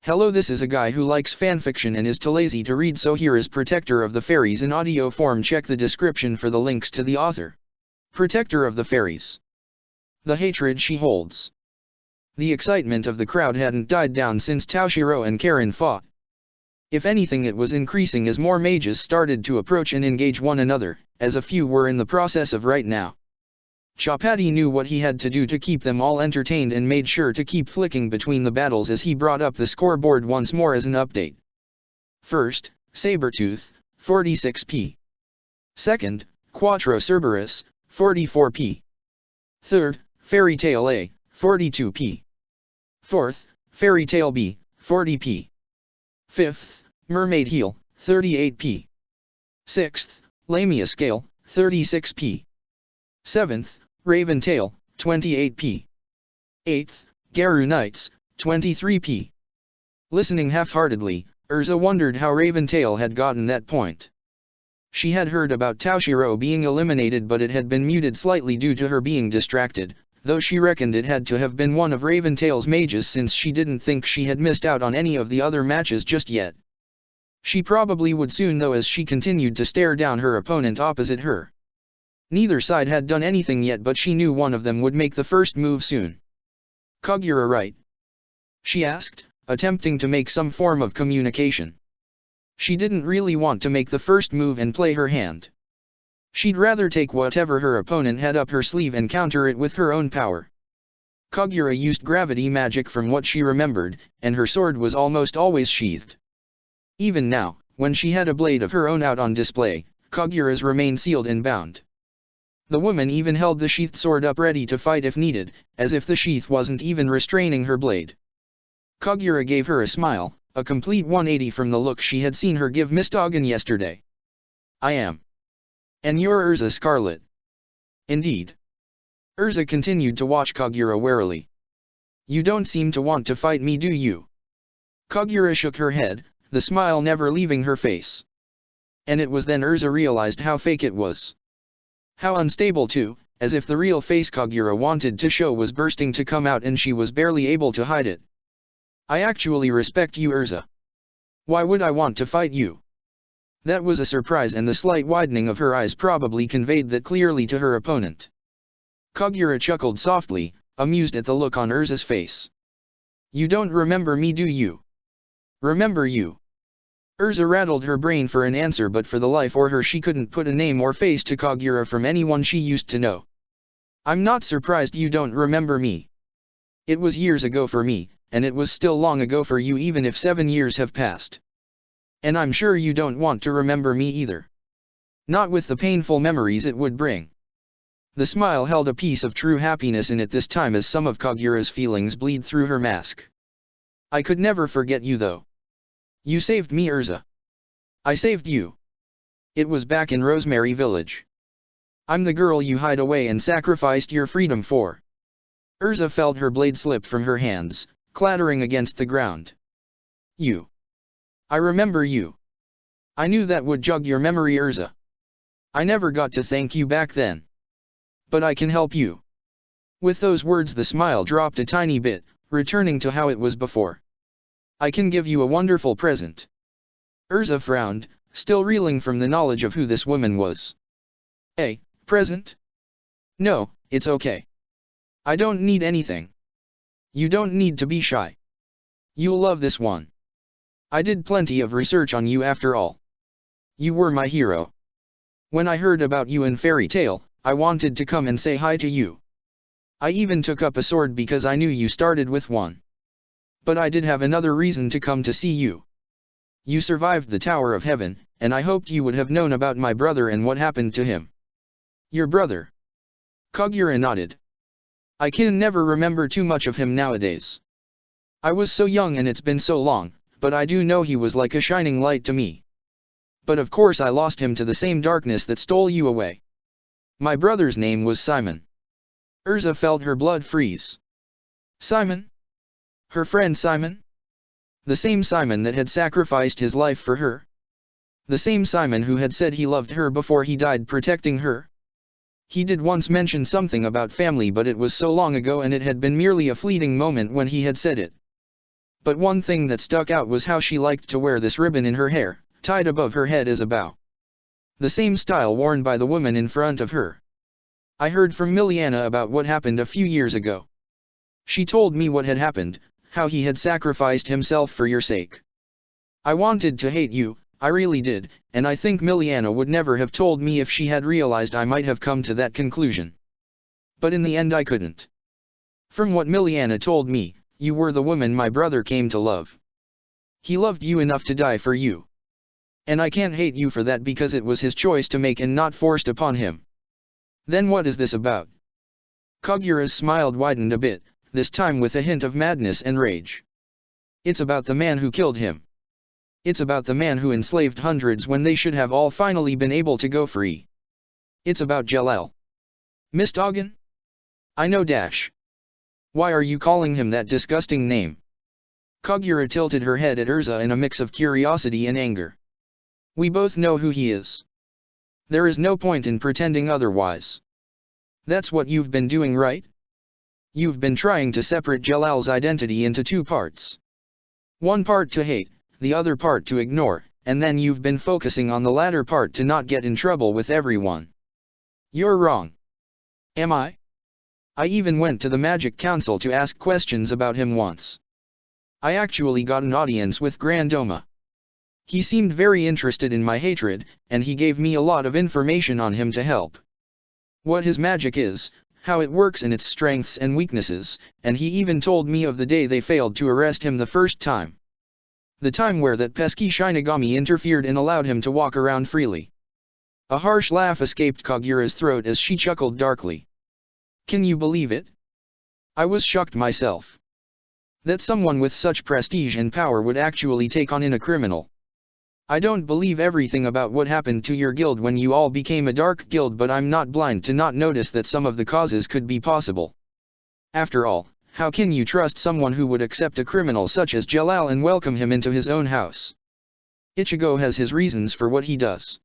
Hello, this is a guy who likes fanfiction and is too lazy to read, so here is Protector of the Fairies in audio form. Check the description for the links to the author. Protector of the Fairies. The hatred she holds. The excitement of the crowd hadn't died down since Toshiro and Karen fought. If anything, it was increasing as more mages started to approach and engage one another, as a few were in the process of right now. Chapati knew what he had to do to keep them all entertained and made sure to keep flicking between the battles as he brought up the scoreboard once more as an update. First, Sabertooth, 46p. Second, Quattro Cerberus, 44p. Third, Fairy Tail A, 42p. Fourth, Fairy Tail B, 40p. Fifth, Mermaid Heel, 38p. Sixth, Lamia Scale, 36p. Seventh, Raven Tail, 28p. Eighth, Garu Knights, 23p. Listening half-heartedly, Urza wondered how Raven Tail had gotten that point. She had heard about Toshiro being eliminated, but it had been muted slightly due to her being distracted, though she reckoned it had to have been one of Raven Tail's mages since she didn't think she had missed out on any of the other matches just yet. She probably would soon though, as she continued to stare down her opponent opposite her. Neither side had done anything yet, but she knew one of them would make the first move soon. Kagura, right? She asked, attempting to make some form of communication. She didn't really want to make the first move and play her hand. She'd rather take whatever her opponent had up her sleeve and counter it with her own power. Kagura used gravity magic from what she remembered, and her sword was almost always sheathed. Even now, when she had a blade of her own out on display, Kagura's remained sealed and bound. The woman even held the sheathed sword up ready to fight if needed, as if the sheath wasn't even restraining her blade. Kagura gave her a smile, a complete 180 from the look she had seen her give Miss Doggin yesterday. I am. And you're Urza Scarlet. Indeed. Urza continued to watch Kagura warily. You don't seem to want to fight me, do you? Kagura shook her head, the smile never leaving her face. And it was then Urza realized how fake it was. How unstable too, as if the real face Kagura wanted to show was bursting to come out and she was barely able to hide it. I actually respect you, Urza. Why would I want to fight you? That was a surprise, and the slight widening of her eyes probably conveyed that clearly to her opponent. Kagura chuckled softly, amused at the look on Urza's face. You don't remember me, do you? Remember you? Urza rattled her brain for an answer, but for the life of her she couldn't put a name or face to Kagura from anyone she used to know. I'm not surprised you don't remember me. It was years ago for me, and it was still long ago for you even if 7 years have passed. And I'm sure you don't want to remember me either. Not with the painful memories it would bring. The smile held a piece of true happiness in it this time as some of Kagura's feelings bleed through her mask. I could never forget you though. You saved me, Urza. I saved you. It was back in Rosemary Village. I'm the girl you hid away and sacrificed your freedom for. Urza felt her blade slip from her hands, clattering against the ground. You. I remember you. I knew that would jog your memory, Urza. I never got to thank you back then. But I can help you. With those words the smile dropped a tiny bit, returning to how it was before. I can give you a wonderful present. Urza frowned, still reeling from the knowledge of who this woman was. A present? No, it's okay. I don't need anything. You don't need to be shy. You'll love this one. I did plenty of research on you after all. You were my hero. When I heard about you in Fairy Tail, I wanted to come and say hi to you. I even took up a sword because I knew you started with one. But I did have another reason to come to see you. You survived the Tower of Heaven, and I hoped you would have known about my brother and what happened to him. Your brother? Kagura nodded. I can never remember too much of him nowadays. I was so young and it's been so long, but I do know he was like a shining light to me. But of course I lost him to the same darkness that stole you away. My brother's name was Simon. Urza felt her blood freeze. Simon? Her friend Simon? The same Simon that had sacrificed his life for her? The same Simon who had said he loved her before he died protecting her? He did once mention something about family, but it was so long ago and it had been merely a fleeting moment when he had said it. But one thing that stuck out was how she liked to wear this ribbon in her hair, tied above her head as a bow. The same style worn by the woman in front of her. I heard from Miliana about what happened a few years ago. She told me what had happened, how he had sacrificed himself for your sake. I wanted to hate you, I really did, and I think Miliana would never have told me if she had realized I might have come to that conclusion. But in the end I couldn't. From what Miliana told me, you were the woman my brother came to love. He loved you enough to die for you. And I can't hate you for that because it was his choice to make and not forced upon him. Then what is this about? Kagura's smile widened a bit, this time with a hint of madness and rage. It's about the man who killed him. It's about the man who enslaved hundreds when they should have all finally been able to go free. It's about Jalal. Mist Ogden? I know dash. Why are you calling him that disgusting name? Kagura tilted her head at Urza in a mix of curiosity and anger. We both know who he is. There is no point in pretending otherwise. That's what you've been doing, right? You've been trying to separate Jalal's identity into two parts. One part to hate, the other part to ignore, and then you've been focusing on the latter part to not get in trouble with everyone. You're wrong. Am I? I even went to the Magic Council to ask questions about him once. I actually got an audience with Grand Doma. He seemed very interested in my hatred, and he gave me a lot of information on him to help. What his magic is, how it works and its strengths and weaknesses, and he even told me of the day they failed to arrest him the first time. The time where that pesky Shinigami interfered and allowed him to walk around freely. A harsh laugh escaped Kagura's throat as she chuckled darkly. Can you believe it? I was shocked myself. That someone with such prestige and power would actually take on a criminal. I don't believe everything about what happened to your guild when you all became a dark guild, but I'm not blind to not notice that some of the causes could be possible. After all, how can you trust someone who would accept a criminal such as Jalal and welcome him into his own house? Ichigo has his reasons for what he does.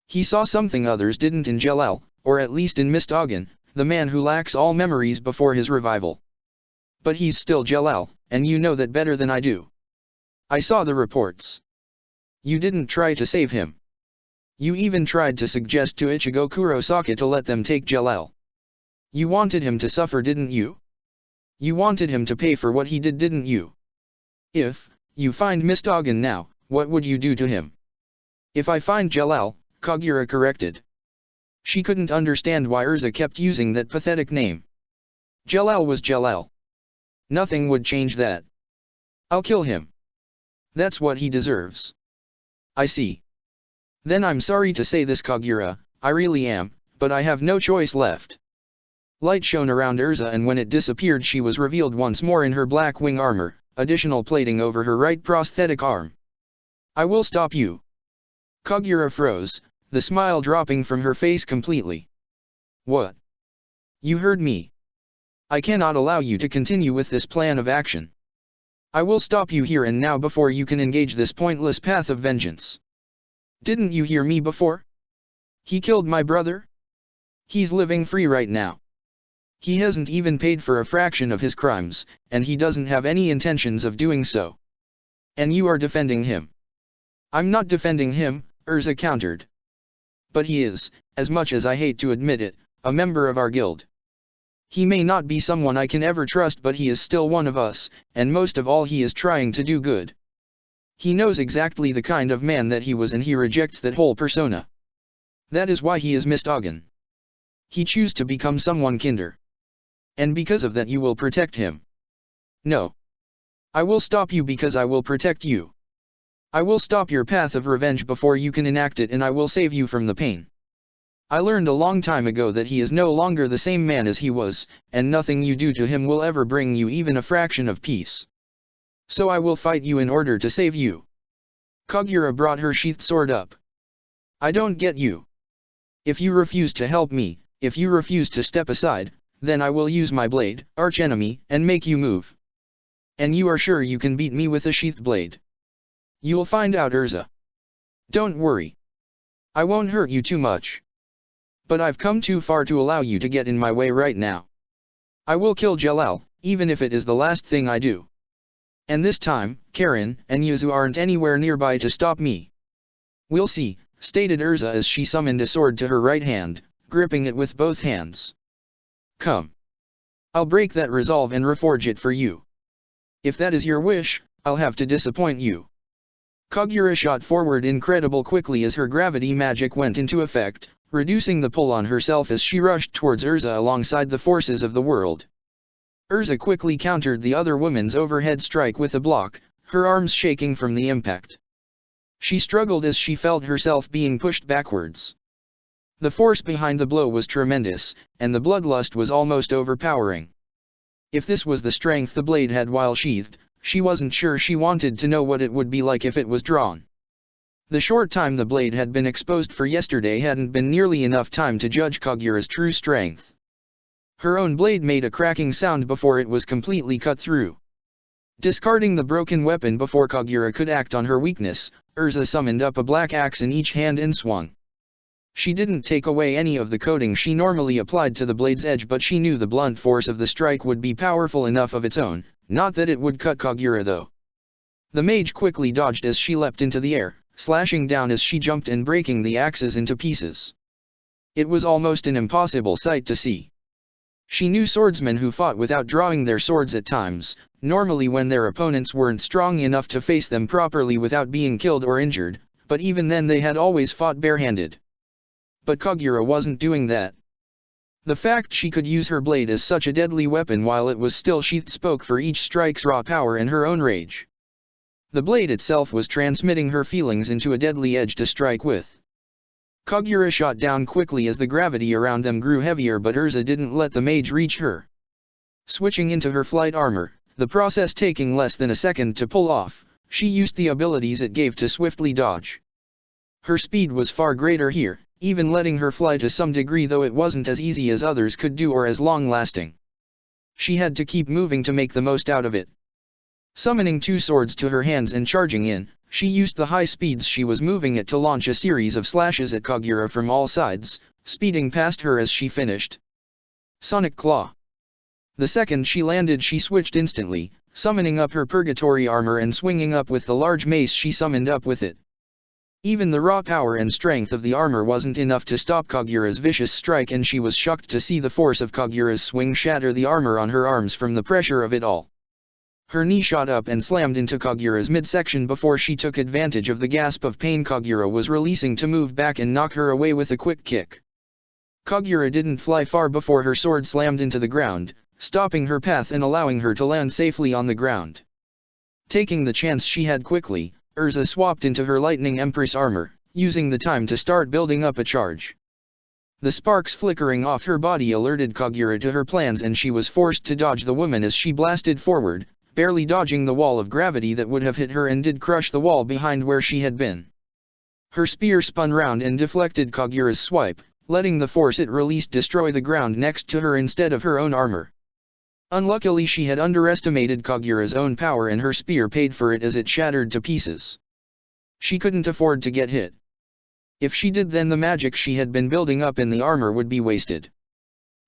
He saw something others didn't in Jalal, or at least in Mist Ogden, the man who lacks all memories before his revival. But he's still Jalal, and you know that better than I do. I saw the reports. You didn't try to save him. You even tried to suggest to Ichigo Kurosaka to let them take Jalal. You wanted him to suffer, didn't you? You wanted him to pay for what he did, didn't you? If you find Mist Ogden now, what would you do to him? If I find Jalal, Kagura corrected. She couldn't understand why Urza kept using that pathetic name. Jalal was Jalal. Nothing would change that. I'll kill him. That's what he deserves. I see. Then I'm sorry to say this, Kagura, I really am, but I have no choice left. Light shone around Urza, and when it disappeared she was revealed once more in her black wing armor, additional plating over her right prosthetic arm. I will stop you. Kagura froze, the smile dropping from her face completely. What? You heard me. I cannot allow you to continue with this plan of action. I will stop you here and now before you can engage this pointless path of vengeance. Didn't you hear me before? He killed my brother? He's living free right now. He hasn't even paid for a fraction of his crimes, and he doesn't have any intentions of doing so. And you are defending him. I'm not defending him, Urza countered. But he is, as much as I hate to admit it, a member of our guild. He may not be someone I can ever trust, but he is still one of us, and most of all he is trying to do good. He knows exactly the kind of man that he was, and he rejects that whole persona. That is why he is Mist Ogden. He chooses to become someone kinder. And because of that you will protect him. No. I will stop you because I will protect you. I will stop your path of revenge before you can enact it, and I will save you from the pain. I learned a long time ago that he is no longer the same man as he was, and nothing you do to him will ever bring you even a fraction of peace. So I will fight you in order to save you. Kagura brought her sheathed sword up. I don't get you. If you refuse to help me, if you refuse to step aside, then I will use my blade, archenemy, and make you move. And you are sure you can beat me with a sheathed blade? You'll find out, Urza. Don't worry. I won't hurt you too much. But I've come too far to allow you to get in my way right now. I will kill Jalal, even if it is the last thing I do. And this time, Karen and Yuzu aren't anywhere nearby to stop me. We'll see, stated Urza as she summoned a sword to her right hand, gripping it with both hands. Come. I'll break that resolve and reforge it for you. If that is your wish, I'll have to disappoint you. Kagura shot forward incredibly quickly as her gravity magic went into effect, reducing the pull on herself as she rushed towards Urza alongside the forces of the world. Urza quickly countered the other woman's overhead strike with a block, her arms shaking from the impact. She struggled as she felt herself being pushed backwards. The force behind the blow was tremendous, and the bloodlust was almost overpowering. If this was the strength the blade had while sheathed, she wasn't sure she wanted to know what it would be like if it was drawn. The short time the blade had been exposed for yesterday hadn't been nearly enough time to judge Kagura's true strength. Her own blade made a cracking sound before it was completely cut through. Discarding the broken weapon before Kagura could act on her weakness, Urza summoned up a black axe in each hand and swung. She didn't take away any of the coating she normally applied to the blade's edge, but she knew the blunt force of the strike would be powerful enough of its own, not that it would cut Kagura though. The mage quickly dodged as she leapt into the air, slashing down as she jumped and breaking the axes into pieces. It was almost an impossible sight to see. She knew swordsmen who fought without drawing their swords at times, normally when their opponents weren't strong enough to face them properly without being killed or injured, but even then they had always fought barehanded. But Kagura wasn't doing that. The fact she could use her blade as such a deadly weapon while it was still sheathed spoke for each strike's raw power and her own rage. The blade itself was transmitting her feelings into a deadly edge to strike with. Kagura shot down quickly as the gravity around them grew heavier, but Urza didn't let the mage reach her. Switching into her flight armor, the process taking less than a second to pull off, she used the abilities it gave to swiftly dodge. Her speed was far greater here, even letting her fly to some degree, though it wasn't as easy as others could do or as long-lasting. She had to keep moving to make the most out of it. Summoning two swords to her hands and charging in, she used the high speeds she was moving at to launch a series of slashes at Kagura from all sides, speeding past her as she finished. Sonic Claw. The second she landed, she switched instantly, summoning up her purgatory armor and swinging up with the large mace she summoned up with it. Even the raw power and strength of the armor wasn't enough to stop Kagura's vicious strike, and she was shocked to see the force of Kagura's swing shatter the armor on her arms from the pressure of it all. Her knee shot up and slammed into Kagura's midsection before she took advantage of the gasp of pain Kagura was releasing to move back and knock her away with a quick kick. Kagura didn't fly far before her sword slammed into the ground, stopping her path and allowing her to land safely on the ground. Taking the chance she had quickly, Urza swapped into her Lightning Empress armor, using the time to start building up a charge. The sparks flickering off her body alerted Kagura to her plans, and she was forced to dodge the woman as she blasted forward, barely dodging the wall of gravity that would have hit her and did crush the wall behind where she had been. Her spear spun round and deflected Kagura's swipe, letting the force it released destroy the ground next to her instead of her own armor. Unluckily, she had underestimated Kagura's own power, and her spear paid for it as it shattered to pieces. She couldn't afford to get hit. If she did, then the magic she had been building up in the armor would be wasted.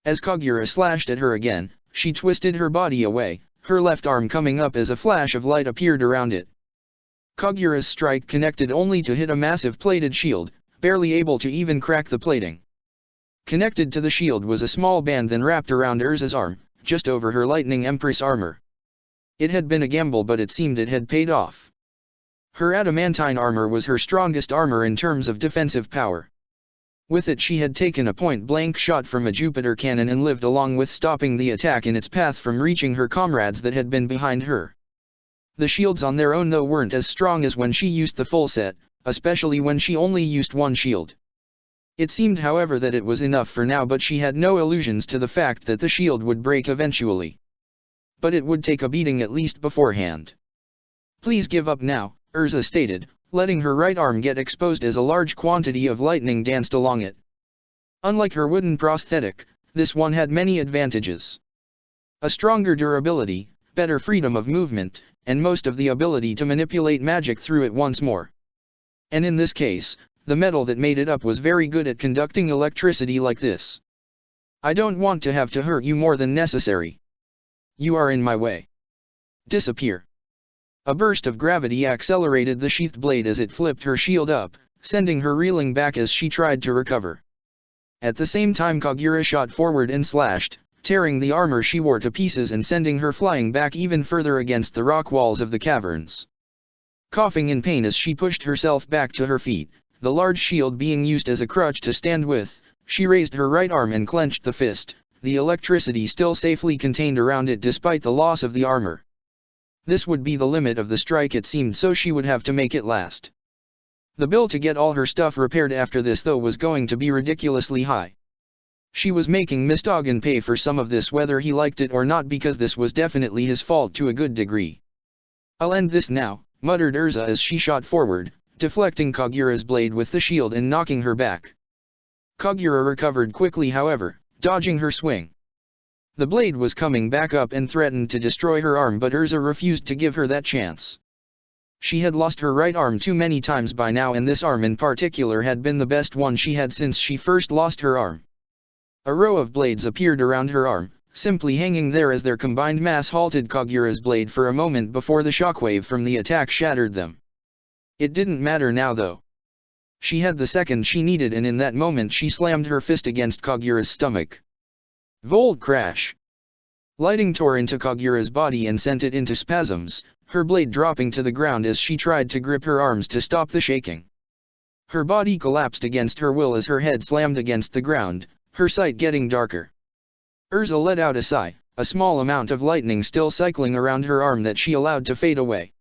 As Kagura slashed at her again, she twisted her body away, her left arm coming up as a flash of light appeared around it. Kagura's strike connected only to hit a massive plated shield, barely able to even crack the plating. Connected to the shield was a small band then wrapped around Urza's arm, just over her Lightning Empress armor. It had been a gamble, but it seemed it had paid off. Her adamantine armor was her strongest armor in terms of defensive power. With it she had taken a point-blank shot from a Jupiter cannon and lived, along with stopping the attack in its path from reaching her comrades that had been behind her. The shields on their own though weren't as strong as when she used the full set, especially when she only used one shield. It seemed, however, that it was enough for now, but she had no illusions to the fact that the shield would break eventually. But it would take a beating at least beforehand. "Please give up now," Urza stated, letting her right arm get exposed as a large quantity of lightning danced along it. Unlike her wooden prosthetic, this one had many advantages. A stronger durability, better freedom of movement, and most of the ability to manipulate magic through it once more. And in this case, the metal that made it up was very good at conducting electricity like this. "I don't want to have to hurt you more than necessary. You are in my way. Disappear." A burst of gravity accelerated the sheathed blade as it flipped her shield up, sending her reeling back as she tried to recover. At the same time Kagura shot forward and slashed, tearing the armor she wore to pieces and sending her flying back even further against the rock walls of the caverns. Coughing in pain as she pushed herself back to her feet, the large shield being used as a crutch to stand with, she raised her right arm and clenched the fist, the electricity still safely contained around it despite the loss of the armor. This would be the limit of the strike it seemed, so she would have to make it last. The bill to get all her stuff repaired after this though was going to be ridiculously high. She was making Mistogan pay for some of this whether he liked it or not, because this was definitely his fault to a good degree. "I'll end this now," muttered Urza as she shot forward, deflecting Kagura's blade with the shield and knocking her back. Kagura recovered quickly however, dodging her swing. The blade was coming back up and threatened to destroy her arm, but Urza refused to give her that chance. She had lost her right arm too many times by now, and this arm in particular had been the best one she had since she first lost her arm. A row of blades appeared around her arm, simply hanging there as their combined mass halted Kagura's blade for a moment before the shockwave from the attack shattered them. It didn't matter now though. She had the second she needed, and in that moment she slammed her fist against Kagura's stomach. Volt crash! Lighting tore into Kagura's body and sent it into spasms, her blade dropping to the ground as she tried to grip her arms to stop the shaking. Her body collapsed against her will as her head slammed against the ground, her sight getting darker. Urza let out a sigh, a small amount of lightning still cycling around her arm that she allowed to fade away.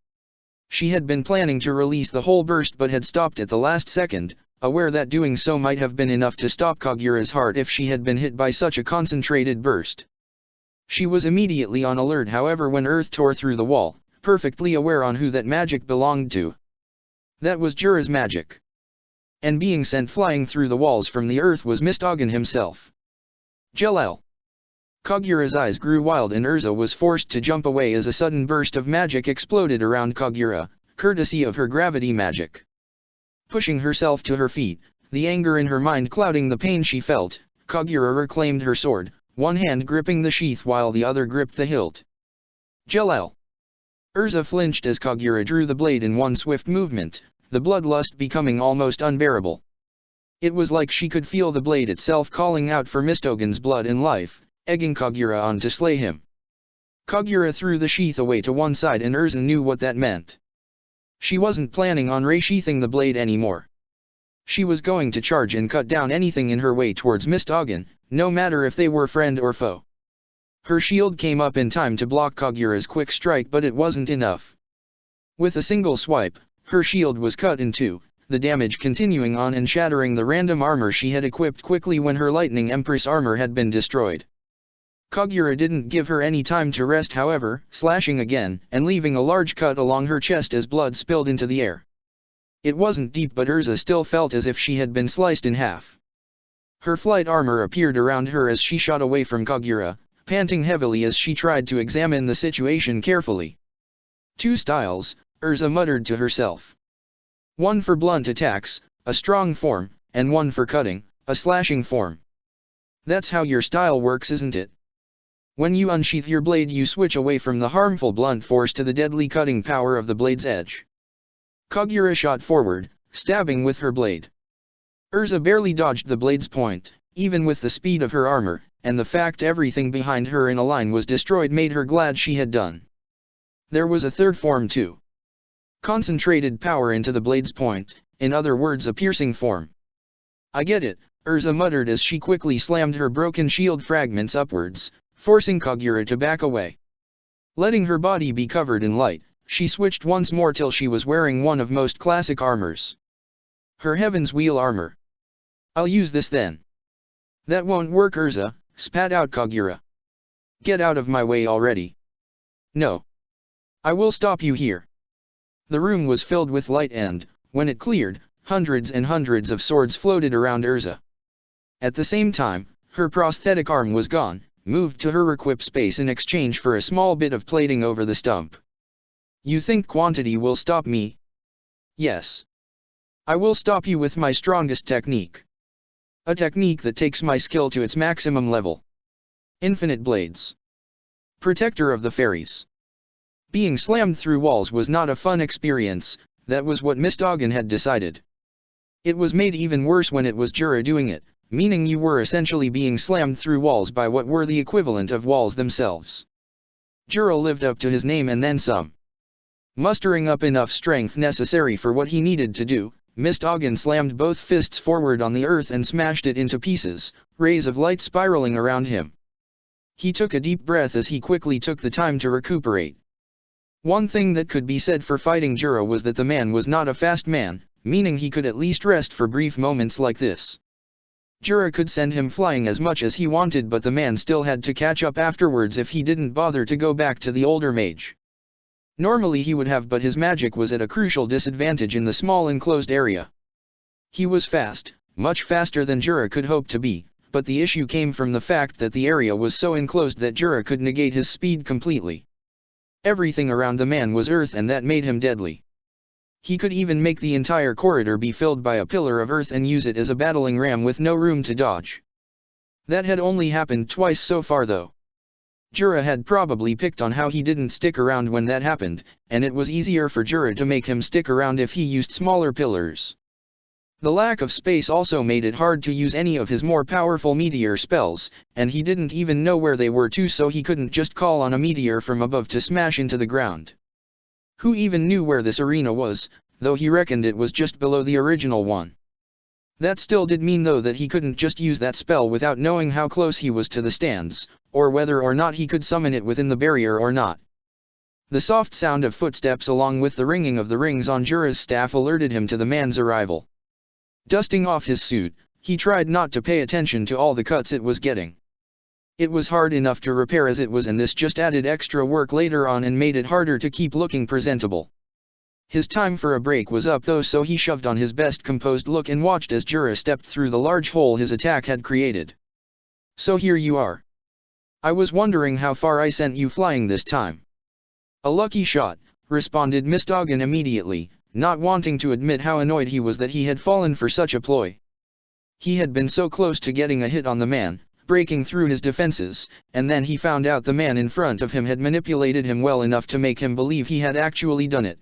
She had been planning to release the whole burst but had stopped at the last second, aware that doing so might have been enough to stop Kagura's heart if she had been hit by such a concentrated burst. She was immediately on alert however when earth tore through the wall, perfectly aware on who that magic belonged to. That was Jura's magic. And being sent flying through the walls from the earth was Mistogan himself. Jelal! Kagura's eyes grew wild and Urza was forced to jump away as a sudden burst of magic exploded around Kagura, courtesy of her gravity magic. Pushing herself to her feet, the anger in her mind clouding the pain she felt, Kagura reclaimed her sword, one hand gripping the sheath while the other gripped the hilt. Jelal! Urza flinched as Kagura drew the blade in one swift movement, the bloodlust becoming almost unbearable. It was like she could feel the blade itself calling out for Mistogan's blood and life, egging Kagura on to slay him. Kagura threw the sheath away to one side and Urza knew what that meant. She wasn't planning on resheathing the blade anymore. She was going to charge and cut down anything in her way towards Mistogan, no matter if they were friend or foe. Her shield came up in time to block Kagura's quick strike, but it wasn't enough. With a single swipe, her shield was cut in two, the damage continuing on and shattering the random armor she had equipped quickly when her Lightning Empress armor had been destroyed. Kagura didn't give her any time to rest however, slashing again, and leaving a large cut along her chest as blood spilled into the air. It wasn't deep, but Urza still felt as if she had been sliced in half. Her flight armor appeared around her as she shot away from Kagura, panting heavily as she tried to examine the situation carefully. Two styles, Urza muttered to herself. One for blunt attacks, a strong form, and one for cutting, a slashing form. That's how your style works, isn't it? When you unsheath your blade you switch away from the harmful blunt force to the deadly cutting power of the blade's edge. Kagura shot forward, stabbing with her blade. Urza barely dodged the blade's point, even with the speed of her armor, and the fact everything behind her in a line was destroyed made her glad she had done. There was a third form too. Concentrated power into the blade's point, in other words a piercing form. I get it, Urza muttered as she quickly slammed her broken shield fragments upwards, forcing Kagura to back away. Letting her body be covered in light, she switched once more till she was wearing one of most classic armors. Her Heaven's Wheel armor. I'll use this then. That won't work, Urza, spat out Kagura. Get out of my way already. No. I will stop you here. The room was filled with light and, when it cleared, hundreds and hundreds of swords floated around Urza. At the same time, her prosthetic arm was gone, moved to her equip space in exchange for a small bit of plating over the stump. You think quantity will stop me? Yes. I will stop you with my strongest technique. A technique that takes my skill to its maximum level. Infinite Blades. Protector of the Fairies. Being slammed through walls was not a fun experience, that was what Miss Doggin had decided. It was made even worse when it was Jura doing it, meaning you were essentially being slammed through walls by what were the equivalent of walls themselves. Jura lived up to his name and then some. Mustering up enough strength necessary for what he needed to do, Miss Doggin slammed both fists forward on the earth and smashed it into pieces, rays of light spiraling around him. He took a deep breath as he quickly took the time to recuperate. One thing that could be said for fighting Jura was that the man was not a fast man, meaning he could at least rest for brief moments like this. Jura could send him flying as much as he wanted, but the man still had to catch up afterwards if he didn't bother to go back to the older mage. Normally he would have, but his magic was at a crucial disadvantage in the small enclosed area. He was fast, much faster than Jura could hope to be, but the issue came from the fact that the area was so enclosed that Jura could negate his speed completely. Everything around the man was earth, and that made him deadly. He could even make the entire corridor be filled by a pillar of earth and use it as a battling ram with no room to dodge. That had only happened twice so far though. Jura had probably picked on how he didn't stick around when that happened, and it was easier for Jura to make him stick around if he used smaller pillars. The lack of space also made it hard to use any of his more powerful meteor spells, and he didn't even know where they were too, so he couldn't just call on a meteor from above to smash into the ground. Who even knew where this arena was, though he reckoned it was just below the original one. That still did mean though that he couldn't just use that spell without knowing how close he was to the stands, or whether or not he could summon it within the barrier or not. The soft sound of footsteps along with the ringing of the rings on Jura's staff alerted him to the man's arrival. Dusting off his suit, he tried not to pay attention to all the cuts it was getting. It was hard enough to repair as it was, and this just added extra work later on and made it harder to keep looking presentable. His time for a break was up though, so he shoved on his best composed look and watched as Jura stepped through the large hole his attack had created. "So here you are. I was wondering how far I sent you flying this time." "A lucky shot," responded Miss Doggin immediately, not wanting to admit how annoyed he was that he had fallen for such a ploy. He had been so close to getting a hit on the man, breaking through his defenses, and then he found out the man in front of him had manipulated him well enough to make him believe he had actually done it.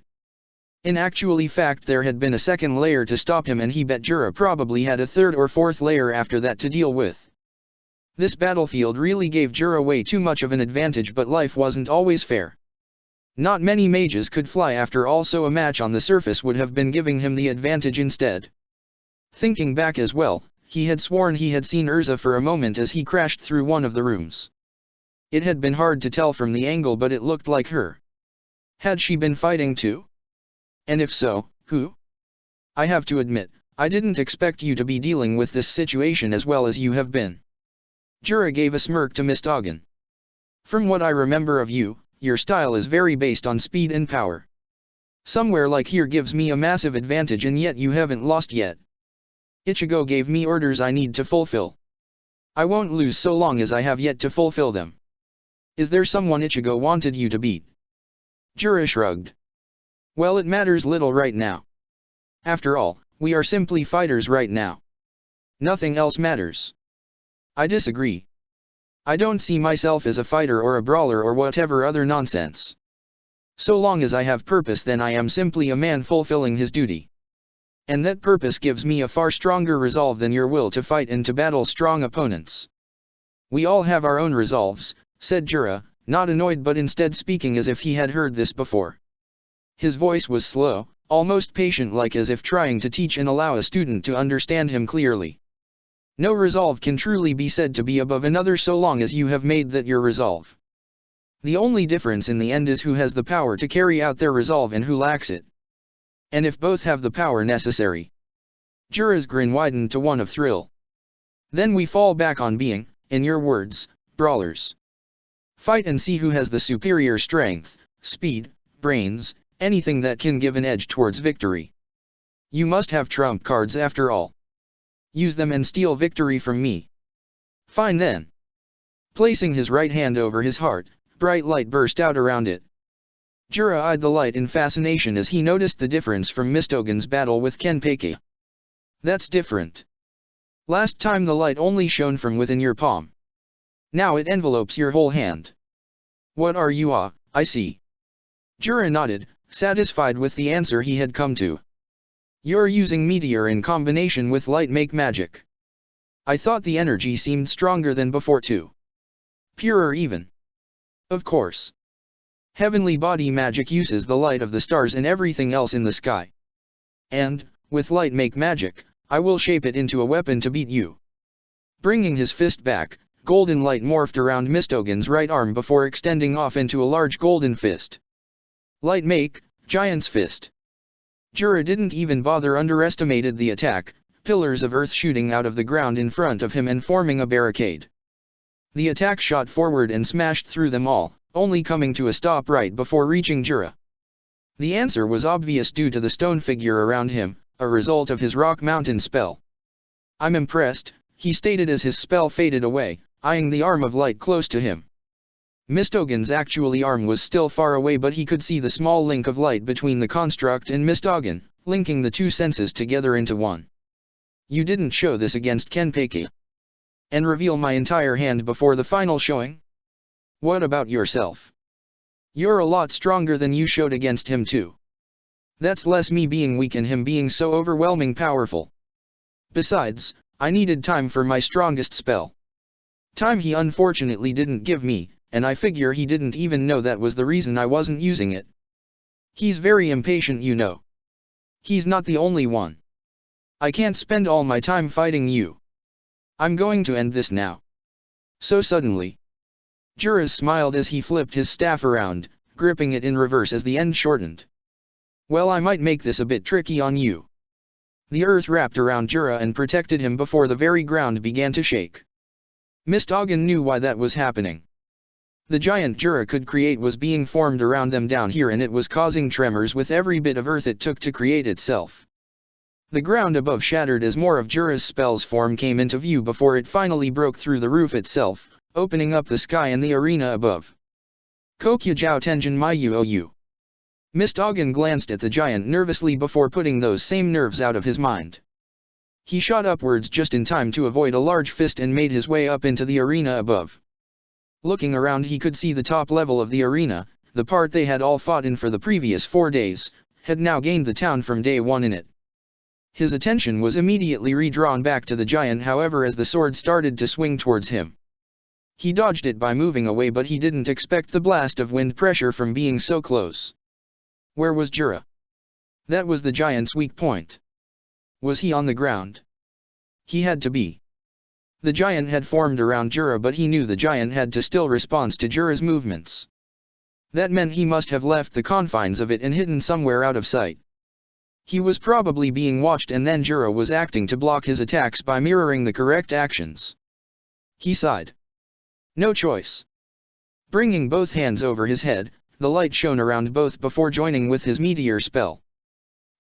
In actually fact there had been a second layer to stop him, and he bet Jura probably had a third or fourth layer after that to deal with. This battlefield really gave Jura way too much of an advantage, but life wasn't always fair. Not many mages could fly after all, so a match on the surface would have been giving him the advantage instead. Thinking back as well, he had sworn he had seen Urza for a moment as he crashed through one of the rooms. It had been hard to tell from the angle, but it looked like her. Had she been fighting too? And if so, who? "I have to admit, I didn't expect you to be dealing with this situation as well as you have been." Jura gave a smirk to Miss Doggin. "From what I remember of you, your style is very based on speed and power. Somewhere like here gives me a massive advantage, and yet you haven't lost yet. Ichigo gave me orders I need to fulfill. I won't lose so long as I have yet to fulfill them." "Is there someone Ichigo wanted you to beat?" Jura shrugged. "Well, it matters little right now. After all, we are simply fighters right now. Nothing else matters." "I disagree. I don't see myself as a fighter or a brawler or whatever other nonsense. So long as I have purpose, then I am simply a man fulfilling his duty. And that purpose gives me a far stronger resolve than your will to fight and to battle strong opponents." "We all have our own resolves," said Jura, not annoyed but instead speaking as if he had heard this before. His voice was slow, almost patient-like, as if trying to teach and allow a student to understand him clearly. "No resolve can truly be said to be above another so long as you have made that your resolve. The only difference in the end is who has the power to carry out their resolve and who lacks it. And if both have the power necessary." Jura's grin widened to one of thrill. "Then we fall back on being, in your words, brawlers. Fight and see who has the superior strength, speed, brains, anything that can give an edge towards victory. You must have trump cards after all. Use them and steal victory from me." "Fine then." Placing his right hand over his heart, bright light burst out around it. Jura eyed the light in fascination as he noticed the difference from Miss Doggin's battle with Kenpeki. "That's different. Last time the light only shone from within your palm. Now it envelopes your whole hand. What are you? I see. Jura nodded, satisfied with the answer he had come to. You're using meteor in combination with light make magic. I thought the energy seemed stronger than before too. Purer even. Of course. Heavenly body magic uses the light of the stars and everything else in the sky. And, with light make magic, I will shape it into a weapon to beat you. Bringing his fist back, golden light morphed around Mistogen's right arm before extending off into a large golden fist. Light make, Giant's Fist. Jura didn't even bother underestimated the attack, pillars of earth shooting out of the ground in front of him and forming a barricade. The attack shot forward and smashed through them all, only coming to a stop right before reaching Jura. The answer was obvious due to the stone figure around him, a result of his rock mountain spell. I'm impressed, he stated as his spell faded away, eyeing the arm of light close to him. Mistogen's actually arm was still far away, but he could see the small link of light between the construct and Mistogen, linking the two senses together into one. You didn't show this against Kenpeki. And reveal my entire hand before the final showing? What about yourself? You're a lot stronger than you showed against him too. That's less me being weak and him being so overwhelming powerful. Besides, I needed time for my strongest spell. Time he unfortunately didn't give me, and I figure he didn't even know that was the reason I wasn't using it. He's very impatient, you know. He's not the only one. I can't spend all my time fighting you. I'm going to end this now. So suddenly. Juras smiled as he flipped his staff around, gripping it in reverse as the end shortened. Well, I might make this a bit tricky on you. The earth wrapped around Jura and protected him before the very ground began to shake. Mistogen knew why that was happening. The giant Jura could create was being formed around them down here, and it was causing tremors with every bit of earth it took to create itself. The ground above shattered as more of Jura's spell's form came into view before it finally broke through the roof itself, opening up the sky and the arena above. Kokya Jiao Tenjin Mayu Ou. Mistogen glanced at the giant nervously before putting those same nerves out of his mind. He shot upwards just in time to avoid a large fist and made his way up into the arena above. Looking around, he could see the top level of the arena, the part they had all fought in for the previous 4 days, had now gained the town from day 1 in it. His attention was immediately redrawn back to the giant, however, as the sword started to swing towards him. He dodged it by moving away, but he didn't expect the blast of wind pressure from being so close. Where was Jura? That was the giant's weak point. Was he on the ground? He had to be. The giant had formed around Jura, but he knew the giant had to still respond to Jura's movements. That meant he must have left the confines of it and hidden somewhere out of sight. He was probably being watched, and then Jura was acting to block his attacks by mirroring the correct actions. He sighed. No choice. Bringing both hands over his head, the light shone around both before joining with his meteor spell.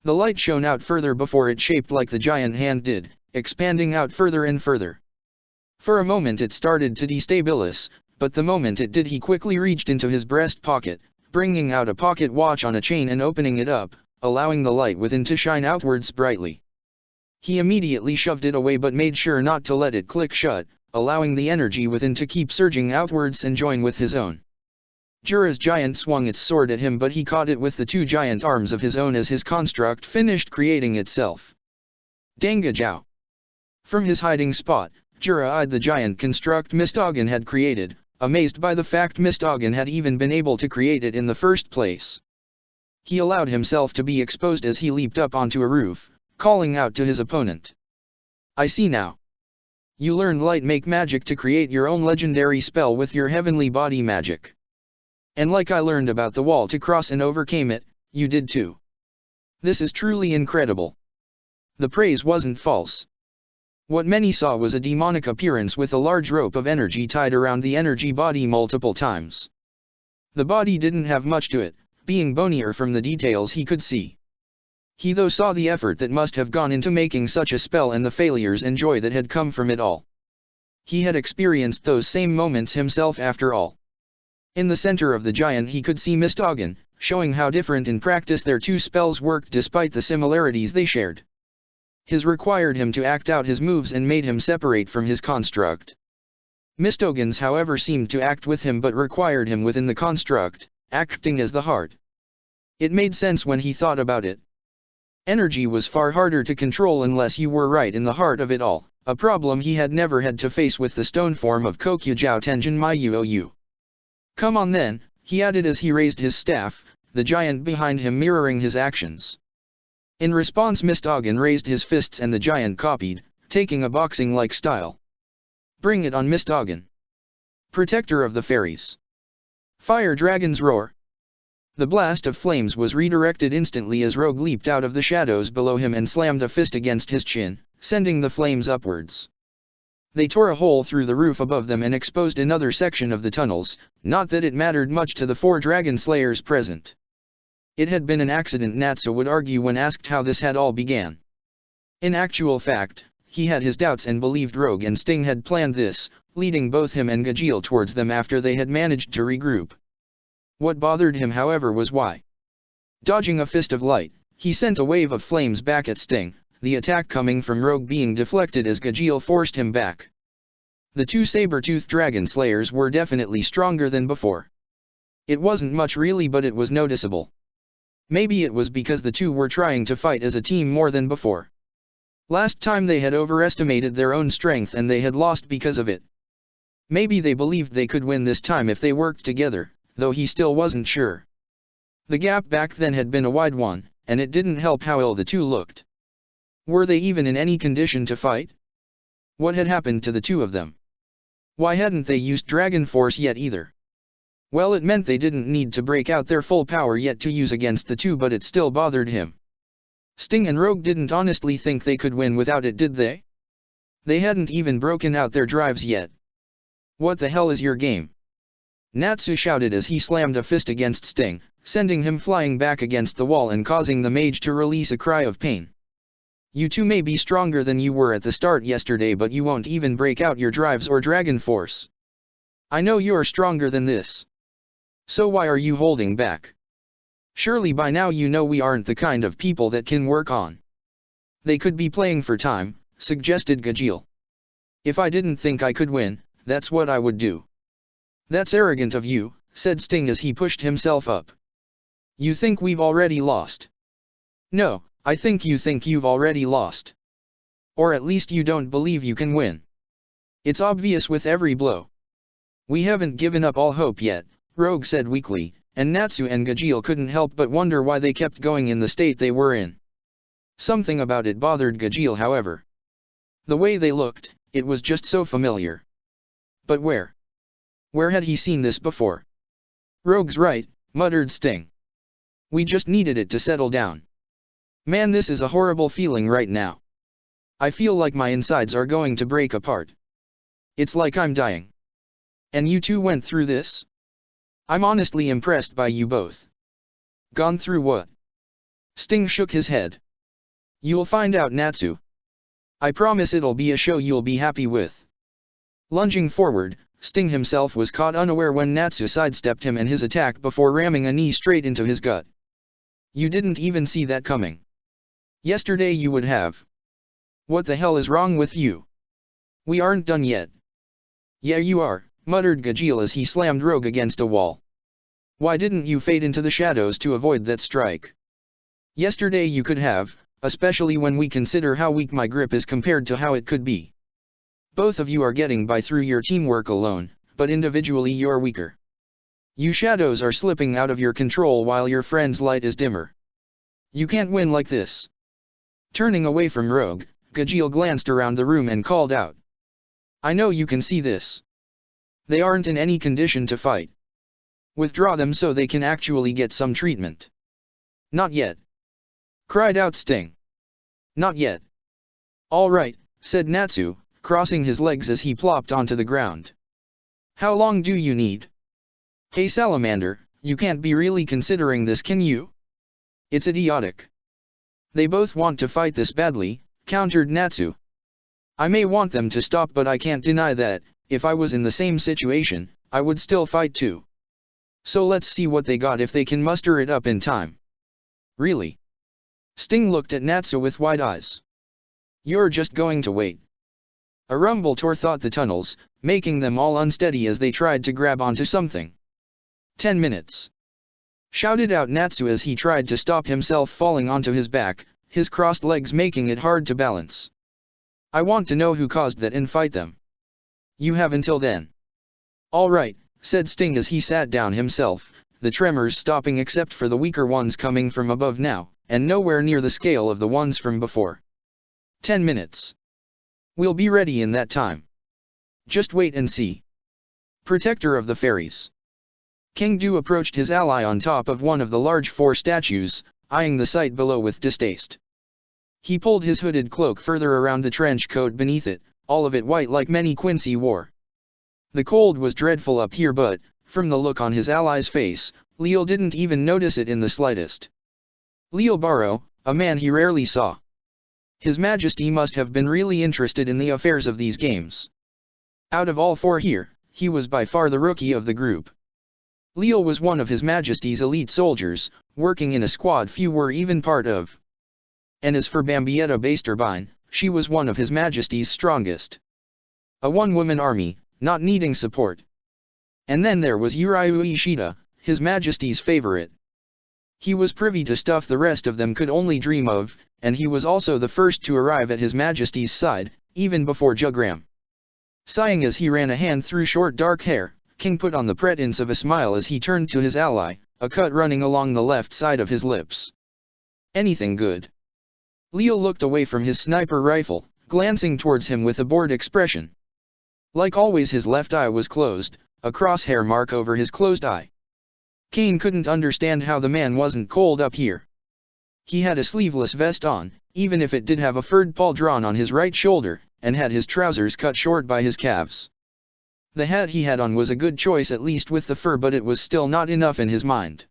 The light shone out further before it shaped like the giant hand did, expanding out further and further. For a moment it started to destabilize, but the moment it did, he quickly reached into his breast pocket, bringing out a pocket watch on a chain and opening it up, allowing the light within to shine outwards brightly. He immediately shoved it away but made sure not to let it click shut, allowing the energy within to keep surging outwards and join with his own. Jura's giant swung its sword at him, but he caught it with the 2 giant arms of his own as his construct finished creating itself. Danga Jiao. From his hiding spot, Jura eyed the giant construct Mistogen had created, amazed by the fact Mistogen had even been able to create it in the first place. He allowed himself to be exposed as he leaped up onto a roof, calling out to his opponent. I see now. You learned light make magic to create your own legendary spell with your heavenly body magic. And like I learned about the wall to cross and overcame it, you did too. This is truly incredible. The praise wasn't false. What many saw was a demonic appearance with a large rope of energy tied around the energy body multiple times. The body didn't have much to it, being bonier from the details he could see. He though saw the effort that must have gone into making such a spell and the failures and joy that had come from it all. He had experienced those same moments himself after all. In the center of the giant he could see Mistogen, showing how different in practice their 2 spells worked despite the similarities they shared. His required him to act out his moves and made him separate from his construct. Mistogen's however seemed to act with him but required him within the construct, acting as the heart. It made sense when he thought about it. Energy was far harder to control unless you were right in the heart of it all, a problem he had never had to face with the stone form of Kokyujou Tenjin Myuou. Come on then, he added as he raised his staff, the giant behind him mirroring his actions. In response Mistogin raised his fists and the giant copied, taking a boxing-like style. Bring it on Mistogin. Protector of the Fairies. Fire Dragon's Roar. The blast of flames was redirected instantly as Rogue leaped out of the shadows below him and slammed a fist against his chin, sending the flames upwards. They tore a hole through the roof above them and exposed another section of the tunnels, not that it mattered much to the 4 dragon slayers present. It had been an accident, Natsu would argue when asked how this had all began. In actual fact, he had his doubts and believed Rogue and Sting had planned this, leading both him and Gajeel towards them after they had managed to regroup. What bothered him however was why. Dodging a fist of light, he sent a wave of flames back at Sting, the attack coming from Rogue being deflected as Gajeel forced him back. The 2 saber-toothed dragon slayers were definitely stronger than before. It wasn't much really, but it was noticeable. Maybe it was because the 2 were trying to fight as a team more than before. Last time they had overestimated their own strength and they had lost because of it. Maybe they believed they could win this time if they worked together, though he still wasn't sure. The gap back then had been a wide one, and it didn't help how ill the 2 looked. Were they even in any condition to fight? What had happened to the 2 of them? Why hadn't they used Dragon Force yet either? Well, it meant they didn't need to break out their full power yet to use against the 2, but it still bothered him. Sting and Rogue didn't honestly think they could win without it, did they? They hadn't even broken out their drives yet. What the hell is your game? Natsu shouted as he slammed a fist against Sting, sending him flying back against the wall and causing the mage to release a cry of pain. You 2 may be stronger than you were at the start yesterday, but you won't even break out your drives or Dragon Force. I know you're stronger than this. So why are you holding back? Surely by now you know we aren't the kind of people that can work on. They could be playing for time, suggested Gajeel. If I didn't think I could win, that's what I would do. That's arrogant of you, said Sting as he pushed himself up. You think we've already lost? No, I think you've already lost. Or at least you don't believe you can win. It's obvious with every blow. We haven't given up all hope yet, Rogue said weakly, and Natsu and Gajeel couldn't help but wonder why they kept going in the state they were in. Something about it bothered Gajeel however. The way they looked, it was just so familiar. But where? Where had he seen this before? Rogue's right, muttered Sting. We just needed it to settle down. Man, this is a horrible feeling right now. I feel like my insides are going to break apart. It's like I'm dying. And you 2 went through this? I'm honestly impressed by you both. Gone through what? Sting shook his head. You'll find out, Natsu. I promise it'll be a show you'll be happy with. Lunging forward, Sting himself was caught unaware when Natsu sidestepped him and his attack before ramming a knee straight into his gut. You didn't even see that coming. Yesterday you would have. What the hell is wrong with you? We aren't done yet. Yeah you are, muttered Gajeel as he slammed Rogue against a wall. Why didn't you fade into the shadows to avoid that strike? Yesterday you could have, especially when we consider how weak my grip is compared to how it could be. Both of you are getting by through your teamwork alone, but individually you're weaker. You shadows are slipping out of your control while your friend's light is dimmer. You can't win like this. Turning away from Rogue, Gajeel glanced around the room and called out. I know you can see this. They aren't in any condition to fight. Withdraw them so they can actually get some treatment. Not yet. Cried out Sting. Not yet. All right, said Natsu, crossing his legs as he plopped onto the ground. How long do you need? Hey Salamander, you can't be really considering this, can you? It's idiotic. They both want to fight this badly, countered Natsu. I may want them to stop, but I can't deny that, if I was in the same situation, I would still fight too. So let's see what they got if they can muster it up in time. Really? Sting looked at Natsu with wide eyes. You're just going to wait. A rumble tore through the tunnels, making them all unsteady as they tried to grab onto something. 10 minutes. shouted out Natsu as he tried to stop himself falling onto his back, his crossed legs making it hard to balance. I want to know who caused that and fight them. You have until then. All right, said Sting as he sat down himself, the tremors stopping except for the weaker ones coming from above now, and nowhere near the scale of the ones from before. 10 minutes. We'll be ready in that time. Just wait and see. Protector of the Fairies. King Du approached his ally on top of one of the large 4 statues, eyeing the sight below with distaste. He pulled his hooded cloak further around the trench coat beneath it, all of it white like many Quincy wore. The cold was dreadful up here but, from the look on his ally's face, Leal didn't even notice it in the slightest. Leal Barrow, a man he rarely saw. His Majesty must have been really interested in the affairs of these games. Out of all 4 here, he was by far the rookie of the group. Leal was one of His Majesty's elite soldiers, working in a squad few were even part of. And as for Bambietta Basterbine, she was one of His Majesty's strongest. A one-woman army, not needing support. And then there was Uriu Ishida, His Majesty's favorite. He was privy to stuff the rest of them could only dream of, and he was also the first to arrive at His Majesty's side, even before Jugram. Sighing as he ran a hand through short dark hair, King put on the pretense of a smile as he turned to his ally, a cut running along the left side of his lips. Anything good? Leal looked away from his sniper rifle, glancing towards him with a bored expression. Like always his left eye was closed, a crosshair mark over his closed eye. Kane couldn't understand how the man wasn't cold up here. He had a sleeveless vest on, even if it did have a furred pall drawn on his right shoulder, and had his trousers cut short by his calves. The hat he had on was a good choice at least with the fur but it was still not enough in his mind.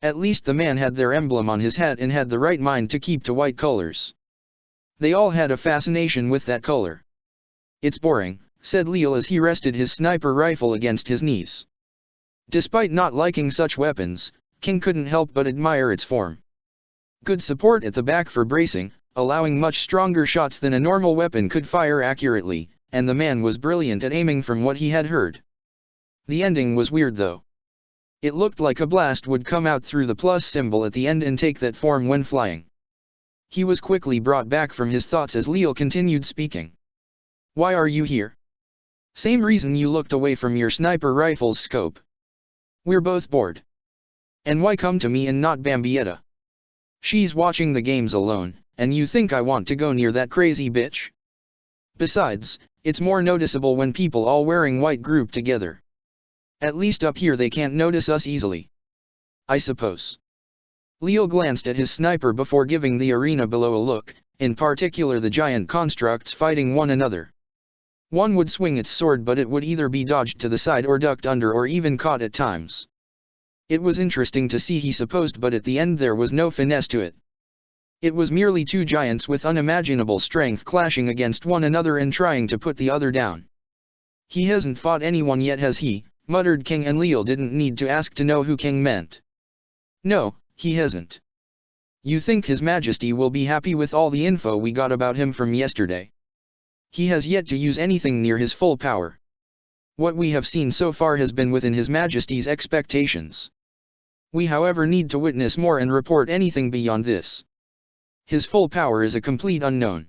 At least the man had their emblem on his hat and had the right mind to keep to white colors. They all had a fascination with that color. It's boring, said Leal as he rested his sniper rifle against his knees. Despite not liking such weapons, King couldn't help but admire its form. Good support at the back for bracing, allowing much stronger shots than a normal weapon could fire accurately, and the man was brilliant at aiming from what he had heard. The ending was weird though. It looked like a blast would come out through the plus symbol at the end and take that form when flying. He was quickly brought back from his thoughts as Leal continued speaking. Why are you here? Same reason you looked away from your sniper rifle's scope. We're both bored. And why come to me and not Bambietta? She's watching the games alone, and you think I want to go near that crazy bitch? Besides, it's more noticeable when people all wearing white group together. At least up here they can't notice us easily. I suppose. Leal glanced at his sniper before giving the arena below a look, in particular the giant constructs fighting one another. One would swing its sword but it would either be dodged to the side or ducked under or even caught at times. It was interesting to see he supposed but at the end there was no finesse to it. It was merely 2 giants with unimaginable strength clashing against one another and trying to put the other down. He hasn't fought anyone yet has he? Muttered King and Leal didn't need to ask to know who King meant. No, he hasn't. You think His Majesty will be happy with all the info we got about him from yesterday? He has yet to use anything near his full power. What we have seen so far has been within His Majesty's expectations. We however need to witness more and report anything beyond this. His full power is a complete unknown.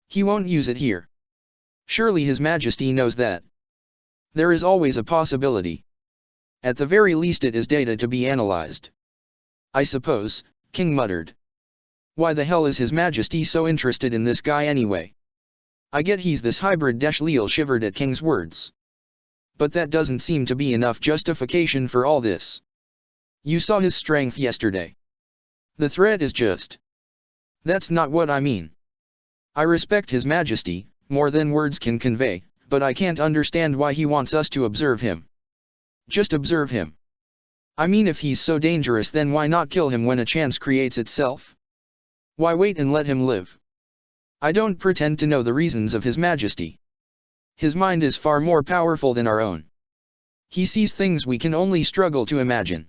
He won't use it here. Surely His Majesty knows that. There is always a possibility. At the very least it is data to be analyzed. I suppose, King muttered. Why the hell is His Majesty so interested in this guy anyway? I get he's this hybrid. Leal shivered at King's words. But that doesn't seem to be enough justification for all this. You saw his strength yesterday. The threat is just. That's not what I mean. I respect His Majesty, more than words can convey, but I can't understand why he wants us to observe him. Just observe him. I mean if he's so dangerous then why not kill him when a chance creates itself? Why wait and let him live? I don't pretend to know the reasons of His Majesty. His mind is far more powerful than our own. He sees things we can only struggle to imagine.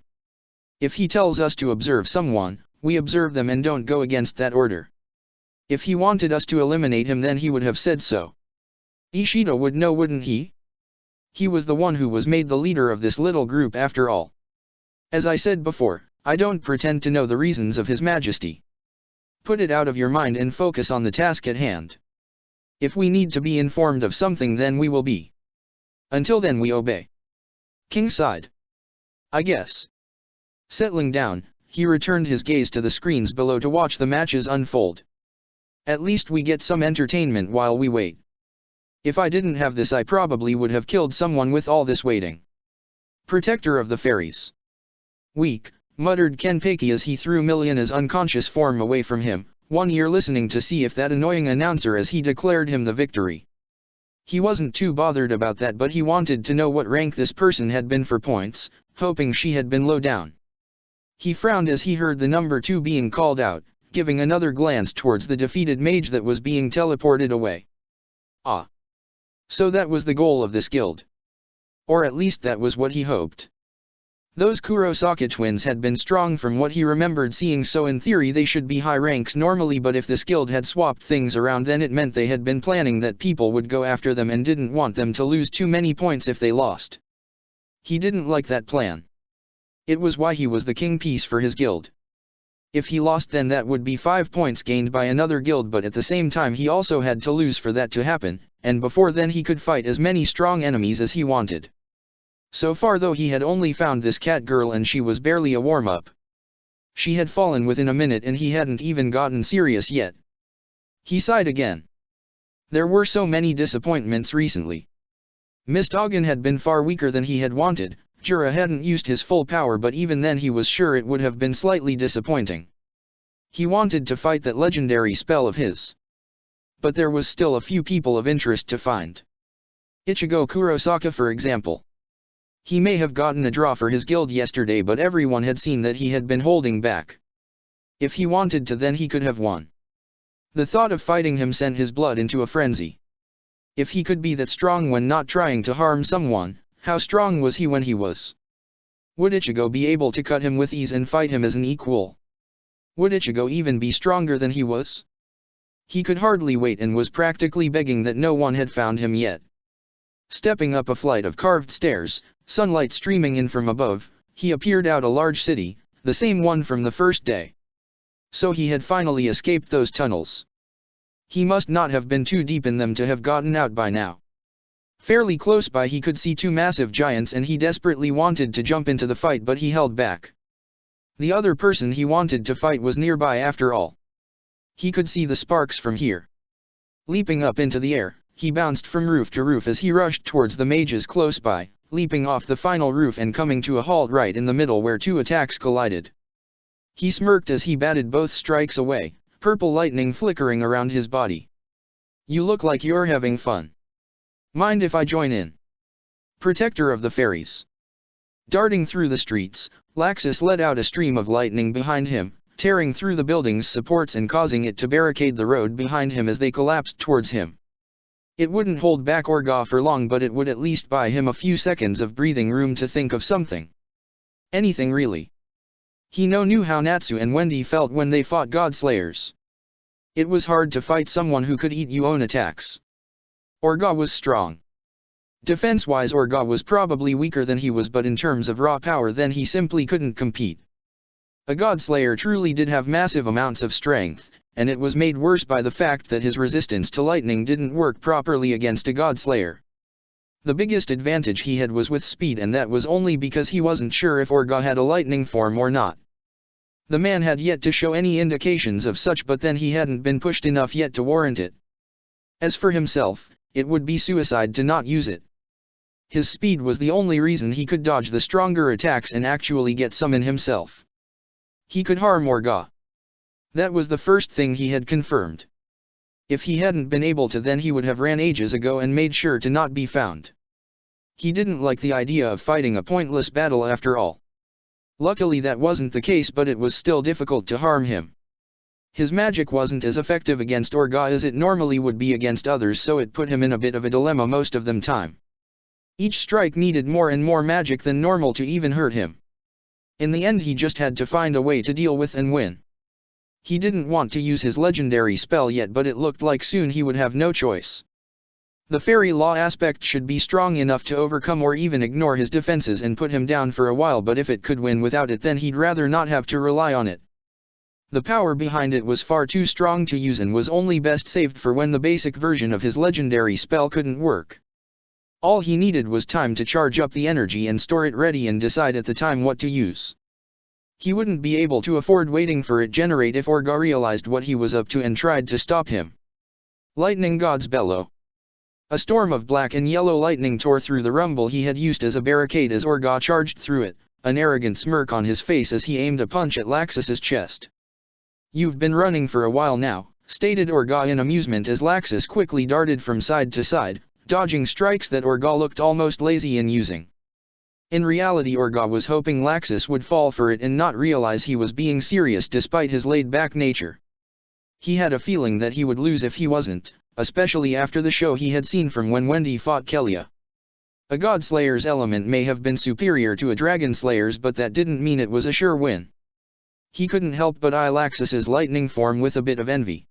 If he tells us to observe someone, we observe them and don't go against that order. If he wanted us to eliminate him then he would have said so. Ishida would know wouldn't he? He was the one who was made the leader of this little group after all. As I said before, I don't pretend to know the reasons of His Majesty. Put it out of your mind and focus on the task at hand. If we need to be informed of something, then we will be. Until then we obey. King sighed. I guess. Settling down, he returned his gaze to the screens below to watch the matches unfold. At least we get some entertainment while we wait. If I didn't have this, I probably would have killed someone with all this waiting. Protector of the Fairies. Weak, muttered Kenpeki as he threw Miliona's unconscious form away from him, one ear listening to see if that annoying announcer as he declared him the victory. He wasn't too bothered about that, but he wanted to know what rank this person had been for points, hoping she had been low down. He frowned as he heard the number 2 being called out, giving another glance towards the defeated mage that was being teleported away. Ah. So that was the goal of this guild. Or at least that was what he hoped. Those Kurosaka twins had been strong from what he remembered seeing, so in theory they should be high ranks normally, but if this guild had swapped things around, then it meant they had been planning that people would go after them and didn't want them to lose too many points if they lost. He didn't like that plan. It was why he was the king piece for his guild. If he lost, then that would be 5 points gained by another guild, but at the same time he also had to lose for that to happen, and before then he could fight as many strong enemies as he wanted. So far though, he had only found this cat girl and she was barely a warm-up. She had fallen within a minute and he hadn't even gotten serious yet. He sighed again. There were so many disappointments recently. Mistoggen had been far weaker than he had wanted, Jura hadn't used his full power, but even then he was sure it would have been slightly disappointing. He wanted to fight that legendary spell of his. But there was still a few people of interest to find. Ichigo Kurosaka, for example. He may have gotten a draw for his guild yesterday, but everyone had seen that he had been holding back. If he wanted to, then he could have won. The thought of fighting him sent his blood into a frenzy. If he could be that strong when not trying to harm someone, how strong was he when he was? Would Ichigo be able to cut him with ease and fight him as an equal? Would Ichigo even be stronger than he was? He could hardly wait and was practically begging that no one had found him yet. Stepping up a flight of carved stairs, sunlight streaming in from above, he appeared out a large city, the same one from the first day. So he had finally escaped those tunnels. He must not have been too deep in them to have gotten out by now. Fairly close by he could see 2 massive giants and he desperately wanted to jump into the fight, but he held back. The other person he wanted to fight was nearby after all. He could see the sparks from here. Leaping up into the air, he bounced from roof to roof as he rushed towards the mages close by, leaping off the final roof and coming to a halt right in the middle where 2 attacks collided. He smirked as he batted both strikes away, purple lightning flickering around his body. You look like you're having fun. Mind if I join in? Protector of the Fairies. Darting through the streets, Laxus let out a stream of lightning behind him, tearing through the building's supports and causing it to barricade the road behind him as they collapsed towards him. It wouldn't hold back Orga for long, but it would at least buy him a few seconds of breathing room to think of something. Anything really. He knew how Natsu and Wendy felt when they fought Godslayers. It was hard to fight someone who could eat your own attacks. Orga was strong. Defense-wise Orga was probably weaker than he was, but in terms of raw power then he simply couldn't compete. A Godslayer truly did have massive amounts of strength, and it was made worse by the fact that his resistance to lightning didn't work properly against a Godslayer. The biggest advantage he had was with speed, and that was only because he wasn't sure if Orga had a lightning form or not. The man had yet to show any indications of such, but then he hadn't been pushed enough yet to warrant it. As for himself, it would be suicide to not use it. His speed was the only reason he could dodge the stronger attacks and actually get some in himself. He could harm Orga. That was the first thing he had confirmed. If he hadn't been able to, then he would have ran ages ago and made sure to not be found. He didn't like the idea of fighting a pointless battle after all. Luckily that wasn't the case, but it was still difficult to harm him. His magic wasn't as effective against Orga as it normally would be against others, so it put him in a bit of a dilemma most of the time. Each strike needed more and more magic than normal to even hurt him. In the end he just had to find a way to deal with and win. He didn't want to use his legendary spell yet, but it looked like soon he would have no choice. The fairy law aspect should be strong enough to overcome or even ignore his defenses and put him down for a while, but if it could win without it, then he'd rather not have to rely on it. The power behind it was far too strong to use and was only best saved for when the basic version of his legendary spell couldn't work. All he needed was time to charge up the energy and store it ready and decide at the time what to use. He wouldn't be able to afford waiting for it generate if Orga realized what he was up to and tried to stop him. Lightning God's Bellow. A storm of black and yellow lightning tore through the rumble he had used as a barricade as Orga charged through it, an arrogant smirk on his face as he aimed a punch at Laxus's chest. "You've been running for a while now," stated Orga in amusement as Laxus quickly darted from side to side, dodging strikes that Orga looked almost lazy in using. In reality, Orga was hoping Laxus would fall for it and not realize he was being serious despite his laid-back nature. He had a feeling that he would lose if he wasn't, especially after the show he had seen from when Wendy fought Kelia. A Godslayer's element may have been superior to a Dragonslayer's, but that didn't mean it was a sure win. He couldn't help but eye Laxus's lightning form with a bit of envy.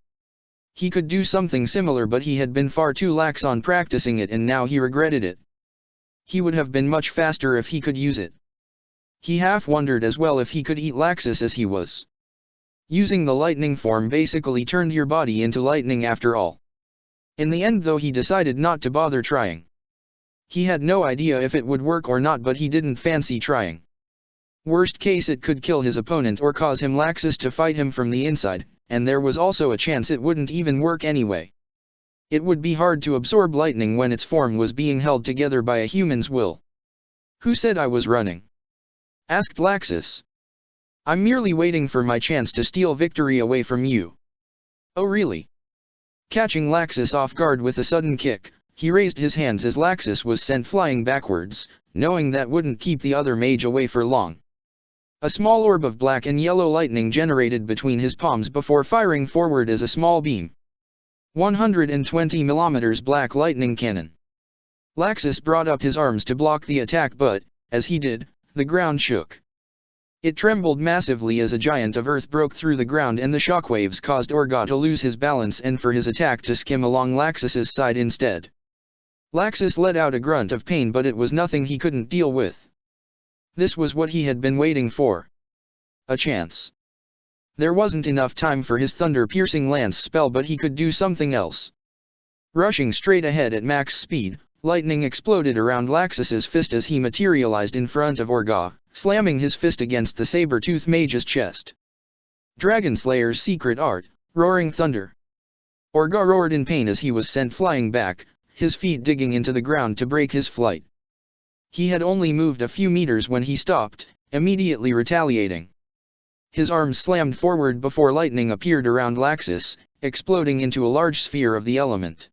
He could do something similar, but he had been far too lax on practicing it and now he regretted it. He would have been much faster if he could use it. He half wondered as well if he could eat Laxus as he was. Using the lightning form basically turned your body into lightning after all. In the end though, he decided not to bother trying. He had no idea if it would work or not, but he didn't fancy trying. Worst case, it could kill his opponent or cause him Laxus to fight him from the inside, and there was also a chance it wouldn't even work anyway. It would be hard to absorb lightning when its form was being held together by a human's will. "Who said I was running?" asked Laxus. "I'm merely waiting for my chance to steal victory away from you." "Oh really?" Catching Laxus off guard with a sudden kick, he raised his hands as Laxus was sent flying backwards, knowing that wouldn't keep the other mage away for long. A small orb of black and yellow lightning generated between his palms before firing forward as a small beam. 120 mm black lightning cannon. Laxus brought up his arms to block the attack, but, as he did, the ground shook. It trembled massively as a giant of earth broke through the ground and the shockwaves caused Orga to lose his balance and for his attack to skim along Laxus's side instead. Laxus let out a grunt of pain, but it was nothing he couldn't deal with. This was what he had been waiting for. A chance. There wasn't enough time for his thunder-piercing lance spell, but he could do something else. Rushing straight ahead at max speed, lightning exploded around Laxus's fist as he materialized in front of Orga, slamming his fist against the saber-tooth mage's chest. Dragonslayer's secret art, roaring thunder. Orga roared in pain as he was sent flying back, his feet digging into the ground to break his flight. He had only moved a few meters when he stopped, immediately retaliating. His arms slammed forward before lightning appeared around Laxus, exploding into a large sphere of the element.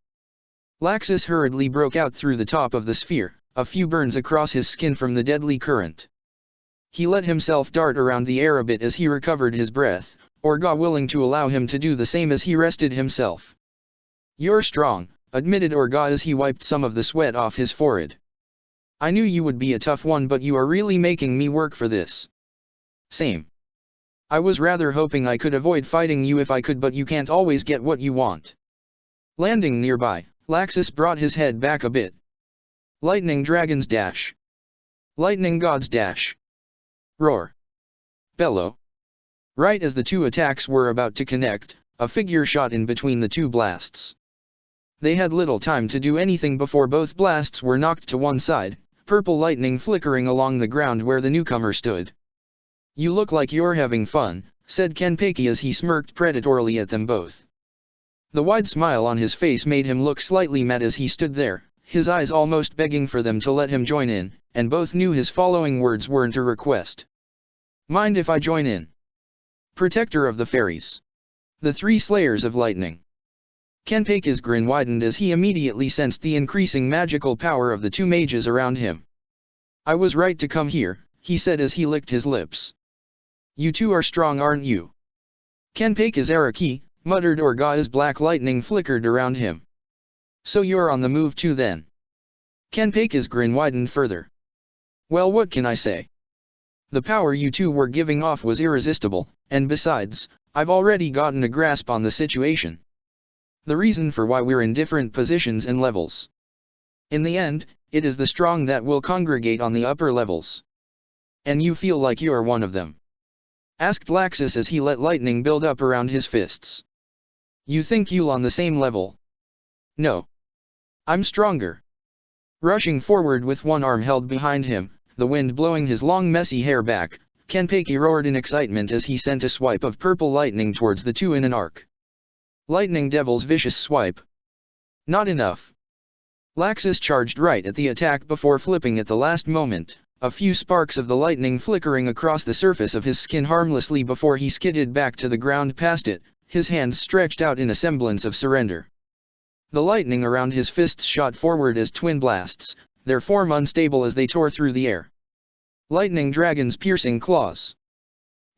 Laxus hurriedly broke out through the top of the sphere, a few burns across his skin from the deadly current. He let himself dart around the air a bit as he recovered his breath, Orga willing to allow him to do the same as he rested himself. "You're strong," admitted Orga as he wiped some of the sweat off his forehead. "I knew you would be a tough one, but you are really making me work for this." "Same. I was rather hoping I could avoid fighting you if I could, but you can't always get what you want." Landing nearby, Laxus brought his head back a bit. Lightning Dragon's Dash. Lightning God's Dash. Roar. Bellow. Right as the two attacks were about to connect, a figure shot in between the two blasts. They had little time to do anything before both blasts were knocked to one side, purple lightning flickering along the ground where the newcomer stood. "You look like you're having fun," said Kenpeki as he smirked predatorily at them both. The wide smile on his face made him look slightly mad as he stood there, his eyes almost begging for them to let him join in, and both knew his following words weren't a request. "Mind if I join in?" Protector of the Fairies. The three Slayers of Lightning. Kenpeki's grin widened as he immediately sensed the increasing magical power of the two mages around him. "I was right to come here," he said as he licked his lips. "You two are strong, aren't you?" "Kenpeki's Araki," muttered Orga as black lightning flickered around him. "So you're on the move too then?" Kenpeki's grin widened further. "Well, what can I say? The power you two were giving off was irresistible, and besides, I've already gotten a grasp on the situation. The reason for why we're in different positions and levels. In the end, it is the strong that will congregate on the upper levels. And you feel like you're one of them? Asked Laxus as he let lightning build up around his fists. You think you're on the same level? No. I'm stronger. Rushing forward with one arm held behind him, the wind blowing his long messy hair back, Kenpeki roared in excitement as he sent a swipe of purple lightning towards the two in an arc. Lightning Devil's vicious swipe. Not enough. Laxus charged right at the attack before flipping at the last moment, a few sparks of the lightning flickering across the surface of his skin harmlessly before he skidded back to the ground past it, his hands stretched out in a semblance of surrender. The lightning around his fists shot forward as twin blasts, their form unstable as they tore through the air. Lightning Dragon's piercing claws.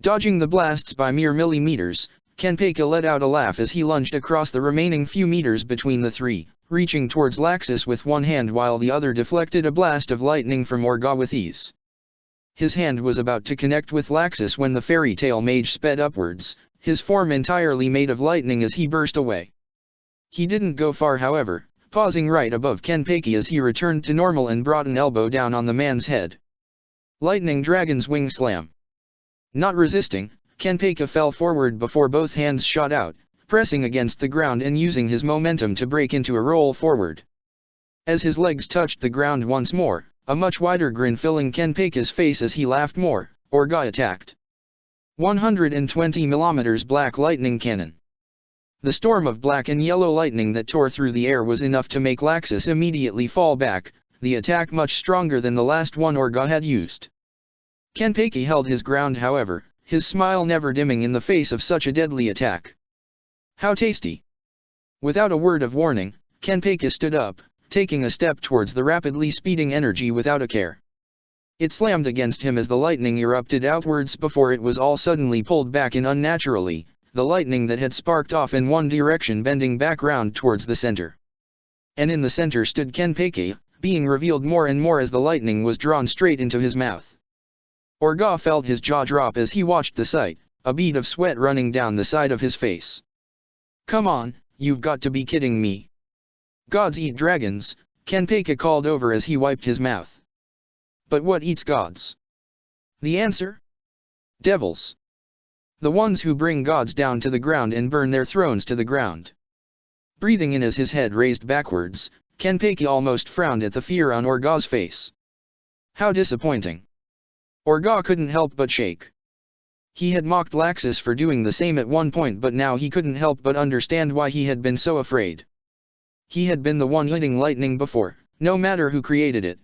Dodging the blasts by mere millimeters, Kenpeki let out a laugh as he lunged across the remaining few meters between the three, reaching towards Laxus with one hand while the other deflected a blast of lightning from Orga with ease. His hand was about to connect with Laxus when the fairy tail mage sped upwards, his form entirely made of lightning as he burst away. He didn't go far however, pausing right above Kenpeki as he returned to normal and brought an elbow down on the man's head. Lightning Dragon's wing slam. Not resisting, Kenpeki fell forward before both hands shot out, pressing against the ground and using his momentum to break into a roll forward. As his legs touched the ground once more, a much wider grin filling Kenpeki's face as he laughed more, Orga attacked. 120 mm Black Lightning Cannon. The storm of black and yellow lightning that tore through the air was enough to make Laxus immediately fall back, the attack much stronger than the last one Orga had used. Kenpeki held his ground however, his smile never dimming in the face of such a deadly attack. How tasty! Without a word of warning, Kenpeki stood up, taking a step towards the rapidly speeding energy without a care. It slammed against him as the lightning erupted outwards before it was all suddenly pulled back in unnaturally, the lightning that had sparked off in one direction bending back round towards the center. And in the center stood Kenpeki, being revealed more and more as the lightning was drawn straight into his mouth. Orga felt his jaw drop as he watched the sight, a bead of sweat running down the side of his face. Come on, you've got to be kidding me. Gods eat dragons, Kenpeki called over as he wiped his mouth. But what eats gods? The answer? Devils. The ones who bring gods down to the ground and burn their thrones to the ground. Breathing in as his head raised backwards, Kenpeki almost frowned at the fear on Orga's face. How disappointing. Orga couldn't help but shake. He had mocked Laxus for doing the same at one point but now he couldn't help but understand why he had been so afraid. He had been the one hitting lightning before, no matter who created it.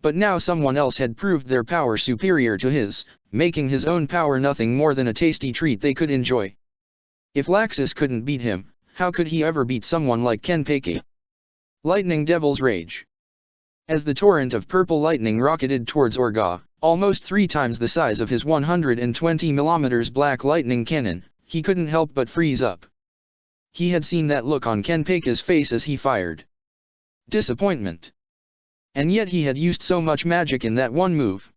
But now someone else had proved their power superior to his, making his own power nothing more than a tasty treat they could enjoy. If Laxus couldn't beat him, how could he ever beat someone like Kenpeki? Lightning Devil's Rage. As the torrent of purple lightning rocketed towards Orga, almost 3 times the size of his 120 mm Black Lightning Cannon, he couldn't help but freeze up. He had seen that look on Kenpeki's face as he fired. Disappointment. And yet he had used so much magic in that one move.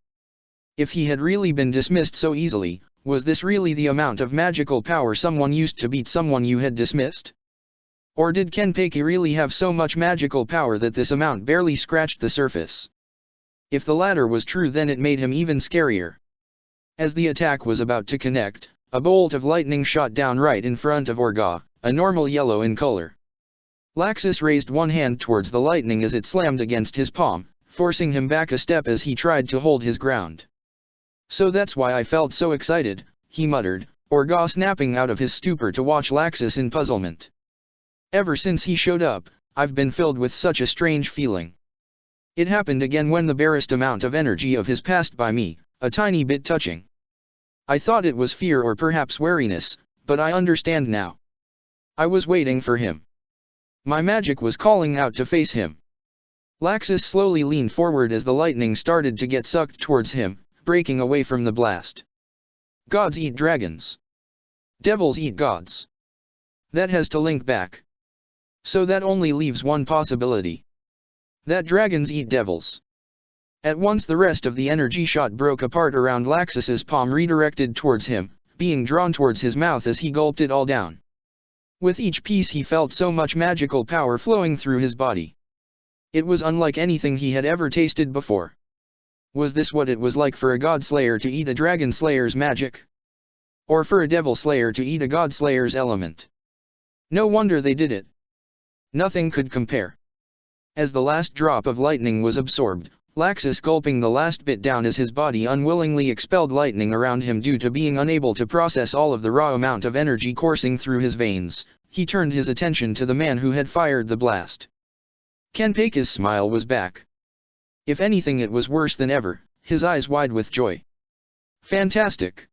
If he had really been dismissed so easily, was this really the amount of magical power someone used to beat someone you had dismissed? Or did Kenpeki really have so much magical power that this amount barely scratched the surface? If the latter was true then it made him even scarier. As the attack was about to connect, a bolt of lightning shot down right in front of Orga, a normal yellow in color. Laxus raised one hand towards the lightning as it slammed against his palm, forcing him back a step as he tried to hold his ground. So that's why I felt so excited, he muttered, Orga snapping out of his stupor to watch Laxus in puzzlement. Ever since he showed up, I've been filled with such a strange feeling. It happened again when the barest amount of energy of his passed by me, a tiny bit touching. I thought it was fear or perhaps wariness, but I understand now. I was waiting for him. My magic was calling out to face him. Laxus slowly leaned forward as the lightning started to get sucked towards him, breaking away from the blast. Gods eat dragons. Devils eat gods. That has to link back. So that only leaves one possibility. That dragons eat devils. At once the rest of the energy shot broke apart around Laxus's palm redirected towards him, being drawn towards his mouth as he gulped it all down. With each piece he felt so much magical power flowing through his body. It was unlike anything he had ever tasted before. Was this what it was like for a god slayer to eat a dragon slayer's magic? Or for a devil slayer to eat a god slayer's element? No wonder they did it. Nothing could compare. As the last drop of lightning was absorbed, Laxus gulping the last bit down as his body unwillingly expelled lightning around him due to being unable to process all of the raw amount of energy coursing through his veins, he turned his attention to the man who had fired the blast. Kenpaki's smile was back. If anything, it was worse than ever, his eyes wide with joy. Fantastic.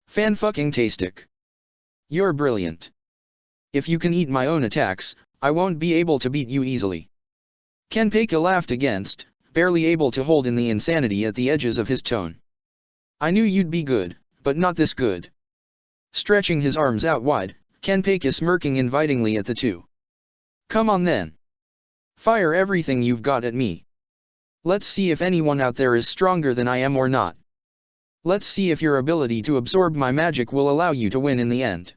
Fan-fucking-tastic. You're brilliant. If you can eat my own attacks, I won't be able to beat you easily. Kenpaki laughed against, barely able to hold in the insanity at the edges of his tone. I knew you'd be good, but not this good. Stretching his arms out wide, Kenpaki smirking invitingly at the two. Come on then. Fire everything you've got at me. Let's see if anyone out there is stronger than I am or not. Let's see if your ability to absorb my magic will allow you to win in the end.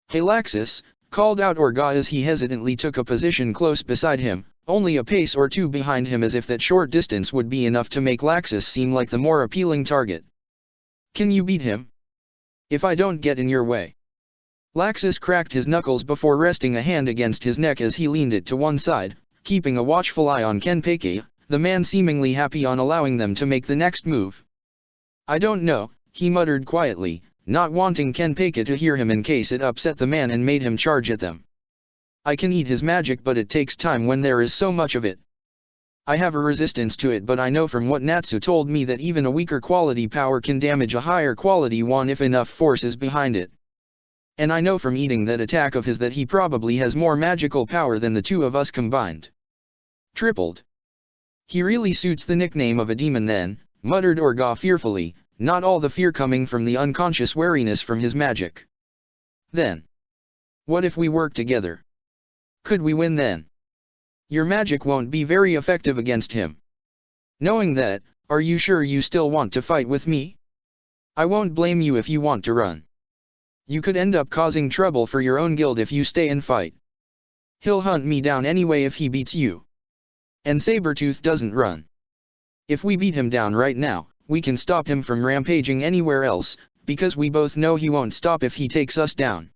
Hey Laxus, called out Orga as he hesitantly took a position close beside him, only a pace or two behind him, as if that short distance would be enough to make Laxus seem like the more appealing target. Can you beat him? If I don't get in your way. Laxus cracked his knuckles before resting a hand against his neck as he leaned it to one side, keeping a watchful eye on Kenpaki, the man seemingly happy on allowing them to make the next move. I don't know, he muttered quietly, not wanting Kenpaki to hear him in case it upset the man and made him charge at them. I can eat his magic, but it takes time when there is so much of it. I have a resistance to it, but I know from what Natsu told me that even a weaker quality power can damage a higher quality one if enough force is behind it. And I know from eating that attack of his that he probably has more magical power than the two of us combined. Tripled. He really suits the nickname of a demon then, muttered Orga fearfully, not all the fear coming from the unconscious wariness from his magic. Then. What if we work together? Could we win then? Your magic won't be very effective against him. Knowing that, are you sure you still want to fight with me? I won't blame you if you want to run. You could end up causing trouble for your own guild if you stay and fight. He'll hunt me down anyway if he beats you. And Sabretooth doesn't run. If we beat him down right now, we can stop him from rampaging anywhere else, because we both know he won't stop if he takes us down.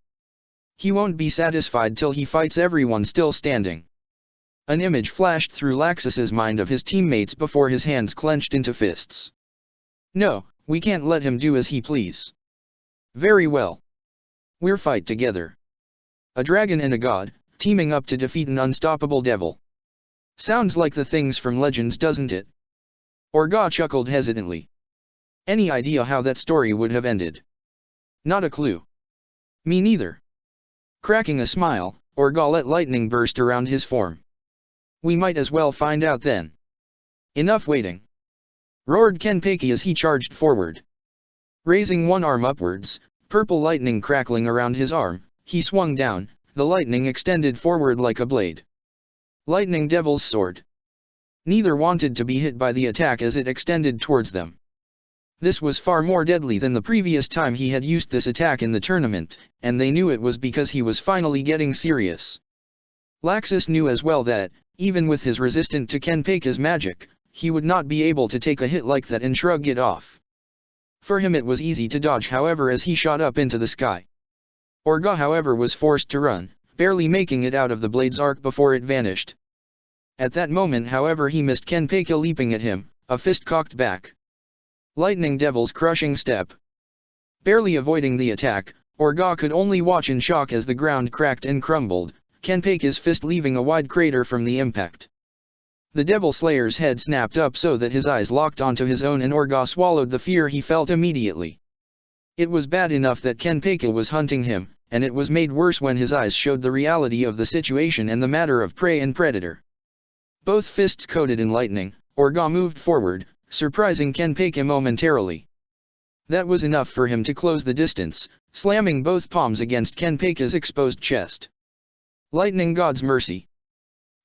He won't be satisfied till he fights everyone still standing. An image flashed through Laxus's mind of his teammates before his hands clenched into fists. No, we can't let him do as he please. Very well. We'll fight together. A dragon and a god, teaming up to defeat an unstoppable devil. Sounds like the things from legends, doesn't it? Orga chuckled hesitantly. Any idea how that story would have ended? Not a clue. Me neither. Cracking a smile, Orga let lightning burst around his form. We might as well find out then. Enough waiting. Roared Kenpaki as he charged forward. Raising one arm upwards, purple lightning crackling around his arm, he swung down, the lightning extended forward like a blade. Lightning Devil's Sword. Neither wanted to be hit by the attack as it extended towards them. This was far more deadly than the previous time he had used this attack in the tournament, and they knew it was because he was finally getting serious. Laxus knew as well that, even with his resistance to Kenpaki's magic, he would not be able to take a hit like that and shrug it off. For him it was easy to dodge, however, as he shot up into the sky. Orga, however, was forced to run, barely making it out of the blade's arc before it vanished. At that moment, however, he missed Kenpaki leaping at him, a fist cocked back. Lightning Devil's crushing step. Barely avoiding the attack, Orga could only watch in shock as the ground cracked and crumbled, Kenpaki's fist leaving a wide crater from the impact. The Devil Slayer's head snapped up so that his eyes locked onto his own, and Orga swallowed the fear he felt immediately. It was bad enough that Kenpaki was hunting him, and it was made worse when his eyes showed the reality of the situation and the matter of prey and predator. Both fists coated in lightning, Orga moved forward, surprising Kenpaki momentarily. That was enough for him to close the distance, slamming both palms against Kenpaki's exposed chest. Lightning God's mercy.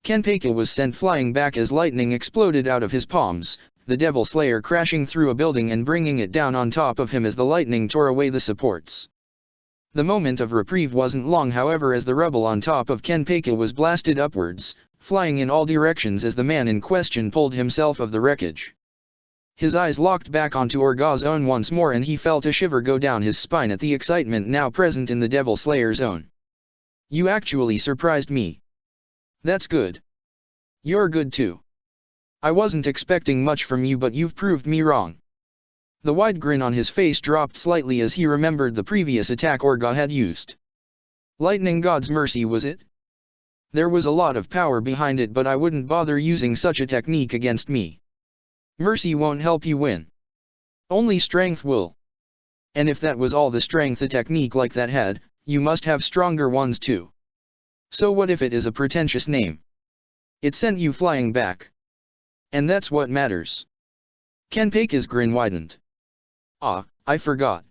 Kenpaki was sent flying back as lightning exploded out of his palms, the Devil Slayer crashing through a building and bringing it down on top of him as the lightning tore away the supports. The moment of reprieve wasn't long, however, as the rubble on top of Kenpaki was blasted upwards, flying in all directions as the man in question pulled himself of the wreckage. His eyes locked back onto Orga's own once more, and he felt a shiver go down his spine at the excitement now present in the Devil Slayer's own. "You actually surprised me. That's good. You're good too. I wasn't expecting much from you, but you've proved me wrong." The wide grin on his face dropped slightly as he remembered the previous attack Orga had used. Lightning God's mercy, was it? There was a lot of power behind it, but I wouldn't bother using such a technique against me. Mercy won't help you win. Only strength will. And if that was all the strength a technique like that had, you must have stronger ones too. So what if it is a pretentious name? It sent you flying back. And that's what matters. Kenpaki's grin widened. "Ah, I forgot.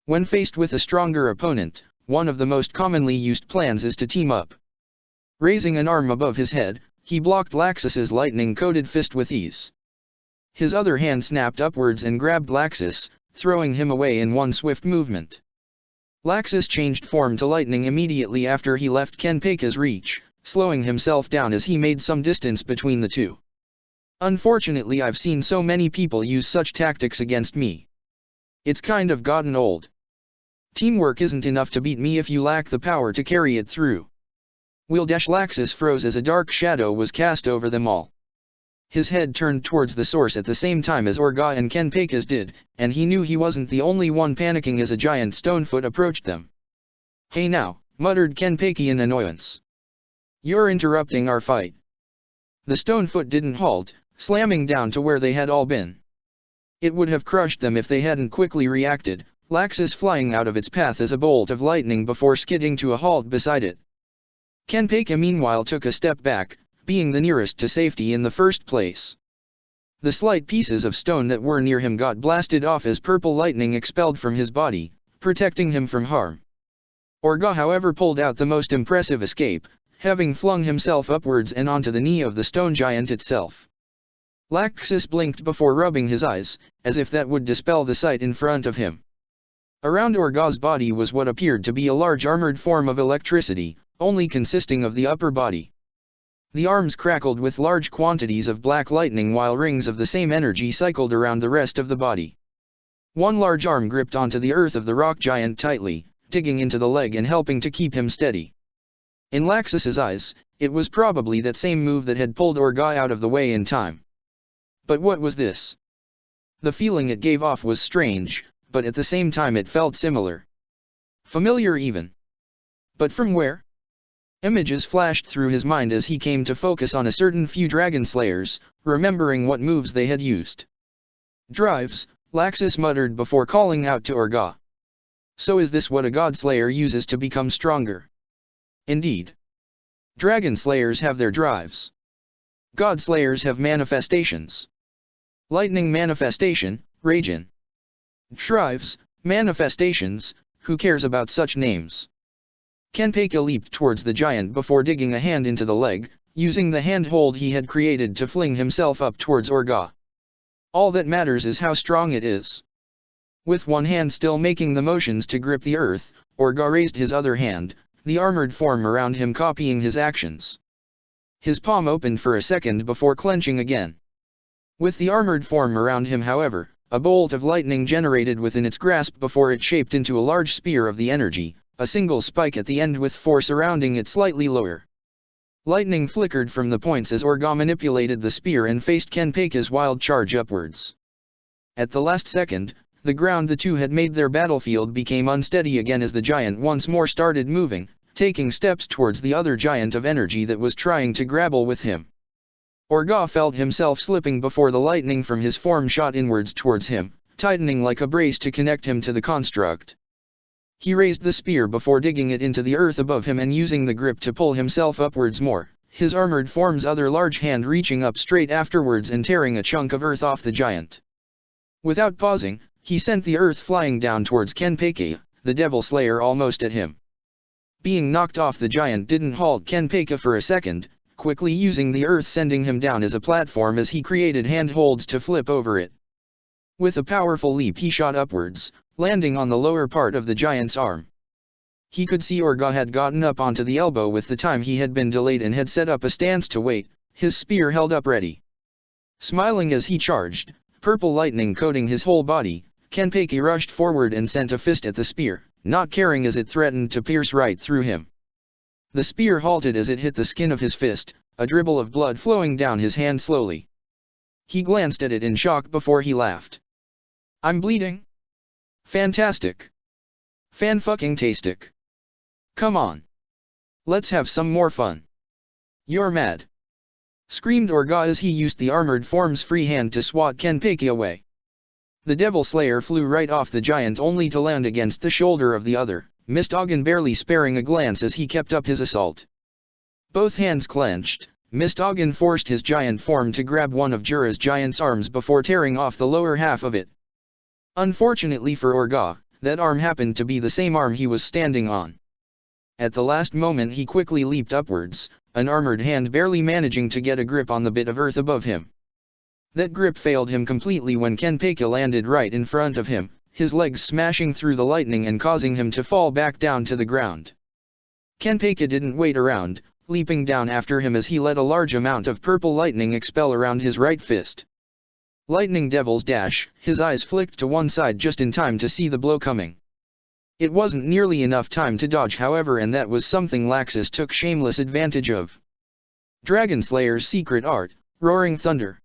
When faced with a stronger opponent, one of the most commonly used plans is to team up." Raising an arm above his head, he blocked Laxus's lightning-coated fist with ease. His other hand snapped upwards and grabbed Laxus, throwing him away in one swift movement. Laxus changed form to lightning immediately after he left Kenpaki's reach, slowing himself down as he made some distance between the two. "Unfortunately, I've seen so many people use such tactics against me. It's kind of gotten old. Teamwork isn't enough to beat me if you lack the power to carry it through." Laxus froze as a dark shadow was cast over them all. His head turned towards the source at the same time as Orga and Kenpaki's did, and he knew he wasn't the only one panicking as a giant stonefoot approached them. "Hey now," muttered Kenpaki in annoyance. "You're interrupting our fight." The stonefoot didn't halt, slamming down to where they had all been. It would have crushed them if they hadn't quickly reacted, Laxus flying out of its path as a bolt of lightning before skidding to a halt beside it. Kenpaki meanwhile took a step back, being the nearest to safety in the first place. The slight pieces of stone that were near him got blasted off as purple lightning expelled from his body, protecting him from harm. Orga however pulled out the most impressive escape, having flung himself upwards and onto the knee of the stone giant itself. Laxus blinked before rubbing his eyes, as if that would dispel the sight in front of him. Around Orga's body was what appeared to be a large armored form of electricity, only consisting of the upper body. The arms crackled with large quantities of black lightning while rings of the same energy cycled around the rest of the body. One large arm gripped onto the earth of the rock giant tightly, digging into the leg and helping to keep him steady. In Laxus's eyes, it was probably that same move that had pulled Orga out of the way in time. But what was this? The feeling it gave off was strange, but at the same time it felt similar. Familiar even. But from where? Images flashed through his mind as he came to focus on a certain few dragon slayers, remembering what moves they had used. "Drives," Laxus muttered before calling out to Orga. "So is this what a god slayer uses to become stronger?" Indeed. Dragon slayers have their drives. God slayers have manifestations. Lightning manifestation, Ragin. Drives, manifestations, who cares about such names? Kenpaki leaped towards the giant before digging a hand into the leg, using the handhold he had created to fling himself up towards Orga. All that matters is how strong it is. With one hand still making the motions to grip the earth, Orga raised his other hand, the armored form around him copying his actions. His palm opened for a second before clenching again. With the armored form around him however, a bolt of lightning generated within its grasp before it shaped into a large spear of the energy, a single spike at the end with four surrounding it slightly lower. Lightning flickered from the points as Orga manipulated the spear and faced Kenpaki's wild charge upwards. At the last second, the ground the two had made their battlefield became unsteady again as the giant once more started moving, taking steps towards the other giant of energy that was trying to grapple with him. Orga felt himself slipping before the lightning from his form shot inwards towards him, tightening like a brace to connect him to the construct. He raised the spear before digging it into the earth above him and using the grip to pull himself upwards more, his armored form's other large hand reaching up straight afterwards and tearing a chunk of earth off the giant. Without pausing, he sent the earth flying down towards Kenpaki, the Devil Slayer almost at him. Being knocked off the giant didn't halt Kenpaki for a second, quickly using the earth sending him down as a platform as he created handholds to flip over it. With a powerful leap he shot upwards, landing on the lower part of the giant's arm. He could see Orga had gotten up onto the elbow with the time he had been delayed and had set up a stance to wait, his spear held up ready. Smiling as he charged, purple lightning coating his whole body, Kenpeki rushed forward and sent a fist at the spear, not caring as it threatened to pierce right through him. The spear halted as it hit the skin of his fist, a dribble of blood flowing down his hand slowly. He glanced at it in shock before he laughed. "I'm bleeding? Fantastic. Fan-fucking-tastic. Come on. Let's have some more fun." "You're mad," screamed Orga as he used the armored form's free hand to swat Kenpeki away. The Devil Slayer flew right off the giant only to land against the shoulder of the other, Mistoggen barely sparing a glance as he kept up his assault. Both hands clenched, Mistoggen forced his giant form to grab one of Jura's giant's arms before tearing off the lower half of it. Unfortunately for Orga, that arm happened to be the same arm he was standing on. At the last moment he quickly leaped upwards, an armored hand barely managing to get a grip on the bit of earth above him. That grip failed him completely when Kenpeki landed right in front of him, his legs smashing through the lightning and causing him to fall back down to the ground. Kenpeki didn't wait around, leaping down after him as he let a large amount of purple lightning expel around his right fist. Lightning Devil's dash, his eyes flicked to one side just in time to see the blow coming. It wasn't nearly enough time to dodge however, and that was something Laxus took shameless advantage of. Dragon Slayer's secret art, Roaring Thunder.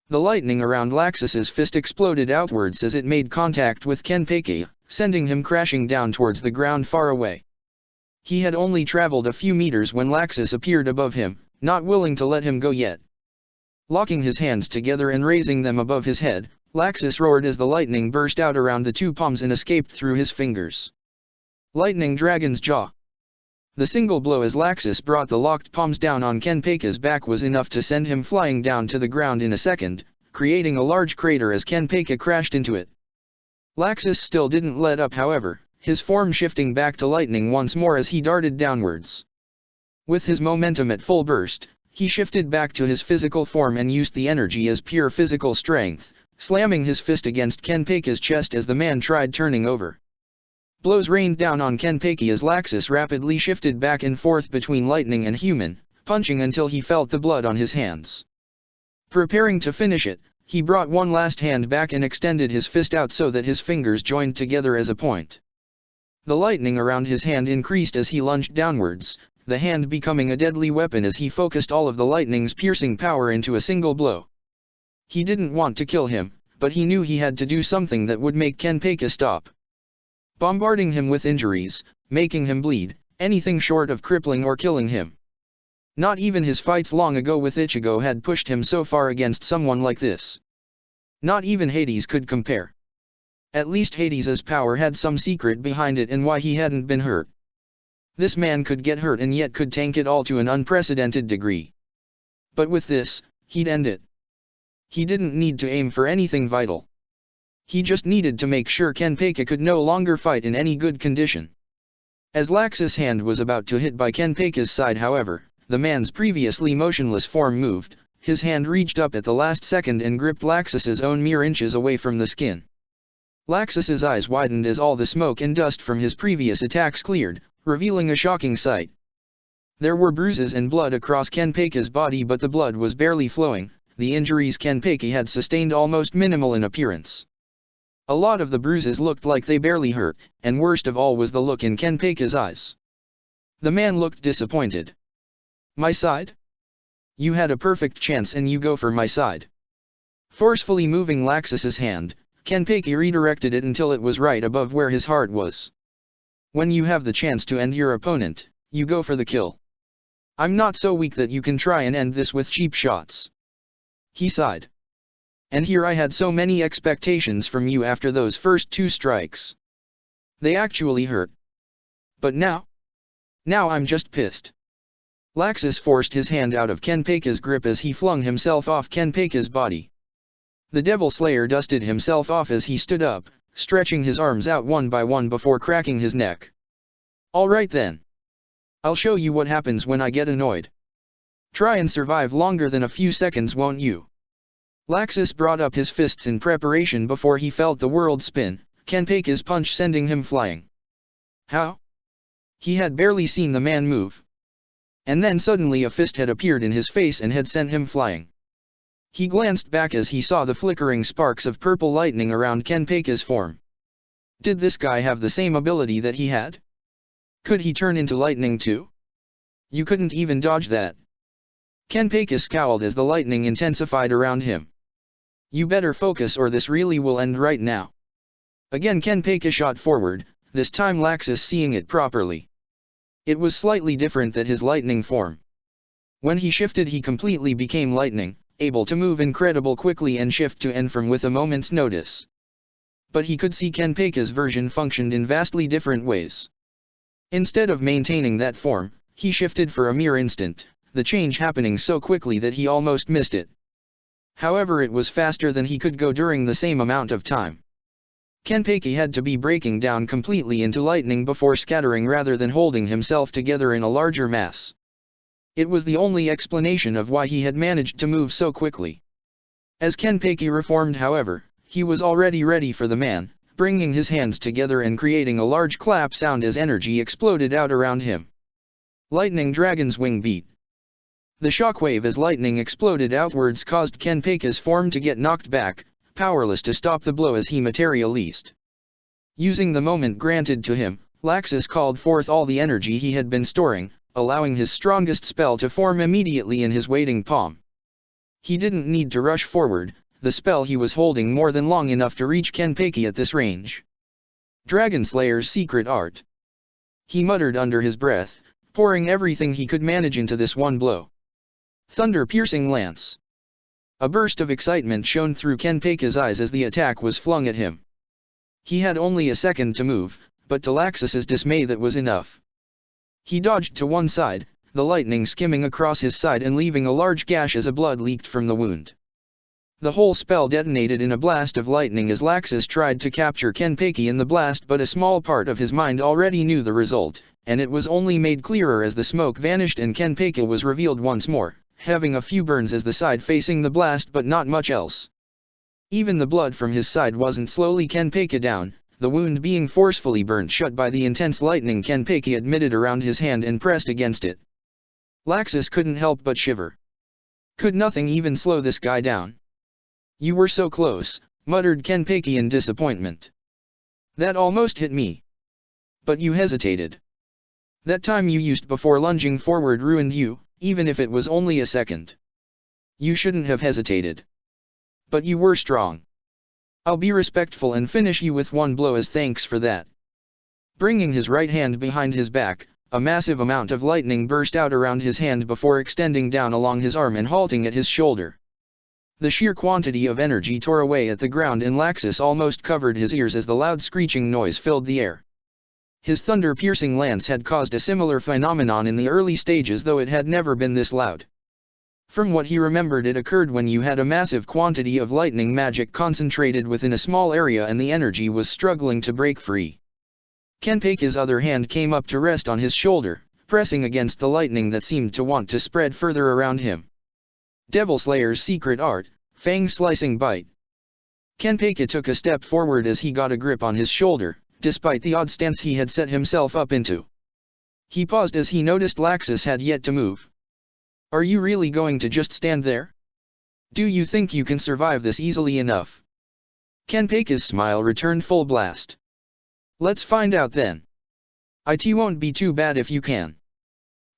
The lightning around Laxus's fist exploded outwards as it made contact with Kenpeki, sending him crashing down towards the ground far away. He had only traveled a few meters when Laxus appeared above him, not willing to let him go yet. Locking his hands together and raising them above his head, Laxus roared as the lightning burst out around the two palms and escaped through his fingers. Lightning Dragon's Jaw. The single blow as Laxus brought the locked palms down on Kenpeki's back was enough to send him flying down to the ground in a second, creating a large crater as Kenpeki crashed into it. Laxus still didn't let up however, his form shifting back to lightning once more as he darted downwards. With his momentum at full burst, he shifted back to his physical form and used the energy as pure physical strength, slamming his fist against Kenpeki's chest as the man tried turning over. Blows rained down on Kenpeki as Laxus rapidly shifted back and forth between lightning and human, punching until he felt the blood on his hands. Preparing to finish it, he brought one last hand back and extended his fist out so that his fingers joined together as a point. The lightning around his hand increased as he lunged downwards, the hand becoming a deadly weapon as he focused all of the lightning's piercing power into a single blow. He didn't want to kill him, but he knew he had to do something that would make Kenpeki stop. Bombarding him with injuries, making him bleed, anything short of crippling or killing him. Not even his fights long ago with Ichigo had pushed him so far against someone like this. Not even Hades could compare. At least Hades's power had some secret behind it and why he hadn't been hurt. This man could get hurt and yet could tank it all to an unprecedented degree. But with this, he'd end it. He didn't need to aim for anything vital. He just needed to make sure Kenpeki could no longer fight in any good condition. As Laxus' hand was about to hit by Kenpeki's side however, the man's previously motionless form moved, his hand reached up at the last second and gripped Laxus's own mere inches away from the skin. Laxus's eyes widened as all the smoke and dust from his previous attacks cleared, revealing a shocking sight. There were bruises and blood across Kenpeki's body but the blood was barely flowing, the injuries Kenpeki had sustained almost minimal in appearance. A lot of the bruises looked like they barely hurt, and worst of all was the look in Kenpeki's eyes. The man looked disappointed. "My side? You had a perfect chance and you go for my side." Forcefully moving Laxus's hand, Kenpeki redirected it until it was right above where his heart was. "When you have the chance to end your opponent, you go for the kill. I'm not so weak that you can try and end this with cheap shots." He sighed. "And here I had so many expectations from you after those first two strikes. They actually hurt. But now I'm just pissed." Laxus forced his hand out of Kenpeki's grip as he flung himself off Kenpeki's body. The Devil Slayer dusted himself off as he stood up, stretching his arms out one by one before cracking his neck. "All right then. I'll show you what happens when I get annoyed. Try and survive longer than a few seconds, won't you?" Laxus brought up his fists in preparation before he felt the world spin, Kenpeki's punch sending him flying. "How? He had barely seen the man move. And then suddenly a fist had appeared in his face and had sent him flying. He glanced back as he saw the flickering sparks of purple lightning around Kenpei's form. Did this guy have the same ability that he had? Could he turn into lightning too? You couldn't even dodge that. Kenpei scowled as the lightning intensified around him. You better focus or this really will end right now. Again Kenpei shot forward, this time Laxus seeing it properly. It was slightly different than his lightning form. When he shifted he completely became lightning, able to move incredible quickly and shift to and from with a moment's notice. But he could see Kenpei's version functioned in vastly different ways. Instead of maintaining that form, he shifted for a mere instant, the change happening so quickly that he almost missed it. However, it was faster than he could go during the same amount of time. Kenpei had to be breaking down completely into lightning before scattering rather than holding himself together in a larger mass. It was the only explanation of why he had managed to move so quickly. As Kenpei reformed, however, he was already ready for the man, bringing his hands together and creating a large clap sound as energy exploded out around him. Lightning Dragon's Wing Beat. The shockwave as lightning exploded outwards caused Kenpei's form to get knocked back, powerless to stop the blow as he materialized. Using the moment granted to him, Laxus called forth all the energy he had been storing, allowing his strongest spell to form immediately in his waiting palm. He didn't need to rush forward, the spell he was holding more than long enough to reach Kenpei at this range. Dragon Slayer's Secret Art. He muttered under his breath, pouring everything he could manage into this one blow. Thunder-piercing lance. A burst of excitement shone through Kenpei's eyes as the attack was flung at him. He had only a second to move, but to Laxus's dismay that was enough. He dodged to one side, the lightning skimming across his side and leaving a large gash as blood leaked from the wound. The whole spell detonated in a blast of lightning as Laxus tried to capture Kenpei in the blast, but a small part of his mind already knew the result, and it was only made clearer as the smoke vanished and Kenpei was revealed once more, having a few burns as the side facing the blast but not much else. Even the blood from his side wasn't slowly Kenpei down, the wound being forcefully burnt shut by the intense lightning Kenpei admitted around his hand and pressed against it. Laxus couldn't help but shiver. Could nothing even slow this guy down? You were so close, muttered Kenpei in disappointment. That almost hit me. But you hesitated. That time you used before lunging forward ruined you, even if it was only a second. You shouldn't have hesitated. But you were strong. I'll be respectful and finish you with one blow as thanks for that. Bringing his right hand behind his back, a massive amount of lightning burst out around his hand before extending down along his arm and halting at his shoulder. The sheer quantity of energy tore away at the ground and Laxus almost covered his ears as the loud screeching noise filled the air. His thunder-piercing lance had caused a similar phenomenon in the early stages, though it had never been this loud. From what he remembered, it occurred when you had a massive quantity of lightning magic concentrated within a small area and the energy was struggling to break free. Kenpei's other hand came up to rest on his shoulder, pressing against the lightning that seemed to want to spread further around him. Devil Slayer's Secret Art, Fang Slicing Bite. Kenpei took a step forward as he got a grip on his shoulder, despite the odd stance he had set himself up into. He paused as he noticed Laxus had yet to move. Are you really going to just stand there? Do you think you can survive this easily enough? Kenpei's smile returned full blast. Let's find out then. It won't be too bad if you can.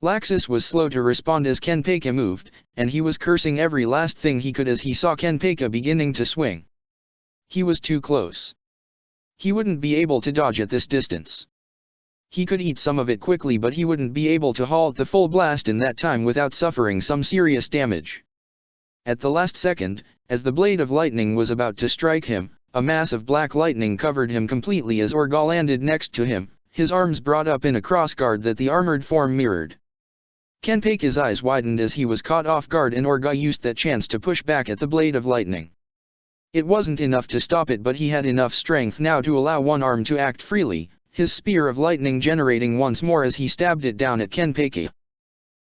Laxus was slow to respond as Kenpei moved, and he was cursing every last thing he could as he saw Kenpei beginning to swing. He was too close. He wouldn't be able to dodge at this distance. He could eat some of it quickly, but he wouldn't be able to halt the full blast in that time without suffering some serious damage. At the last second, as the blade of lightning was about to strike him, a mass of black lightning covered him completely as Orga landed next to him, his arms brought up in a crossguard that the armored form mirrored. Kenpei's eyes widened as he was caught off guard and Orga used that chance to push back at the blade of lightning. It wasn't enough to stop it, but he had enough strength now to allow one arm to act freely, his spear of lightning generating once more as he stabbed it down at Kenpei.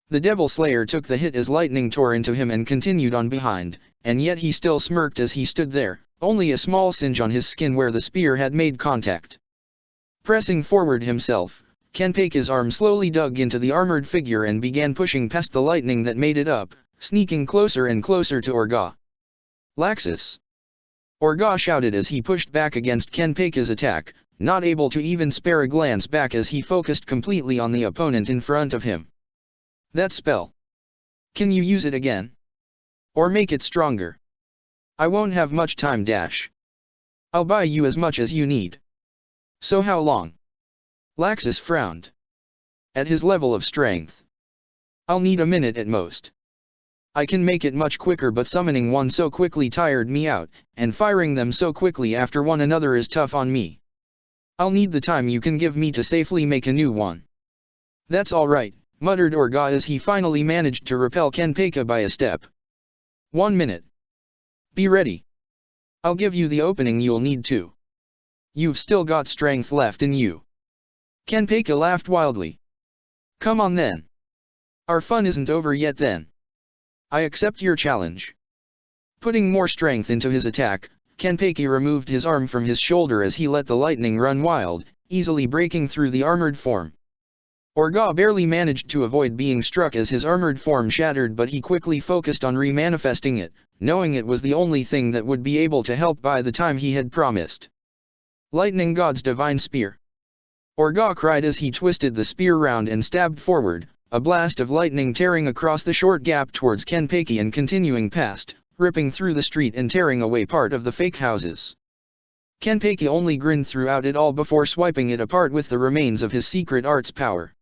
The Devil Slayer took the hit as lightning tore into him and continued on behind, and yet he still smirked as he stood there, only a small singe on his skin where the spear had made contact. Pressing forward himself, Kenpeka's arm slowly dug into the armored figure and began pushing past the lightning that made it up, sneaking closer and closer to Orga. Laxus! Orga shouted as he pushed back against Kenpeka's attack, not able to even spare a glance back as he focused completely on the opponent in front of him. That spell. Can you use it again? Or make it stronger? I won't have much time. I'll buy you as much as you need. So how long? Laxus frowned. At his level of strength, I'll need a minute at most. I can make it much quicker, but summoning one so quickly tired me out, and firing them so quickly after one another is tough on me. I'll need the time you can give me to safely make a new one. That's all right, muttered Orga as he finally managed to repel Kenpeka by a step. 1 minute. Be ready. I'll give you the opening you'll need to. You've still got strength left in you. Kenpeka laughed wildly. Come on then. Our fun isn't over yet then. I accept your challenge. Putting more strength into his attack, Kenpeka removed his arm from his shoulder as he let the lightning run wild, easily breaking through the armored form. Orga barely managed to avoid being struck as his armored form shattered, but he quickly focused on remanifesting it, knowing it was the only thing that would be able to help by the time he had promised. Lightning God's Divine Spear. Orga cried as he twisted the spear round and stabbed forward, a blast of lightning tearing across the short gap towards Kenpeka and continuing past, ripping through the street and tearing away part of the fake houses. Kenpeka only grinned throughout it all before swiping it apart with the remains of his secret arts power.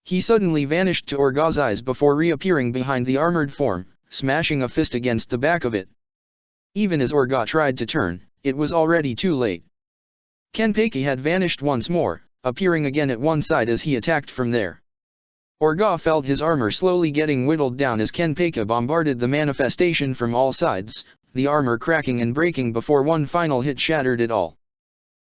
He suddenly vanished to Orga's eyes before reappearing behind the armored form, smashing a fist against the back of it. Even as Orga tried to turn, it was already too late. Kenpeka had vanished once more, appearing again at one side as he attacked from there. Orga felt his armor slowly getting whittled down as Kenpeka bombarded the manifestation from all sides, the armor cracking and breaking before one final hit shattered it all.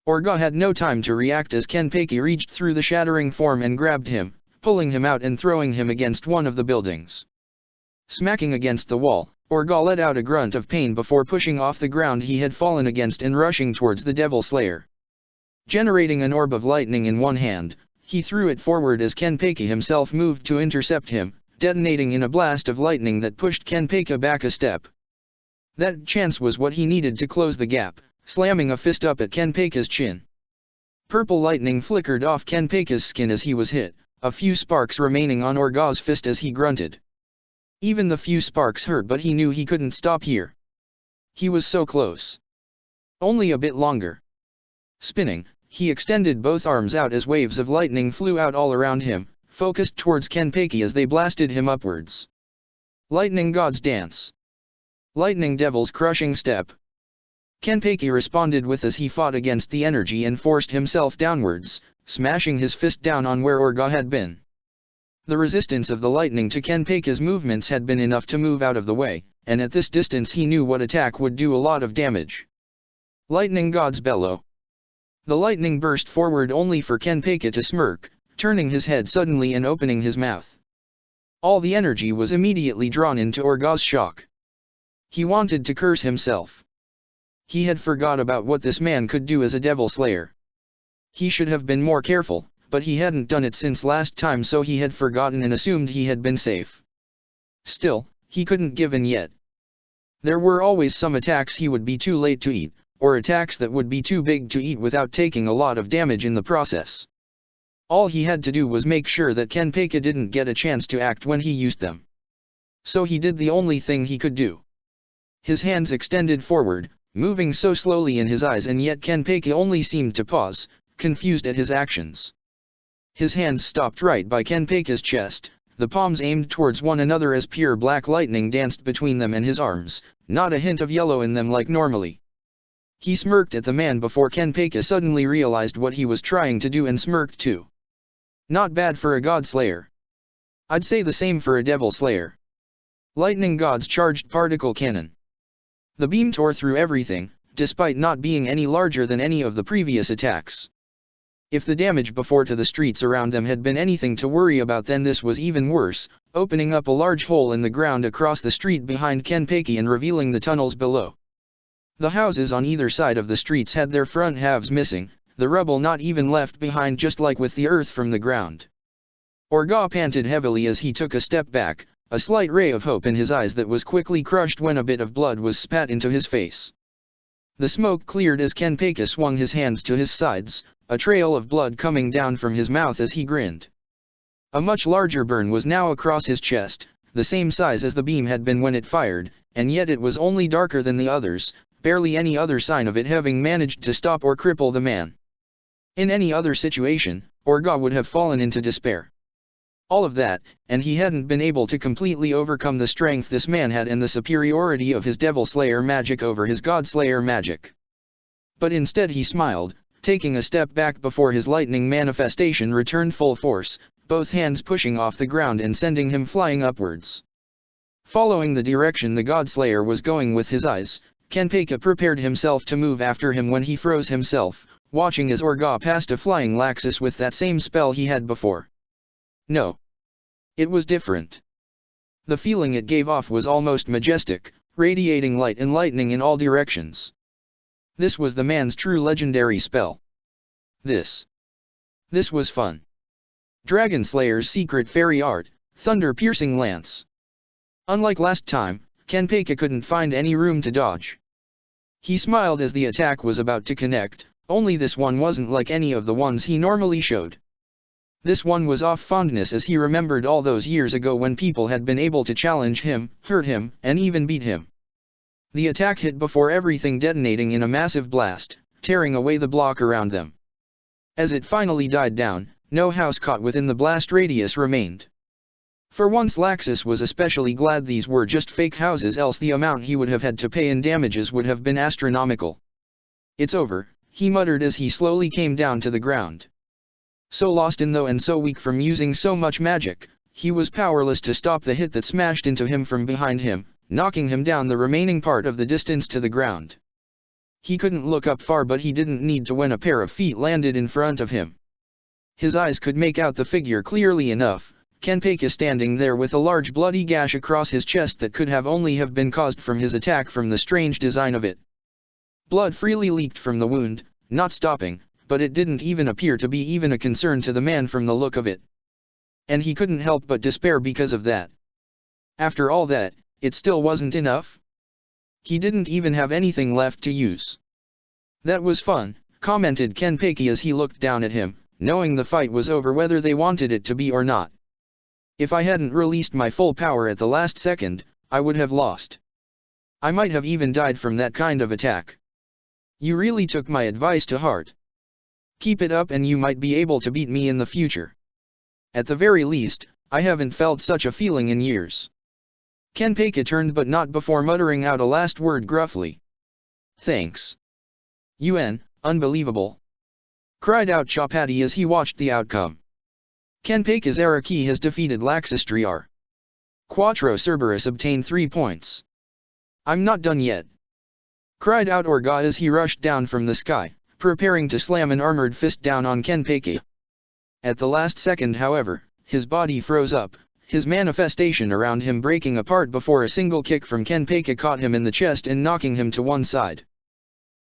Orga had no time to react as Kenpeka reached through the shattering form and grabbed him, pulling him out and throwing him against one of the buildings. Smacking against the wall, Orga let out a grunt of pain before pushing off the ground he had fallen against and rushing towards the Devil Slayer. Generating an orb of lightning in one hand, he threw it forward as Kenpeka himself moved to intercept him, detonating in a blast of lightning that pushed Kenpeka back a step. That chance was what he needed to close the gap, slamming a fist up at Kenpeka's chin. Purple lightning flickered off Kenpeka's skin as he was hit, a few sparks remaining on Orga's fist as he grunted. Even the few sparks hurt, but he knew he couldn't stop here. He was so close. Only a bit longer. Spinning, he extended both arms out as waves of lightning flew out all around him, focused towards Kenpeka as they blasted him upwards. Lightning God's Dance. Lightning Devil's Crushing Step. Kenpeka responded with as he fought against the energy and forced himself downwards, smashing his fist down on where Orga had been. The resistance of the lightning to Kenpeka's movements had been enough to move out of the way, and at this distance he knew what attack would do a lot of damage. Lightning God's Bellow. The lightning burst forward only for Kenpeka to smirk, turning his head suddenly and opening his mouth. All the energy was immediately drawn into Orga's shock. He wanted to curse himself. He had forgot about what this man could do as a Devil Slayer. He should have been more careful, but he hadn't done it since last time, so he had forgotten and assumed he had been safe. Still, he couldn't give in yet. There were always some attacks he would be too late to eat, or attacks that would be too big to eat without taking a lot of damage in the process. All he had to do was make sure that Kenpeka didn't get a chance to act when he used them. So he did the only thing he could do. His hands extended forward, moving so slowly in his eyes, and yet Kenpeka only seemed to pause, confused at his actions. His hands stopped right by Kenpeka's chest, the palms aimed towards one another as pure black lightning danced between them and his arms, not a hint of yellow in them like normally. He smirked at the man before Kenpeka suddenly realized what he was trying to do and smirked too. Not bad for a God Slayer. I'd say the same for a Devil Slayer. Lightning God's Charged Particle Cannon. The beam tore through everything, despite not being any larger than any of the previous attacks. If the damage before to the streets around them had been anything to worry about, then this was even worse, opening up a large hole in the ground across the street behind Kenpeka and revealing the tunnels below. The houses on either side of the streets had their front halves missing, the rubble not even left behind, just like with the earth from the ground. Orga panted heavily as he took a step back, a slight ray of hope in his eyes that was quickly crushed when a bit of blood was spat into his face. The smoke cleared as Kenpeka swung his hands to his sides, a trail of blood coming down from his mouth as he grinned. A much larger burn was now across his chest, the same size as the beam had been when it fired, and yet it was only darker than the others, barely any other sign of it having managed to stop or cripple the man. In any other situation, Orga would have fallen into despair. All of that, and he hadn't been able to completely overcome the strength this man had and the superiority of his Devil Slayer magic over his God Slayer magic. But instead he smiled, taking a step back before his lightning manifestation returned full force, both hands pushing off the ground and sending him flying upwards. Following the direction the God Slayer was going with his eyes, Kenpeka prepared himself to move after him when he froze himself, watching as Orga passed a flying Laxus with that same spell he had before. No. It was different. The feeling it gave off was almost majestic, radiating light and lightning in all directions. This was the man's true legendary spell. This was fun. Dragon Slayer's secret fairy art, thunder-piercing lance. Unlike last time, Kenpeka couldn't find any room to dodge. He smiled as the attack was about to connect, only this one wasn't like any of the ones he normally showed. This one was off fondness as he remembered all those years ago when people had been able to challenge him, hurt him, and even beat him. The attack hit before everything detonating in a massive blast, tearing away the block around them. As it finally died down, no house caught within the blast radius remained. For once Laxus was especially glad these were just fake houses, else the amount he would have had to pay in damages would have been astronomical. "It's over," he muttered as he slowly came down to the ground. So lost in though and so weak from using so much magic, he was powerless to stop the hit that smashed into him from behind him, knocking him down the remaining part of the distance to the ground. He couldn't look up far, but he didn't need to when a pair of feet landed in front of him. His eyes could make out the figure clearly enough, Kenpeka standing there with a large bloody gash across his chest that could only have been caused from his attack from the strange design of it. Blood freely leaked from the wound, not stopping, but it didn't even appear to be even a concern to the man from the look of it. And he couldn't help but despair because of that. After all that, it still wasn't enough. He didn't even have anything left to use. "That was fun," commented Kenpeki as he looked down at him, knowing the fight was over whether they wanted it to be or not. "If I hadn't released my full power at the last second, I would have lost. I might have even died from that kind of attack. You really took my advice to heart. Keep it up and you might be able to beat me in the future. At the very least, I haven't felt such a feeling in years." Kenpeka turned, but not before muttering out a last word gruffly. "Thanks. UN, unbelievable," cried out Chapati as he watched the outcome. Kenpeka's Araki has defeated Laxustriar. Quattro Cerberus obtained 3 points. "I'm not done yet," cried out Orga as he rushed down from the sky, preparing to slam an armored fist down on Kenpeka. At the last second, however, his body froze up, his manifestation around him breaking apart before a single kick from Kenpeka caught him in the chest and knocking him to one side.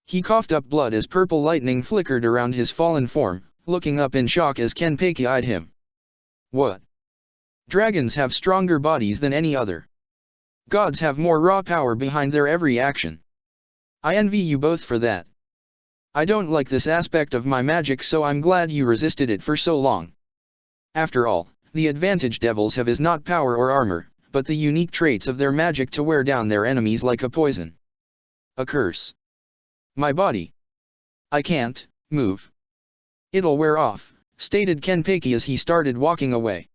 He coughed up blood as purple lightning flickered around his fallen form, looking up in shock as Kenpeka eyed him. "What? Dragons have stronger bodies than any other. Gods have more raw power behind their every action. I envy you both for that. I don't like this aspect of my magic, so I'm glad you resisted it for so long. After all, the advantage devils have is not power or armor, but the unique traits of their magic to wear down their enemies like a poison. A curse. My body. I can't move. It'll wear off," stated Kenpeki as he started walking away.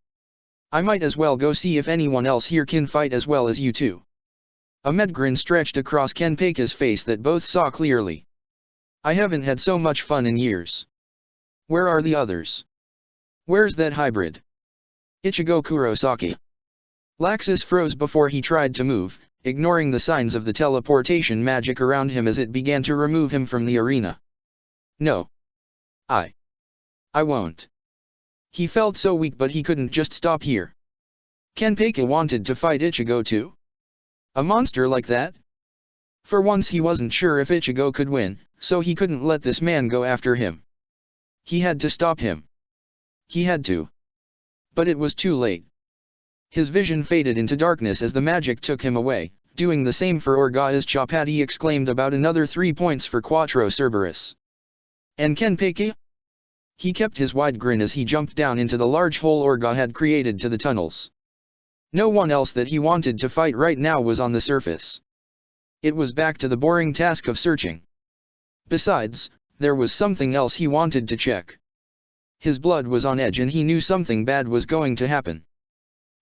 "I might as well go see if anyone else here can fight as well as you two." A mad grin stretched across Kenpeka's face that both saw clearly. "I haven't had so much fun in years. Where are the others? Where's that hybrid? Ichigo Kurosaki?" Laxus froze before he tried to move, ignoring the signs of the teleportation magic around him as it began to remove him from the arena. "No. I won't." He felt so weak, but he couldn't just stop here. Kenpeka wanted to fight Ichigo too? A monster like that? For once he wasn't sure if Ichigo could win, so he couldn't let this man go after him. He had to stop him. He had to. But it was too late. His vision faded into darkness as the magic took him away, doing the same for Orga as Chapati exclaimed about another 3 points for Quattro Cerberus. And Kenpeke? He kept his wide grin as he jumped down into the large hole Orga had created to the tunnels. No one else that he wanted to fight right now was on the surface. It was back to the boring task of searching. Besides, there was something else he wanted to check. His blood was on edge and he knew something bad was going to happen.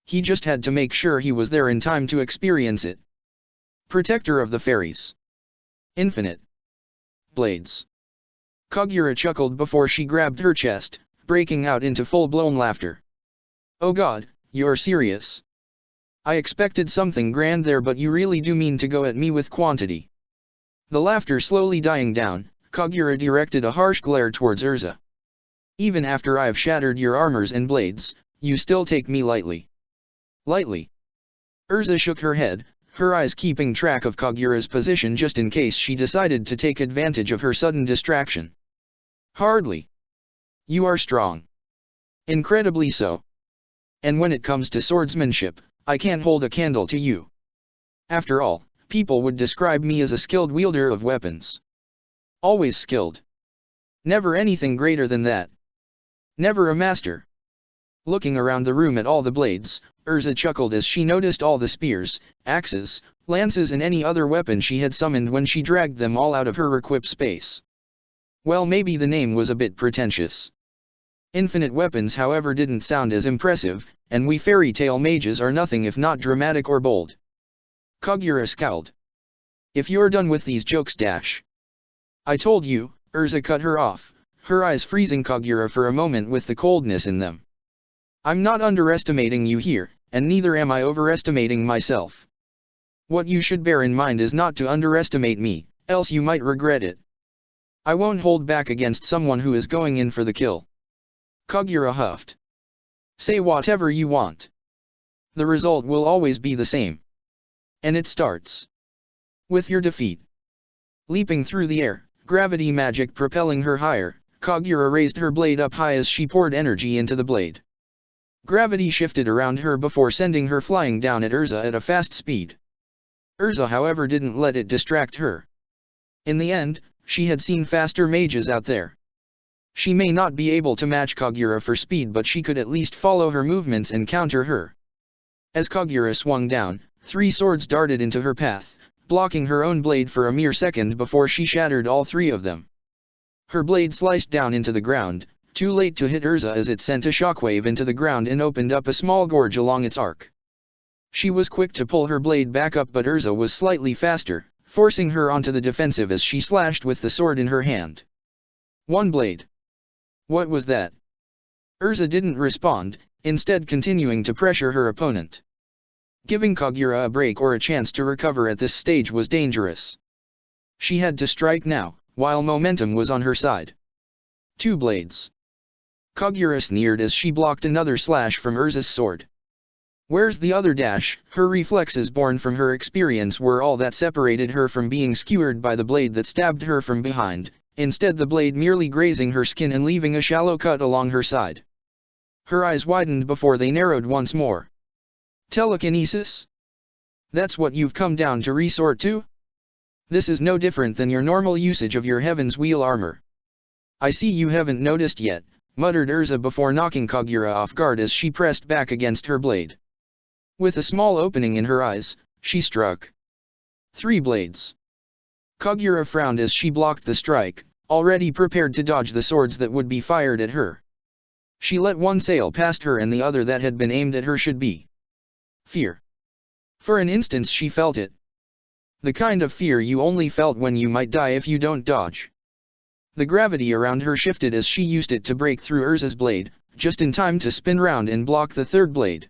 He just had to make sure he was there in time to experience it. Protector of the Fairies. Infinite Blades. Kagura chuckled before she grabbed her chest, breaking out into full-blown laughter. Oh God, you're serious? I expected something grand there, but you really do mean to go at me with quantity. The laughter slowly dying down, Kagura directed a harsh glare towards Urza. Even after I've shattered your armors and blades, you still take me lightly. Lightly? Urza shook her head, her eyes keeping track of Kagura's position just in case she decided to take advantage of her sudden distraction. Hardly. You are strong. Incredibly so. And when it comes to swordsmanship, I can't hold a candle to you. After all, people would describe me as a skilled wielder of weapons. Always skilled. Never anything greater than that. Never a master. Looking around the room at all the blades, Urza chuckled as she noticed all the spears, axes, lances and any other weapon she had summoned when she dragged them all out of her equip space. Well, maybe the name was a bit pretentious. Infinite weapons, however, didn't sound as impressive, and we fairy tale mages are nothing if not dramatic or bold. Kagura scowled. If you're done with these jokes, I told you, Urza cut her off, her eyes freezing Kagura for a moment with the coldness in them. I'm not underestimating you here, and neither am I overestimating myself. What you should bear in mind is not to underestimate me, else you might regret it. I won't hold back against someone who is going in for the kill. Kagura huffed. Say whatever you want. The result will always be the same. And it starts with your defeat. Leaping through the air, gravity magic propelling her higher, Kagura raised her blade up high as she poured energy into the blade. Gravity shifted around her before sending her flying down at Urza at a fast speed. Urza, however, didn't let it distract her. In the end, she had seen faster mages out there. She may not be able to match Kagura for speed, but she could at least follow her movements and counter her. As Kagura swung down, 3 swords darted into her path, blocking her own blade for a mere second before she shattered all 3 of them. Her blade sliced down into the ground, too late to hit Urza as it sent a shockwave into the ground and opened up a small gorge along its arc. She was quick to pull her blade back up, but Urza was slightly faster, forcing her onto the defensive as she slashed with the sword in her hand. One blade. What was that? Urza didn't respond, instead continuing to pressure her opponent. Giving Kagura a break or a chance to recover at this stage was dangerous. She had to strike now, while momentum was on her side. 2 blades. Kagura sneered as she blocked another slash from Urza's sword. Where's the other? Her reflexes born from her experience were all that separated her from being skewered by the blade that stabbed her from behind, instead the blade merely grazing her skin and leaving a shallow cut along her side. Her eyes widened before they narrowed once more. Telekinesis? That's what you've come down to resort to? This is no different than your normal usage of your Heaven's Wheel armor. I see you haven't noticed yet, muttered Urza before knocking Kagura off guard as she pressed back against her blade. With a small opening in her eyes, she struck. 3 blades. Kagura frowned as she blocked the strike, already prepared to dodge the swords that would be fired at her. She let one sail past her and the other that had been aimed at her should be. Fear. For an instant she felt it. The kind of fear you only felt when you might die if you don't dodge. The gravity around her shifted as she used it to break through Urza's blade, just in time to spin round and block the 3rd blade.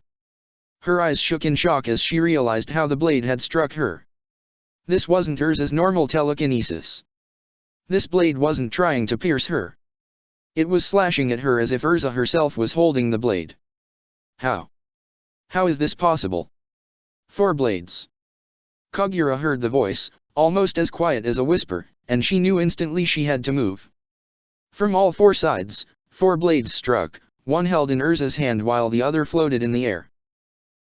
Her eyes shook in shock as she realized how the blade had struck her. This wasn't Urza's normal telekinesis. This blade wasn't trying to pierce her. It was slashing at her as if Urza herself was holding the blade. How? How is this possible? 4 blades. Kagura heard the voice, almost as quiet as a whisper, and she knew instantly she had to move. From all four sides, 4 blades struck, one held in Urza's hand while the other floated in the air.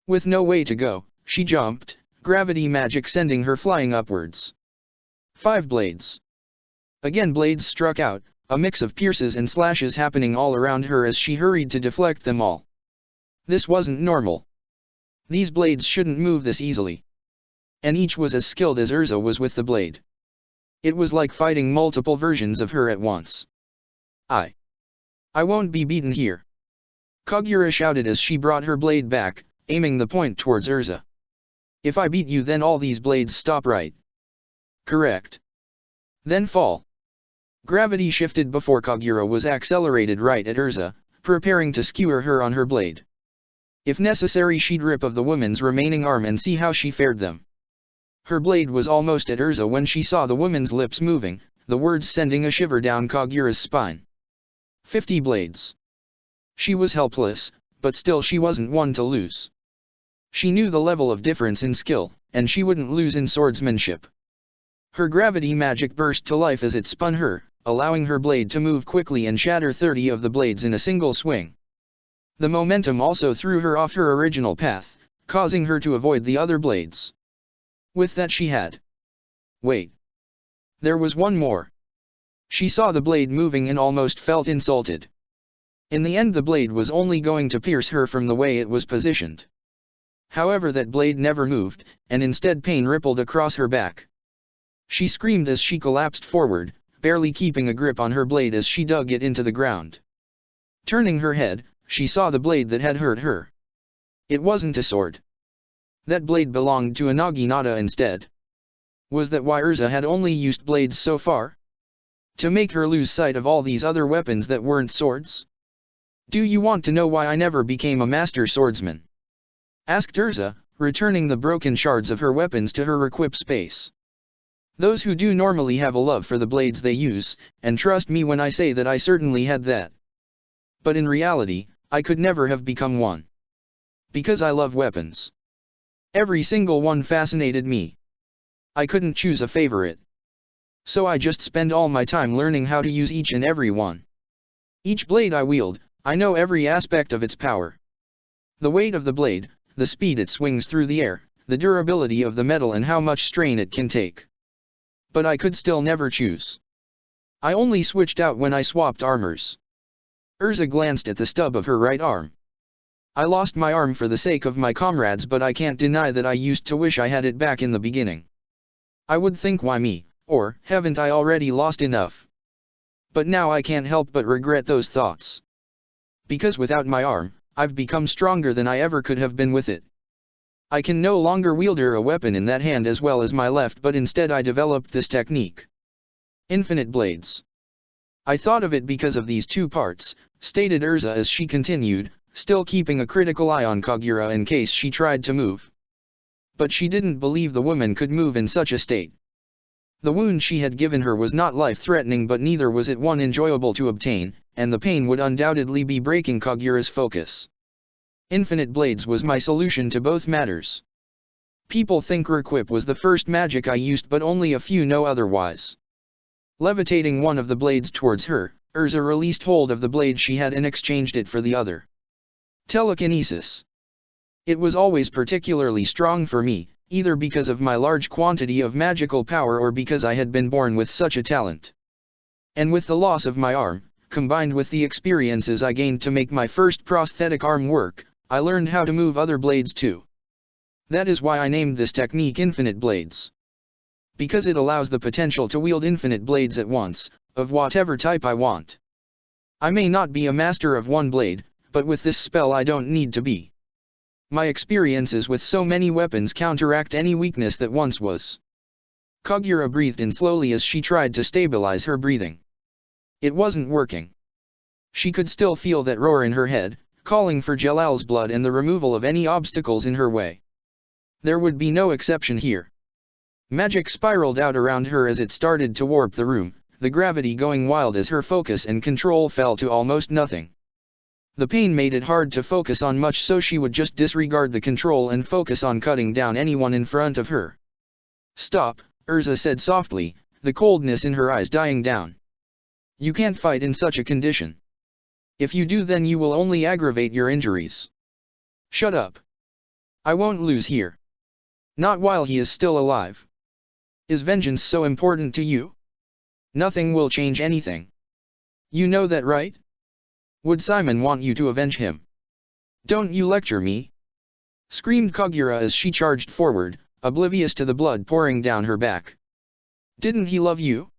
With no way to go, she jumped, gravity magic sending her flying upwards. 5 blades. Again blades struck out, a mix of pierces and slashes happening all around her as she hurried to deflect them all. This wasn't normal. These blades shouldn't move this easily. And each was as skilled as Urza was with the blade. It was like fighting multiple versions of her at once. I won't be beaten here. Kagura shouted as she brought her blade back, aiming the point towards Urza. If I beat you, then all these blades stop, right? Correct. Then fall. Gravity shifted before Kagura was accelerated right at Urza, preparing to skewer her on her blade. If necessary, she'd rip of the woman's remaining arm and see how she fared them. Her blade was almost at Urza when she saw the woman's lips moving, the words sending a shiver down Kagura's spine. 50 blades. She was helpless, but still she wasn't one to lose. She knew the level of difference in skill, and she wouldn't lose in swordsmanship. Her gravity magic burst to life as it spun her, allowing her blade to move quickly and shatter 30 of the blades in a single swing. The momentum also threw her off her original path, causing her to avoid the other blades. With that she had. Wait. There was one more. She saw the blade moving and almost felt insulted. In the end the blade was only going to pierce her from the way it was positioned. However, that blade never moved, and instead pain rippled across her back. She screamed as she collapsed forward, barely keeping a grip on her blade as she dug it into the ground. Turning her head, she saw the blade that had hurt her. It wasn't a sword. That blade belonged to a naginata instead. Was that why Urza had only used blades so far? To make her lose sight of all these other weapons that weren't swords? Do you want to know why I never became a master swordsman? Asked Urza, returning the broken shards of her weapons to her equip space. Those who do normally have a love for the blades they use, and trust me when I say that I certainly had that. But in reality, I could never have become one. Because I love weapons. Every single one fascinated me. I couldn't choose a favorite. So I just spend all my time learning how to use each and every one. Each blade I wield, I know every aspect of its power. The weight of the blade, the speed it swings through the air, the durability of the metal and how much strain it can take. But I could still never choose. I only switched out when I swapped armors. Urza glanced at the stub of her right arm. I lost my arm for the sake of my comrades, but I can't deny that I used to wish I had it back in the beginning. I would think, why me, or haven't I already lost enough? But now I can't help but regret those thoughts. Because without my arm, I've become stronger than I ever could have been with it. I can no longer wield a weapon in that hand as well as my left, but instead I developed this technique. Infinite blades. I thought of it because of these two parts, stated Urza as she continued, still keeping a critical eye on Kagura in case she tried to move. But she didn't believe the woman could move in such a state. The wound she had given her was not life-threatening, but neither was it one enjoyable to obtain, and the pain would undoubtedly be breaking Kagura's focus. Infinite blades was my solution to both matters. People think Requip was the first magic I used, but only a few know otherwise. Levitating one of the blades towards her, Urza released hold of the blade she had and exchanged it for the other. Telekinesis. It was always particularly strong for me, either because of my large quantity of magical power or because I had been born with such a talent. And with the loss of my arm, combined with the experiences I gained to make my first prosthetic arm work, I learned how to move other blades too. That is why I named this technique Infinite Blades. Because it allows the potential to wield infinite blades at once, of whatever type I want. I may not be a master of one blade, but with this spell I don't need to be. My experiences with so many weapons counteract any weakness that once was. Kagura breathed in slowly as she tried to stabilize her breathing. It wasn't working. She could still feel that roar in her head, calling for Jalal's blood and the removal of any obstacles in her way. There would be no exception here. Magic spiraled out around her as it started to warp the room, the gravity going wild as her focus and control fell to almost nothing. The pain made it hard to focus on much, so she would just disregard the control and focus on cutting down anyone in front of her. "Stop," Urza said softly, the coldness in her eyes dying down. You can't fight in such a condition. If you do, then you will only aggravate your injuries. Shut up. I won't lose here. Not while he is still alive. Is vengeance so important to you? Nothing will change anything. You know that, right? Would Simon want you to avenge him? Don't you lecture me! Screamed Kagura as she charged forward, oblivious to the blood pouring down her back. Didn't he love you?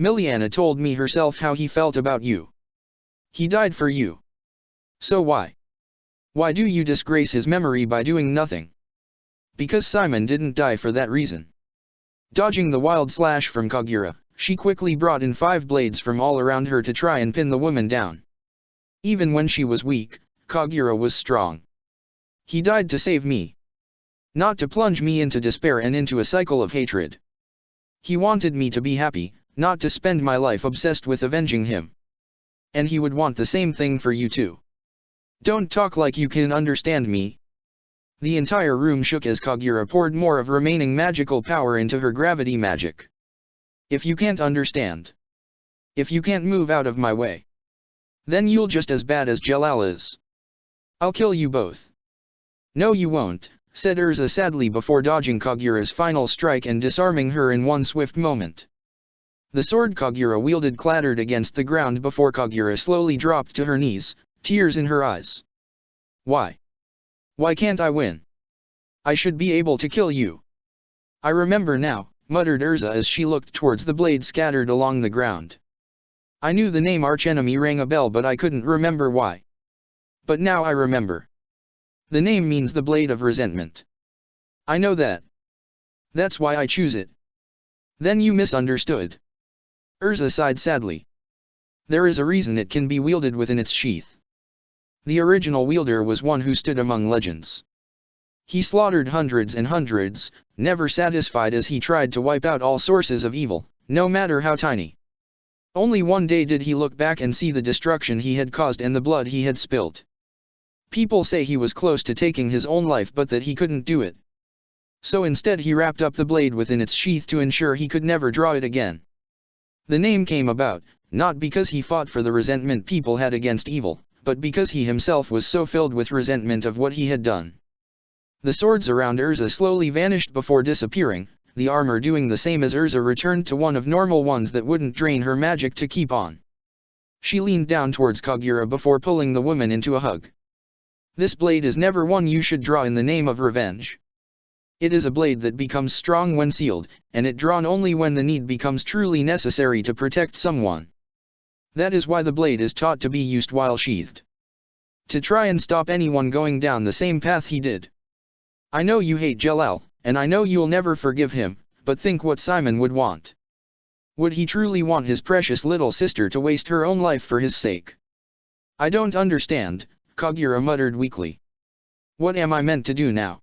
Miliana told me herself how he felt about you. He died for you. So why? Why do you disgrace his memory by doing nothing? Because Simon didn't die for that reason. Dodging the wild slash from Kagura, she quickly brought in 5 blades from all around her to try and pin the woman down. Even when she was weak, Kagura was strong. He died to save me. Not to plunge me into despair and into a cycle of hatred. He wanted me to be happy, not to spend my life obsessed with avenging him. And he would want the same thing for you too. Don't talk like you can understand me. The entire room shook as Kagura poured more of remaining magical power into her gravity magic. If you can't understand. If you can't move out of my way. Then you'll just as bad as Jalal is. I'll kill you both. No you won't, said Urza sadly before dodging Kagura's final strike and disarming her in one swift moment. The sword Kagura wielded clattered against the ground before Kagura slowly dropped to her knees, tears in her eyes. Why? Why can't I win? I should be able to kill you. I remember now, muttered Urza as she looked towards the blade scattered along the ground. I knew the name archenemy rang a bell, but I couldn't remember why. But now I remember. The name means the blade of resentment. I know that. That's why I choose it. Then you misunderstood. Urza sighed sadly. There is a reason it can be wielded within its sheath. The original wielder was one who stood among legends. He slaughtered hundreds and hundreds, never satisfied as he tried to wipe out all sources of evil, no matter how tiny. Only one day did he look back and see the destruction he had caused and the blood he had spilt. People say he was close to taking his own life, but that he couldn't do it. So instead he wrapped up the blade within its sheath to ensure he could never draw it again. The name came about, not because he fought for the resentment people had against evil, but because he himself was so filled with resentment of what he had done. The swords around Urza slowly vanished before disappearing, the armor doing the same as Urza returned to one of normal ones that wouldn't drain her magic to keep on. She leaned down towards Kagura before pulling the woman into a hug. This blade is never one you should draw in the name of revenge. It is a blade that becomes strong when sealed, and it drawn only when the need becomes truly necessary to protect someone. That is why the blade is taught to be used while sheathed. To try and stop anyone going down the same path he did. I know you hate Jalal, and I know you'll never forgive him, but think what Simon would want. Would he truly want his precious little sister to waste her own life for his sake? I don't understand, Kagura muttered weakly. What am I meant to do now?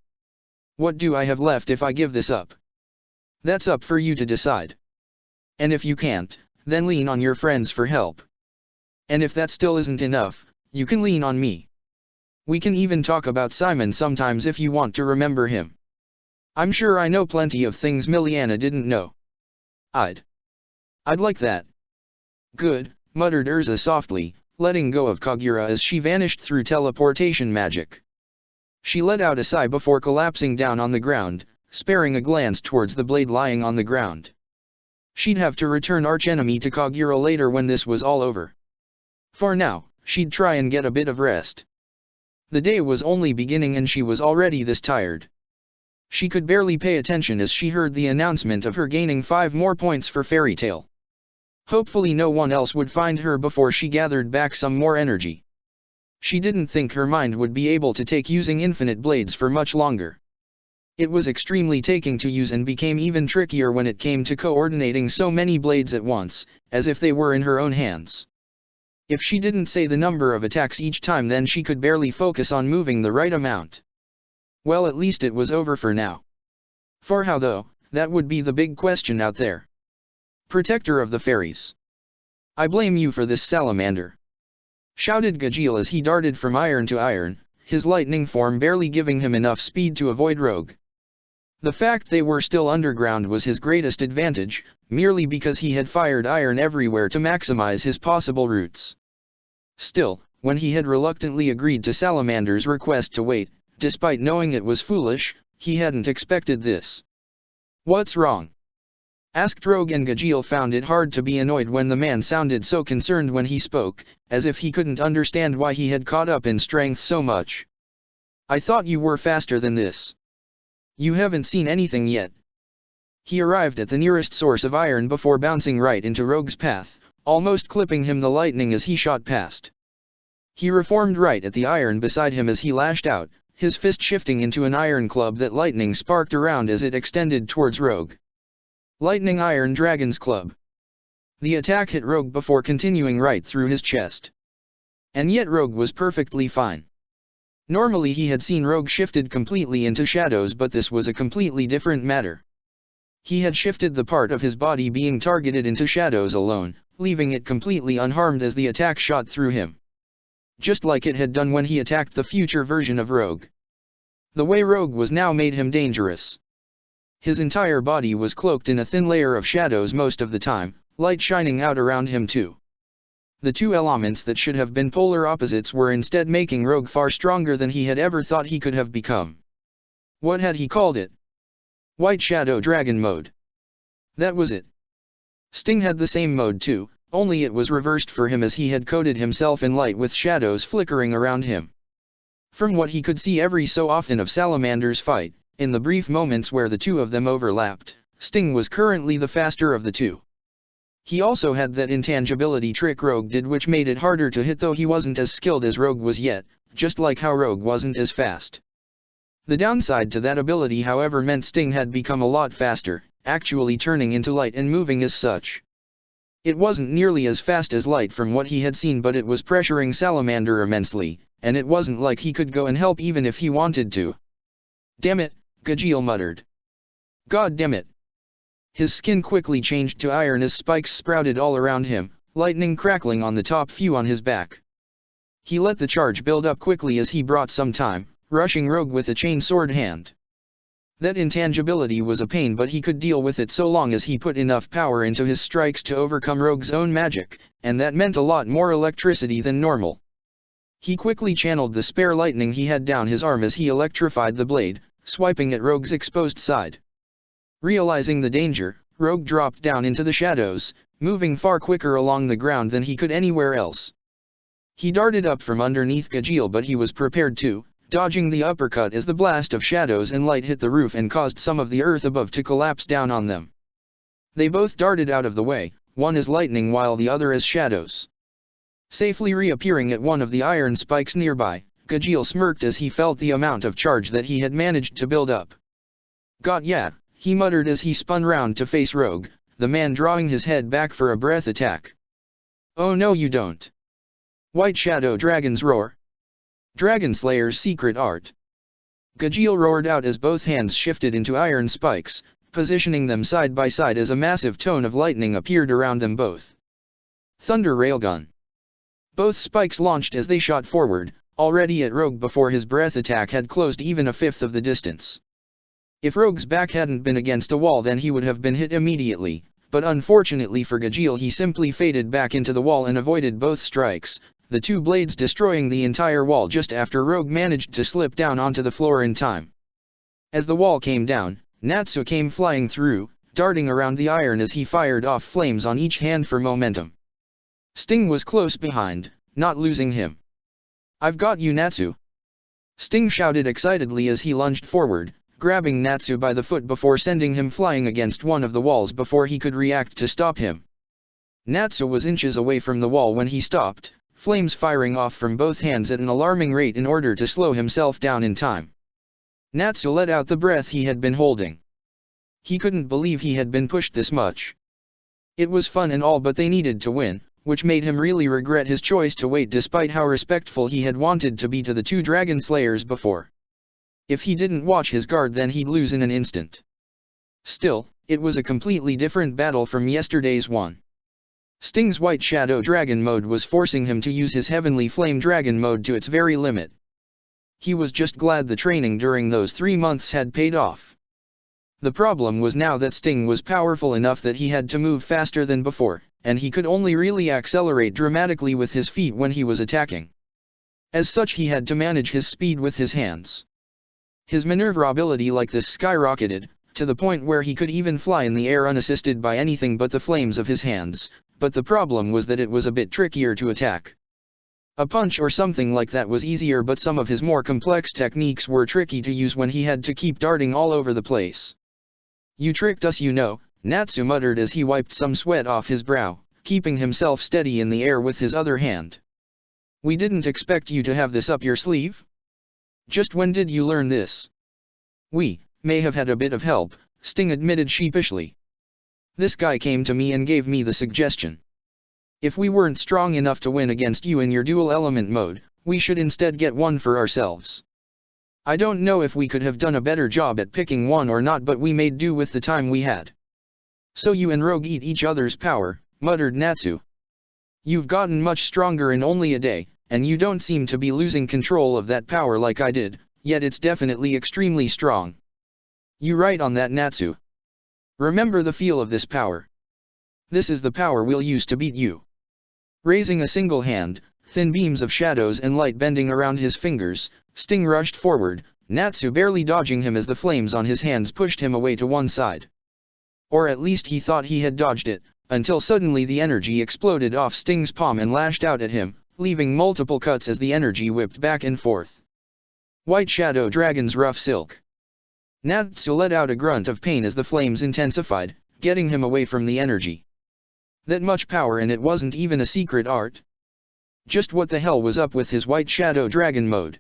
What do I have left if I give this up? That's up for you to decide. And if you can't, then lean on your friends for help. And if that still isn't enough, you can lean on me. We can even talk about Simon sometimes if you want to remember him. I'm sure I know plenty of things Miliana didn't know. I'd like that. Good, muttered Urza softly, letting go of Kagura as she vanished through teleportation magic. She let out a sigh before collapsing down on the ground, sparing a glance towards the blade lying on the ground. She'd have to return archenemy to Kagura later when this was all over. For now, she'd try and get a bit of rest. The day was only beginning and she was already this tired. She could barely pay attention as she heard the announcement of her gaining 5 more points for Fairy Tail. Hopefully no one else would find her before she gathered back some more energy. She didn't think her mind would be able to take using infinite blades for much longer. It was extremely taking to use and became even trickier when it came to coordinating so many blades at once, as if they were in her own hands. If she didn't say the number of attacks each time, then she could barely focus on moving the right amount. Well, at least it was over for now. For how though, that would be the big question out there. Protector of the fairies. I blame you for this, salamander! Shouted Gajeel as he darted from iron to iron, his lightning form barely giving him enough speed to avoid Rogue. The fact they were still underground was his greatest advantage, merely because he had fired iron everywhere to maximize his possible routes. Still, when he had reluctantly agreed to Salamander's request to wait, despite knowing it was foolish, he hadn't expected this. "What's wrong?" asked Rogue, and Gajeel found it hard to be annoyed when the man sounded so concerned when he spoke, as if he couldn't understand why he had caught up in strength so much. "I thought you were faster than this. You haven't seen anything yet." He arrived at the nearest source of iron before bouncing right into Rogue's path, almost clipping him the lightning as he shot past. He reformed right at the iron beside him as he lashed out, his fist shifting into an iron club that lightning sparked around as it extended towards Rogue. Lightning Iron Dragon's Club. The attack hit Rogue before continuing right through his chest. And yet Rogue was perfectly fine. Normally he had seen Rogue shifted completely into shadows, but this was a completely different matter. He had shifted the part of his body being targeted into shadows alone, leaving it completely unharmed as the attack shot through him. Just like it had done when he attacked the future version of Rogue. The way Rogue was now made him dangerous. His entire body was cloaked in a thin layer of shadows most of the time, light shining out around him too. The two elements that should have been polar opposites were instead making Rogue far stronger than he had ever thought he could have become. What had he called it? White Shadow Dragon Mode. That was it. Sting had the same mode too, only it was reversed for him as he had coated himself in light with shadows flickering around him. From what he could see every so often of Salamander's fight, in the brief moments where the two of them overlapped, Sting was currently the faster of the two. He also had that intangibility trick Rogue did, which made it harder to hit, though he wasn't as skilled as Rogue was yet, just like how Rogue wasn't as fast. The downside to that ability, however, meant Sting had become a lot faster, actually turning into light and moving as such. It wasn't nearly as fast as light from what he had seen, but it was pressuring Salamander immensely, and it wasn't like he could go and help even if he wanted to. "Damn it," Gajeel muttered. "God damn it." His skin quickly changed to iron as spikes sprouted all around him, lightning crackling on the top few on his back. He let the charge build up quickly as he brought some time, rushing Rogue with a chain sword hand. That intangibility was a pain, but he could deal with it so long as he put enough power into his strikes to overcome Rogue's own magic, and that meant a lot more electricity than normal. He quickly channeled the spare lightning he had down his arm as he electrified the blade, swiping at Rogue's exposed side. Realizing the danger, Rogue dropped down into the shadows, moving far quicker along the ground than he could anywhere else. He darted up from underneath Gajeel, but he was prepared too, dodging the uppercut as the blast of shadows and light hit the roof and caused some of the earth above to collapse down on them. They both darted out of the way, one as lightning while the other as shadows. Safely reappearing at one of the iron spikes nearby, Gajeel smirked as he felt the amount of charge that he had managed to build up. "Got ya," he muttered as he spun round to face Rogue, the man drawing his head back for a breath attack. "Oh no you don't." White Shadow Dragon's Roar. Dragon Slayer's Secret Art. Gajeel roared out as both hands shifted into iron spikes, positioning them side by side as a massive cone of lightning appeared around them both. Thunder Railgun. Both spikes launched as they shot forward, already at Rogue before his breath attack had closed even a fifth of the distance. If Rogue's back hadn't been against a wall, then he would have been hit immediately, but unfortunately for Gajeel he simply faded back into the wall and avoided both strikes, the two blades destroying the entire wall just after Rogue managed to slip down onto the floor in time. As the wall came down, Natsu came flying through, darting around the iron as he fired off flames on each hand for momentum. Sting was close behind, not losing him. "I've got you, Natsu!" Sting shouted excitedly as he lunged forward, grabbing Natsu by the foot before sending him flying against one of the walls before he could react to stop him. Natsu was inches away from the wall when he stopped, flames firing off from both hands at an alarming rate in order to slow himself down in time. Natsu let out the breath he had been holding. He couldn't believe he had been pushed this much. It was fun and all, but they needed to win, which made him really regret his choice to wait despite how respectful he had wanted to be to the two dragon slayers before. If he didn't watch his guard, then he'd lose in an instant. Still, it was a completely different battle from yesterday's one. Sting's White Shadow Dragon mode was forcing him to use his Heavenly Flame Dragon mode to its very limit. He was just glad the training during those 3 months had paid off. The problem was now that Sting was powerful enough that he had to move faster than before, and he could only really accelerate dramatically with his feet when he was attacking. As such, he had to manage his speed with his hands. His maneuverability like this skyrocketed, to the point where he could even fly in the air unassisted by anything but the flames of his hands, but the problem was that it was a bit trickier to attack. A punch or something like that was easier, but some of his more complex techniques were tricky to use when he had to keep darting all over the place. "You tricked us, you know," Natsu muttered as he wiped some sweat off his brow, keeping himself steady in the air with his other hand. "We didn't expect you to have this up your sleeve. Just when did you learn this?" "We may have had a bit of help," Sting admitted sheepishly. "This guy came to me and gave me the suggestion. If we weren't strong enough to win against you in your dual element mode, we should instead get one for ourselves. I don't know if we could have done a better job at picking one or not, but we made do with the time we had." "So you and Rogue eat each other's power," muttered Natsu. "You've gotten much stronger in only a day, and you don't seem to be losing control of that power like I did, yet it's definitely extremely strong." "You right on that, Natsu. Remember the feel of this power. This is the power we'll use to beat you." Raising a single hand, thin beams of shadows and light bending around his fingers, Sting rushed forward, Natsu barely dodging him as the flames on his hands pushed him away to one side. Or at least he thought he had dodged it, until suddenly the energy exploded off Sting's palm and lashed out at him, leaving multiple cuts as the energy whipped back and forth. White Shadow Dragon's rough silk. Natsu let out a grunt of pain as the flames intensified, getting him away from the energy. That much power, and it wasn't even a secret art? Just what the hell was up with his White Shadow Dragon mode?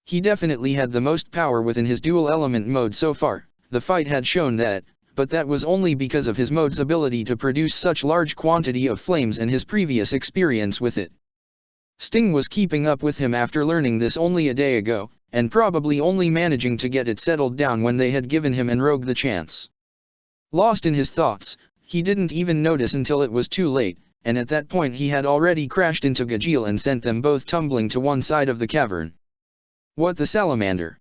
He definitely had the most power within his dual element mode so far, the fight had shown that, but that was only because of his mode's ability to produce such large quantity of flames and his previous experience with it. Sting was keeping up with him after learning this only a day ago, and probably only managing to get it settled down when they had given him and Rogue the chance. Lost in his thoughts, he didn't even notice until it was too late, and at that point he had already crashed into Gajeel and sent them both tumbling to one side of the cavern. "What the salamander?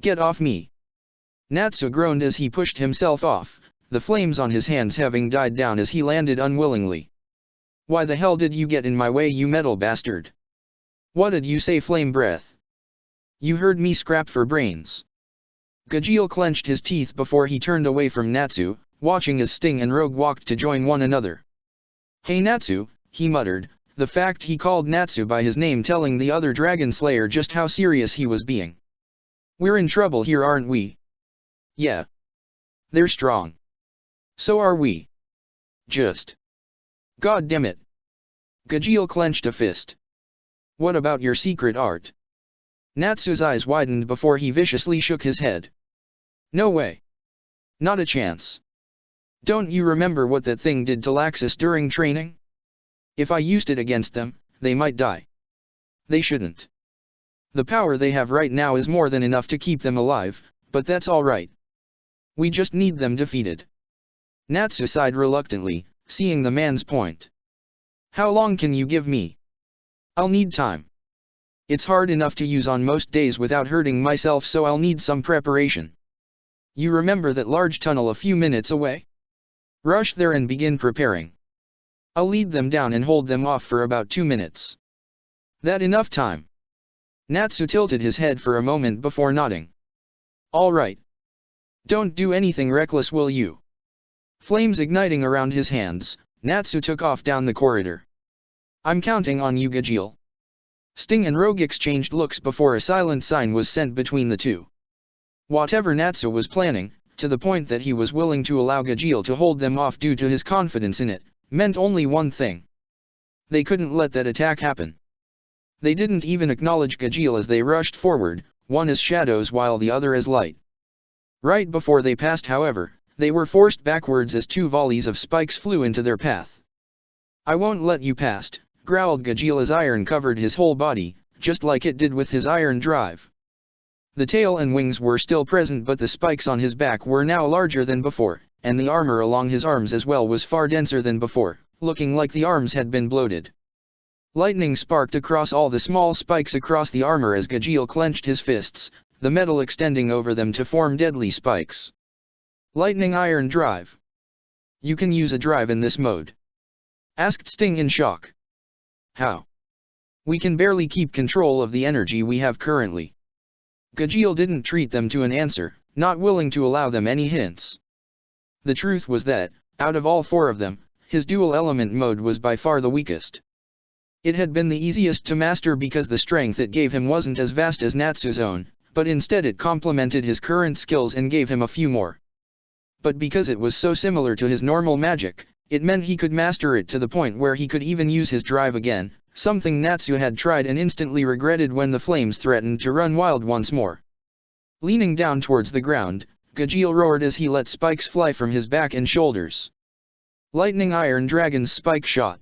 Get off me!" Natsu groaned as he pushed himself off, the flames on his hands having died down as he landed unwillingly. "Why the hell did you get in my way, you metal bastard? What did you say, flame breath? You heard me, scrap for brains." Gajeel clenched his teeth before he turned away from Natsu, watching as Sting and Rogue walked to join one another. "Hey Natsu," he muttered, the fact he called Natsu by his name telling the other Dragon Slayer just how serious he was being. "We're in trouble here, aren't we?" "Yeah. They're strong. So are we. Just. God damn it." Gajeel clenched a fist. "What about your secret art?" Natsu's eyes widened before he viciously shook his head. "No way. Not a chance. Don't you remember what that thing did to Laxus during training? If I used it against them, they might die. They shouldn't. The power they have right now is more than enough to keep them alive, but that's all right. We just need them defeated." Natsu sighed reluctantly, seeing the man's point. "How long can you give me? I'll need time. It's hard enough to use on most days without hurting myself, so I'll need some preparation. You remember that large tunnel a few minutes away? Rush there and begin preparing. I'll lead them down and hold them off for about 2 minutes. That enough time?" Natsu tilted his head for a moment before nodding. "All right. Don't do anything reckless, will you?" Flames igniting around his hands, Natsu took off down the corridor. "I'm counting on you, Gajeel." Sting and Rogue exchanged looks before a silent sign was sent between the two. Whatever Natsu was planning, to the point that he was willing to allow Gajeel to hold them off due to his confidence in it, meant only one thing. They couldn't let that attack happen. They didn't even acknowledge Gajeel as they rushed forward, one as shadows while the other as light. Right before they passed, however, they were forced backwards as 2 volleys of spikes flew into their path. "I won't let you past," growled Gajeel as iron covered his whole body, just like it did with his iron drive. The tail and wings were still present, but the spikes on his back were now larger than before, and the armor along his arms as well was far denser than before, looking like the arms had been bloated. Lightning sparked across all the small spikes across the armor as Gajeel clenched his fists, the metal extending over them to form deadly spikes. Lightning Iron Drive. You can use a drive in this mode, asked Sting in shock. How? We can barely keep control of the energy we have currently. Gajeel didn't treat them to an answer, not willing to allow them any hints. The truth was that, out of all four of them, his dual element mode was by far the weakest. It had been the easiest to master because the strength it gave him wasn't as vast as Natsu's own, but instead it complemented his current skills and gave him a few more. But because it was so similar to his normal magic, it meant he could master it to the point where he could even use his drive again, something Natsu had tried and instantly regretted when the flames threatened to run wild once more. Leaning down towards the ground, Gajeel roared as he let spikes fly from his back and shoulders. Lightning Iron Dragon's spike shot.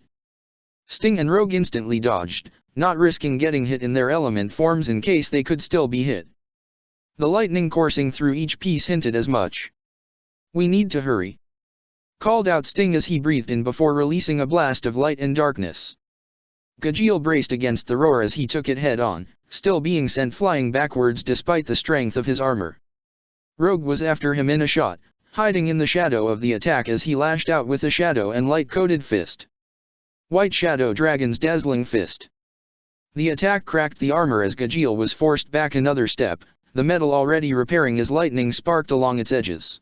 Sting and Rogue instantly dodged, not risking getting hit in their element forms in case they could still be hit. The lightning coursing through each piece hinted as much. We need to hurry, called out Sting as he breathed in before releasing a blast of light and darkness. Gajeel braced against the roar as he took it head-on, still being sent flying backwards despite the strength of his armor. Rogue was after him in a shot, hiding in the shadow of the attack as he lashed out with a shadow and light-coated fist. White Shadow Dragon's Dazzling Fist. The attack cracked the armor as Gajeel was forced back another step, the metal already repairing as lightning sparked along its edges.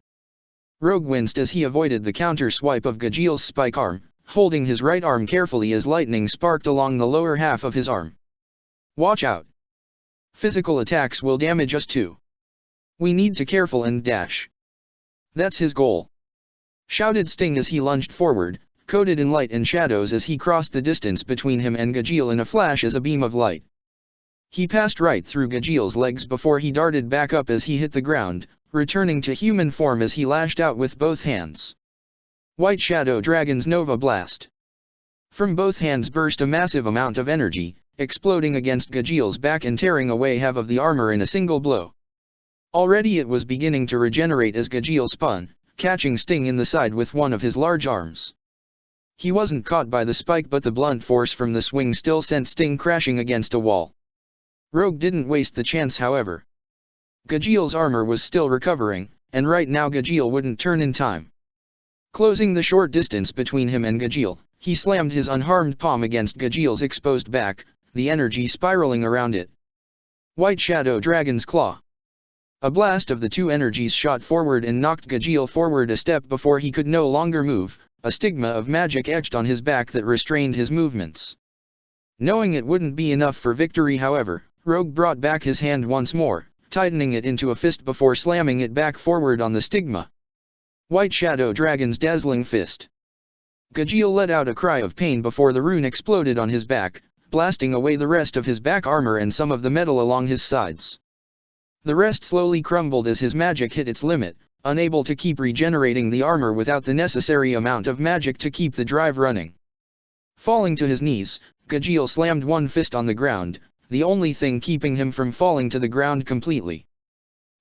Rogue winced as he avoided the counter-swipe of Gajeel's spike arm, holding his right arm carefully as lightning sparked along the lower half of his arm. Watch out. Physical attacks will damage us too. We need to careful and dash. That's his goal, shouted Sting as he lunged forward, coated in light and shadows as he crossed the distance between him and Gajeel in a flash as a beam of light. He passed right through Gajeel's legs before he darted back up as he hit the ground, returning to human form as he lashed out with both hands. White Shadow Dragon's Nova Blast. From both hands burst a massive amount of energy, exploding against Gajeel's back and tearing away half of the armor in a single blow. Already it was beginning to regenerate as Gajeel spun, catching Sting in the side with one of his large arms. He wasn't caught by the spike, but the blunt force from the swing still sent Sting crashing against a wall. Rogue didn't waste the chance, however. Gajeel's armor was still recovering, and right now Gajeel wouldn't turn in time. Closing the short distance between him and Gajeel, he slammed his unharmed palm against Gajeel's exposed back, the energy spiraling around it. White Shadow Dragon's Claw. A blast of the two energies shot forward and knocked Gajeel forward a step before he could no longer move, a stigma of magic etched on his back that restrained his movements. Knowing it wouldn't be enough for victory, however, Rogue brought back his hand once more, tightening it into a fist before slamming it back forward on the stigma. White Shadow Dragon's Dazzling Fist. Gajeel let out a cry of pain before the rune exploded on his back, blasting away the rest of his back armor and some of the metal along his sides. The rest slowly crumbled as his magic hit its limit, unable to keep regenerating the armor without the necessary amount of magic to keep the drive running. Falling to his knees, Gajeel slammed one fist on the ground, the only thing keeping him from falling to the ground completely.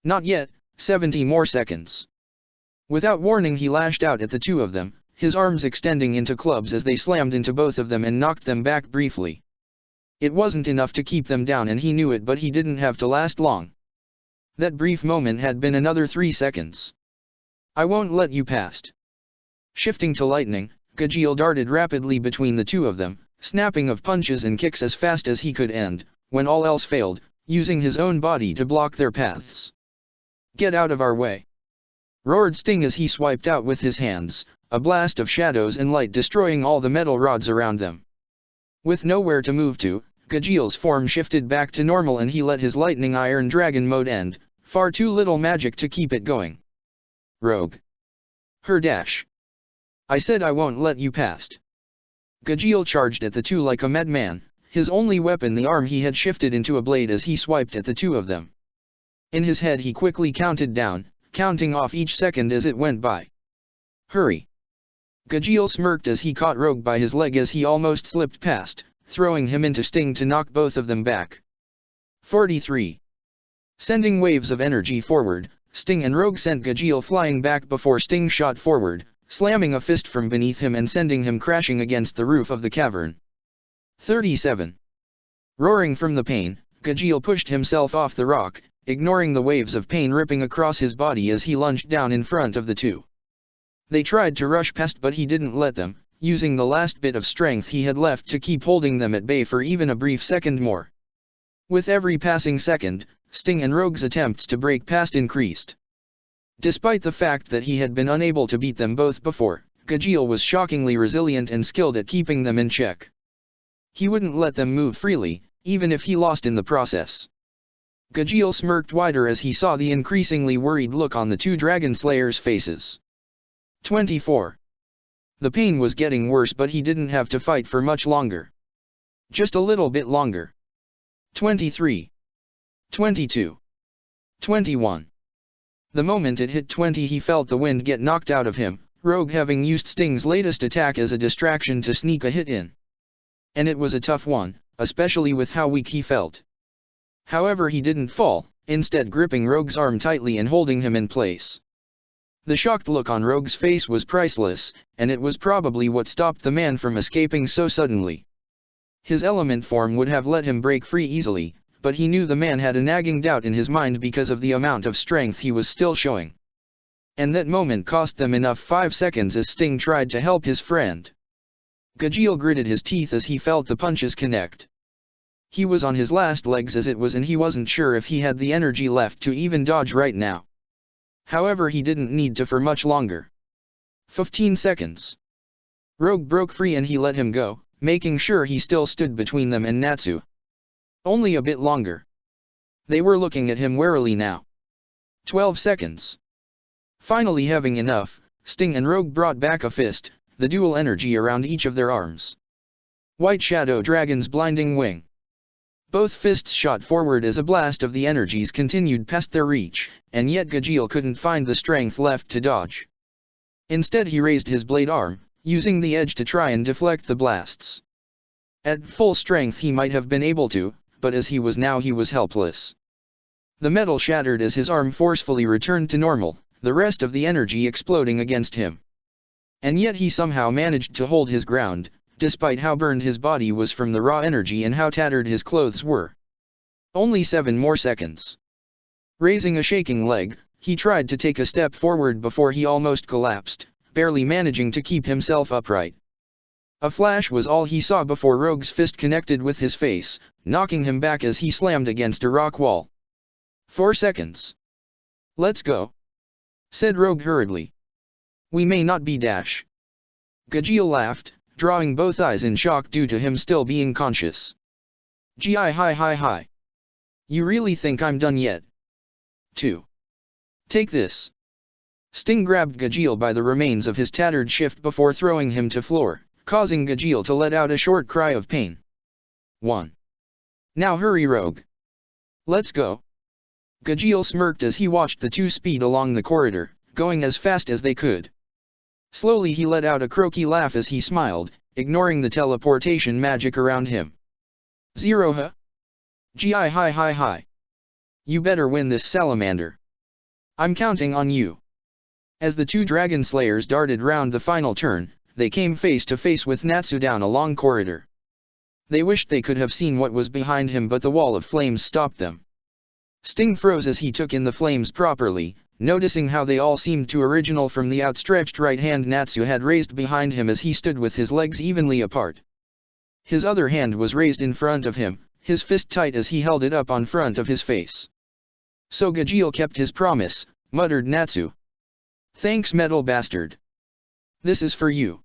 Not yet, 70 more seconds. Without warning he lashed out at the two of them, his arms extending into clubs as they slammed into both of them and knocked them back briefly. It wasn't enough to keep them down and he knew it, but he didn't have to last long. That brief moment had been another 3 seconds. I won't let you past. Shifting to lightning, Gajeel darted rapidly between the two of them, snapping of punches and kicks as fast as he could and, when all else failed, using his own body to block their paths. Get out of our way, roared Sting as he swiped out with his hands, a blast of shadows and light destroying all the metal rods around them. With nowhere to move to, Gajeel's form shifted back to normal and he let his Lightning Iron Dragon mode end, far too little magic to keep it going. Rogue. Her dash. I said I won't let you past. Gajeel charged at the two like a madman, his only weapon the arm he had shifted into a blade as he swiped at the two of them. In his head he quickly counted down, counting off each second as it went by. Hurry. Gajeel smirked as he caught Rogue by his leg as he almost slipped past, throwing him into Sting to knock both of them back. 43. Sending waves of energy forward, Sting and Rogue sent Gajeel flying back before Sting shot forward, slamming a fist from beneath him and sending him crashing against the roof of the cavern. 37. Roaring from the pain, Gajeel pushed himself off the rock, ignoring the waves of pain ripping across his body as he lunged down in front of the two. They tried to rush past, but he didn't let them, using the last bit of strength he had left to keep holding them at bay for even a brief second more. With every passing second, Sting and Rogue's attempts to break past increased. Despite the fact that he had been unable to beat them both before, Gajeel was shockingly resilient and skilled at keeping them in check. He wouldn't let them move freely, even if he lost in the process. Gajeel smirked wider as he saw the increasingly worried look on the two Dragon Slayers' faces. 24. The pain was getting worse, but he didn't have to fight for much longer. Just a little bit longer. 23. 22. 21. The moment it hit 20, he felt the wind get knocked out of him, Rogue having used Sting's latest attack as a distraction to sneak a hit in. And it was a tough one, especially with how weak he felt. However, he didn't fall, instead gripping Rogue's arm tightly and holding him in place. The shocked look on Rogue's face was priceless, and it was probably what stopped the man from escaping so suddenly. His element form would have let him break free easily, but he knew the man had a nagging doubt in his mind because of the amount of strength he was still showing. And that moment cost them enough 5 seconds as Sting tried to help his friend. Gajeel gritted his teeth as he felt the punches connect. He was on his last legs as it was, and he wasn't sure if he had the energy left to even dodge right now. However, he didn't need to for much longer. 15 seconds. Rogue broke free and he let him go, making sure he still stood between them and Natsu. Only a bit longer. They were looking at him warily now. 12 seconds. Finally having enough, Sting and Rogue brought back a fist, the dual energy around each of their arms. White Shadow Dragon's blinding wing. Both fists shot forward as a blast of the energies continued past their reach, and yet Gajeel couldn't find the strength left to dodge. Instead he raised his blade arm, using the edge to try and deflect the blasts. At full strength he might have been able to, but as he was now, he was helpless. The metal shattered as his arm forcefully returned to normal, the rest of the energy exploding against him. And yet he somehow managed to hold his ground, despite how burned his body was from the raw energy and how tattered his clothes were. Only 7 more seconds. Raising a shaking leg, he tried to take a step forward before he almost collapsed, barely managing to keep himself upright. A flash was all he saw before Rogue's fist connected with his face, knocking him back as he slammed against a rock wall. 4 seconds. "Let's go," said Rogue hurriedly. "We may not be dash." Gajeel laughed, drawing both eyes in shock due to him still being conscious. "Gee, hi. You really think I'm done yet?" 2. "Take this." Sting grabbed Gajeel by the remains of his tattered shift before throwing him to floor, causing Gajeel to let out a short cry of pain. 1. "Now hurry, Rogue. Let's go." Gajeel smirked as he watched the two speed along the corridor, going as fast as they could. Slowly he let out a croaky laugh as he smiled, ignoring the teleportation magic around him. 0 huh? Gee, hi. You better win this salamander. I'm counting on you. As the two Dragon Slayers darted round the final turn, they came face to face with Natsu down a long corridor. They wished they could have seen what was behind him, but the wall of flames stopped them. Sting froze as he took in the flames properly, noticing how they all seemed to originate from the outstretched right hand Natsu had raised behind him as he stood with his legs evenly apart. His other hand was raised in front of him, his fist tight as he held it up on front of his face. "So Gajeel kept his promise," muttered Natsu. "Thanks, metal bastard. This is for you."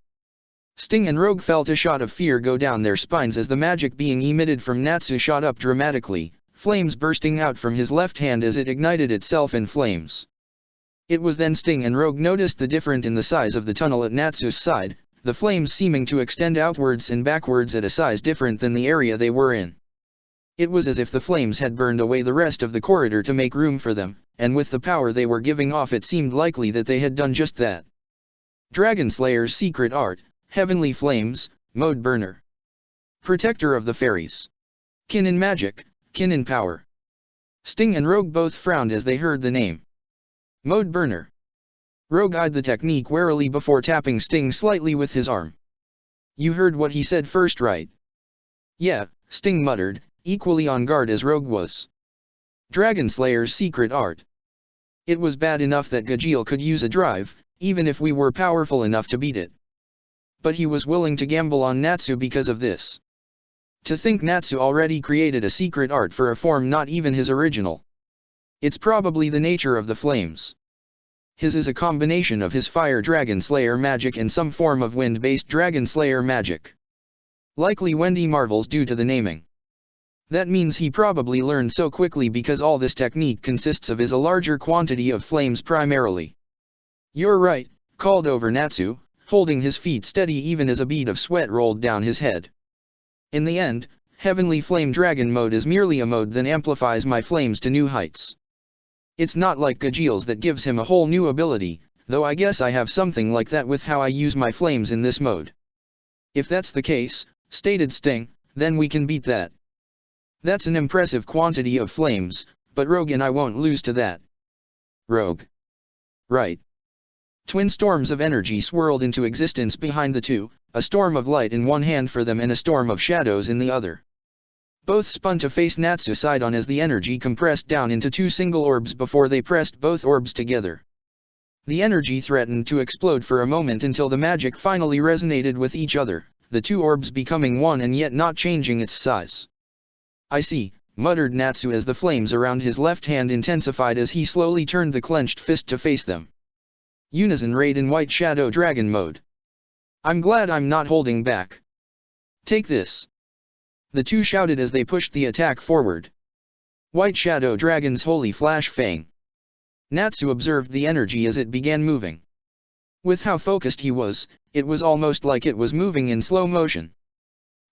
Sting and Rogue felt a shot of fear go down their spines as the magic being emitted from Natsu shot up dramatically, flames bursting out from his left hand as it ignited itself in flames. It was then Sting and Rogue noticed the difference in the size of the tunnel at Natsu's side, the flames seeming to extend outwards and backwards at a size different than the area they were in. It was as if the flames had burned away the rest of the corridor to make room for them, and with the power they were giving off it seemed likely that they had done just that. Dragon Slayer's secret art, Heavenly Flames, Mode Burner. Protector of the Fairies. Kin in magic, kin in power. Sting and Rogue both frowned as they heard the name. Mode Burner. Rogue eyed the technique warily before tapping Sting slightly with his arm. "You heard what he said first, right?" "Yeah," Sting muttered, equally on guard as Rogue was. Dragon Slayer's secret art. It was bad enough that Gajeel could use a drive, even if we were powerful enough to beat it. But he was willing to gamble on Natsu because of this. To think Natsu already created a secret art for a form not even his original. It's probably the nature of the flames. His is a combination of his fire Dragon Slayer magic and some form of wind-based Dragon Slayer magic. Likely Wendy marvels due to the naming. That means he probably learned so quickly because all this technique consists of is a larger quantity of flames primarily. You're right, called over Natsu, holding his feet steady even as a bead of sweat rolled down his head. In the end, Heavenly Flame Dragon mode is merely a mode that amplifies my flames to new heights. It's not like Gajeel's that gives him a whole new ability, though I guess I have something like that with how I use my flames in this mode. If that's the case, stated Sting, then we can beat that. That's an impressive quantity of flames, but Rogue and I won't lose to that. Rogue. Right. Twin storms of energy swirled into existence behind the two, a storm of light in one hand for them and a storm of shadows in the other. Both spun to face Natsu side-on as the energy compressed down into two single orbs before they pressed both orbs together. The energy threatened to explode for a moment until the magic finally resonated with each other, the two orbs becoming one and yet not changing its size. I see, muttered Natsu as the flames around his left hand intensified as he slowly turned the clenched fist to face them. Unison Raid in White Shadow Dragon mode. I'm glad I'm not holding back. Take this. The two shouted as they pushed the attack forward. White Shadow Dragon's Holy Flash Fang. Natsu observed the energy as it began moving. With how focused he was, it was almost like it was moving in slow motion.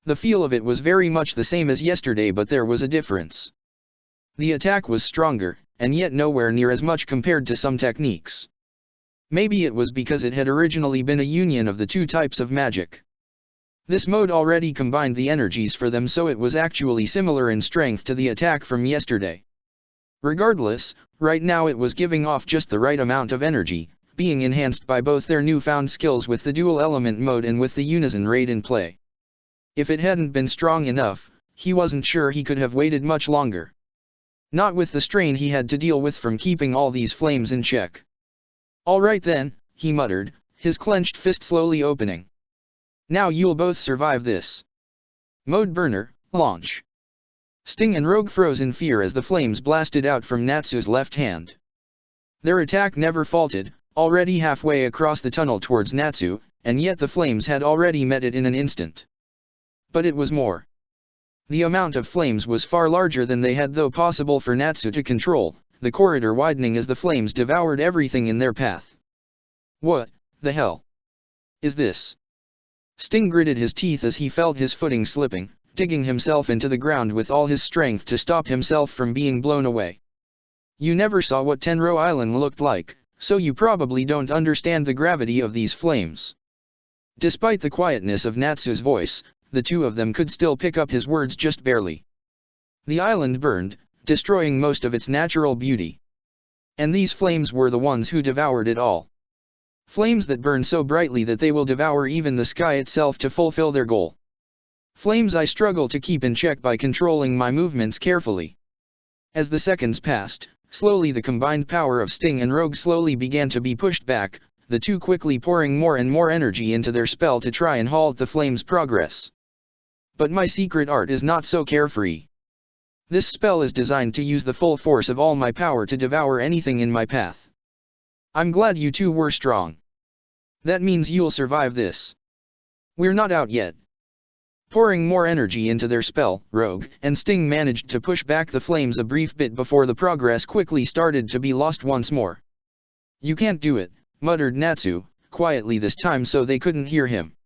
The feel of it was very much the same as yesterday, but there was a difference. The attack was stronger, and yet nowhere near as much compared to some techniques. Maybe it was because it had originally been a union of the two types of magic. This mode already combined the energies for them, so it was actually similar in strength to the attack from yesterday. Regardless, right now it was giving off just the right amount of energy, being enhanced by both their newfound skills with the dual element mode and with the Unison Raid in play. If it hadn't been strong enough, he wasn't sure he could have waited much longer. Not with the strain he had to deal with from keeping all these flames in check. All right then, he muttered, his clenched fist slowly opening. Now you'll both survive this. Mode Burner, launch. Sting and Rogue froze in fear as the flames blasted out from Natsu's left hand. Their attack never faltered, already halfway across the tunnel towards Natsu, and yet the flames had already met it in an instant. But it was more. The amount of flames was far larger than they had, though possible for Natsu to control, the corridor widening as the flames devoured everything in their path. What the hell is this? Sting gritted his teeth as he felt his footing slipping, digging himself into the ground with all his strength to stop himself from being blown away. You never saw what Tenro Island looked like, so you probably don't understand the gravity of these flames. Despite the quietness of Natsu's voice, the two of them could still pick up his words just barely. The island burned, destroying most of its natural beauty. And these flames were the ones who devoured it all. Flames that burn so brightly that they will devour even the sky itself to fulfill their goal. Flames I struggle to keep in check by controlling my movements carefully. As the seconds passed, slowly the combined power of Sting and Rogue slowly began to be pushed back, the two quickly pouring more and more energy into their spell to try and halt the flames' progress. But my secret art is not so carefree. This spell is designed to use the full force of all my power to devour anything in my path. I'm glad you two were strong. That means you'll survive this. We're not out yet. Pouring more energy into their spell, Rogue and Sting managed to push back the flames a brief bit before the progress quickly started to be lost once more. You can't do it, muttered Natsu, quietly this time so they couldn't hear him.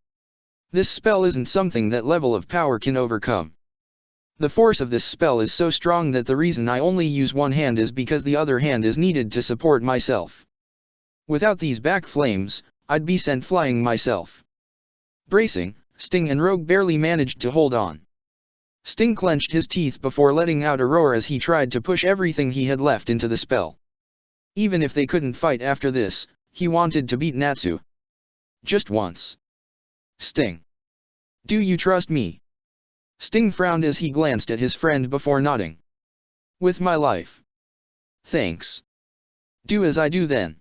This spell isn't something that level of power can overcome. The force of this spell is so strong that the reason I only use one hand is because the other hand is needed to support myself. Without these back flames, I'd be sent flying myself. Bracing, Sting and Rogue barely managed to hold on. Sting clenched his teeth before letting out a roar as he tried to push everything he had left into the spell. Even if they couldn't fight after this, he wanted to beat Natsu. Just once. Sting. Do you trust me? Sting frowned as he glanced at his friend before nodding. With my life. Thanks. Do as I do then.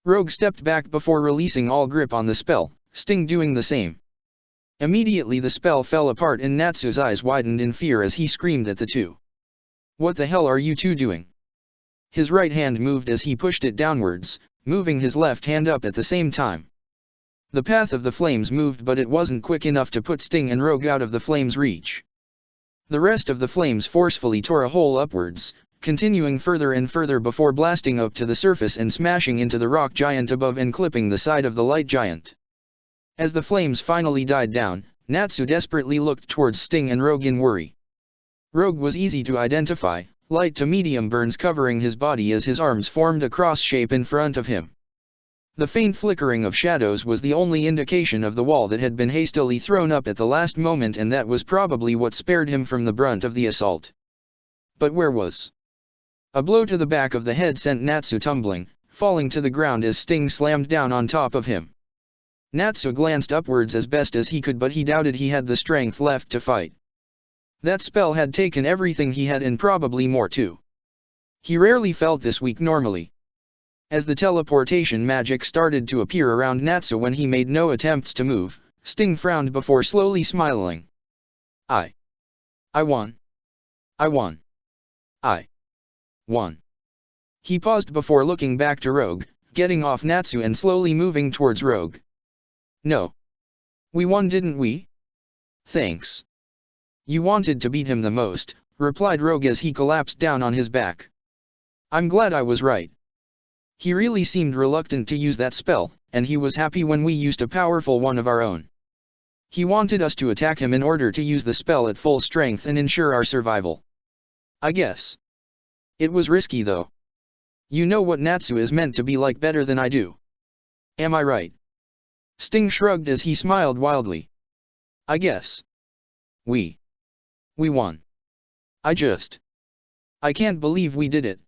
Rogue stepped back before releasing all grip on the spell, Sting doing the same. Immediately the spell fell apart and Natsu's eyes widened in fear as he screamed at the two. What the hell are you two doing? His right hand moved as he pushed it downwards, moving his left hand up at the same time. The path of the flames moved, but it wasn't quick enough to put Sting and Rogue out of the flames' reach. The rest of the flames forcefully tore a hole upwards, continuing further and further before blasting up to the surface and smashing into the rock giant above and clipping the side of the light giant. As the flames finally died down, Natsu desperately looked towards Sting and Rogue in worry. Rogue was easy to identify, light to medium burns covering his body as his arms formed a cross shape in front of him. The faint flickering of shadows was the only indication of the wall that had been hastily thrown up at the last moment, and that was probably what spared him from the brunt of the assault. But where was? A blow to the back of the head sent Natsu tumbling, falling to the ground as Sting slammed down on top of him. Natsu glanced upwards as best as he could, but he doubted he had the strength left to fight. That spell had taken everything he had and probably more too. He rarely felt this weak normally. As the teleportation magic started to appear around Natsu when he made no attempts to move, Sting frowned before slowly smiling. I won. I won. I won. He paused before looking back to Rogue, getting off Natsu and slowly moving towards Rogue. No. We won, didn't we? Thanks. You wanted to beat him the most, replied Rogue as he collapsed down on his back. I'm glad I was right. He really seemed reluctant to use that spell, and he was happy when we used a powerful one of our own. He wanted us to attack him in order to use the spell at full strength and ensure our survival. I guess. It was risky though. You know what Natsu is meant to be like better than I do. Am I right? Sting shrugged as he smiled wildly. I guess. We won. I can't believe we did it.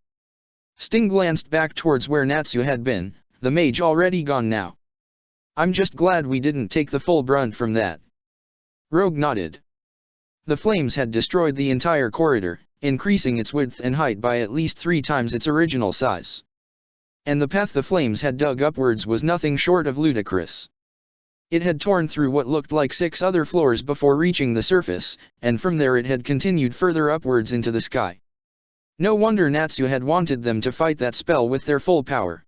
Sting glanced back towards where Natsu had been, the mage already gone now. I'm just glad we didn't take the full brunt from that. Rogue nodded. The flames had destroyed the entire corridor, increasing its width and height by at least 3 times its original size. And the path the flames had dug upwards was nothing short of ludicrous. It had torn through what looked like 6 other floors before reaching the surface, and from there it had continued further upwards into the sky. No wonder Natsu had wanted them to fight that spell with their full power.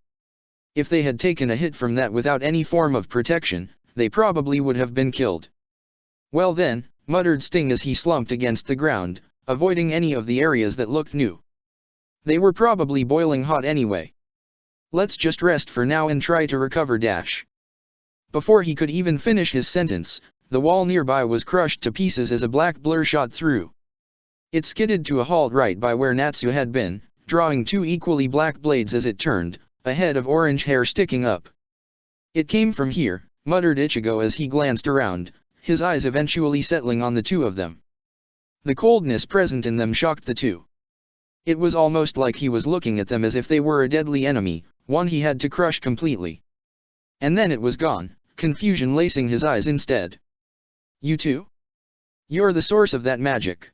If they had taken a hit from that without any form of protection, they probably would have been killed. Well then, muttered Sting as he slumped against the ground, avoiding any of the areas that looked new. They were probably boiling hot anyway. Let's just rest for now and try to recover. Before he could even finish his sentence, the wall nearby was crushed to pieces as a black blur shot through. It skidded to a halt right by where Natsu had been, drawing 2 equally black blades as it turned, a head of orange hair sticking up. It came from here, muttered Ichigo as he glanced around, his eyes eventually settling on the 2 of them. The coldness present in them shocked the 2. It was almost like he was looking at them as if they were a deadly enemy, one he had to crush completely. And then it was gone, confusion lacing his eyes instead. You two? You're the source of that magic.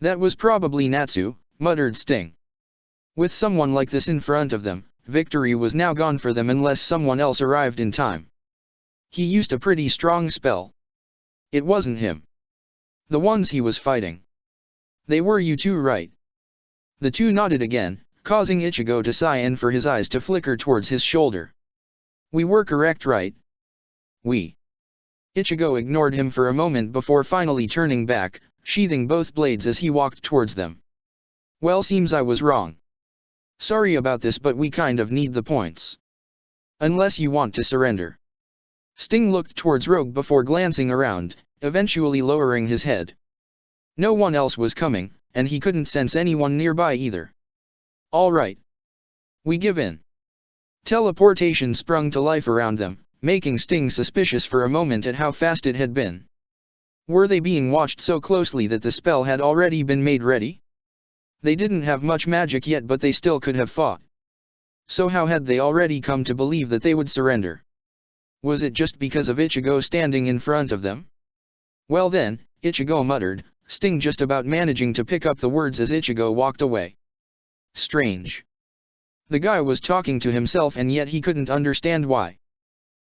That was probably Natsu, muttered Sting. With someone like this in front of them, victory was now gone for them unless someone else arrived in time. He used a pretty strong spell. It wasn't him. The ones he was fighting. They were you two, right? The 2 nodded again, causing Ichigo to sigh and for his eyes to flicker towards his shoulder. We were correct, right? Ichigo ignored him for a moment before finally turning back, sheathing both blades as he walked towards them. Well, seems I was wrong. Sorry about this, but we kind of need the points. Unless you want to surrender. Sting looked towards Rogue before glancing around, eventually lowering his head. No one else was coming, and he couldn't sense anyone nearby either. All right. We give in. Teleportation sprung to life around them, making Sting suspicious for a moment at how fast it had been. Were they being watched so closely that the spell had already been made ready? They didn't have much magic yet, but they still could have fought. So how had they already come to believe that they would surrender? Was it just because of Ichigo standing in front of them? Well then, Ichigo muttered, Sting just about managing to pick up the words as Ichigo walked away. Strange. The guy was talking to himself and yet he couldn't understand why.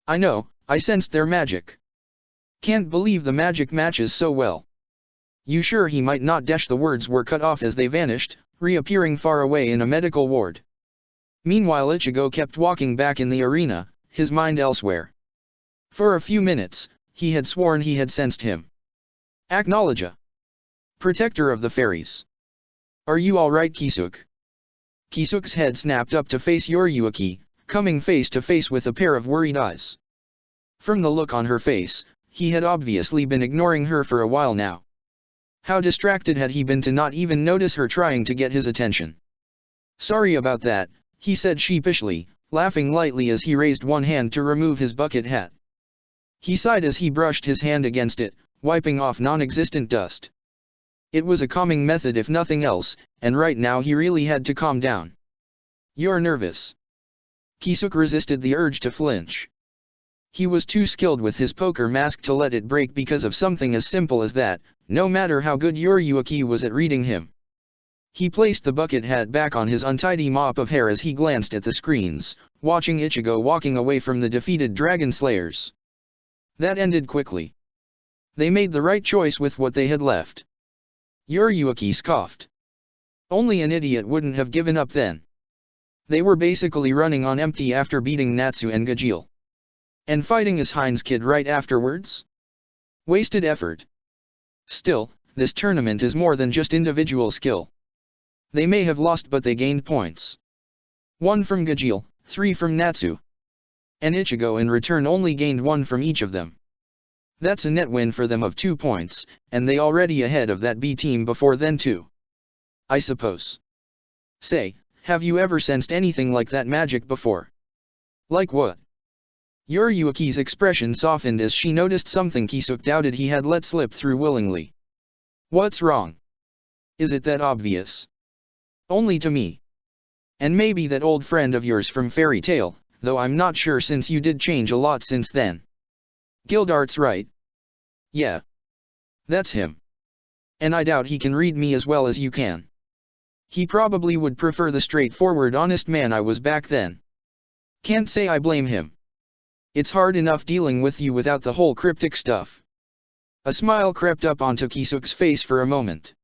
I know, I sensed their magic. Can't believe the magic matches so well. You sure he might not dash? The words were cut off as they vanished, reappearing far away in a medical ward. Meanwhile Ichigo kept walking back in the arena, his mind elsewhere. For a few minutes, he had sworn he had sensed him. Acknowledge. Protector of the fairies. Are you alright, Kisuke? Kisuke's head snapped up to face Yoriyuki, coming face to face with a pair of worried eyes. From the look on her face, he had obviously been ignoring her for a while now. How distracted had he been to not even notice her trying to get his attention? Sorry about that, he said sheepishly, laughing lightly as he raised one hand to remove his bucket hat. He sighed as he brushed his hand against it, wiping off non-existent dust. It was a calming method if nothing else, and right now he really had to calm down. You're nervous. Kisuke resisted the urge to flinch. He was too skilled with his poker mask to let it break because of something as simple as that, no matter how good Yoriyuki was at reading him. He placed the bucket hat back on his untidy mop of hair as he glanced at the screens, watching Ichigo walking away from the defeated dragon slayers. That ended quickly. They made the right choice with what they had left. Yoriyuki scoffed. Only an idiot wouldn't have given up then. They were basically running on empty after beating Natsu and Gajeel. And fighting as Heinz Kid right afterwards? Wasted effort. Still, this tournament is more than just individual skill. They may have lost but they gained points. 1 from Gajeel, 3 from Natsu. And Ichigo in return only gained 1 from each of them. That's a net win for them of 2 points, and they already ahead of that B team before then too. I suppose. Say, have you ever sensed anything like that magic before? Like what? Yoriyuki's expression softened as she noticed something Kisuke doubted he had let slip through willingly. What's wrong? Is it that obvious? Only to me. And maybe that old friend of yours from Fairy Tail, though I'm not sure since you did change a lot since then. Gildart's right. Yeah. That's him. And I doubt he can read me as well as you can. He probably would prefer the straightforward honest man I was back then. Can't say I blame him. It's hard enough dealing with you without the whole cryptic stuff. A smile crept up onto Kisuke's face for a moment.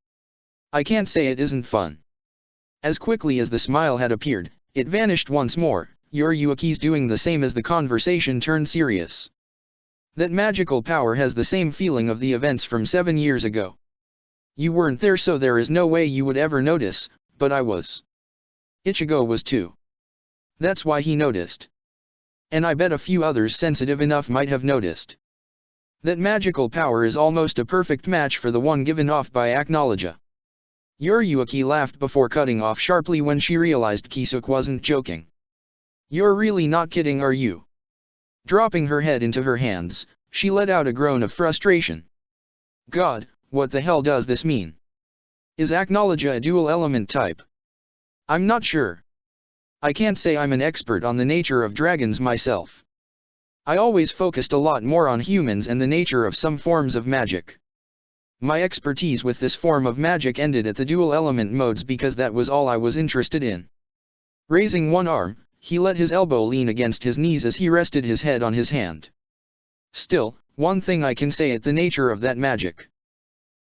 I can't say it isn't fun. As quickly as the smile had appeared, it vanished once more, Yoriyuki's doing the same as the conversation turned serious. That magical power has the same feeling of the events from 7 years ago. You weren't there so there is no way you would ever notice, but I was. Ichigo was too. That's why he noticed. And I bet a few others sensitive enough might have noticed. That magical power is almost a perfect match for the one given off by Acknowledge. Yoriyuki laughed before cutting off sharply when she realized Kisuke wasn't joking. You're really not kidding, are you? Dropping her head into her hands, she let out a groan of frustration. God, what the hell does this mean? Is Acknowledge a dual element type? I'm not sure. I can't say I'm an expert on the nature of dragons myself. I always focused a lot more on humans and the nature of some forms of magic. My expertise with this form of magic ended at the dual element modes because that was all I was interested in. Raising one arm, he let his elbow lean against his knees as he rested his head on his hand. Still, one thing I can say at the nature of that magic.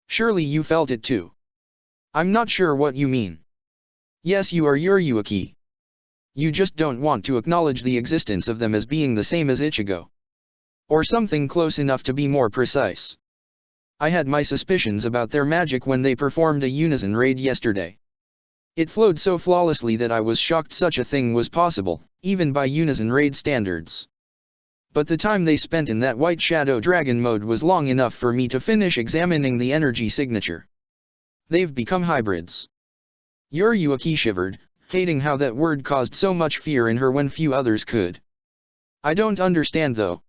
Surely you felt it too. I'm not sure what you mean. Yes, you are Yoriyuki. You just don't want to acknowledge the existence of them as being the same as Ichigo. Or something close enough to be more precise. I had my suspicions about their magic when they performed a unison raid yesterday. It flowed so flawlessly that I was shocked such a thing was possible, even by unison raid standards. But the time they spent in that white shadow dragon mode was long enough for me to finish examining the energy signature. They've become hybrids. Yoriyuki shivered, hating how that word caused so much fear in her when few others could. I don't understand though.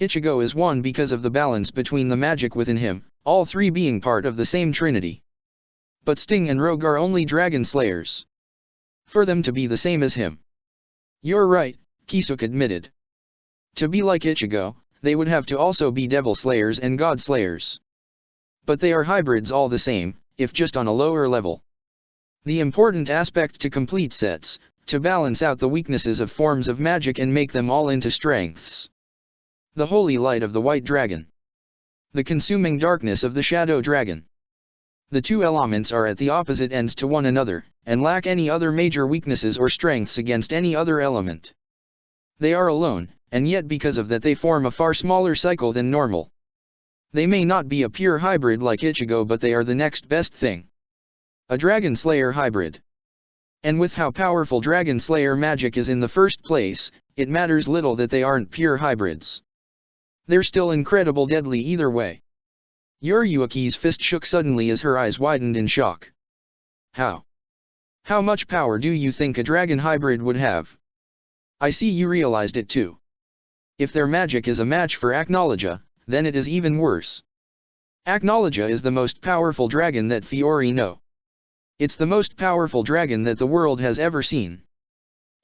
Ichigo is one because of the balance between the magic within him, all three being part of the same trinity. But Sting and Rogue are only dragon slayers. For them to be the same as him. You're right, Kisuke admitted. To be like Ichigo, they would have to also be devil slayers and god slayers. But they are hybrids all the same, if just on a lower level. The important aspect to complete sets, to balance out the weaknesses of forms of magic and make them all into strengths. The holy light of the white dragon. The consuming darkness of the shadow dragon. The two elements are at the opposite ends to one another, and lack any other major weaknesses or strengths against any other element. They are alone, and yet because of that they form a far smaller cycle than normal. They may not be a pure hybrid like Ichigo, but they are the next best thing. A Dragon Slayer hybrid. And with how powerful Dragon Slayer magic is in the first place, it matters little that they aren't pure hybrids. They're still incredible deadly either way. Yuruki's fist shook suddenly as her eyes widened in shock. How? How much power do you think a dragon hybrid would have? I see you realized it too. If their magic is a match for Acnologia, then it is even worse. Acnologia is the most powerful dragon that Fiori know. It's the most powerful dragon that the world has ever seen.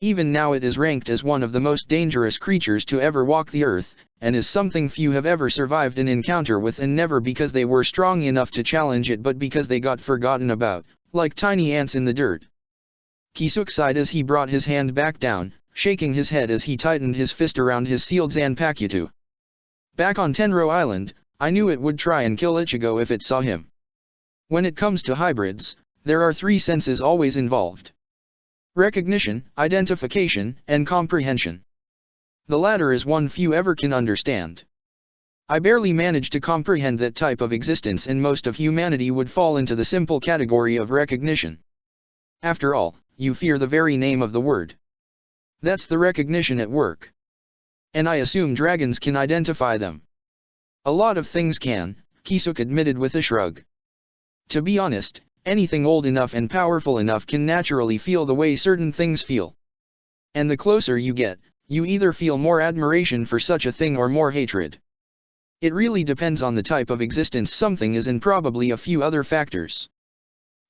Even now it is ranked as one of the most dangerous creatures to ever walk the earth, and is something few have ever survived an encounter with, and never because they were strong enough to challenge it but because they got forgotten about, like tiny ants in the dirt. Kisuke sighed as he brought his hand back down, shaking his head as he tightened his fist around his sealed Zanpakuto. Back on Tenro Island, I knew it would try and kill Ichigo if it saw him. When it comes to hybrids, there are three senses always involved: recognition, identification, and comprehension. The latter is one few ever can understand. I barely manage to comprehend that type of existence, and most of humanity would fall into the simple category of recognition. After all, you fear the very name of the word. That's the recognition at work. And I assume dragons can identify them. A lot of things can, Kisuke admitted with a shrug. To be honest, anything old enough and powerful enough can naturally feel the way certain things feel. And the closer you get, you either feel more admiration for such a thing or more hatred. It really depends on the type of existence something is and probably a few other factors.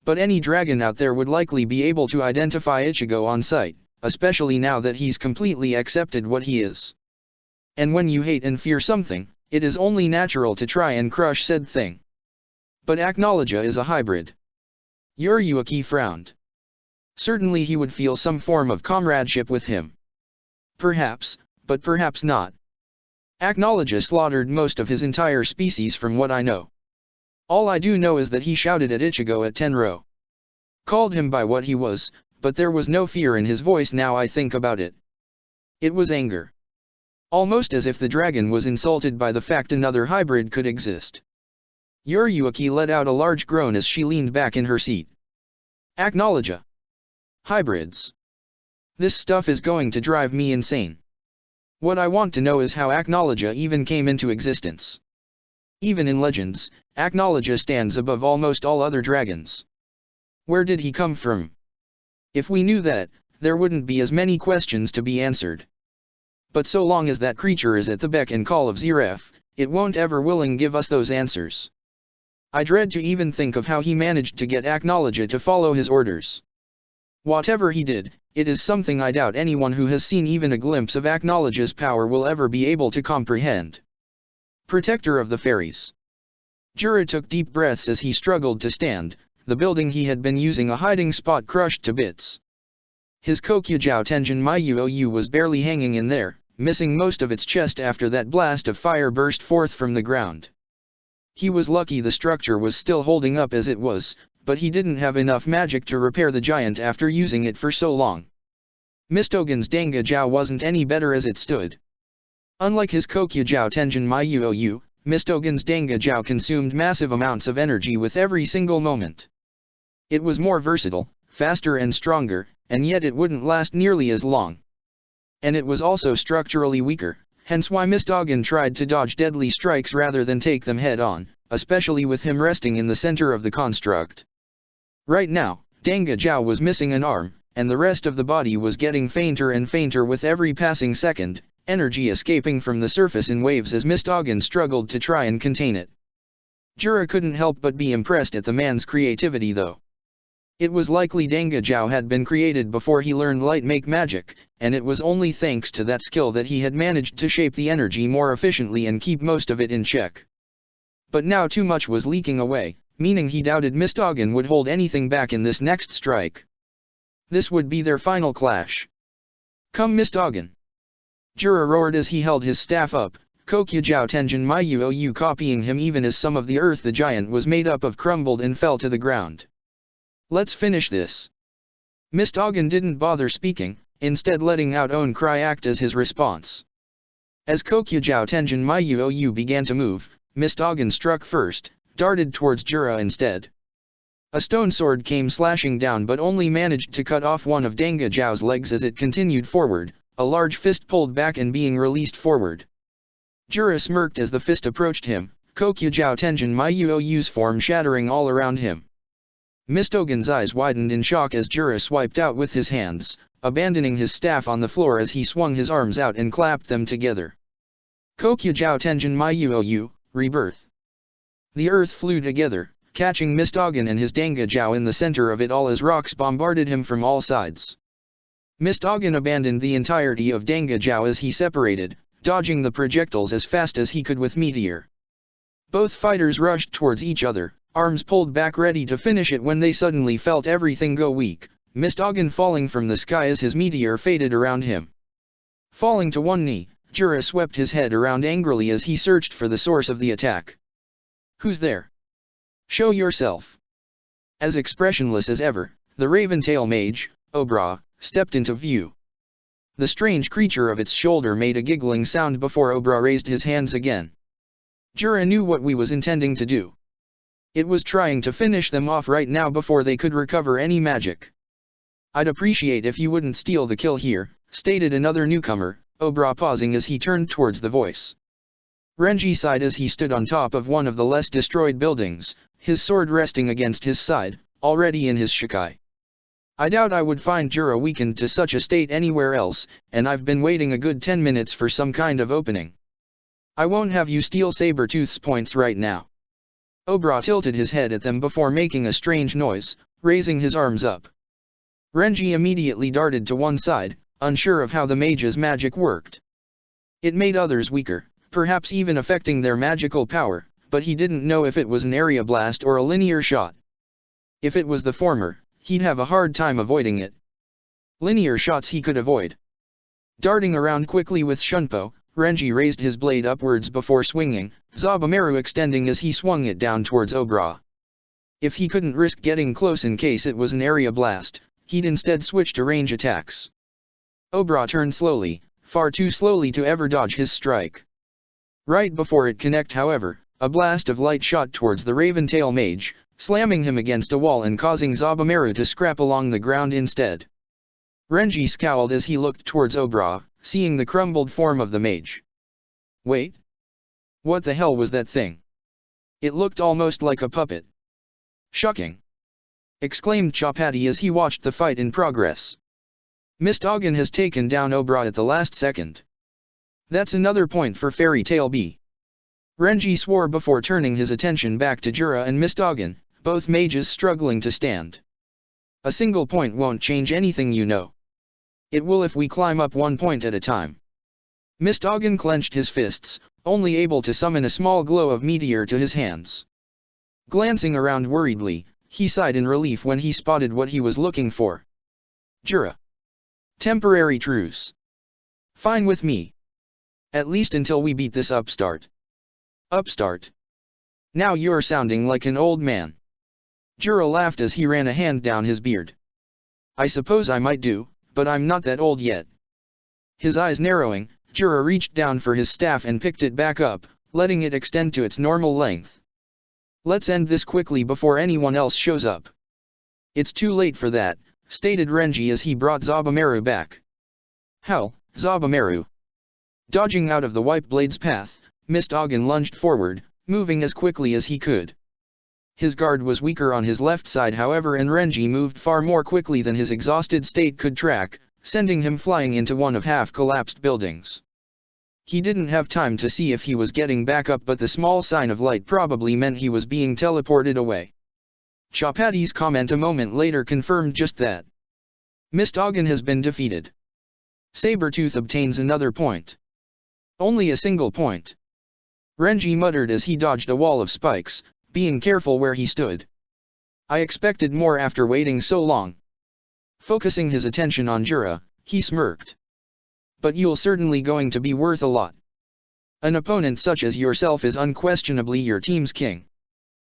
But any dragon out there would likely be able to identify Ichigo on sight, especially now that he's completely accepted what he is. And when you hate and fear something, it is only natural to try and crush said thing. But Acnologia is a hybrid. Yuruki frowned. Certainly he would feel some form of comradeship with him. Perhaps, but perhaps not. Acnologia slaughtered most of his entire species from what I know. All I do know is that he shouted at Ichigo at Tenro. Called him by what he was, but there was no fear in his voice now I think about it. It was anger. Almost as if the dragon was insulted by the fact another hybrid could exist. Yuruki let out a large groan as she leaned back in her seat. Acnologia. Hybrids. This stuff is going to drive me insane. What I want to know is how Acnologia even came into existence. Even in legends, Acnologia stands above almost all other dragons. Where did he come from? If we knew that, there wouldn't be as many questions to be answered. But so long as that creature is at the beck and call of Zeref, it won't ever willing give us those answers. I dread to even think of how he managed to get Acnologia to follow his orders. Whatever he did, it is something I doubt anyone who has seen even a glimpse of Acnologia's power will ever be able to comprehend. Protector of the Fairies. Jura took deep breaths as he struggled to stand, the building he had been using a hiding spot crushed to bits. His Kokyujou Tenjin Myuu was barely hanging in there, missing most of its chest after that blast of fire burst forth from the ground. He was lucky the structure was still holding up as it was, but he didn't have enough magic to repair the giant after using it for so long. Mistogen's Danga-jiao wasn't any better as it stood. Unlike his Kokyujou Tenjin Myuu, Mistogen's Danga-jiao consumed massive amounts of energy with every single moment. It was more versatile, faster and stronger, and yet it wouldn't last nearly as long. And it was also structurally weaker, hence why Mistogen tried to dodge deadly strikes rather than take them head-on, especially with him resting in the center of the construct. Right now, Danga-jiao was missing an arm, and the rest of the body was getting fainter and fainter with every passing second, energy escaping from the surface in waves as Mistogen struggled to try and contain it. Jura couldn't help but be impressed at the man's creativity though. It was likely Danga-jiao had been created before he learned light make magic, and it was only thanks to that skill that he had managed to shape the energy more efficiently and keep most of it in check. But now too much was leaking away, meaning he doubted Mistoggen would hold anything back in this next strike. This would be their final clash. Come Mistoggen! Jura roared as he held his staff up, Kokyujou Tenjin Myuou copying him even as some of the earth the giant was made up of crumbled and fell to the ground. Let's finish this. Mistoggen didn't bother speaking, instead letting out own cry act as his response. As Kokyujou Tenjin Myuou began to move, Mistoggen struck first, darted towards Jura instead. A stone sword came slashing down but only managed to cut off one of Danga Zhao's legs as it continued forward, a large fist pulled back and being released forward. Jura smirked as the fist approached him, Kokyujou Tenjin Myuou's form shattering all around him. Mistoggen's eyes widened in shock as Jura swiped out with his hands, abandoning his staff on the floor as he swung his arms out and clapped them together. Kokyujou Tenjin Myuou, rebirth. The earth flew together, catching Mistoggen and his Danga Zhao in the center of it all as rocks bombarded him from all sides. Mistoggen abandoned the entirety of Danga Zhao as he separated, dodging the projectiles as fast as he could with Meteor. Both fighters rushed towards each other, arms pulled back ready to finish it when they suddenly felt everything go weak, Mistoggen falling from the sky as his Meteor faded around him. Falling to one knee, Jura swept his head around angrily as he searched for the source of the attack. Who's there? Show yourself. As expressionless as ever, the Raventail mage, Obra, stepped into view. The strange creature of its shoulder made a giggling sound before Obra raised his hands again. Jura knew what we was intending to do. It was trying to finish them off right now before they could recover any magic. I'd appreciate if you wouldn't steal the kill here, stated another newcomer, Obra pausing as he turned towards the voice. Renji sighed as he stood on top of one of the less destroyed buildings, his sword resting against his side, already in his shikai. I doubt I would find Jura weakened to such a state anywhere else, and I've been waiting a good 10 minutes for some kind of opening. I won't have you steal Sabertooth's points right now. Obra tilted his head at them before making a strange noise, raising his arms up. Renji immediately darted to one side, unsure of how the mage's magic worked. It made others weaker, perhaps even affecting their magical power, but he didn't know if it was an area blast or a linear shot. If it was the former, he'd have a hard time avoiding it. Linear shots he could avoid. Darting around quickly with Shunpo, Renji raised his blade upwards before swinging, Zabumaru extending as he swung it down towards Obra. If he couldn't risk getting close in case it was an area blast, he'd instead switch to range attacks. Obra turned slowly, far too slowly to ever dodge his strike. Right before it connect however, a blast of light shot towards the Raventail mage, slamming him against a wall and causing Zabumaru to scrap along the ground instead. Renji scowled as he looked towards Obra, seeing the crumbled form of the mage. Wait! What the hell was that thing? It looked almost like a puppet. Shocking! Exclaimed Chapati as he watched the fight in progress. Mistoggen has taken down Obra at the last second. That's another point for Fairy Tail B. Renji swore before turning his attention back to Jura and Mistoggen, both mages struggling to stand. A single point won't change anything you know. It will if we climb up 1 point at a time. Mistoggen clenched his fists, only able to summon a small glow of meteor to his hands. Glancing around worriedly, he sighed in relief when he spotted what he was looking for. Jura. Temporary truce. Fine with me. At least until we beat this upstart. Upstart? Now you're sounding like an old man. Jura laughed as he ran a hand down his beard. I suppose I might do, but I'm not that old yet. His eyes narrowing, Jura reached down for his staff and picked it back up, letting it extend to its normal length. Let's end this quickly before anyone else shows up. It's too late for that, stated Renji as he brought Zabumaru back. Hell, Zabumaru. Dodging out of the White Blade's path, Mistoggen lunged forward, moving as quickly as he could. His guard was weaker on his left side however and Renji moved far more quickly than his exhausted state could track, sending him flying into one of half-collapsed buildings. He didn't have time to see if he was getting back up but the small sign of light probably meant he was being teleported away. Chapati's comment a moment later confirmed just that. Mistoggen has been defeated. Sabertooth obtains another point. Only a single point. Renji muttered as he dodged a wall of spikes, being careful where he stood. I expected more after waiting so long. Focusing his attention on Jura, he smirked. But you're certainly going to be worth a lot. An opponent such as yourself is unquestionably your team's king.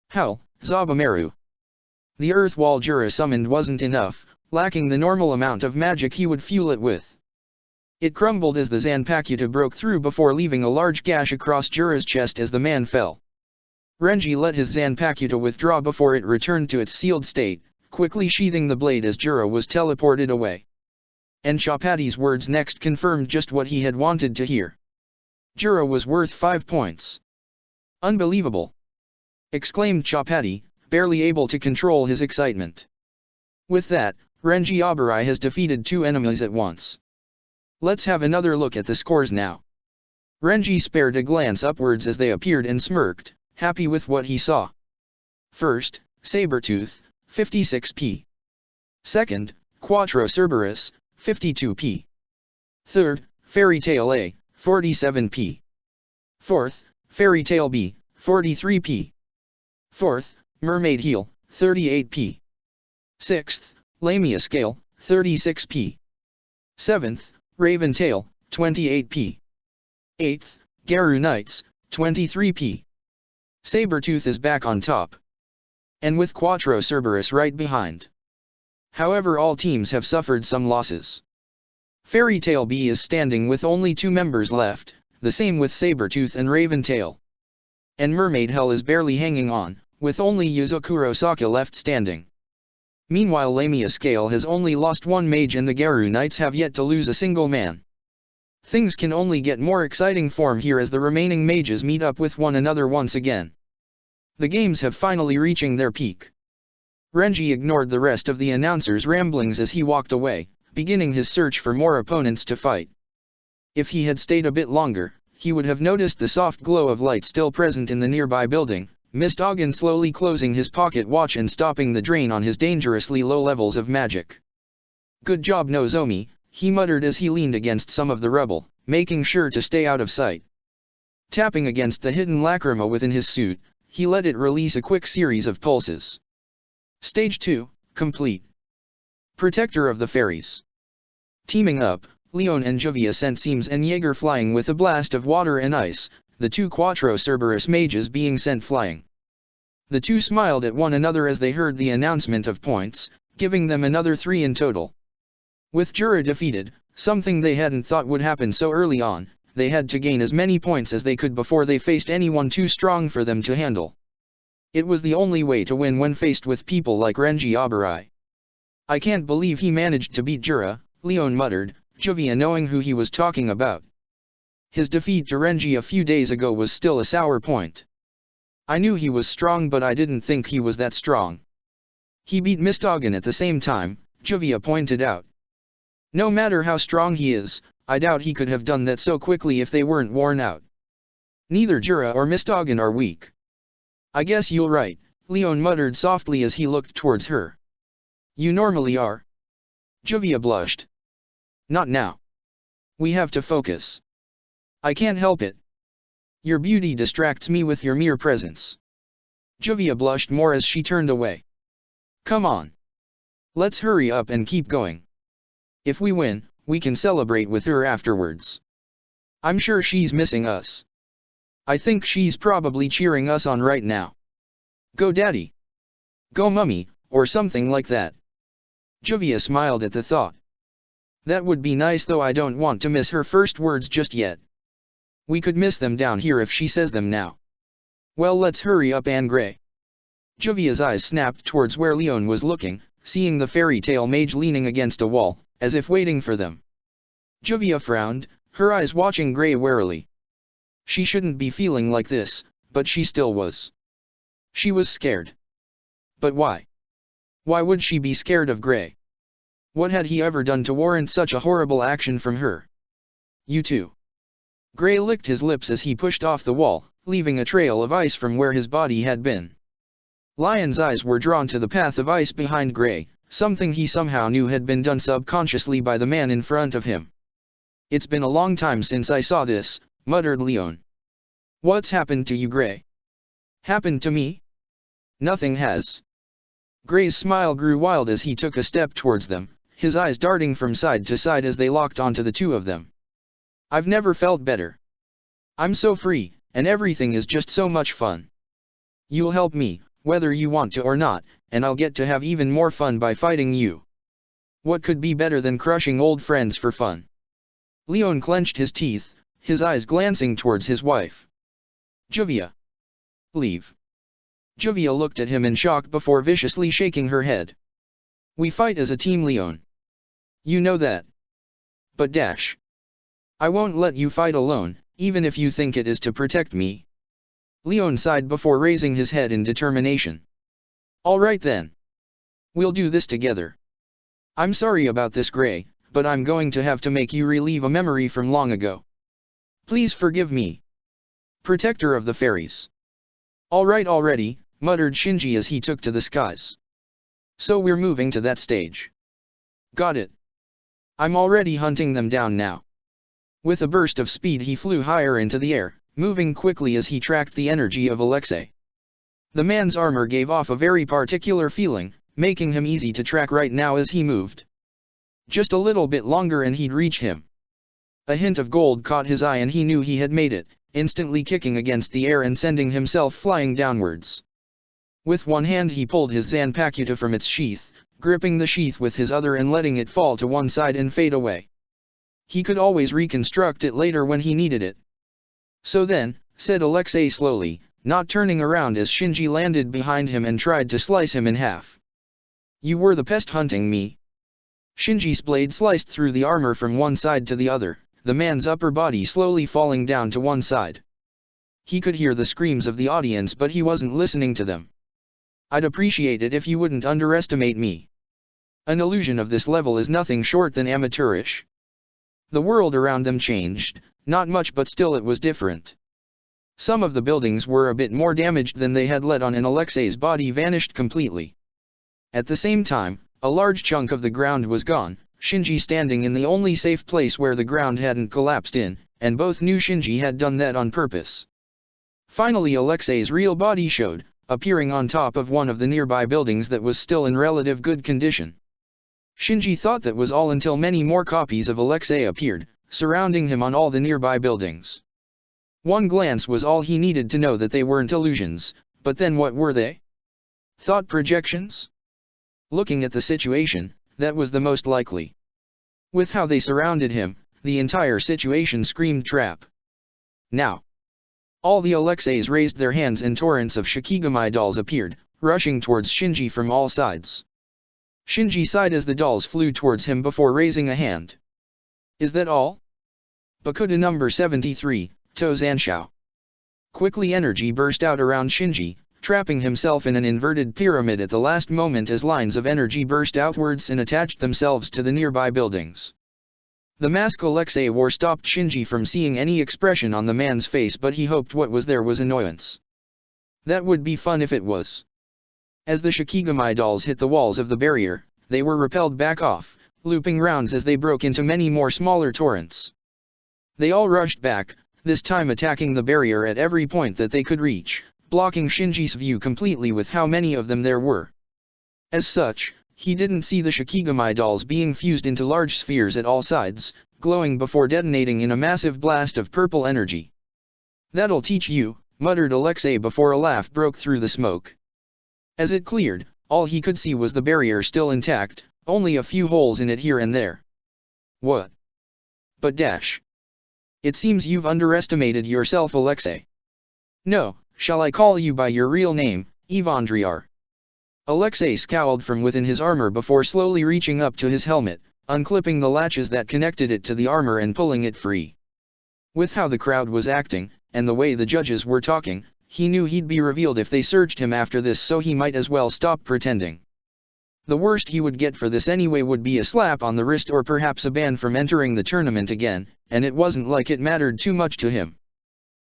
How, Zabumaru? The earth wall Jura summoned wasn't enough, lacking the normal amount of magic he would fuel it with. It crumbled as the Zanpakuto broke through before leaving a large gash across Jura's chest as the man fell. Renji let his Zanpakuto withdraw before it returned to its sealed state, quickly sheathing the blade as Jura was teleported away. And Chapati's words next confirmed just what he had wanted to hear. Jura was worth 5 points. Unbelievable! Exclaimed Chapati, barely able to control his excitement. With that, Renji Aburai has defeated 2 enemies at once. Let's have another look at the scores now. Renji spared a glance upwards as they appeared and smirked, happy with what he saw. First, Sabertooth, 56p. Second, Quattro Cerberus, 52p. Third, Fairy Tail A, 47p. Fourth, Fairy Tail B, 43p. Fourth, Mermaid Heel, 38p. Sixth, Lamia Scale, 36p. Seventh, Raven Tail, 28p. Eighth, Garu Knights, 23p. Sabertooth is back on top. And with Quattro Cerberus right behind. However, all teams have suffered some losses. Fairy Tail B is standing with only 2 members left, the same with Sabertooth and Raven Tail. And Mermaid Hell is barely hanging on, with only Yuzukuro Saka left standing. Meanwhile, Lamia Scale has only lost 1 mage and the Garu Knights have yet to lose a single man. Things can only get more exciting from here as the remaining mages meet up with one another once again. The games have finally reaching their peak. Renji ignored the rest of the announcer's ramblings as he walked away, beginning his search for more opponents to fight. If he had stayed a bit longer, he would have noticed the soft glow of light still present in the nearby building, Mist-Ogen slowly closing his pocket watch and stopping the drain on his dangerously low levels of magic. Good job Nozomi, he muttered as he leaned against some of the rubble, making sure to stay out of sight. Tapping against the hidden lacrima within his suit, he let it release a quick series of pulses. Stage 2, complete. Protector of the Fairies. Teaming up, Leon and Juvia sent Seams and Jaeger flying with a blast of water and ice, the 2 Quattro Cerberus mages being sent flying. The 2 smiled at one another as they heard the announcement of points, giving them another 3 in total. With Jura defeated, something they hadn't thought would happen so early on, they had to gain as many points as they could before they faced anyone too strong for them to handle. It was the only way to win when faced with people like Renji Aburai. I can't believe he managed to beat Jura, Leon muttered, Juvia knowing who he was talking about. His defeat to Renji a few days ago was still a sour point. I knew he was strong but I didn't think he was that strong. He beat Mist-Ogen at the same time, Juvia pointed out. No matter how strong he is, I doubt he could have done that so quickly if they weren't worn out. Neither Jura or Mist-Ogen are weak. I guess you're right, Leon muttered softly as he looked towards her. You normally are. Juvia blushed. Not now. We have to focus. I can't help it. Your beauty distracts me with your mere presence. Juvia blushed more as she turned away. Come on. Let's hurry up and keep going. If we win, we can celebrate with her afterwards. I'm sure she's missing us. I think she's probably cheering us on right now. Go daddy. Go mummy, or something like that. Juvia smiled at the thought. That would be nice though I don't want to miss her first words just yet. We could miss them down here if she says them now. Well let's hurry up Angre. Juvia's eyes snapped towards where Leon was looking, seeing the fairy tale mage leaning against a wall, as if waiting for them. Juvia frowned, her eyes watching Gray warily. She shouldn't be feeling like this, but she still was. She was scared. But why? Why would she be scared of Gray? What had he ever done to warrant such a horrible action from her? You too. Gray licked his lips as he pushed off the wall, leaving a trail of ice from where his body had been. Lion's eyes were drawn to the path of ice behind Gray, something he somehow knew had been done subconsciously by the man in front of him. It's been a long time since I saw this, muttered Leon. What's happened to you, Gray? Happened to me? Nothing has. Gray's smile grew wild as he took a step towards them, his eyes darting from side to side as they locked onto the two of them. I've never felt better. I'm so free, and everything is just so much fun. You'll help me, whether you want to or not, and I'll get to have even more fun by fighting you. What could be better than crushing old friends for fun? Leon clenched his teeth, his eyes glancing towards his wife. Juvia. Leave. Juvia looked at him in shock before viciously shaking her head. We fight as a team, Leon. You know that. But Dash. I won't let you fight alone, even if you think it is to protect me. Leon sighed before raising his head in determination. All right then. We'll do this together. I'm sorry about this, Gray, but I'm going to have to make you relive a memory from long ago. Please forgive me. Protector of the fairies. All right already, muttered Shinji as he took to the skies. So we're moving to that stage. Got it. I'm already hunting them down now. With a burst of speed he flew higher into the air, moving quickly as he tracked the energy of Alexei. The man's armor gave off a very particular feeling, making him easy to track right now as he moved. Just a little bit longer and he'd reach him. A hint of gold caught his eye and he knew he had made it, instantly kicking against the air and sending himself flying downwards. With one hand he pulled his Zanpakuta from its sheath, gripping the sheath with his other and letting it fall to one side and fade away. He could always reconstruct it later when he needed it. So then, said Alexei slowly, not turning around as Shinji landed behind him and tried to slice him in half. You were the pest hunting me. Shinji's blade sliced through the armor from one side to the other, the man's upper body slowly falling down to one side. He could hear the screams of the audience but he wasn't listening to them. I'd appreciate it if you wouldn't underestimate me. An illusion of this level is nothing short than amateurish. The world around them changed, not much but still it was different. Some of the buildings were a bit more damaged than they had let on and Alexei's body vanished completely. At the same time, a large chunk of the ground was gone, Shinji standing in the only safe place where the ground hadn't collapsed in, and both knew Shinji had done that on purpose. Finally Alexei's real body showed, appearing on top of one of the nearby buildings that was still in relative good condition. Shinji thought that was all until many more copies of Alexei appeared, surrounding him on all the nearby buildings. One glance was all he needed to know that they weren't illusions, but then what were they? Thought projections? Looking at the situation, that was the most likely. With how they surrounded him, the entire situation screamed trap. Now. All the Alexeis raised their hands and torrents of Shikigami dolls appeared, rushing towards Shinji from all sides. Shinji sighed as the dolls flew towards him before raising a hand. Is that all? Bakuda number 73, Tozanshao. Quickly energy burst out around Shinji, trapping himself in an inverted pyramid at the last moment as lines of energy burst outwards and attached themselves to the nearby buildings. The mask Alexei wore stopped Shinji from seeing any expression on the man's face, but he hoped what was there was annoyance. That would be fun if it was. As the Shikigami dolls hit the walls of the barrier, they were repelled back off, looping rounds as they broke into many more smaller torrents. They all rushed back, this time attacking the barrier at every point that they could reach, blocking Shinji's view completely with how many of them there were. As such, he didn't see the Shikigami dolls being fused into large spheres at all sides, glowing before detonating in a massive blast of purple energy. That'll teach you, muttered Alexei before a laugh broke through the smoke. As it cleared, all he could see was the barrier still intact, only a few holes in it here and there. What? But Dash. It seems you've underestimated yourself, Alexei. No, shall I call you by your real name, Evandriar? Alexei scowled from within his armor before slowly reaching up to his helmet, unclipping the latches that connected it to the armor and pulling it free. With how the crowd was acting, and the way the judges were talking, he knew he'd be revealed if they searched him after this, so he might as well stop pretending. The worst he would get for this anyway would be a slap on the wrist or perhaps a ban from entering the tournament again, and it wasn't like it mattered too much to him.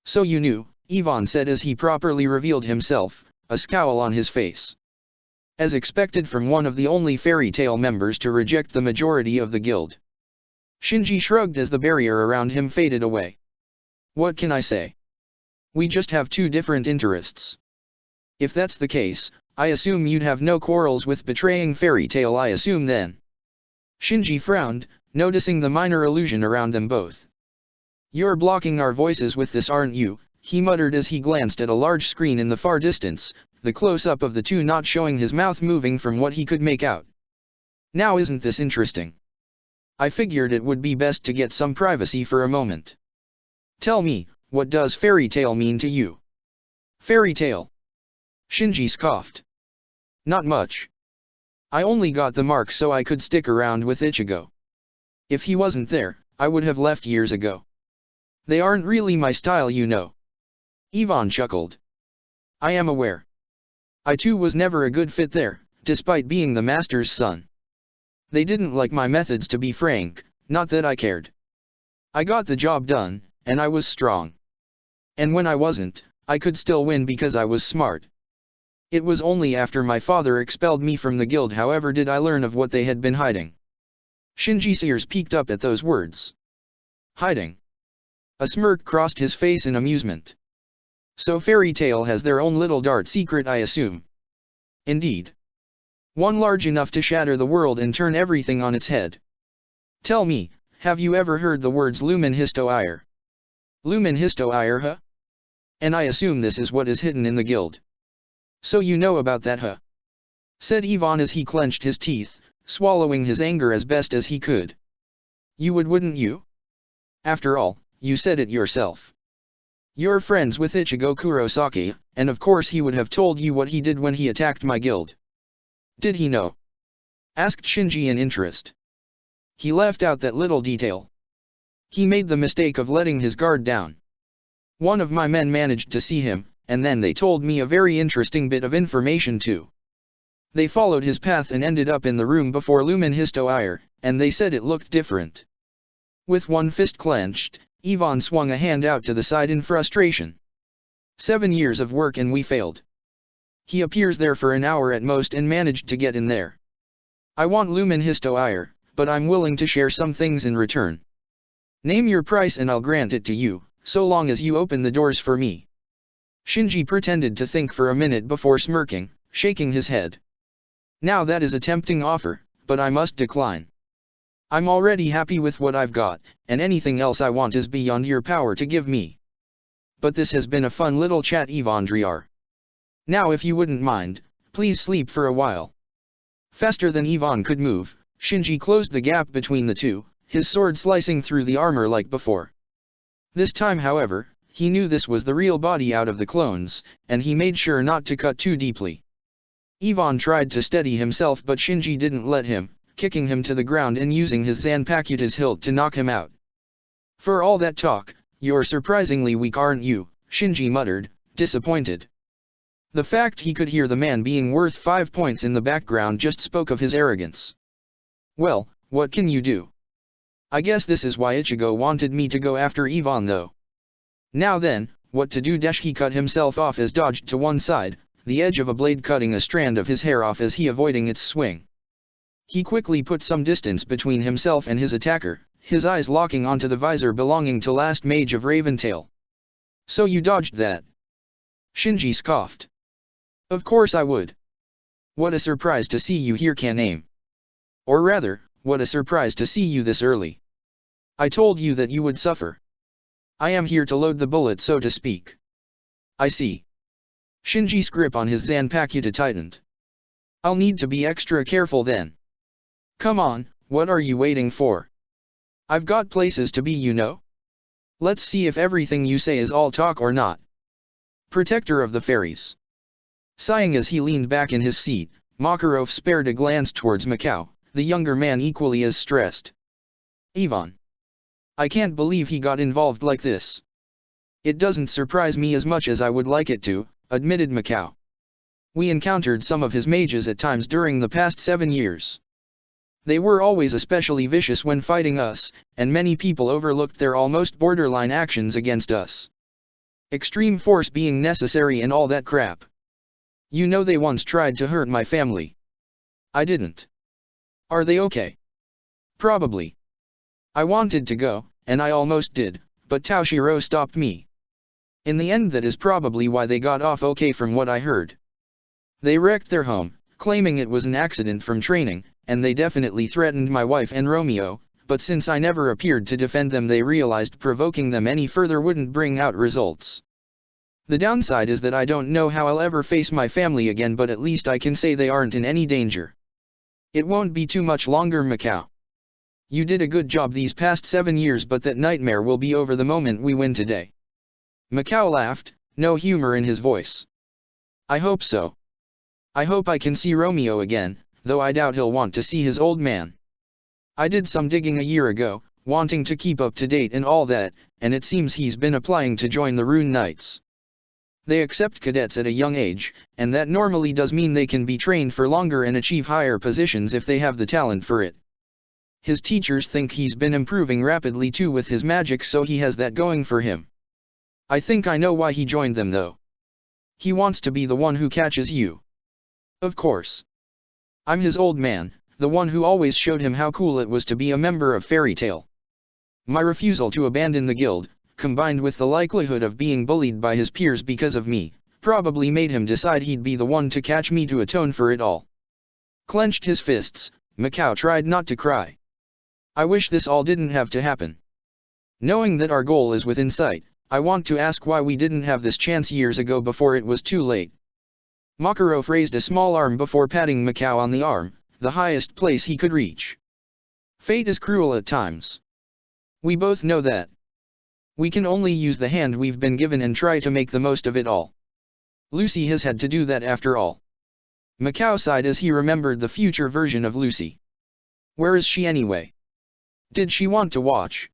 So you knew, Ivan said as he properly revealed himself, a scowl on his face. As expected from one of the only fairy tale members to reject the majority of the guild. Shinji shrugged as the barrier around him faded away. What can I say? We just have two different interests. If that's the case, I assume you'd have no quarrels with betraying Fairy Tail, I assume then. Shinji frowned, noticing the minor illusion around them both. You're blocking our voices with this, aren't you? He muttered as he glanced at a large screen in the far distance, the close-up of the two not showing his mouth moving from what he could make out. Now isn't this interesting? I figured it would be best to get some privacy for a moment. Tell me, what does Fairy Tail mean to you? Fairy Tail? Shinji scoffed. Not much. I only got the mark so I could stick around with Ichigo. If he wasn't there, I would have left years ago. They aren't really my style, you know. Ivan chuckled. I am aware. I too was never a good fit there, despite being the master's son. They didn't like my methods, to be frank, not that I cared. I got the job done, and I was strong. And when I wasn't, I could still win because I was smart. It was only after my father expelled me from the guild, however, did I learn of what they had been hiding. Shinji's ears peaked up at those words. Hiding? A smirk crossed his face in amusement. So Fairy Tail has their own little dark secret, I assume. Indeed. One large enough to shatter the world and turn everything on its head. Tell me, have you ever heard the words Lumen Histo Ire? Lumen Histo Ire, huh? And I assume this is what is hidden in the guild. So you know about that, huh? Said Ivan as he clenched his teeth, swallowing his anger as best as he could. You would, wouldn't you? After all, you said it yourself. You're friends with Ichigo Kurosaki, and of course he would have told you what he did when he attacked my guild. Did he know? Asked Shinji in interest. He left out that little detail. He made the mistake of letting his guard down. One of my men managed to see him, and then they told me a very interesting bit of information too. They followed his path and ended up in the room before Lumen Histo Ire, and they said it looked different. With one fist clenched, Ivan swung a hand out to the side in frustration. 7 years of work and we failed. He appears there for an hour at most and managed to get in there. I want Lumen Histo Ire, but I'm willing to share some things in return. Name your price and I'll grant it to you, so long as you open the doors for me. Shinji pretended to think for a minute before smirking, shaking his head. Now that is a tempting offer, but I must decline. I'm already happy with what I've got, and anything else I want is beyond your power to give me. But this has been a fun little chat, Ivandriar. Now if you wouldn't mind, please sleep for a while. Faster than Ivan could move, Shinji closed the gap between the two, his sword slicing through the armor like before. This time, however, he knew this was the real body out of the clones, and he made sure not to cut too deeply. Ivan tried to steady himself, but Shinji didn't let him, kicking him to the ground and using his Zanpakuto's hilt to knock him out. For all that talk, you're surprisingly weak, aren't you? Shinji muttered, disappointed. The fact he could hear the man being worth 5 points in the background just spoke of his arrogance. Well, what can you do? I guess this is why Ichigo wanted me to go after Ivan though. Now then, what to do? He cut himself off as dodged to one side, the edge of a blade cutting a strand of his hair off as he avoiding its swing. He quickly put some distance between himself and his attacker, his eyes locking onto the visor belonging to Last Mage of Raventail. So you dodged that? Shinji scoffed. Of course I would. What a surprise to see you here, Kan-Aim. Or rather, what a surprise to see you this early. I told you that you would suffer. I am here to load the bullet, so to speak. I see. Shinji's grip on his Zanpakuto tightened. I'll need to be extra careful then. Come on, what are you waiting for? I've got places to be, you know. Let's see if everything you say is all talk or not. Protector of the Fairies. Sighing as he leaned back in his seat, Makarov spared a glance towards Mikao, the younger man equally as stressed. Ivan. I can't believe he got involved like this. It doesn't surprise me as much as I would like it to, admitted Mikao. We encountered some of his mages at times during the past 7 years. They were always especially vicious when fighting us, and many people overlooked their almost borderline actions against us. Extreme force being necessary and all that crap. You know, they once tried to hurt my family. I didn't. Are they okay? Probably. I wanted to go, and I almost did, but Toshiro stopped me. In the end, that is probably why they got off okay from what I heard. They wrecked their home, claiming it was an accident from training, and they definitely threatened my wife and Romeo, but since I never appeared to defend them, they realized provoking them any further wouldn't bring out results. The downside is that I don't know how I'll ever face my family again, but at least I can say they aren't in any danger. It won't be too much longer, Macau. You did a good job these past 7 years, but that nightmare will be over the moment we win today. Macau laughed, no humor in his voice. I hope so. I hope I can see Romeo again, though I doubt he'll want to see his old man. I did some digging a year ago, wanting to keep up to date and all that, and it seems he's been applying to join the Rune Knights. They accept cadets at a young age, and that normally does mean they can be trained for longer and achieve higher positions if they have the talent for it. His teachers think he's been improving rapidly too with his magic, so he has that going for him. I think I know why he joined them though. He wants to be the one who catches you. Of course. I'm his old man, the one who always showed him how cool it was to be a member of Fairy Tail. My refusal to abandon the guild, combined with the likelihood of being bullied by his peers because of me, probably made him decide he'd be the one to catch me to atone for it all. Clenched his fists, Macau tried not to cry. I wish this all didn't have to happen. Knowing that our goal is within sight, I want to ask why we didn't have this chance years ago before it was too late. Makarov raised a small arm before patting Macau on the arm, the highest place he could reach. Fate is cruel at times. We both know that. We can only use the hand we've been given and try to make the most of it all. Lucy has had to do that after all. Macau sighed as he remembered the future version of Lucy. Where is she anyway? Did she want to watch?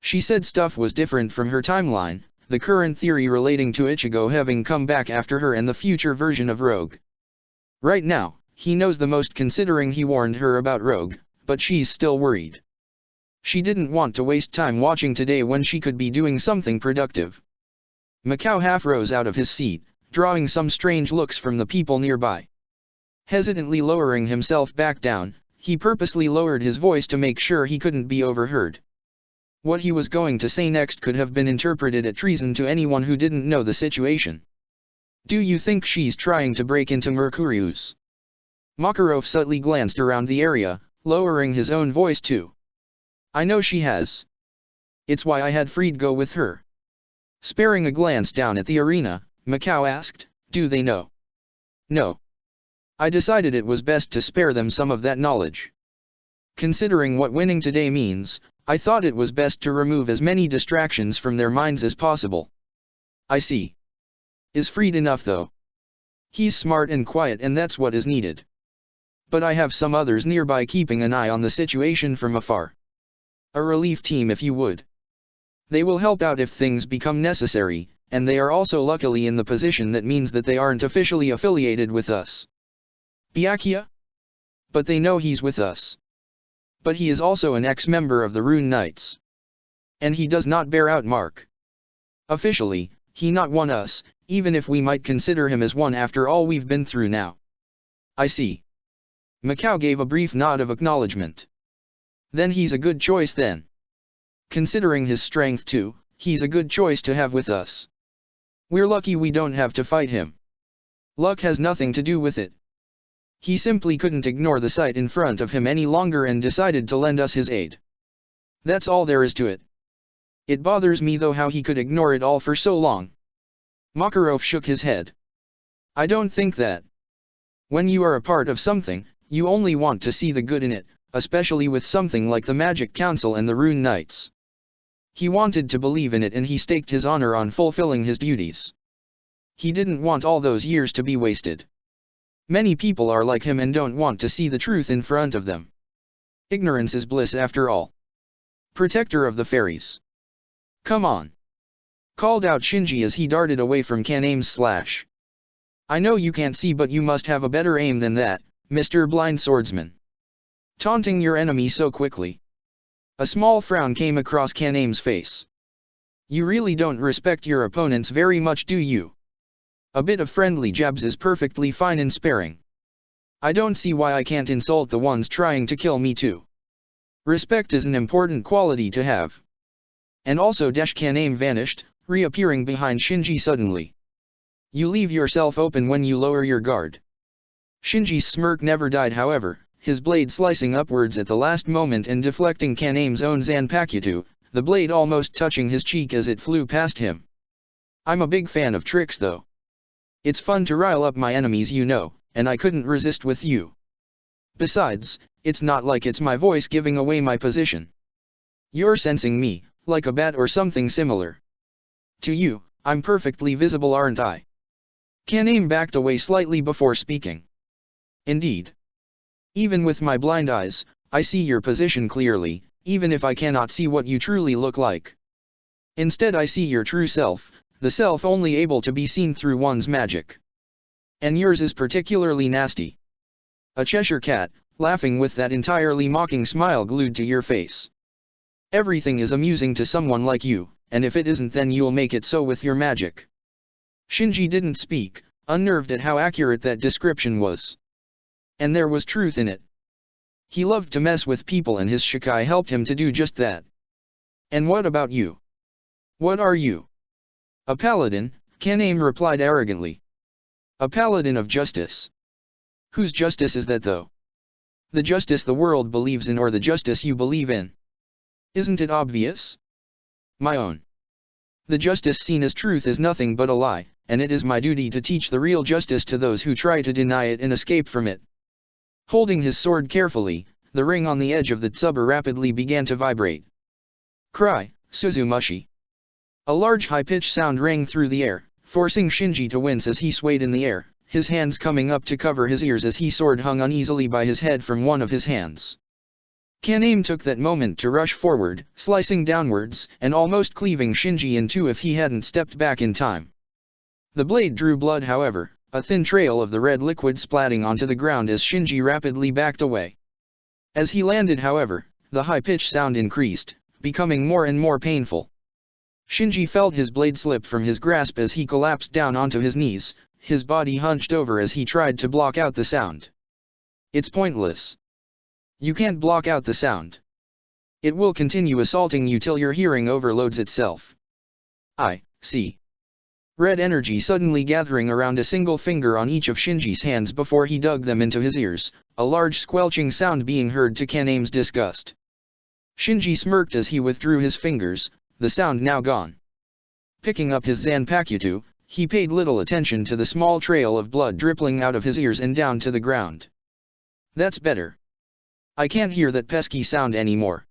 She said stuff was different from her timeline, the current theory relating to Ichigo having come back after her and the future version of Rogue. Right now, he knows the most considering he warned her about Rogue, but she's still worried. She didn't want to waste time watching today when she could be doing something productive. Macau half rose out of his seat, drawing some strange looks from the people nearby. Hesitantly lowering himself back down, he purposely lowered his voice to make sure he couldn't be overheard. What he was going to say next could have been interpreted as treason to anyone who didn't know the situation. Do you think she's trying to break into Mercurius? Makarov subtly glanced around the area, lowering his own voice too. I know she has. It's why I had Fried go with her. Sparing a glance down at the arena, Macau asked, do they know? No. I decided it was best to spare them some of that knowledge. Considering what winning today means, I thought it was best to remove as many distractions from their minds as possible. I see. Is Fried enough though? He's smart and quiet, and that's what is needed. But I have some others nearby keeping an eye on the situation from afar. A relief team if you would. They will help out if things become necessary, and they are also luckily in the position that means that they aren't officially affiliated with us. Byakuya? But they know he's with us. But he is also an ex-member of the Rune Knights. And he does not bear out mark. Officially, he not one us, even if we might consider him as one after all we've been through now. I see. Macau gave a brief nod of acknowledgement. Then he's a good choice then. Considering his strength too, he's a good choice to have with us. We're lucky we don't have to fight him. Luck has nothing to do with it. He simply couldn't ignore the sight in front of him any longer and decided to lend us his aid. That's all there is to it. It bothers me though how he could ignore it all for so long. Makarov shook his head. I don't think that. When you are a part of something, you only want to see the good in it, especially with something like the Magic Council and the Rune Knights. He wanted to believe in it and he staked his honor on fulfilling his duties. He didn't want all those years to be wasted. Many people are like him and don't want to see the truth in front of them. Ignorance is bliss after all. Protector of the fairies. Come on. Called out Shinji as he darted away from Kaname's slash. I know you can't see, but you must have a better aim than that, Mr. Blind Swordsman. Taunting your enemy so quickly. A small frown came across Kaname's face. You really don't respect your opponents very much, do you? A bit of friendly jabs is perfectly fine in sparring. I don't see why I can't insult the ones trying to kill me too. Respect is an important quality to have. And also Kaname vanished, reappearing behind Shinji suddenly. You leave yourself open when you lower your guard. Shinji's smirk never died however, his blade slicing upwards at the last moment and deflecting Kaname's own Zanpakuto, the blade almost touching his cheek as it flew past him. I'm a big fan of tricks though. It's fun to rile up my enemies you know, and I couldn't resist with you. Besides, it's not like it's my voice giving away my position. You're sensing me, like a bat or something similar. To you, I'm perfectly visible aren't I? Kaname backed away slightly before speaking. Indeed. Even with my blind eyes, I see your position clearly, even if I cannot see what you truly look like. Instead I see your true self, the self only able to be seen through one's magic. And yours is particularly nasty. A Cheshire cat, laughing with that entirely mocking smile glued to your face. Everything is amusing to someone like you, and if it isn't then you'll make it so with your magic. Shinji didn't speak, unnerved at how accurate that description was. And there was truth in it. He loved to mess with people and his Shikai helped him to do just that. And what about you? What are you? A paladin, Kaname replied arrogantly. A paladin of justice. Whose justice is that though? The justice the world believes in or the justice you believe in? Isn't it obvious? My own. The justice seen as truth is nothing but a lie, and it is my duty to teach the real justice to those who try to deny it and escape from it. Holding his sword carefully, the ring on the edge of the tsuba rapidly began to vibrate. Cry, Suzumushi. A large high-pitched sound rang through the air, forcing Shinji to wince as he swayed in the air, his hands coming up to cover his ears as his sword hung uneasily by his head from one of his hands. Kaname took that moment to rush forward, slicing downwards, and almost cleaving Shinji in two if he hadn't stepped back in time. The blade drew blood however, a thin trail of the red liquid splatting onto the ground as Shinji rapidly backed away. As he landed however, the high-pitched sound increased, becoming more and more painful. Shinji felt his blade slip from his grasp as he collapsed down onto his knees, his body hunched over as he tried to block out the sound. It's pointless. You can't block out the sound. It will continue assaulting you till your hearing overloads itself. I see. Red energy suddenly gathering around a single finger on each of Shinji's hands before he dug them into his ears, a large squelching sound being heard to Kaname's disgust. Shinji smirked as he withdrew his fingers, the sound now gone. Picking up his Zanpakuto, he paid little attention to the small trail of blood dripping out of his ears and down to the ground. That's better. I can't hear that pesky sound anymore.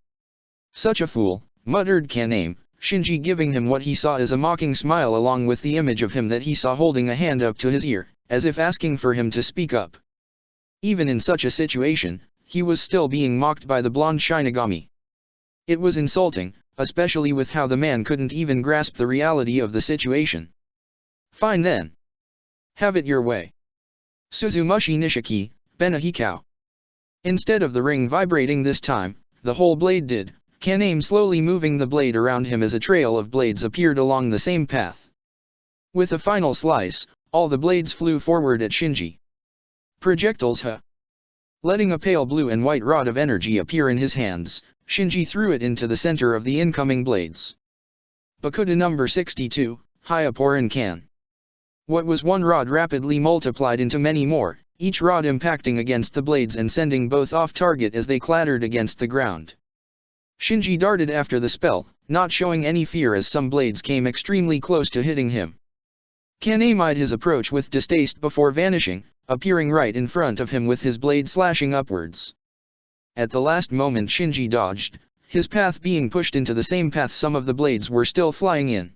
Such a fool, muttered Kaname, Shinji giving him what he saw as a mocking smile along with the image of him that he saw holding a hand up to his ear, as if asking for him to speak up. Even in such a situation, he was still being mocked by the blonde Shinigami. It was insulting, especially with how the man couldn't even grasp the reality of the situation. Fine then. Have it your way. Suzumushi Nishiki, Benahikau. Instead of the ring vibrating this time, the whole blade did, Kaname slowly moving the blade around him as a trail of blades appeared along the same path. With a final slice, all the blades flew forward at Shinji. Projectiles huh? Letting a pale blue and white rod of energy appear in his hands, Shinji threw it into the center of the incoming blades. Bakuda number 62, Hyaporin Kan. What was one rod rapidly multiplied into many more, each rod impacting against the blades and sending both off target as they clattered against the ground. Shinji darted after the spell, not showing any fear as some blades came extremely close to hitting him. Kaname eyed his approach with distaste before vanishing, appearing right in front of him with his blade slashing upwards. At the last moment Shinji dodged, his path being pushed into the same path some of the blades were still flying in.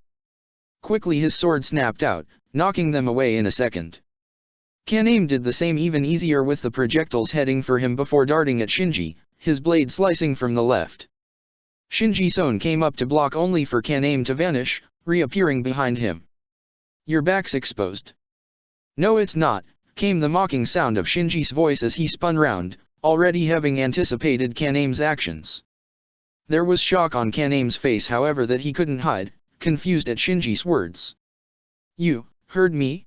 Quickly his sword snapped out, knocking them away in a second. Kaname did the same even easier with the projectiles heading for him before darting at Shinji, his blade slicing from the left. Shinji's own came up to block only for Kaname to vanish, reappearing behind him. Your back's exposed. No it's not, came the mocking sound of Shinji's voice as he spun round, already having anticipated Kaname's actions. There was shock on Kaname's face however that he couldn't hide, confused at Shinji's words. You, heard me?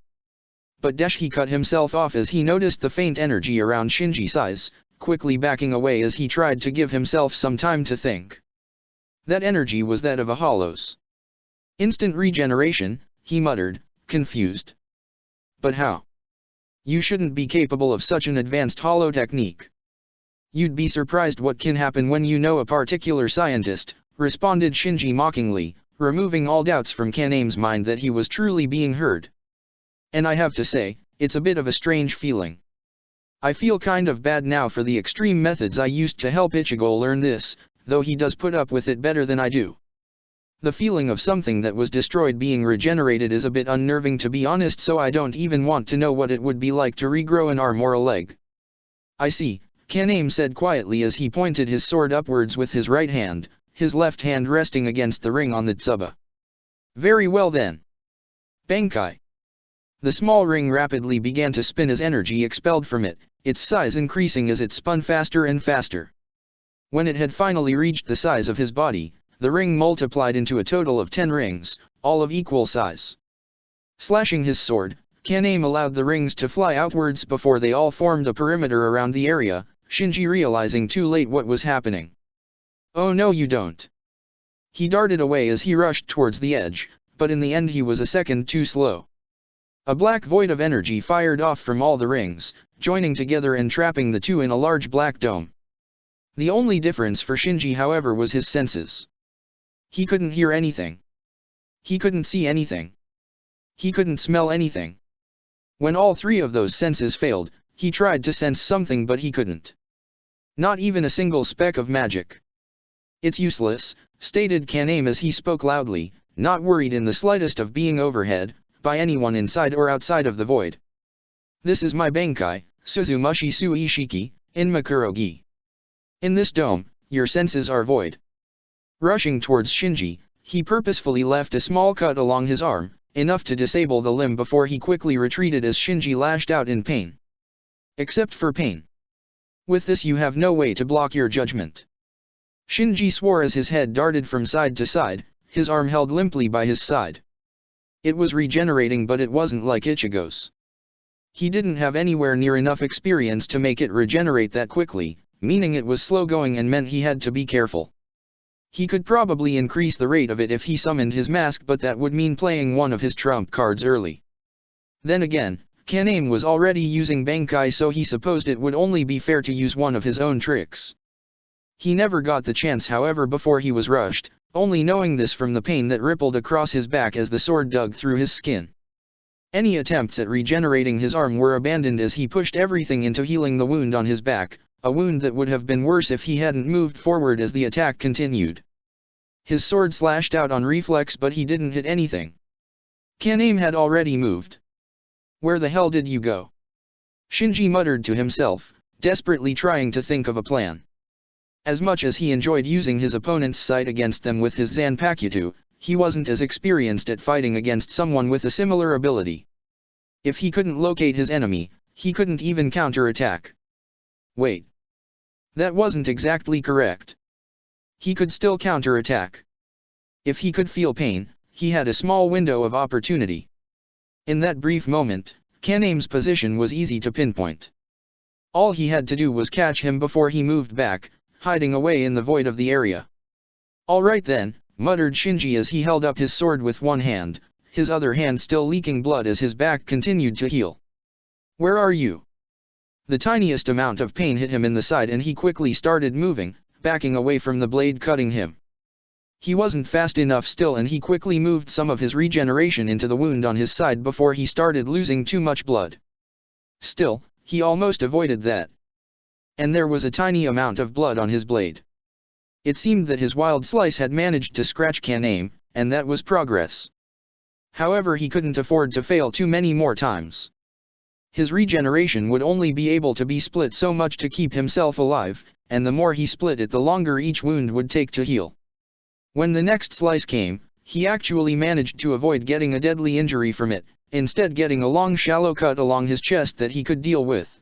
But he cut himself off as he noticed the faint energy around Shinji's eyes, quickly backing away as he tried to give himself some time to think. That energy was that of a hollows. Instant regeneration, he muttered, confused. But how? You shouldn't be capable of such an advanced holo technique. You'd be surprised what can happen when you know a particular scientist, responded Shinji mockingly, removing all doubts from Kaname's mind that he was truly being heard. And I have to say, it's a bit of a strange feeling. I feel kind of bad now for the extreme methods I used to help Ichigo learn this, though he does put up with it better than I do. The feeling of something that was destroyed being regenerated is a bit unnerving to be honest, so I don't even want to know what it would be like to regrow an arm or a leg. I see, Kaname said quietly as he pointed his sword upwards with his right hand, his left hand resting against the ring on the tsuba. Very well then. Bankai. The small ring rapidly began to spin as energy expelled from it, its size increasing as it spun faster and faster. When it had finally reached the size of his body, the ring multiplied into a total of 10 rings, all of equal size. Slashing his sword, Kaname allowed the rings to fly outwards before they all formed a perimeter around the area, Shinji realizing too late what was happening. Oh no, you don't. He darted away as he rushed towards the edge, but in the end he was a second too slow. A black void of energy fired off from all the rings, joining together and trapping the two in a large black dome. The only difference for Shinji, however, was his senses. He couldn't hear anything. He couldn't see anything. He couldn't smell anything. When all three of those senses failed, he tried to sense something but he couldn't. Not even a single speck of magic. It's useless, stated Kaname as he spoke loudly, not worried in the slightest of being overhead by anyone inside or outside of the void. This is my Bankai, Suzumushi Su Ishiki, in Makurogi. In this dome, your senses are void. Rushing towards Shinji, he purposefully left a small cut along his arm, enough to disable the limb before he quickly retreated as Shinji lashed out in pain. Except for pain. With this you have no way to block your judgment. Shinji swore as his head darted from side to side, his arm held limply by his side. It was regenerating, but it wasn't like Ichigo's. He didn't have anywhere near enough experience to make it regenerate that quickly, meaning it was slow going and meant he had to be careful. He could probably increase the rate of it if he summoned his mask, but that would mean playing one of his trump cards early. Then again, Kaname was already using Bankai, so he supposed it would only be fair to use one of his own tricks. He never got the chance, however, before he was rushed, only knowing this from the pain that rippled across his back as the sword dug through his skin. Any attempts at regenerating his arm were abandoned as he pushed everything into healing the wound on his back, a wound that would have been worse if he hadn't moved forward as the attack continued. His sword slashed out on reflex, but he didn't hit anything. Kaname had already moved. Where the hell did you go? Shinji muttered to himself, desperately trying to think of a plan. As much as he enjoyed using his opponent's sight against them with his Zanpakuto, he wasn't as experienced at fighting against someone with a similar ability. If he couldn't locate his enemy, he couldn't even counter-attack. Wait. That wasn't exactly correct. He could still counter-attack. If he could feel pain, he had a small window of opportunity. In that brief moment, Kaname's position was easy to pinpoint. All he had to do was catch him before he moved back, hiding away in the void of the area. All right then, muttered Shinji as he held up his sword with one hand, his other hand still leaking blood as his back continued to heal. Where are you? The tiniest amount of pain hit him in the side and he quickly started moving, backing away from the blade cutting him. He wasn't fast enough still and he quickly moved some of his regeneration into the wound on his side before he started losing too much blood. Still, he almost avoided that. And there was a tiny amount of blood on his blade. It seemed that his wild slice had managed to scratch Kaname, and that was progress. However, he couldn't afford to fail too many more times. His regeneration would only be able to be split so much to keep himself alive, and the more he split it, the longer each wound would take to heal. When the next slice came, he actually managed to avoid getting a deadly injury from it, instead getting a long shallow cut along his chest that he could deal with.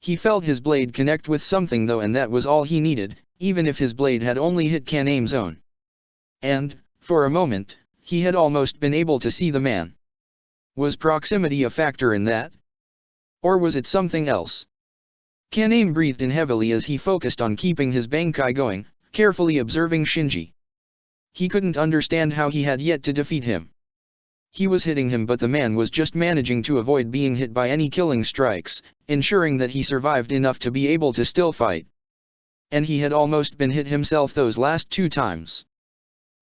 He felt his blade connect with something though, and that was all he needed, even if his blade had only hit Kaname's own. And, for a moment, he had almost been able to see the man. Was proximity a factor in that? Or was it something else? Kaname breathed in heavily as he focused on keeping his Bankai going, carefully observing Shinji. He couldn't understand how he had yet to defeat him. He was hitting him, but the man was just managing to avoid being hit by any killing strikes, ensuring that he survived enough to be able to still fight. And he had almost been hit himself those last 2 times.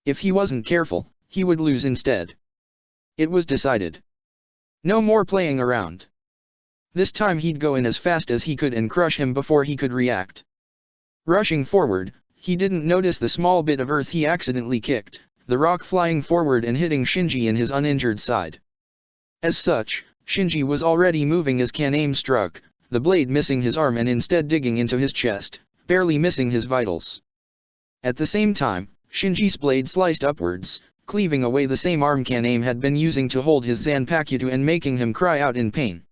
If he wasn't careful, he would lose instead. It was decided. No more playing around. This time he'd go in as fast as he could and crush him before he could react. Rushing forward, he didn't notice the small bit of earth he accidentally kicked, the rock flying forward and hitting Shinji in his uninjured side. As such, Shinji was already moving as Kaname struck, the blade missing his arm and instead digging into his chest, barely missing his vitals. At the same time, Shinji's blade sliced upwards, cleaving away the same arm Kaname had been using to hold his Zanpakuto and making him cry out in pain.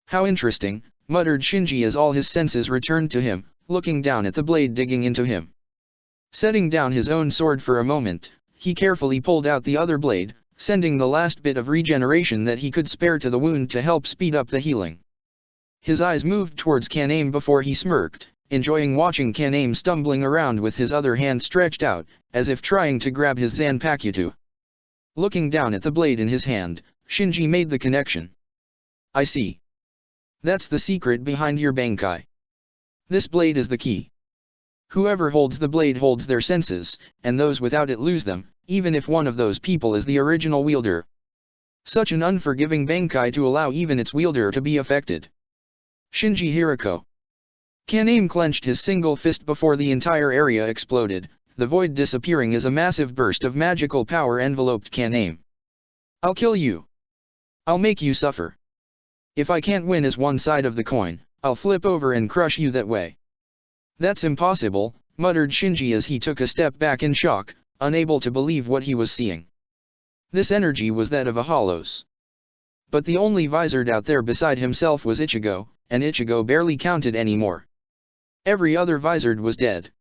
How interesting, muttered Shinji as all his senses returned to him, looking down at the blade digging into him. Setting down his own sword for a moment, he carefully pulled out the other blade, sending the last bit of regeneration that he could spare to the wound to help speed up the healing. His eyes moved towards Kaname before he smirked, enjoying watching Kaname stumbling around with his other hand stretched out, as if trying to grab his Zanpakuto. Looking down at the blade in his hand, Shinji made the connection. I see. That's the secret behind your Bankai. This blade is the key. Whoever holds the blade holds their senses, and those without it lose them, even if one of those people is the original wielder. Such an unforgiving Bankai to allow even its wielder to be affected. Shinji Hirako. Kaname clenched his single fist before the entire area exploded, the void disappearing as a massive burst of magical power enveloped Kaname. I'll kill you. I'll make you suffer. If I can't win as one side of the coin, I'll flip over and crush you that way. That's impossible, muttered Shinji as he took a step back in shock, unable to believe what he was seeing. This energy was that of a Hollows. But the only visored out there beside himself was Ichigo, and Ichigo barely counted anymore. Every other visored was dead.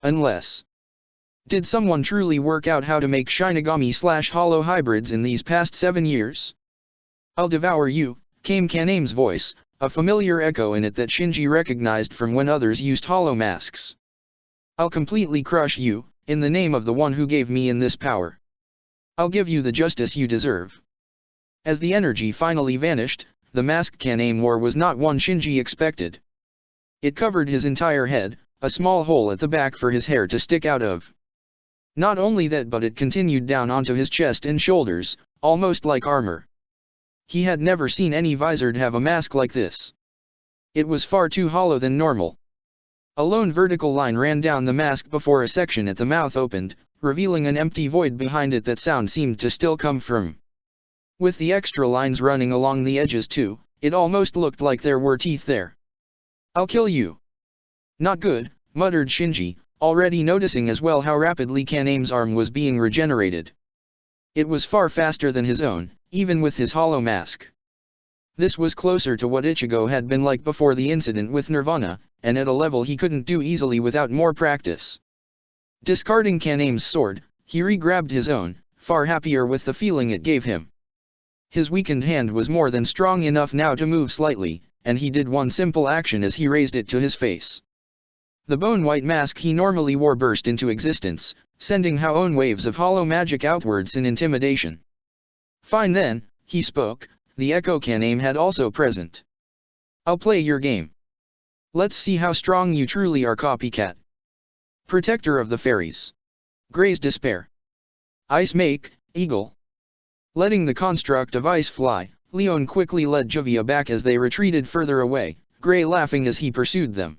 Unless... Did someone truly work out how to make Shinigami/Hollow hybrids in these past 7 years? I'll devour you, came Kaname's voice, a familiar echo in it that Shinji recognized from when others used hollow masks. I'll completely crush you, in the name of the one who gave me in this power. I'll give you the justice you deserve. As the energy finally vanished, the mask Kaname wore was not one Shinji expected. It covered his entire head, a small hole at the back for his hair to stick out of. Not only that, but it continued down onto his chest and shoulders, almost like armor. He had never seen any visored have a mask like this. It was far too hollow than normal. A lone vertical line ran down the mask before a section at the mouth opened, revealing an empty void behind it that sound seemed to still come from. With the extra lines running along the edges too, it almost looked like there were teeth there. I'll kill you. Not good, muttered Shinji, already noticing as well how rapidly Kaname's arm was being regenerated. It was far faster than his own, even with his hollow mask. This was closer to what Ichigo had been like before the incident with Nirvana, and at a level he couldn't do easily without more practice. Discarding Kaname's sword, he re-grabbed his own, far happier with the feeling it gave him. His weakened hand was more than strong enough now to move slightly, and he did one simple action as he raised it to his face. The bone-white mask he normally wore burst into existence, sending how own waves of hollow magic outwards in intimidation. Fine then, he spoke, the Echo Kaname had also present. I'll play your game. Let's see how strong you truly are, copycat. Protector of the Fairies. Gray's Despair. Ice Make, Eagle. Letting the construct of ice fly, Leon quickly led Juvia back as they retreated further away, Gray laughing as he pursued them.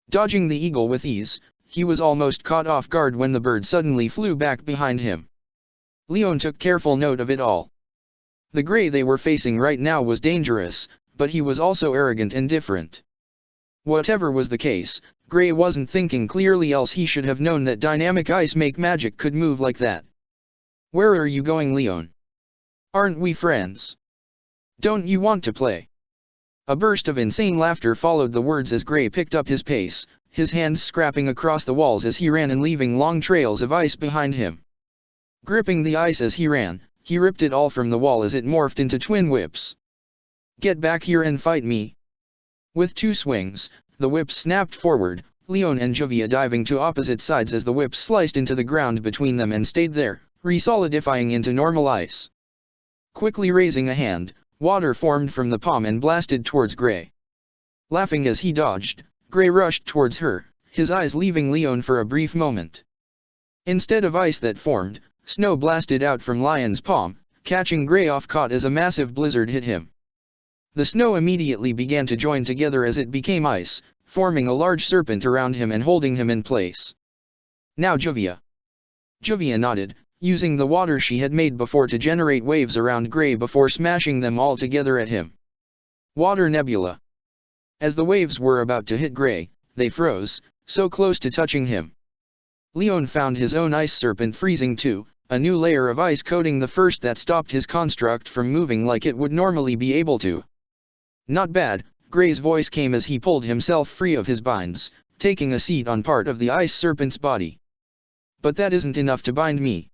Dodging the eagle with ease, he was almost caught off guard when the bird suddenly flew back behind him. Leon took careful note of it all. The Gray they were facing right now was dangerous, but he was also arrogant and different. Whatever was the case, Gray wasn't thinking clearly, else he should have known that dynamic ice make magic could move like that. Where are you going, Leon? Aren't we friends? Don't you want to play? A burst of insane laughter followed the words as Gray picked up his pace, his hands scrapping across the walls as he ran and leaving long trails of ice behind him. Gripping the ice as he ran, he ripped it all from the wall as it morphed into twin whips. Get back here and fight me. With two swings, the whips snapped forward, Leon and Juvia diving to opposite sides as the whip sliced into the ground between them and stayed there, resolidifying into normal ice. Quickly raising a hand, water formed from the palm and blasted towards Gray. Laughing as he dodged, Gray rushed towards her, his eyes leaving Leon for a brief moment. Instead of ice that formed, snow blasted out from Lion's palm, catching Gray off guard as a massive blizzard hit him. The snow immediately began to join together as it became ice, forming a large serpent around him and holding him in place. Now Juvia. Juvia nodded, using the water she had made before to generate waves around Gray before smashing them all together at him. Water nebula. As the waves were about to hit Gray, they froze, so close to touching him. Leon found his own ice serpent freezing too, a new layer of ice coating the first that stopped his construct from moving like it would normally be able to. Not bad, Gray's voice came as he pulled himself free of his binds, taking a seat on part of the ice serpent's body. But that isn't enough to bind me.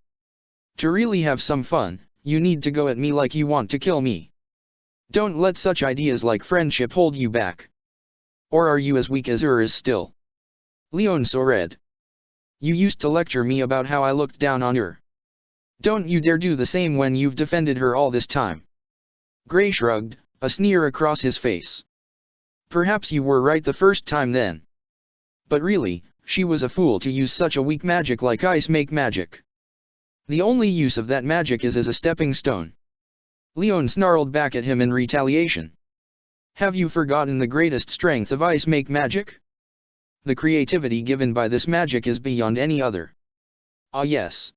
To really have some fun, you need to go at me like you want to kill me. Don't let such ideas like friendship hold you back. Or are you as weak as is still? Leon saw red. You used to lecture me about how I looked down on her. Don't you dare do the same when you've defended her all this time. Gray shrugged, a sneer across his face. Perhaps you were right the first time then. But really, she was a fool to use such a weak magic like ice make magic. The only use of that magic is as a stepping stone. Leon snarled back at him in retaliation. Have you forgotten the greatest strength of ice make magic? The creativity given by this magic is beyond any other. Ah yes.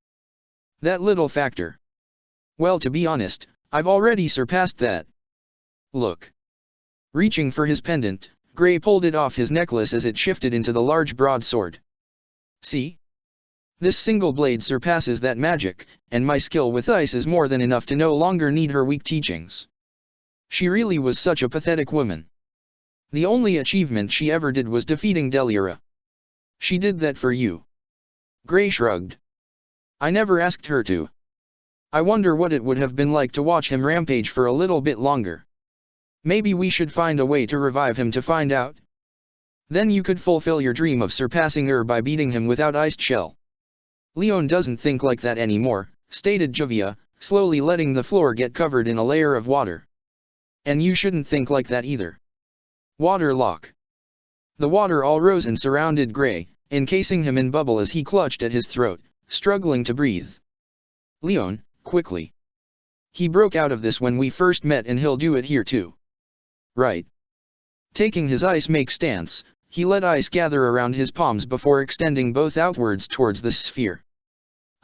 That little factor. Well, to be honest, I've already surpassed that. Look. Reaching for his pendant, Gray pulled it off his necklace as it shifted into the large broadsword. See? This single blade surpasses that magic, and my skill with ice is more than enough to no longer need her weak teachings. She really was such a pathetic woman. The only achievement she ever did was defeating Deliara. She did that for you. Gray shrugged. I never asked her to. I wonder what it would have been like to watch him rampage for a little bit longer. Maybe we should find a way to revive him to find out. Then you could fulfill your dream of surpassing her by beating him without iced shell. Leon doesn't think like that anymore, stated Juvia, slowly letting the floor get covered in a layer of water. And you shouldn't think like that either. Water lock. The water all rose and surrounded Gray, encasing him in bubble as he clutched at his throat, struggling to breathe. Leon, quickly. He broke out of this when we first met and he'll do it here too. Right. Taking his ice make stance, he let ice gather around his palms before extending both outwards towards the sphere.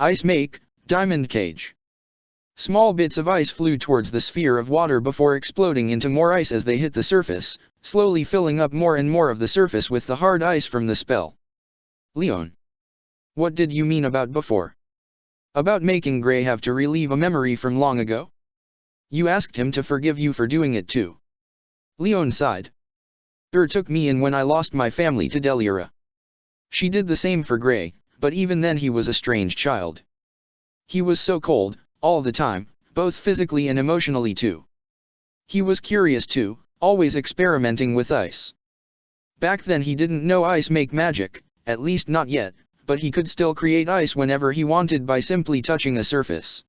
Ice make, diamond cage. Small bits of ice flew towards the sphere of water before exploding into more ice as they hit the surface, slowly filling up more and more of the surface with the hard ice from the spell. Leon. What did you mean about before? About making Gray have to relive a memory from long ago? You asked him to forgive you for doing it too. Leon sighed. Took me in when I lost my family to Deliara. She did the same for Gray, but even then he was a strange child. He was so cold, all the time, both physically and emotionally too. He was curious too, always experimenting with ice. Back then he didn't know ice make magic, at least not yet, but he could still create ice whenever he wanted by simply touching a surface.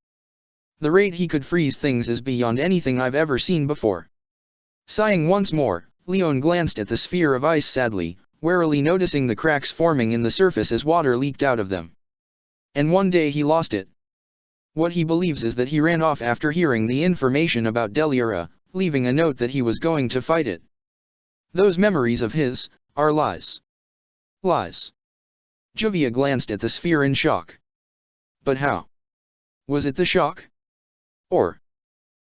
The rate he could freeze things is beyond anything I've ever seen before. Sighing once more, Leon glanced at the sphere of ice sadly, warily noticing the cracks forming in the surface as water leaked out of them. And one day he lost it. What he believes is that he ran off after hearing the information about Deliara, leaving a note that he was going to fight it. Those memories of his are lies. Lies. Juvia glanced at the sphere in shock. But how? Was it the shock? Or?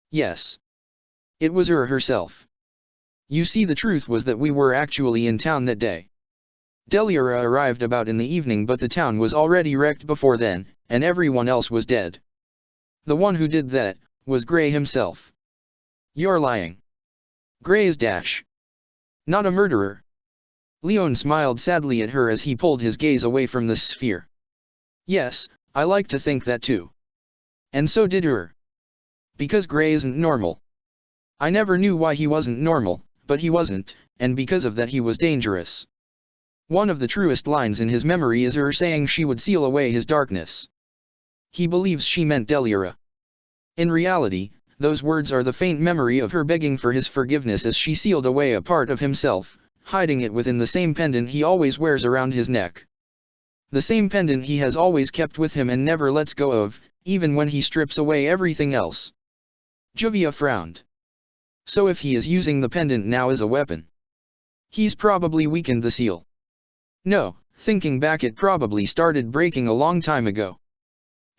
Yes. It was her herself. You see, the truth was that we were actually in town that day. Deliara arrived about in the evening, but the town was already wrecked before then, and everyone else was dead. The one who did that was Gray himself. You're lying. Gray is not a murderer. Leon smiled sadly at her as he pulled his gaze away from the sphere. Yes, I like to think that too. And so did her. Because Gray isn't normal. I never knew why he wasn't normal, but he wasn't, and because of that he was dangerous. One of the truest lines in his memory is her saying she would seal away his darkness. He believes she meant Delira. In reality, those words are the faint memory of her begging for his forgiveness as she sealed away a part of himself, hiding it within the same pendant he always wears around his neck. The same pendant he has always kept with him and never lets go of, even when he strips away everything else. Juvia frowned. So if he is using the pendant now as a weapon, he's probably weakened the seal. No, thinking back, it probably started breaking a long time ago.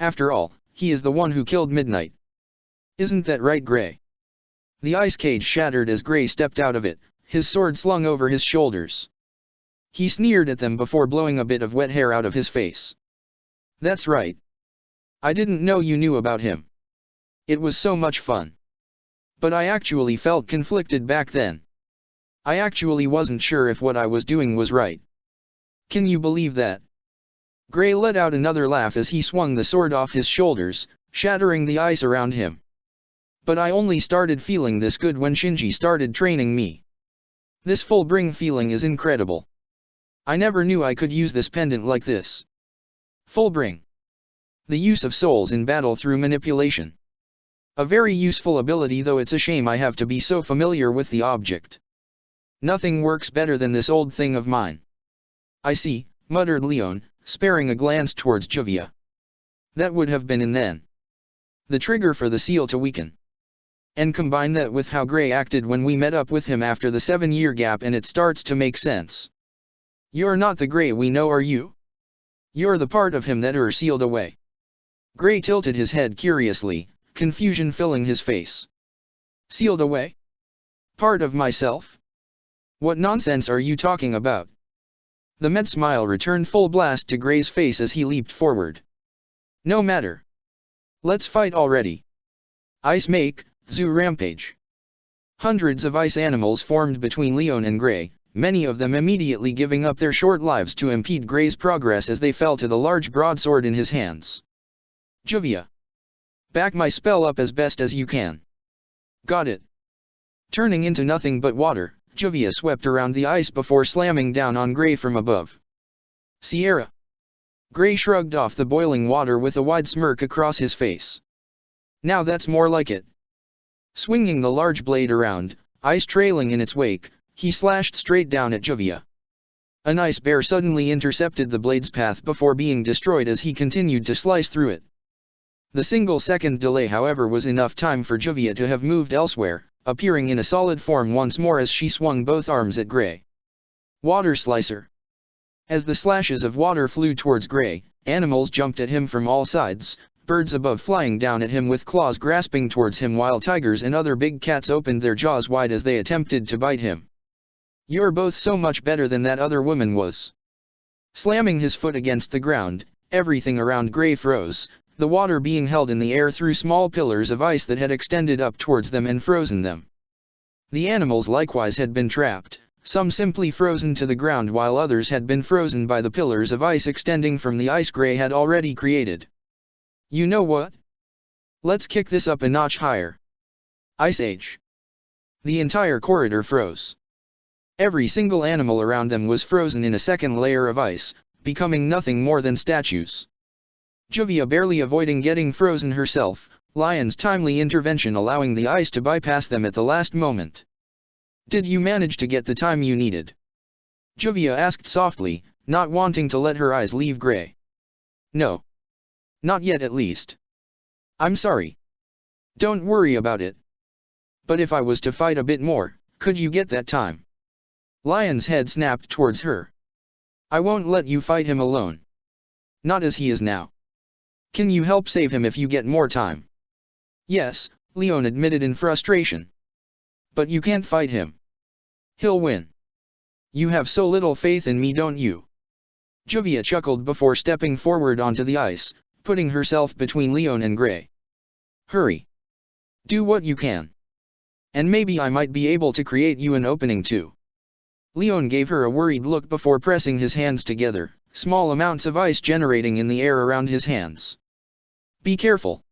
After all, he is the one who killed Midnight. Isn't that right, Gray? The ice cage shattered as Gray stepped out of it, his sword slung over his shoulders. He sneered at them before blowing a bit of wet hair out of his face. That's right. I didn't know you knew about him. It was so much fun. But I actually felt conflicted back then. I actually wasn't sure if what I was doing was right. Can you believe that? Gray let out another laugh as he swung the sword off his shoulders, shattering the ice around him. But I only started feeling this good when Shinji started training me. This full bring feeling is incredible. I never knew I could use this pendant like this. Full bring. The use of souls in battle through manipulation. A very useful ability, though it's a shame I have to be so familiar with the object. Nothing works better than this old thing of mine. I see, muttered Leon, sparing a glance towards Juvia. That would have been in then. The trigger for the seal to weaken. And combine that with how Gray acted when we met up with him after the 7-year gap and it starts to make sense. You're not the Gray we know, are you? You're the part of him that are sealed away. Gray tilted his head curiously, confusion filling his face. Sealed away? Part of myself? What nonsense are you talking about? The mad smile returned full blast to Gray's face as he leaped forward. No matter. Let's fight already. Ice make, zoo rampage. Hundreds of ice animals formed between Leon and Gray, many of them immediately giving up their short lives to impede Gray's progress as they fell to the large broadsword in his hands. Juvia. Back my spell up as best as you can. Got it. Turning into nothing but water, Juvia swept around the ice before slamming down on Gray from above. Sierra. Gray shrugged off the boiling water with a wide smirk across his face. Now that's more like it. Swinging the large blade around, ice trailing in its wake, he slashed straight down at Juvia. An ice bear suddenly intercepted the blade's path before being destroyed as he continued to slice through it. The single-second delay, however, was enough time for Juvia to have moved elsewhere, appearing in a solid form once more as she swung both arms at Gray. Water Slicer. As the slashes of water flew towards Gray, animals jumped at him from all sides, birds above flying down at him with claws grasping towards him, while tigers and other big cats opened their jaws wide as they attempted to bite him. You're both so much better than that other woman was. Slamming his foot against the ground, everything around Gray froze, the water being held in the air through small pillars of ice that had extended up towards them and frozen them. The animals likewise had been trapped, some simply frozen to the ground while others had been frozen by the pillars of ice extending from the ice Gray had already created. You know what? Let's kick this up a notch higher. Ice Age. The entire corridor froze. Every single animal around them was frozen in a second layer of ice, becoming nothing more than statues. Juvia barely avoiding getting frozen herself, Lion's timely intervention allowing the ice to bypass them at the last moment. Did you manage to get the time you needed? Juvia asked softly, not wanting to let her eyes leave Gray. No. Not yet, at least. I'm sorry. Don't worry about it. But if I was to fight a bit more, could you get that time? Lion's head snapped towards her. I won't let you fight him alone. Not as he is now. Can you help save him if you get more time? Yes, Leon admitted in frustration. But you can't fight him. He'll win. You have so little faith in me, don't you? Juvia chuckled before stepping forward onto the ice, putting herself between Leon and Gray. Hurry. Do what you can. And maybe I might be able to create you an opening too. Leon gave her a worried look before pressing his hands together, small amounts of ice generating in the air around his hands. Be careful.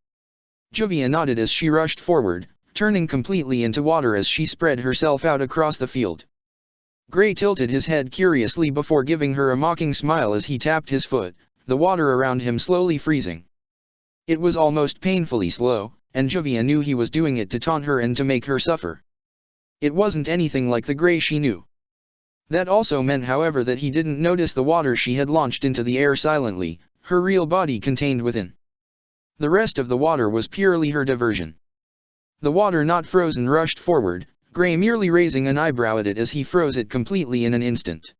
Juvia nodded as she rushed forward, turning completely into water as she spread herself out across the field. Gray tilted his head curiously before giving her a mocking smile as he tapped his foot, the water around him slowly freezing. It was almost painfully slow, and Jovia knew he was doing it to taunt her and to make her suffer. It wasn't anything like the Gray she knew. That also meant, however, that he didn't notice the water she had launched into the air silently, her real body contained within. The rest of the water was purely her diversion. The water, not frozen, rushed forward, Gray merely raising an eyebrow at it as he froze it completely in an instant.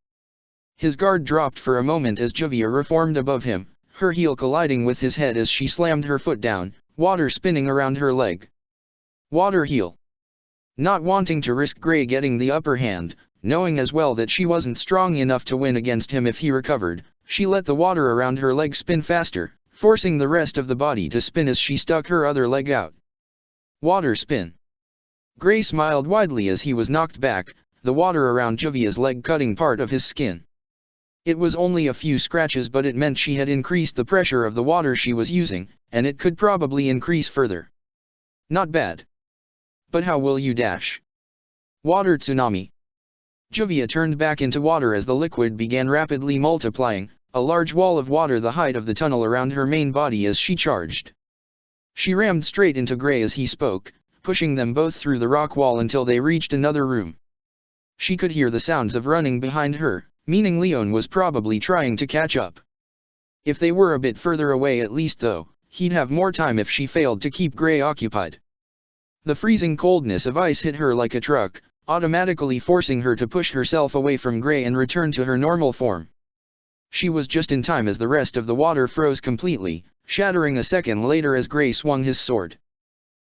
His guard dropped for a moment as Jovia reformed above him, her heel colliding with his head as she slammed her foot down, water spinning around her leg. Water heel. Not wanting to risk Gray getting the upper hand, knowing as well that she wasn't strong enough to win against him if he recovered, she let the water around her leg spin faster, forcing the rest of the body to spin as she stuck her other leg out. Water spin. Gray smiled widely as he was knocked back, the water around Jovia's leg cutting part of his skin. It was only a few scratches, but it meant she had increased the pressure of the water she was using, and it could probably increase further. Not bad. But how will you dash? Water tsunami. Jovia turned back into water as the liquid began rapidly multiplying, a large wall of water the height of the tunnel around her main body as she charged. She rammed straight into Gray as he spoke, pushing them both through the rock wall until they reached another room. She could hear the sounds of running behind her, meaning Leon was probably trying to catch up. If they were a bit further away at least though, he'd have more time if she failed to keep Gray occupied. The freezing coldness of ice hit her like a truck, automatically forcing her to push herself away from Gray and return to her normal form. She was just in time as the rest of the water froze completely, shattering a second later as Gray swung his sword.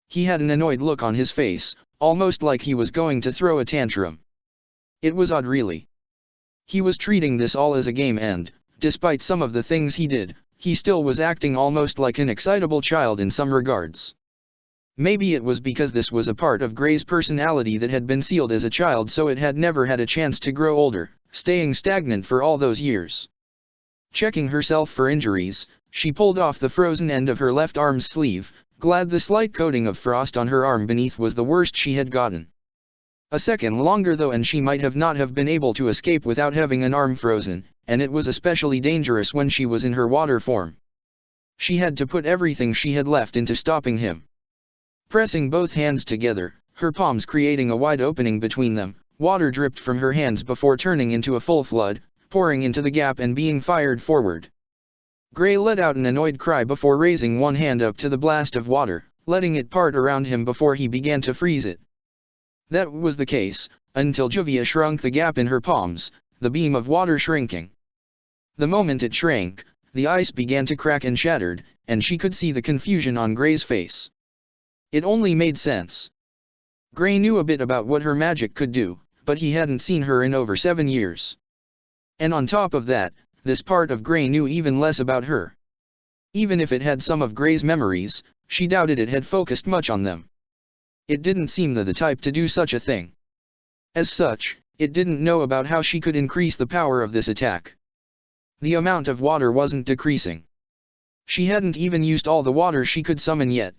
He had an annoyed look on his face, almost like he was going to throw a tantrum. It was odd really. He was treating this all as a game and, despite some of the things he did, he still was acting almost like an excitable child in some regards. Maybe it was because this was a part of Gray's personality that had been sealed as a child, so it had never had a chance to grow older, staying stagnant for all those years. Checking herself for injuries, she pulled off the frozen end of her left arm's sleeve, glad the slight coating of frost on her arm beneath was the worst she had gotten. A second longer though and she might have not have been able to escape without having an arm frozen, and it was especially dangerous when she was in her water form. She had to put everything she had left into stopping him. Pressing both hands together, her palms creating a wide opening between them, water dripped from her hands before turning into a full flood, pouring into the gap and being fired forward. Gray let out an annoyed cry before raising one hand up to the blast of water, letting it part around him before he began to freeze it. That was the case, until Jovia shrunk the gap in her palms, the beam of water shrinking. The moment it shrank, the ice began to crack and shattered, and she could see the confusion on Gray's face. It only made sense. Gray knew a bit about what her magic could do, but he hadn't seen her in over 7 years. And on top of that, this part of Gray knew even less about her. Even if it had some of Gray's memories, she doubted it had focused much on them. It didn't seem the type to do such a thing. As such, it didn't know about how she could increase the power of this attack. The amount of water wasn't decreasing. She hadn't even used all the water she could summon yet.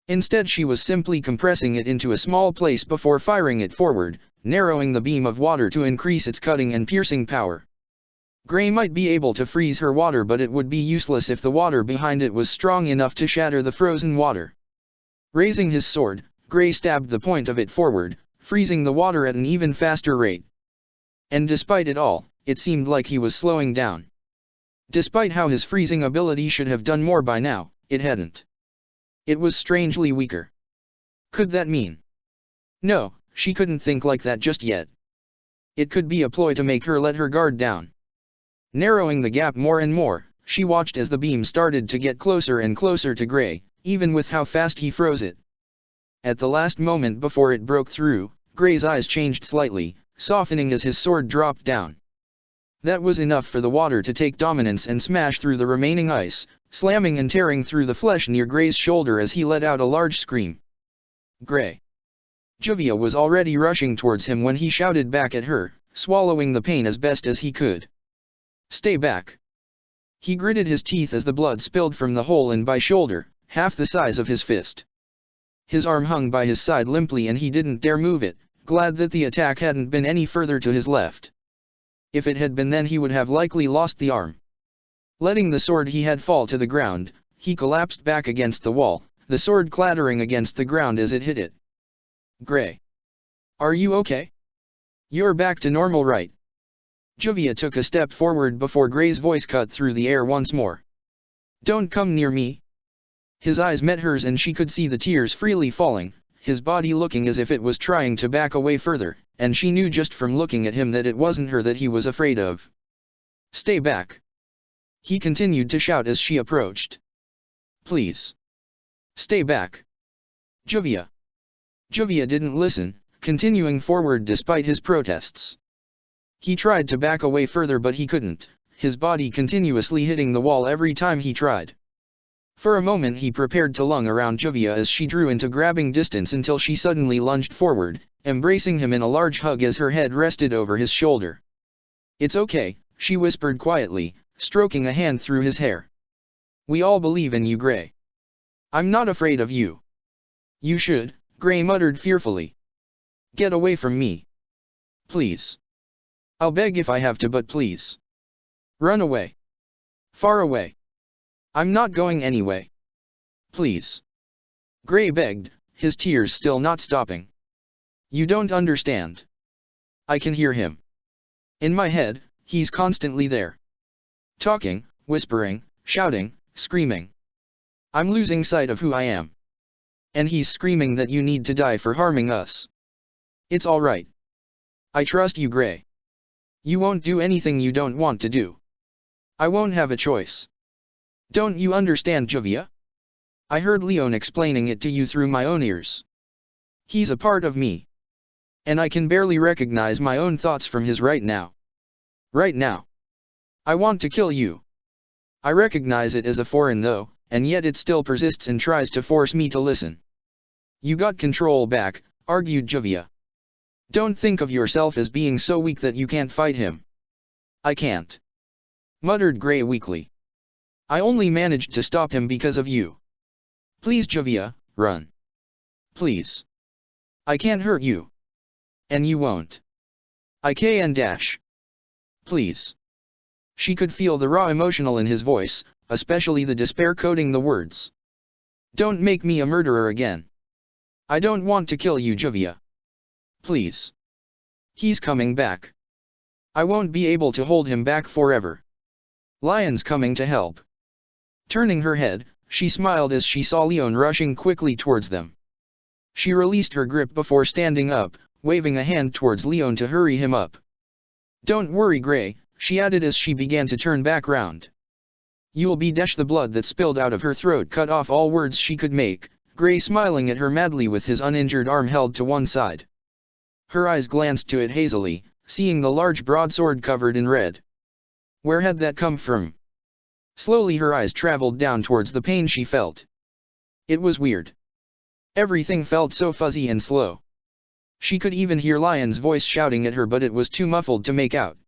Instead she was simply compressing it into a small place before firing it forward, narrowing the beam of water to increase its cutting and piercing power. Gray might be able to freeze her water, but it would be useless if the water behind it was strong enough to shatter the frozen water. Raising his sword, Gray stabbed the point of it forward, freezing the water at an even faster rate. And despite it all, it seemed like he was slowing down. Despite how his freezing ability should have done more by now, it hadn't. It was strangely weaker. Could that mean? No, she couldn't think like that just yet. It could be a ploy to make her let her guard down. Narrowing the gap more and more, she watched as the beam started to get closer and closer to Gray, even with how fast he froze it. At the last moment before it broke through, Gray's eyes changed slightly, softening as his sword dropped down. That was enough for the water to take dominance and smash through the remaining ice, slamming and tearing through the flesh near Gray's shoulder as he let out a large scream. Gray. Jovia was already rushing towards him when he shouted back at her, swallowing the pain as best as he could. Stay back. He gritted his teeth as the blood spilled from the hole in Bai's shoulder, half the size of his fist. His arm hung by his side limply and he didn't dare move it, glad that the attack hadn't been any further to his left. If it had been, then he would have likely lost the arm. Letting the sword he had fall to the ground, he collapsed back against the wall, the sword clattering against the ground as it hit it. Gray. Are you okay? You're back to normal, right? Juvia took a step forward before Gray's voice cut through the air once more. Don't come near me. His eyes met hers and she could see the tears freely falling, his body looking as if it was trying to back away further, and she knew just from looking at him that it wasn't her that he was afraid of. Stay back. He continued to shout as she approached. Please. Stay back. Juvia. Juvia didn't listen, continuing forward despite his protests. He tried to back away further but he couldn't, his body continuously hitting the wall every time he tried. For a moment he prepared to lung around Juvia as she drew into grabbing distance until she suddenly lunged forward, embracing him in a large hug as her head rested over his shoulder. It's okay, she whispered quietly, stroking a hand through his hair. We all believe in you, Gray. I'm not afraid of you. You should, Gray muttered fearfully. Get away from me. Please. I'll beg if I have to, but please. Run away. Far away. I'm not going anyway. Please. Gray begged, his tears still not stopping. You don't understand. I can hear him. In my head, he's constantly there. Talking, whispering, shouting, screaming. I'm losing sight of who I am. And he's screaming that you need to die for harming us. It's all right. I trust you, Gray. You won't do anything you don't want to do. I won't have a choice. Don't you understand, Juvia? I heard Leon explaining it to you through my own ears. He's a part of me. And I can barely recognize my own thoughts from his right now. Right now. I want to kill you. I recognize it as a foreign though, and yet it still persists and tries to force me to listen. You got control back, argued Juvia. Don't think of yourself as being so weak that you can't fight him. I can't. Muttered Gray weakly. I only managed to stop him because of you. Please, Juvia, run. Please. I can't hurt you. And you won't. I can dash. Please. She could feel the raw emotional in his voice, especially the despair coating the words. Don't make me a murderer again. I don't want to kill you, Juvia. Please. He's coming back. I won't be able to hold him back forever. Lion's coming to help. Turning her head, she smiled as she saw Leon rushing quickly towards them. She released her grip before standing up, waving a hand towards Leon to hurry him up. Don't worry, Gray, she added as she began to turn back round. You'll be dash. The blood that spilled out of her throat cut off all words she could make, Gray smiling at her madly with his uninjured arm held to one side. Her eyes glanced to it hazily, seeing the large broadsword covered in red. Where had that come from? Slowly her eyes traveled down towards the pain she felt. It was weird. Everything felt so fuzzy and slow. She could even hear Lion's voice shouting at her, but it was too muffled to make out.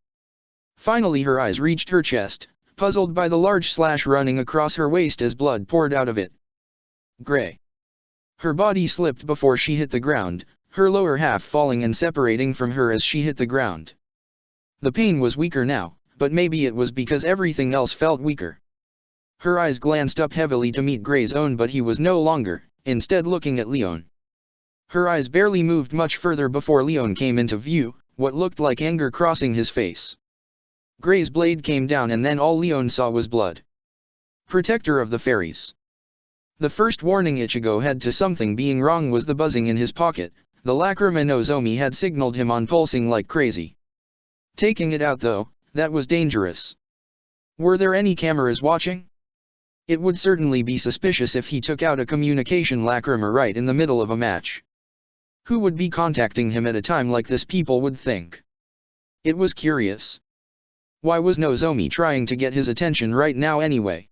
Finally her eyes reached her chest, puzzled by the large slash running across her waist as blood poured out of it. Gray. Her body slipped before she hit the ground, her lower half falling and separating from her as she hit the ground. The pain was weaker now, but maybe it was because everything else felt weaker. Her eyes glanced up heavily to meet Gray's own, but he was no longer, instead looking at Leon. Her eyes barely moved much further before Leon came into view, what looked like anger crossing his face. Gray's blade came down and then all Leon saw was blood. Protector of the Fairies. The first warning Ichigo had to something being wrong was the buzzing in his pocket. The Lacrima Nozomi had signaled him on pulsing like crazy. Taking it out though, that was dangerous. Were there any cameras watching? It would certainly be suspicious if he took out a communication Lacrima right in the middle of a match. Who would be contacting him at a time like this, people would think. It was curious. Why was Nozomi trying to get his attention right now anyway?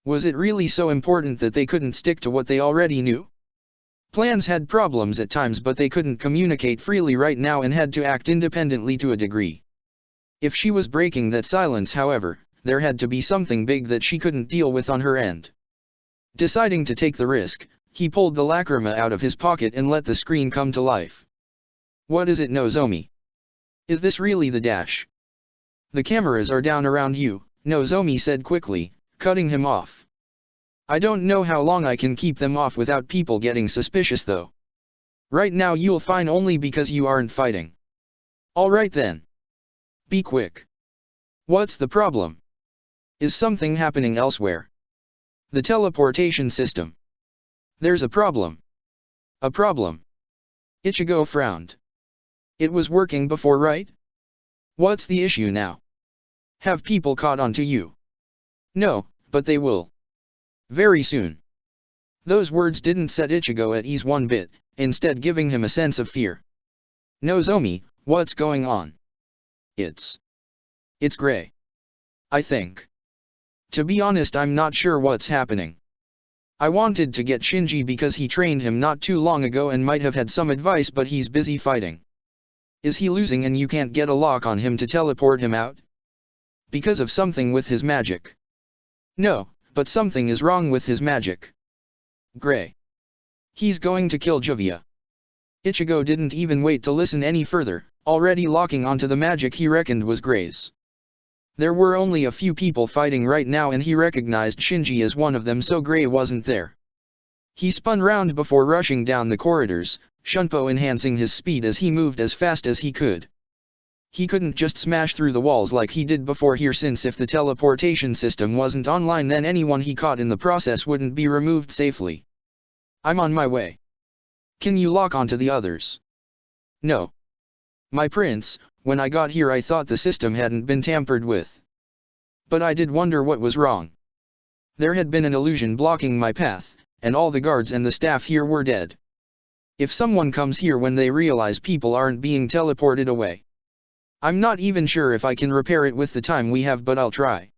Was it really so important that they couldn't stick to what they already knew? Plans had problems at times, but they couldn't communicate freely right now and had to act independently to a degree. If she was breaking that silence, however, there had to be something big that she couldn't deal with on her end. Deciding to take the risk, he pulled the Lacrima out of his pocket and let the screen come to life. What is it, Nozomi? Is this really the dash? The cameras are down around you, Nozomi said quickly, cutting him off. I don't know how long I can keep them off without people getting suspicious though. Right now you'll fine only because you aren't fighting. Alright then. Be quick. What's the problem? Is something happening elsewhere? The teleportation system. There's a problem. A problem. Ichigo frowned. It was working before, right? What's the issue now? Have people caught on to you? No, but they will. Very soon. Those words didn't set Ichigo at ease one bit, instead giving him a sense of fear. Nozomi, what's going on? It's Gray. I think. To be honest, I'm not sure what's happening. I wanted to get Shinji because he trained him not too long ago and might have had some advice, but he's busy fighting. Is he losing and you can't get a lock on him to teleport him out? Because of something with his magic. No, but something is wrong with his magic. Gray. He's going to kill Juvia. Ichigo didn't even wait to listen any further, already locking onto the magic he reckoned was Gray's. There were only a few people fighting right now and he recognized Shinji as one of them, so Gray wasn't there. He spun round before rushing down the corridors, Shunpo enhancing his speed as he moved as fast as he could. He couldn't just smash through the walls like he did before here, since if the teleportation system wasn't online then anyone he caught in the process wouldn't be removed safely. I'm on my way. Can you lock onto the others? No. My prince, when I got here I thought the system hadn't been tampered with. But I did wonder what was wrong. There had been an illusion blocking my path, and all the guards and the staff here were dead. If someone comes here when they realize people aren't being teleported away. I'm not even sure if I can repair it with the time we have, but I'll try.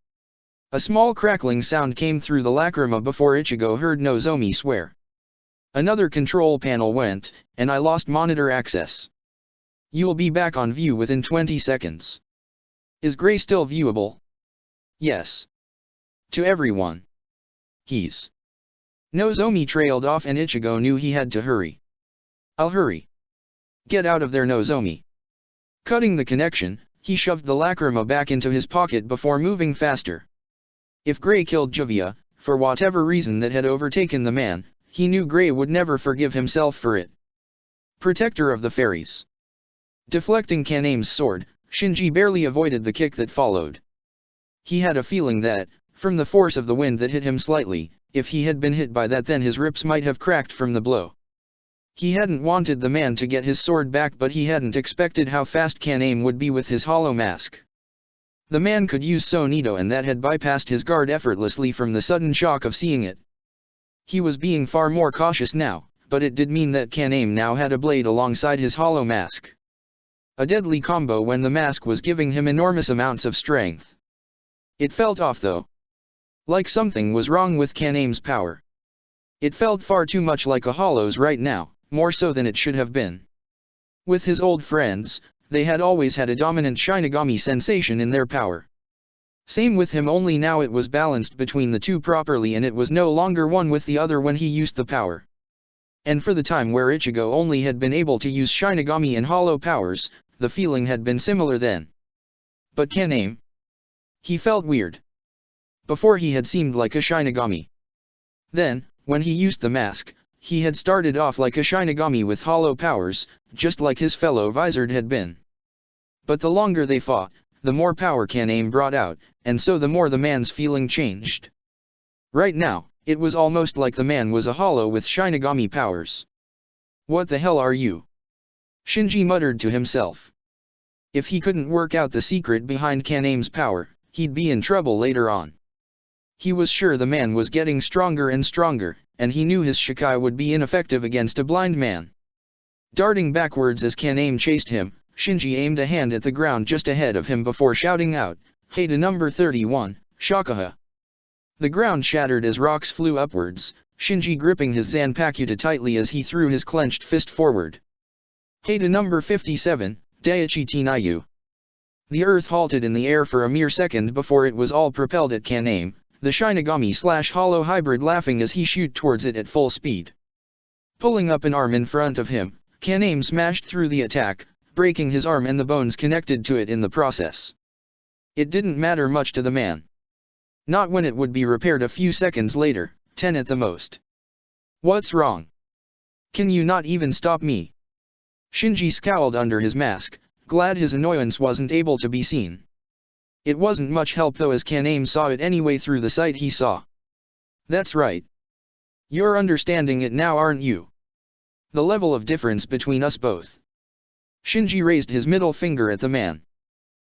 A small crackling sound came through the lacrima before Ichigo heard Nozomi swear. Another control panel went, and I lost monitor access. You'll be back on view within 20 seconds. Is Gray still viewable? Yes. To everyone. He's. Nozomi trailed off and Ichigo knew he had to hurry. I'll hurry. Get out of there, Nozomi. Cutting the connection, he shoved the lacrima back into his pocket before moving faster. If Gray killed Juvia, for whatever reason that had overtaken the man, he knew Gray would never forgive himself for it. Protector of the Fairies. Deflecting Kaname's sword, Shinji barely avoided the kick that followed. He had a feeling that, from the force of the wind that hit him slightly, if he had been hit by that then his ribs might have cracked from the blow. He hadn't wanted the man to get his sword back, but he hadn't expected how fast Kaname would be with his hollow mask. The man could use Sonito and that had bypassed his guard effortlessly from the sudden shock of seeing it. He was being far more cautious now, but it did mean that Kaname now had a blade alongside his hollow mask. A deadly combo when the mask was giving him enormous amounts of strength. It felt off though. Like something was wrong with Kaname's power. It felt far too much like a hollow's right now, more so than it should have been. With his old friends, they had always had a dominant Shinigami sensation in their power. Same with him, only now it was balanced between the two properly and it was no longer one with the other when he used the power. And for the time where Ichigo only had been able to use Shinigami and hollow powers, the feeling had been similar then. But Kaname? He felt weird. Before he had seemed like a Shinigami. Then, when he used the mask, he had started off like a Shinigami with hollow powers, just like his fellow Vizard had been. But the longer they fought, the more power Kaname brought out, and so the more the man's feeling changed. Right now, it was almost like the man was a hollow with Shinigami powers. What the hell are you? Shinji muttered to himself. If he couldn't work out the secret behind Kaname's power, he'd be in trouble later on. He was sure the man was getting stronger and stronger, and he knew his Shikai would be ineffective against a blind man. Darting backwards as Kaname chased him, Shinji aimed a hand at the ground just ahead of him before shouting out, "Hey to number 31, Shakaha!" The ground shattered as rocks flew upwards, Shinji gripping his Zanpakuta tightly as he threw his clenched fist forward. "Hey to number 57, Daiichi Tinayu!" The earth halted in the air for a mere second before it was all propelled at Kaname, the Shinigami/Hollow hybrid laughing as he shot towards it at full speed. Pulling up an arm in front of him, Kan-Aim smashed through the attack, breaking his arm and the bones connected to it in the process. It didn't matter much to the man. Not when it would be repaired a few seconds later, 10 at the most. What's wrong? Can you not even stop me? Shinji scowled under his mask, glad his annoyance wasn't able to be seen. It wasn't much help though, as Kan-Aim saw it anyway through the sight he saw. That's right. You're understanding it now, aren't you? The level of difference between us both. Shinji raised his middle finger at the man.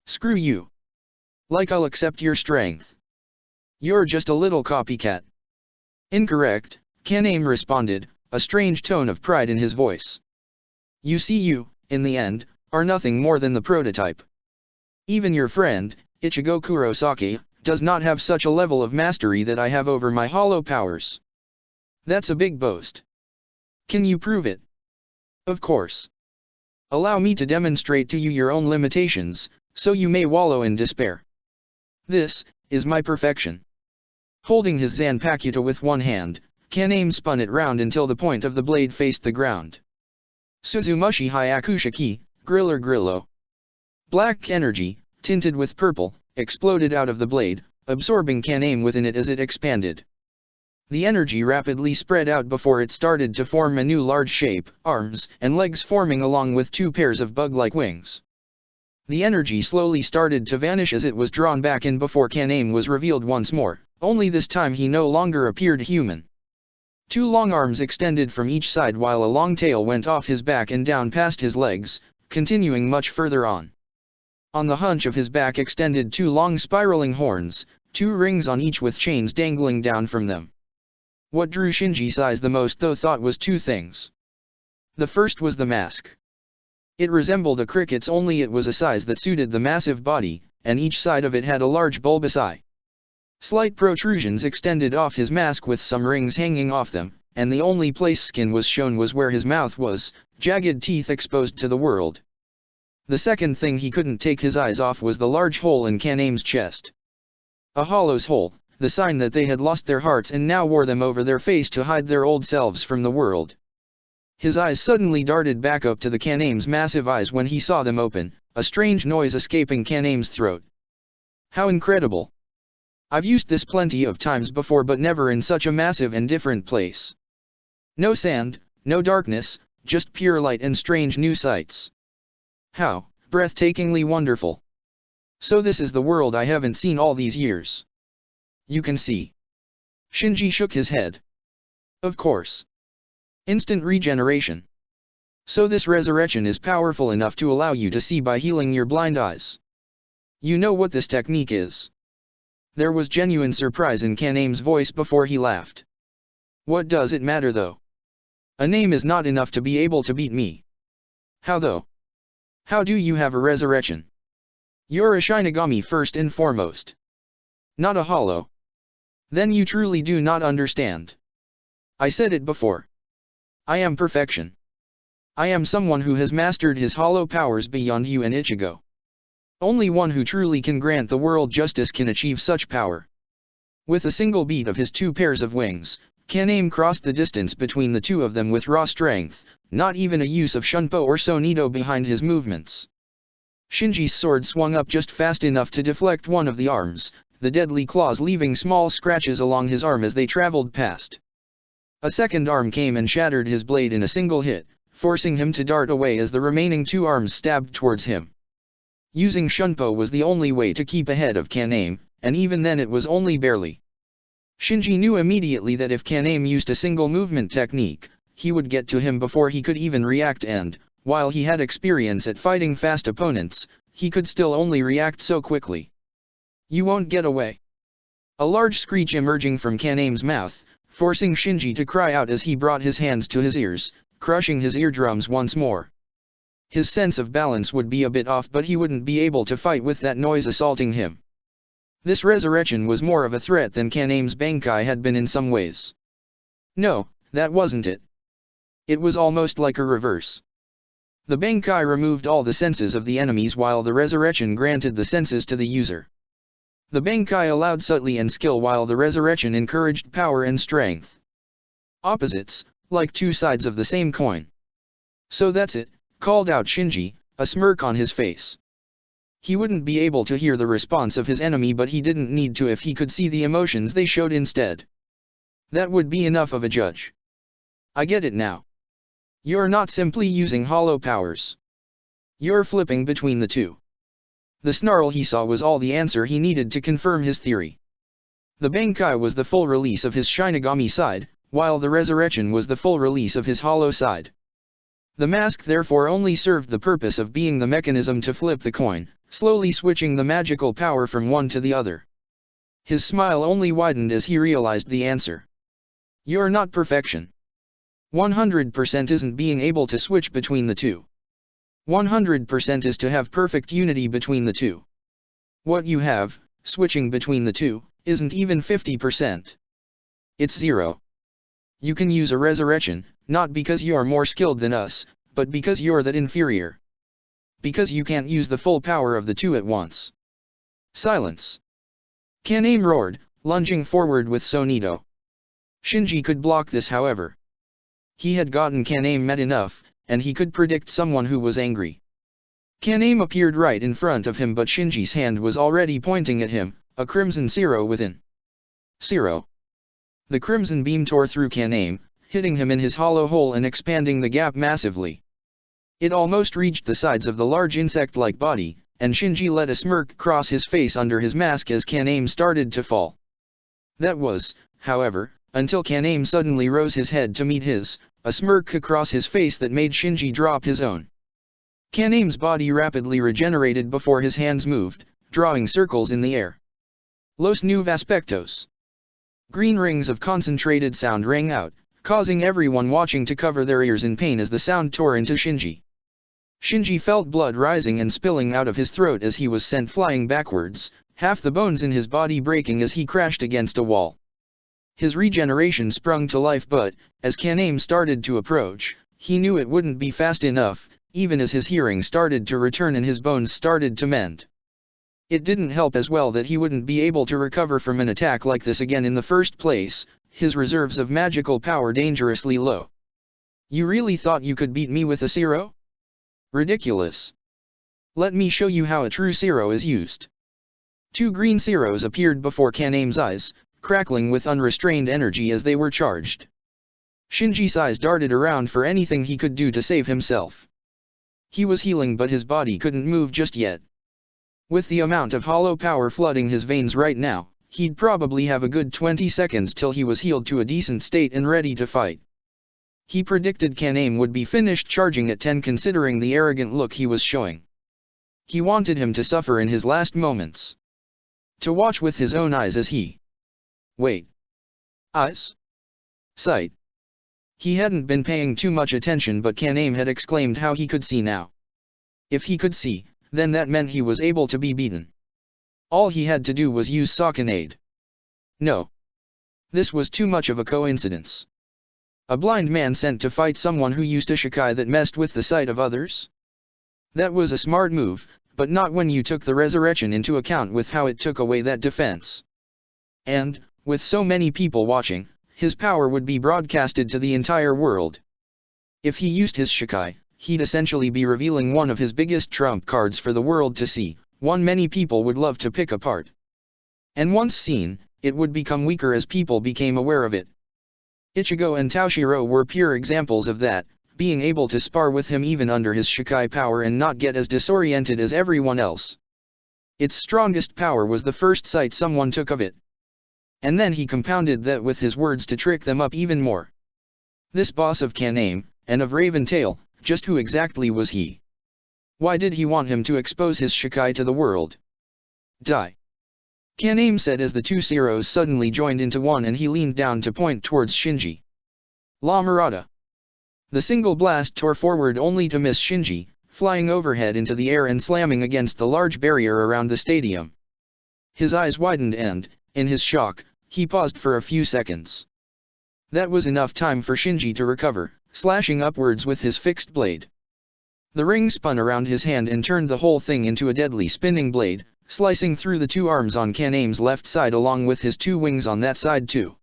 Screw you. Like I'll accept your strength. You're just a little copycat. Incorrect, Kan-Aim responded, a strange tone of pride in his voice. You see, you, in the end, are nothing more than the prototype. Even your friend, Ichigo Kurosaki, does not have such a level of mastery that I have over my hollow powers. That's a big boast. Can you prove it? Of course. Allow me to demonstrate to you your own limitations, so you may wallow in despair. This is my perfection. Holding his Zanpakuto with one hand, Kan-Aim spun it round until the point of the blade faced the ground. Suzumushi Hyakushiki, Griller Grillo. Black energy, tinted with purple, exploded out of the blade, absorbing Kan-Aim within it as it expanded. The energy rapidly spread out before it started to form a new large shape, arms and legs forming along with 2 pairs of bug-like wings. The energy slowly started to vanish as it was drawn back in before Kan-Aim was revealed once more, only this time he no longer appeared human. 2 long arms extended from each side while a long tail went off his back and down past his legs, continuing much further on. On the hunch of his back extended 2 long spiraling horns, 2 rings on each with chains dangling down from them. What drew Shinji's eyes the most though thought was 2 things. The first was the mask. It resembled a cricket's, only it was a size that suited the massive body, and each side of it had a large bulbous eye. Slight protrusions extended off his mask with some rings hanging off them, and the only place skin was shown was where his mouth was, jagged teeth exposed to the world. The second thing he couldn't take his eyes off was the large hole in Kan-Aim's chest. A hollow's hole, the sign that they had lost their hearts and now wore them over their face to hide their old selves from the world. His eyes suddenly darted back up to the Kan-Aim's massive eyes when he saw them open, a strange noise escaping Kan-Aim's throat. How incredible! I've used this plenty of times before, but never in such a massive and different place. No sand, no darkness, just pure light and strange new sights. How breathtakingly wonderful! So this is the world I haven't seen all these years. You can see. Shinji shook his head. Of course. Instant regeneration. So this resurrection is powerful enough to allow you to see by healing your blind eyes. You know what this technique is? There was genuine surprise in Kan-Aim's voice before he laughed. What does it matter though? A name is not enough to be able to beat me. How though? How do you have a resurrection? You're a Shinigami first and foremost. Not a hollow. Then you truly do not understand. I said it before. I am perfection. I am someone who has mastered his hollow powers beyond you and Ichigo. Only one who truly can grant the world justice can achieve such power. With a single beat of his 2 pairs of wings, Kan-Aim crossed the distance between the 2 of them with raw strength, not even a use of shunpo or sonito behind his movements. Shinji's sword swung up just fast enough to deflect one of the arms, the deadly claws leaving small scratches along his arm as they traveled past. A second arm came and shattered his blade in a single hit, forcing him to dart away as the remaining 2 arms stabbed towards him. Using shunpo was the only way to keep ahead of Kan-Aim, and even then it was only barely. Shinji knew immediately that if Kan-Aim used a single movement technique, he would get to him before he could even react, and, while he had experience at fighting fast opponents, he could still only react so quickly. You won't get away. A large screech emerging from Kan-Aim's mouth, forcing Shinji to cry out as he brought his hands to his ears, crushing his eardrums once more. His sense of balance would be a bit off, but he wouldn't be able to fight with that noise assaulting him. This resurrection was more of a threat than Kan-Aim's Bankai had been in some ways. No, that wasn't it. It was almost like a reverse. The Bankai removed all the senses of the enemies while the resurrection granted the senses to the user. The Bankai allowed subtlety and skill while the resurrection encouraged power and strength. Opposites, like 2 sides of the same coin. So that's it, called out Shinji, a smirk on his face. He wouldn't be able to hear the response of his enemy, but he didn't need to if he could see the emotions they showed instead. That would be enough of a judge. I get it now. You're not simply using hollow powers. You're flipping between the two. The snarl he saw was all the answer he needed to confirm his theory. The Bankai was the full release of his Shinigami side, while the Resurrection was the full release of his hollow side. The mask therefore only served the purpose of being the mechanism to flip the coin, slowly switching the magical power from one to the other. His smile only widened as he realized the answer. You're not perfection. 100% isn't being able to switch between the two. 100% is to have perfect unity between the two. What you have, switching between the two, isn't even 50%. It's 0. You can use a resurrection, not because you are more skilled than us, but because you're that inferior. Because you can't use the full power of the two at once. Silence. Kaname roared, lunging forward with Sonito. Shinji could block this, however. He had gotten Kaname mad enough, and he could predict someone who was angry. Kaname appeared right in front of him, but Shinji's hand was already pointing at him, a crimson Zero within. Zero. The crimson beam tore through Kaname, hitting him in his hollow hole and expanding the gap massively. It almost reached the sides of the large insect-like body, and Shinji let a smirk cross his face under his mask as Kaname started to fall. That was, however, until Kaname suddenly rose his head to meet his, a smirk across his face that made Shinji drop his own. Kaname's body rapidly regenerated before his hands moved, drawing circles in the air. Los Nueve Aspectos. Green rings of concentrated sound rang out, causing everyone watching to cover their ears in pain as the sound tore into Shinji. Shinji felt blood rising and spilling out of his throat as he was sent flying backwards, half the bones in his body breaking as he crashed against a wall. His regeneration sprung to life, but, as Kaname started to approach, he knew it wouldn't be fast enough, even as his hearing started to return and his bones started to mend. It didn't help as well that he wouldn't be able to recover from an attack like this again in the first place, his reserves of magical power dangerously low. You really thought you could beat me with a Zero? Ridiculous. Let me show you how a true Zero is used. Two green Zeros appeared before Kaname's eyes, crackling with unrestrained energy as they were charged. Shinji's eyes darted around for anything he could do to save himself. He was healing, but his body couldn't move just yet. With the amount of hollow power flooding his veins right now, he'd probably have a good 20 seconds till he was healed to a decent state and ready to fight. He predicted Kaname would be finished charging at 10 considering the arrogant look he was showing. He wanted him to suffer in his last moments. To watch with his own eyes as he... Wait. Eyes? Sight. He hadn't been paying too much attention, but Kaname had exclaimed how he could see now. If he could see, then that meant he was able to be beaten. All he had to do was use Sakanade. No. This was too much of a coincidence. A blind man sent to fight someone who used a Shikai that messed with the sight of others? That was a smart move, but not when you took the resurrection into account with how it took away that defense. And, with so many people watching, his power would be broadcasted to the entire world. If he used his Shikai, he'd essentially be revealing one of his biggest trump cards for the world to see, one many people would love to pick apart. And once seen, it would become weaker as people became aware of it. Ichigo and Toshiro were pure examples of that, being able to spar with him even under his Shikai power and not get as disoriented as everyone else. Its strongest power was the first sight someone took of it. And then he compounded that with his words to trick them up even more. This boss of Kaname, and of Raven Tail, just who exactly was he? Why did he want him to expose his Shikai to the world? Die. Kaname said as the two Zeros suddenly joined into one and he leaned down to point towards Shinji. La Murata. The single blast tore forward only to miss Shinji, flying overhead into the air and slamming against the large barrier around the stadium. His eyes widened and, in his shock, he paused for a few seconds. That was enough time for Shinji to recover, slashing upwards with his fixed blade. The ring spun around his hand and turned the whole thing into a deadly spinning blade, slicing through the two arms on Kaname's left side along with his two wings on that side too.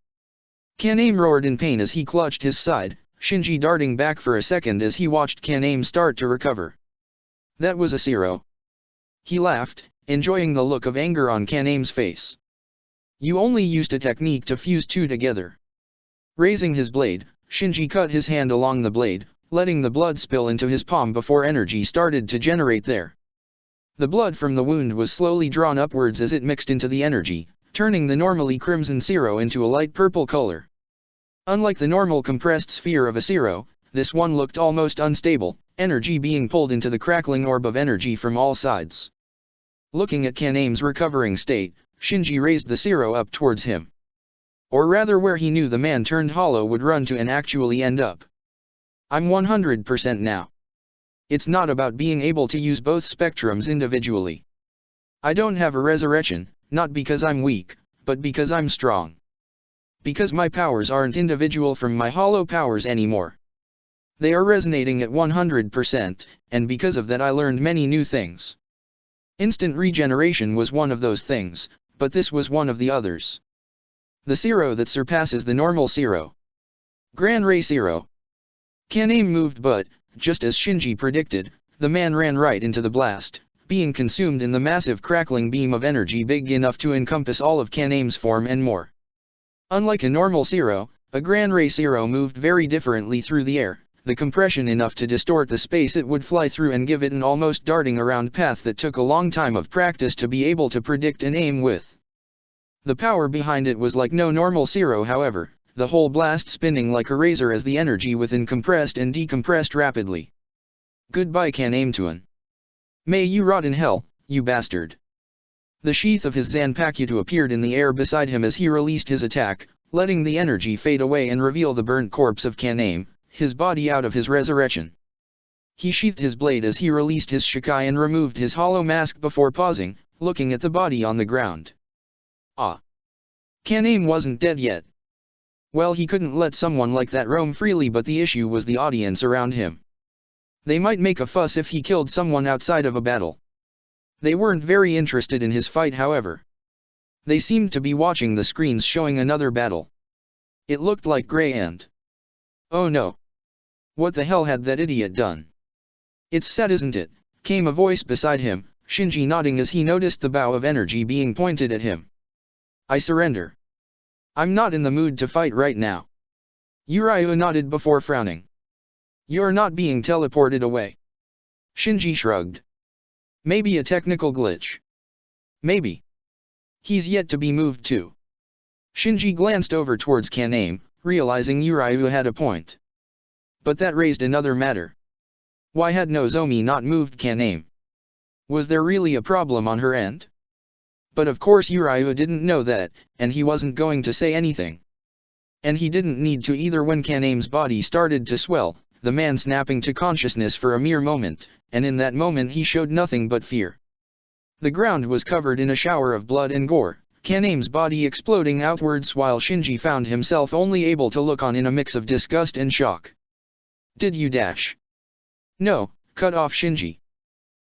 Kaname roared in pain as he clutched his side, Shinji darting back for a second as he watched Kaname start to recover. That was a zero. He laughed, enjoying the look of anger on Kaname's face. You only used a technique to fuse two together. Raising his blade, Shinji cut his hand along the blade, letting the blood spill into his palm before energy started to generate there. The blood from the wound was slowly drawn upwards as it mixed into the energy, turning the normally crimson zero into a light purple color. Unlike the normal compressed sphere of a zero, this one looked almost unstable, energy being pulled into the crackling orb of energy from all sides. Looking at Kaname's recovering state, Shinji raised the zero up towards him. Or rather where he knew the man turned hollow would run to and actually end up. I'm 100% now. It's not about being able to use both spectrums individually. I don't have a resurrection, not because I'm weak, but because I'm strong. Because my powers aren't individual from my hollow powers anymore. They are resonating at 100%, and because of that I learned many new things. Instant regeneration was one of those things, but this was one of the others. The zero that surpasses the normal zero. Gran Ray Zero. Kaname moved but, just as Shinji predicted, the man ran right into the blast, being consumed in the massive crackling beam of energy big enough to encompass all of Kaname's form and more. Unlike a normal zero, a Gran Ray Zero moved very differently through the air, the compression enough to distort the space it would fly through and give it an almost darting around path that took a long time of practice to be able to predict and aim with. The power behind it was like no normal zero, however, the whole blast spinning like a razor as the energy within compressed and decompressed rapidly. Goodbye Kaname-tuan. May you rot in hell, you bastard. The sheath of his Zanpakuto appeared in the air beside him as he released his attack, letting the energy fade away and reveal the burnt corpse of Kaname, his body out of his resurrection. He sheathed his blade as he released his Shikai and removed his hollow mask before pausing, looking at the body on the ground. Ah. Kaname wasn't dead yet. Well, he couldn't let someone like that roam freely, but the issue was the audience around him. They might make a fuss if he killed someone outside of a battle. They weren't very interested in his fight, however. They seemed to be watching the screens showing another battle. It looked like Gray and... Oh no. What the hell had that idiot done? It's sad, isn't it? Came a voice beside him, Shinji nodding as he noticed the bow of energy being pointed at him. I surrender. I'm not in the mood to fight right now. Uriu nodded before frowning. You're not being teleported away. Shinji shrugged. Maybe a technical glitch. Maybe. He's yet to be moved too. Shinji glanced over towards Kaname, realizing Uriu had a point. But that raised another matter. Why had Nozomi not moved Kaname? Was there really a problem on her end? But of course Uriu didn't know that, and he wasn't going to say anything. And he didn't need to either. When Kaname's body started to swell, the man snapping to consciousness for a mere moment, and in that moment he showed nothing but fear. The ground was covered in a shower of blood and gore, Kaname's body exploding outwards while Shinji found himself only able to look on in a mix of disgust and shock. Did you dash? No, cut off Shinji.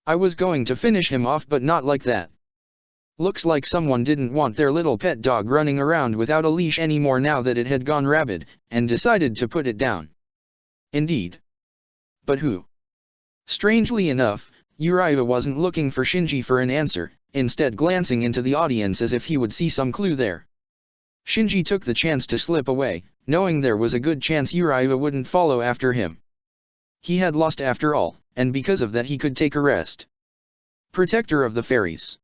I was going to finish him off, but not like that. Looks like someone didn't want their little pet dog running around without a leash anymore now that it had gone rabid, and decided to put it down. Indeed. But who? Strangely enough, Uriu wasn't looking for Shinji for an answer, instead glancing into the audience as if he would see some clue there. Shinji took the chance to slip away, knowing there was a good chance Uriu wouldn't follow after him. He had lost after all, and because of that he could take a rest. Protector of the Fairies.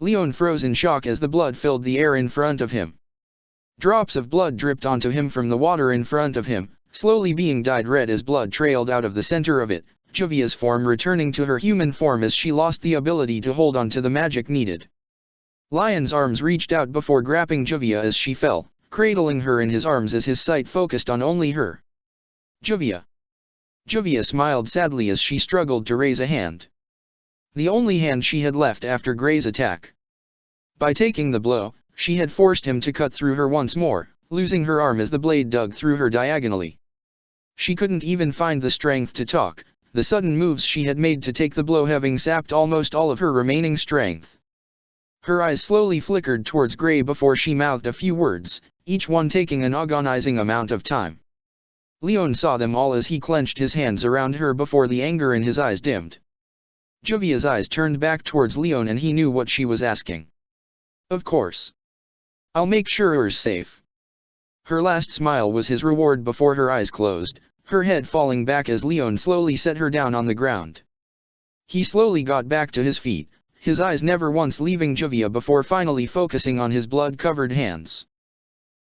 Leon froze in shock as the blood filled the air in front of him. Drops of blood dripped onto him from the water in front of him, slowly being dyed red as blood trailed out of the center of it, Juvia's form returning to her human form as she lost the ability to hold on to the magic needed. Lion's arms reached out before grabbing Juvia as she fell, cradling her in his arms as his sight focused on only her. Juvia. Juvia smiled sadly as she struggled to raise a hand. The only hand she had left after Gray's attack. By taking the blow, she had forced him to cut through her once more, losing her arm as the blade dug through her diagonally. She couldn't even find the strength to talk, the sudden moves she had made to take the blow having sapped almost all of her remaining strength. Her eyes slowly flickered towards Gray before she mouthed a few words, each one taking an agonizing amount of time. Leon saw them all as he clenched his hands around her before the anger in his eyes dimmed. Juvia's eyes turned back towards Leon and he knew what she was asking. Of course. I'll make sure you're safe. Her last smile was his reward before her eyes closed, her head falling back as Leon slowly set her down on the ground. He slowly got back to his feet, his eyes never once leaving Juvia before finally focusing on his blood-covered hands.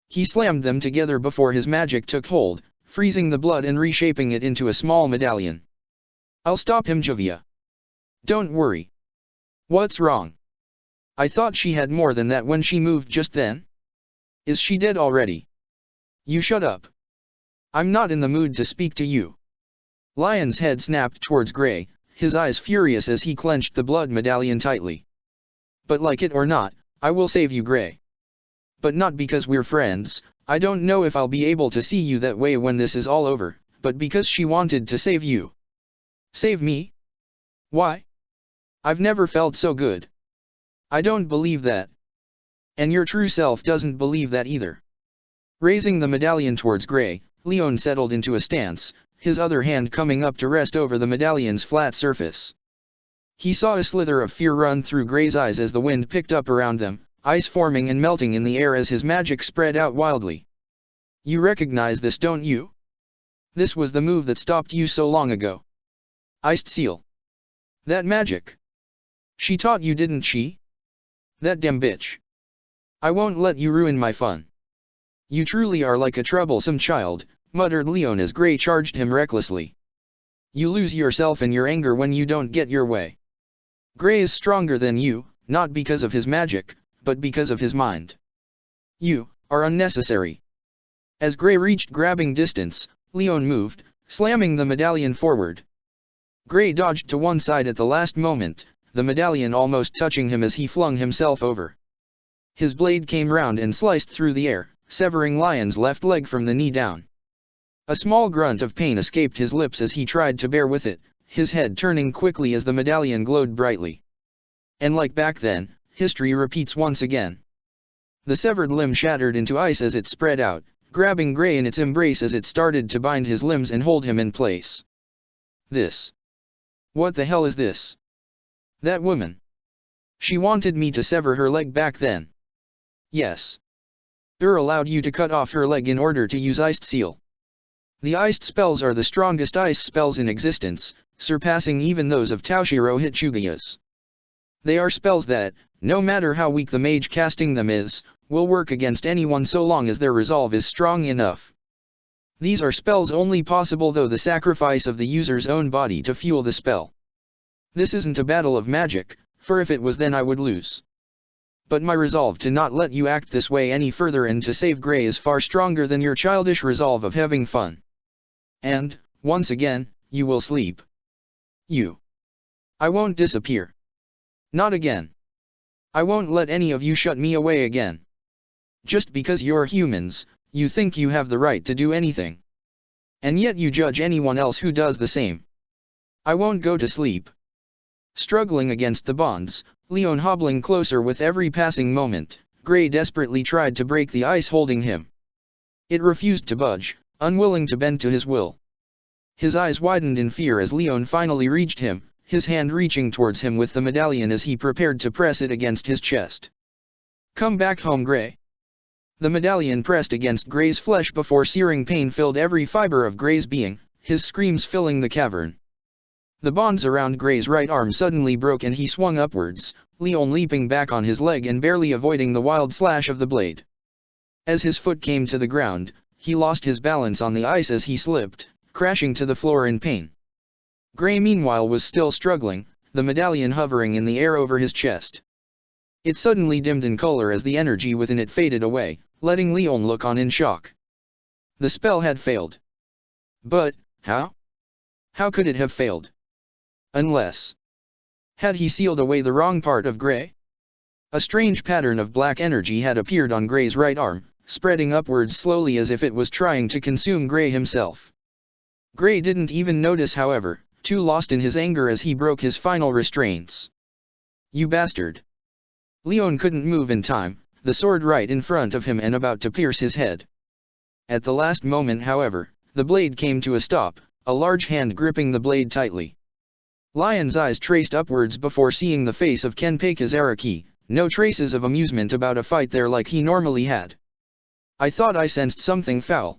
He slammed them together before his magic took hold, freezing the blood and reshaping it into a small medallion. I'll stop him, Juvia. Don't worry. What's wrong? I thought she had more than that when she moved just then. Is she dead already? You shut up. I'm not in the mood to speak to you. Lion's head snapped towards Grey, his eyes furious as he clenched the blood medallion tightly. But like it or not, I will save you, Grey. But not because we're friends, I don't know if I'll be able to see you that way when this is all over, but because she wanted to save you. Save me? Why? I've never felt so good. I don't believe that. And your true self doesn't believe that either. Raising the medallion towards Grey, Leon settled into a stance, his other hand coming up to rest over the medallion's flat surface. He saw a slither of fear run through Grey's eyes as the wind picked up around them, ice forming and melting in the air as his magic spread out wildly. You recognize this, don't you? This was the move that stopped you so long ago. Iced Seal. That magic. She taught you, didn't she? That damn bitch. I won't let you ruin my fun. You truly are like a troublesome child, muttered Leon as Grey charged him recklessly. You lose yourself in your anger when you don't get your way. Grey is stronger than you, not because of his magic, but because of his mind. You are unnecessary. As Grey reached grabbing distance, Leon moved, slamming the medallion forward. Grey dodged to one side at the last moment, the medallion almost touching him as he flung himself over. His blade came round and sliced through the air, severing Lion's left leg from the knee down. A small grunt of pain escaped his lips as he tried to bear with it, his head turning quickly as the medallion glowed brightly. And like back then, history repeats once again. The severed limb shattered into ice as it spread out, grabbing Grey in its embrace as it started to bind his limbs and hold him in place. This. What the hell is this? That woman. She wanted me to sever her leg back then. Yes. Allowed you to cut off her leg in order to use Iced Seal. The iced spells are the strongest ice spells in existence, surpassing even those of Toshiro Hitsugaya's. They are spells that, no matter how weak the mage casting them is, will work against anyone so long as their resolve is strong enough. These are spells only possible through the sacrifice of the user's own body to fuel the spell. This isn't a battle of magic, for if it was then I would lose. But my resolve to not let you act this way any further and to save Grey is far stronger than your childish resolve of having fun. And, once again, you will sleep. You. I won't disappear. Not again. I won't let any of you shut me away again. Just because you're humans, you think you have the right to do anything. And yet you judge anyone else who does the same. I won't go to sleep. Struggling against the bonds, Leon hobbling closer with every passing moment, Grey desperately tried to break the ice holding him. It refused to budge, unwilling to bend to his will. His eyes widened in fear as Leon finally reached him, his hand reaching towards him with the medallion as he prepared to press it against his chest. Come back home, Grey. The medallion pressed against Grey's flesh before searing pain filled every fiber of Grey's being, his screams filling the cavern. The bonds around Grey's right arm suddenly broke and he swung upwards, Leon leaping back on his leg and barely avoiding the wild slash of the blade. As his foot came to the ground, he lost his balance on the ice as he slipped, crashing to the floor in pain. Grey meanwhile was still struggling, the medallion hovering in the air over his chest. It suddenly dimmed in color as the energy within it faded away, letting Leon look on in shock. The spell had failed. But, how? How could it have failed? Unless... had he sealed away the wrong part of Grey? A strange pattern of black energy had appeared on Grey's right arm, spreading upwards slowly as if it was trying to consume Grey himself. Grey didn't even notice, however, too lost in his anger as he broke his final restraints. You bastard! Leon couldn't move in time, the sword right in front of him and about to pierce his head. At the last moment, however, The blade came to a stop, a large hand gripping the blade tightly. Lion's eyes traced upwards before seeing the face of Kenpei's Araki, no traces of amusement about a fight there like he normally had. I thought I sensed something foul.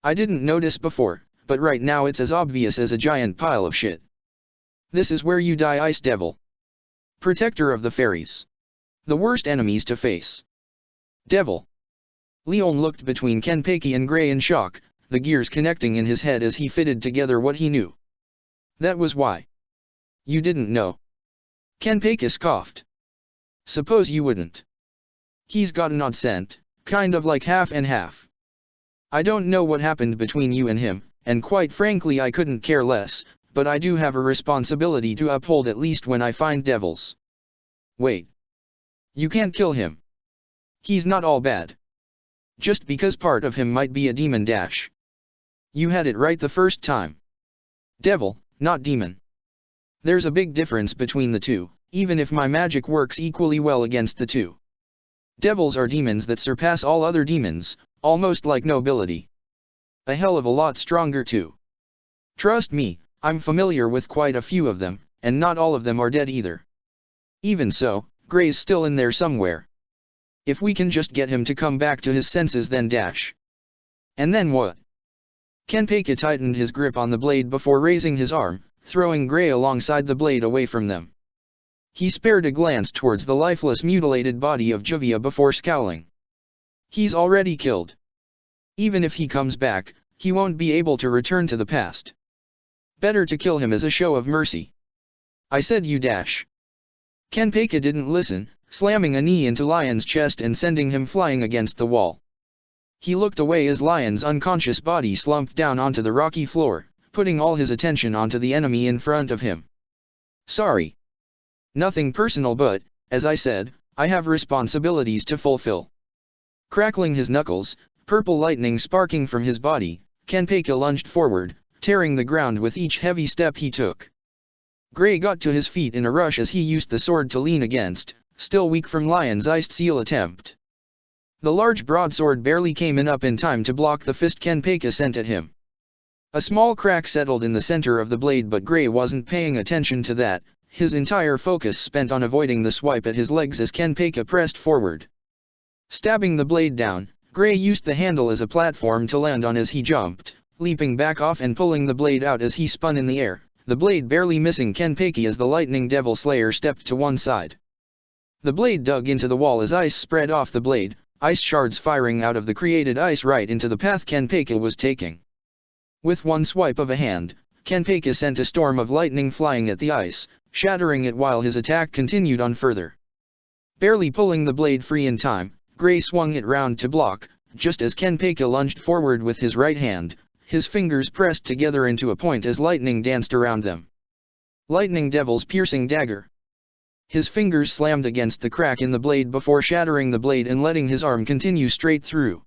I didn't notice before, but right now it's as obvious as a giant pile of shit. This is where you die, Ice Devil. Protector of the fairies. The worst enemies to face. Devil. Leon looked between Kenpei and Gray in shock, the gears connecting in his head as he fitted together what he knew. That was why. You didn't know. Kenpei scoffed. Suppose you wouldn't. He's got an odd scent, kind of like half and half. I don't know what happened between you and him, and quite frankly I couldn't care less, but I do have a responsibility to uphold at least when I find devils. Wait. You can't kill him. He's not all bad. Just because part of him might be a demon dash. You had it right the first time. Devil, not demon. There's a big difference between the two, even if my magic works equally well against the two. Devils are demons that surpass all other demons, almost like nobility. A hell of a lot stronger too. Trust me, I'm familiar with quite a few of them, and not all of them are dead either. Even so, Gray's still in there somewhere. If we can just get him to come back to his senses then dash. And then what? Kenpei tightened his grip on the blade before raising his arm, throwing Gray alongside the blade away from them. He spared a glance towards the lifeless mutilated body of Juvia before scowling. He's already killed. Even if he comes back, he won't be able to return to the past. Better to kill him as a show of mercy. I said you dash. Kenpei didn't listen, slamming a knee into Lion's chest and sending him flying against the wall. He looked away as Lion's unconscious body slumped down onto the rocky floor, putting all his attention onto the enemy in front of him. Sorry. Nothing personal but, as I said, I have responsibilities to fulfill. Crackling his knuckles, purple lightning sparking from his body, Kenpei lunged forward, tearing the ground with each heavy step he took. Gray got to his feet in a rush as he used the sword to lean against, still weak from Lion's iced seal attempt. The large broadsword barely came in time to block the fist Kenpei sent at him. A small crack settled in the center of the blade, but Gray wasn't paying attention to that, his entire focus spent on avoiding the swipe at his legs as Kenpei pressed forward. Stabbing the blade down, Gray used the handle as a platform to land on as he jumped, leaping back off and pulling the blade out as he spun in the air, the blade barely missing Kenpei as the lightning devil slayer stepped to one side. The blade dug into the wall as ice spread off the blade, ice shards firing out of the created ice right into the path Kenpei was taking. With one swipe of a hand, Kenpei sent a storm of lightning flying at the ice, shattering it while his attack continued on further. Barely pulling the blade free in time, Gray swung it round to block, just as Kenpei lunged forward with his right hand, his fingers pressed together into a point as lightning danced around them. Lightning Devil's piercing dagger. His fingers slammed against the crack in the blade before shattering the blade and letting his arm continue straight through.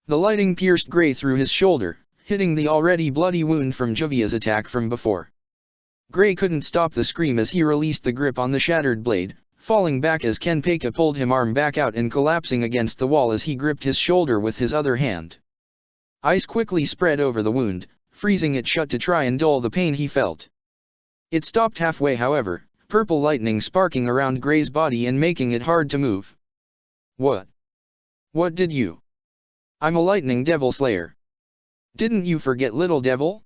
The lightning pierced Gray through his shoulder, hitting the already bloody wound from Juvia's attack from before. Gray couldn't stop the scream as he released the grip on the shattered blade, falling back as Kenpei pulled him arm back out and collapsing against the wall as he gripped his shoulder with his other hand. Ice quickly spread over the wound, freezing it shut to try and dull the pain he felt. It stopped halfway however, purple lightning sparking around Gray's body and making it hard to move. What? What did you? I'm a lightning devil slayer. Didn't you forget, little devil?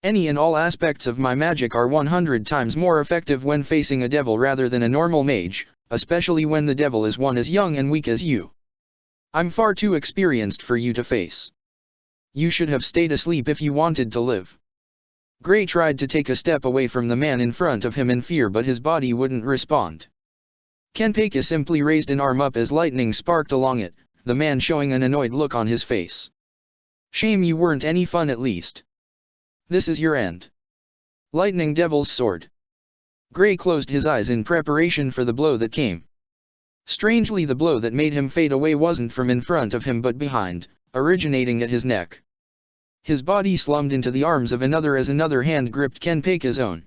Any and all aspects of my magic are 100 times more effective when facing a devil rather than a normal mage, especially when the devil is one as young and weak as you. I'm far too experienced for you to face. You should have stayed asleep if you wanted to live. Gray tried to take a step away from the man in front of him in fear, but his body wouldn't respond. Kenpei simply raised an arm up as lightning sparked along it, the man showing an annoyed look on his face. Shame you weren't any fun at least. This is your end. Lightning Devil's sword. Gray closed his eyes in preparation for the blow that came. Strangely, the blow that made him fade away wasn't from in front of him but behind, originating at his neck. His body slumped into the arms of another as another hand gripped Kenpei's own.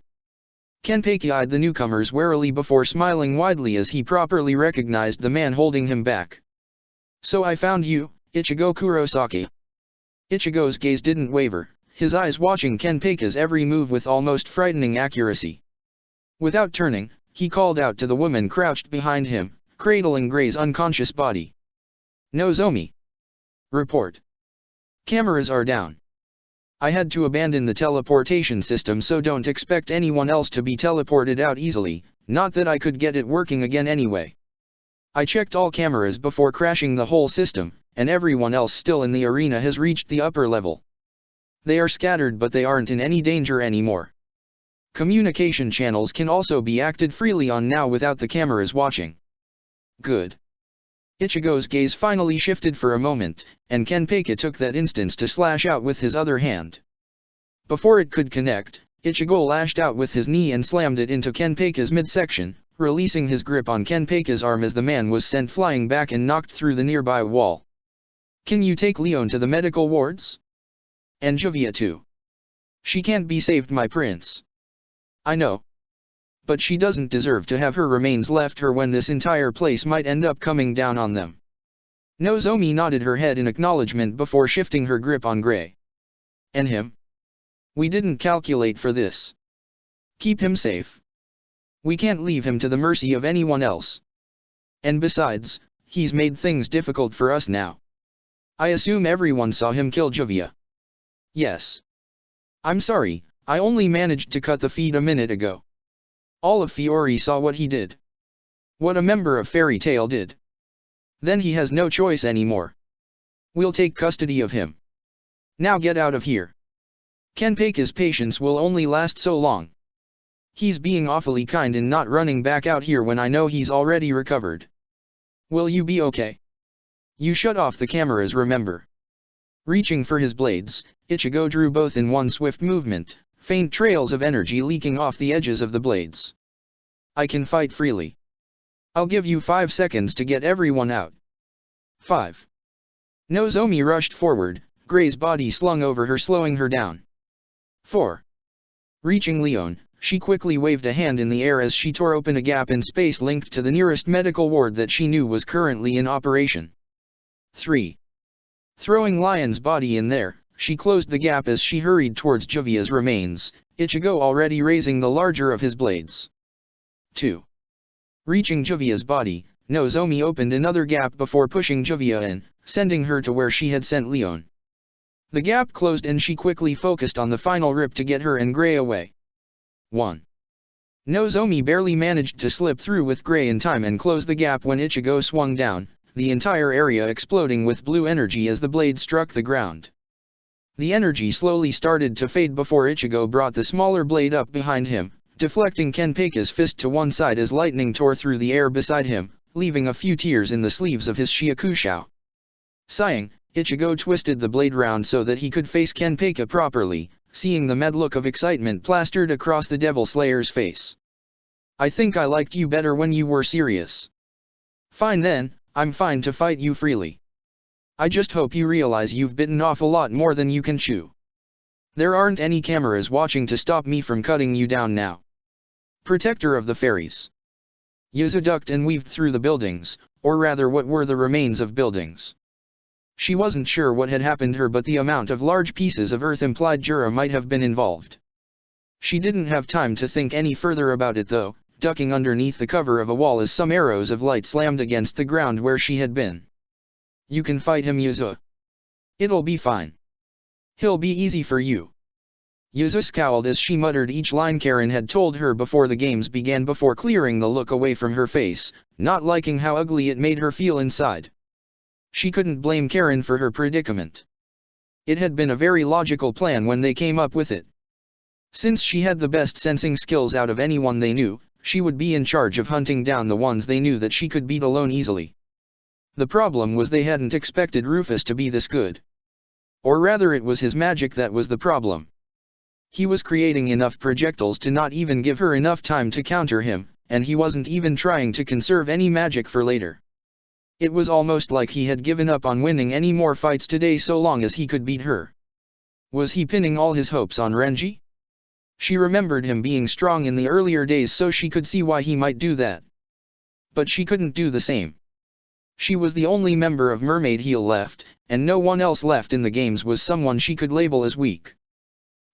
Kenpei eyed the newcomers warily before smiling widely as he properly recognized the man holding him back. So I found you, Ichigo Kurosaki. Ichigo's gaze didn't waver, his eyes watching Kenpei's every move with almost frightening accuracy. Without turning, he called out to the woman crouched behind him, cradling Gray's unconscious body. Nozomi. Report. Cameras are down. I had to abandon the teleportation system, so don't expect anyone else to be teleported out easily, not that I could get it working again anyway. I checked all cameras before crashing the whole system, and everyone else still in the arena has reached the upper level. They are scattered, but they aren't in any danger anymore. Communication channels can also be acted freely on now without the cameras watching. Good. Ichigo's gaze finally shifted for a moment, and Kenpei took that instance to slash out with his other hand. Before it could connect, Ichigo lashed out with his knee and slammed it into Kenpei's midsection, releasing his grip on Kenpei's arm as the man was sent flying back and knocked through the nearby wall. Can you take Leon to the medical wards? And Jovia too. She can't be saved, my prince. I know. But she doesn't deserve to have her remains left her when this entire place might end up coming down on them. Nozomi nodded her head in acknowledgement before shifting her grip on Gray. And him? We didn't calculate for this. Keep him safe. We can't leave him to the mercy of anyone else. And besides, he's made things difficult for us now. I assume everyone saw him kill Jovia. Yes. I'm sorry, I only managed to cut the feed a minute ago. All of Fiore saw what he did. What a member of Fairy Tail did. Then he has no choice anymore. We'll take custody of him. Now get out of here. Kenpei's patience will only last so long. He's being awfully kind in not running back out here when I know he's already recovered. Will you be okay? You shut off the cameras, remember. Reaching for his blades, Ichigo drew both in one swift movement, faint trails of energy leaking off the edges of the blades. I can fight freely. I'll give you 5 seconds to get everyone out. 5. Nozomi rushed forward, Gray's body slung over her, slowing her down. 4. Reaching Leon, she quickly waved a hand in the air as she tore open a gap in space linked to the nearest medical ward that she knew was currently in operation. 3. Throwing Lion's body in there, she closed the gap as she hurried towards Jovia's remains, Ichigo already raising the larger of his blades. 2. Reaching Jovia's body, Nozomi opened another gap before pushing Jovia in, sending her to where she had sent Leon. The gap closed and she quickly focused on the final rip to get her and Gray away. 1. Nozomi barely managed to slip through with Gray in time and close the gap when Ichigo swung down, the entire area exploding with blue energy as the blade struck the ground. The energy slowly started to fade before Ichigo brought the smaller blade up behind him, deflecting Kenpei's fist to one side as lightning tore through the air beside him, leaving a few tears in the sleeves of his Shiakushou. Sighing, Ichigo twisted the blade round so that he could face Kenpei properly, seeing the mad look of excitement plastered across the Devil Slayer's face. I think I liked you better when you were serious. Fine then, I'm fine to fight you freely. I just hope you realize you've bitten off a lot more than you can chew. There aren't any cameras watching to stop me from cutting you down now. Protector of the Fairies. Yuzu ducked and weaved through the buildings, or rather what were the remains of buildings. She wasn't sure what had happened to her, but the amount of large pieces of earth implied Jura might have been involved. She didn't have time to think any further about it though, ducking underneath the cover of a wall as some arrows of light slammed against the ground where she had been. You can fight him, Yuzu. It'll be fine. He'll be easy for you. Yuzu scowled as she muttered each line Karen had told her before the games began before clearing the look away from her face, not liking how ugly it made her feel inside. She couldn't blame Karen for her predicament. It had been a very logical plan when they came up with it. Since she had the best sensing skills out of anyone they knew, she would be in charge of hunting down the ones they knew that she could beat alone easily. The problem was they hadn't expected Rufus to be this good. Or rather, it was his magic that was the problem. He was creating enough projectiles to not even give her enough time to counter him, and he wasn't even trying to conserve any magic for later. It was almost like he had given up on winning any more fights today so long as he could beat her. Was he pinning all his hopes on Renji? She remembered him being strong in the earlier days, so she could see why he might do that. But she couldn't do the same. She was the only member of Mermaid Heel left, and no one else left in the games was someone she could label as weak.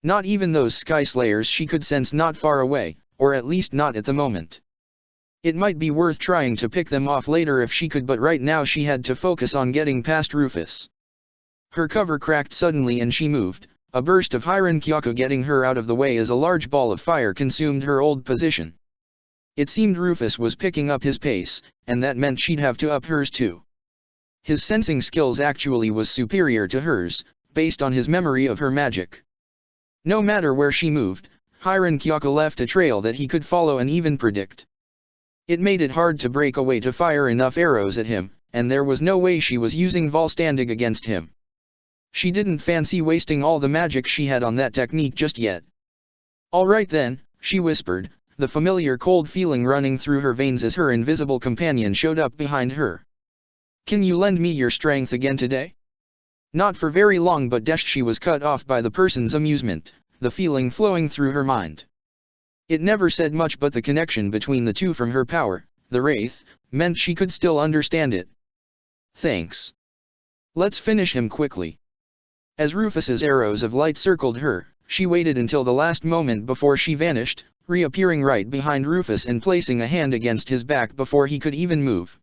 Not even those Sky Slayers she could sense not far away, or at least not at the moment. It might be worth trying to pick them off later if she could, but right now she had to focus on getting past Rufus. Her cover cracked suddenly and she moved, a burst of Hiran Kyoku getting her out of the way as a large ball of fire consumed her old position. It seemed Rufus was picking up his pace, and that meant she'd have to up hers too. His sensing skills actually was superior to hers, based on his memory of her magic. No matter where she moved, Hiran Kyoku left a trail that he could follow and even predict. It made it hard to break away to fire enough arrows at him, and there was no way she was using Volstandig against him. She didn't fancy wasting all the magic she had on that technique just yet. "All right then," she whispered, the familiar cold feeling running through her veins as her invisible companion showed up behind her. "Can you lend me your strength again today?" Not for very long, but she was cut off by the person's amusement, the feeling flowing through her mind. It never said much, but the connection between the two from her power, the Wraith, meant she could still understand it. "Thanks. Let's finish him quickly." As Rufus's arrows of light circled her, she waited until the last moment before she vanished, reappearing right behind Rufus and placing a hand against his back before he could even move.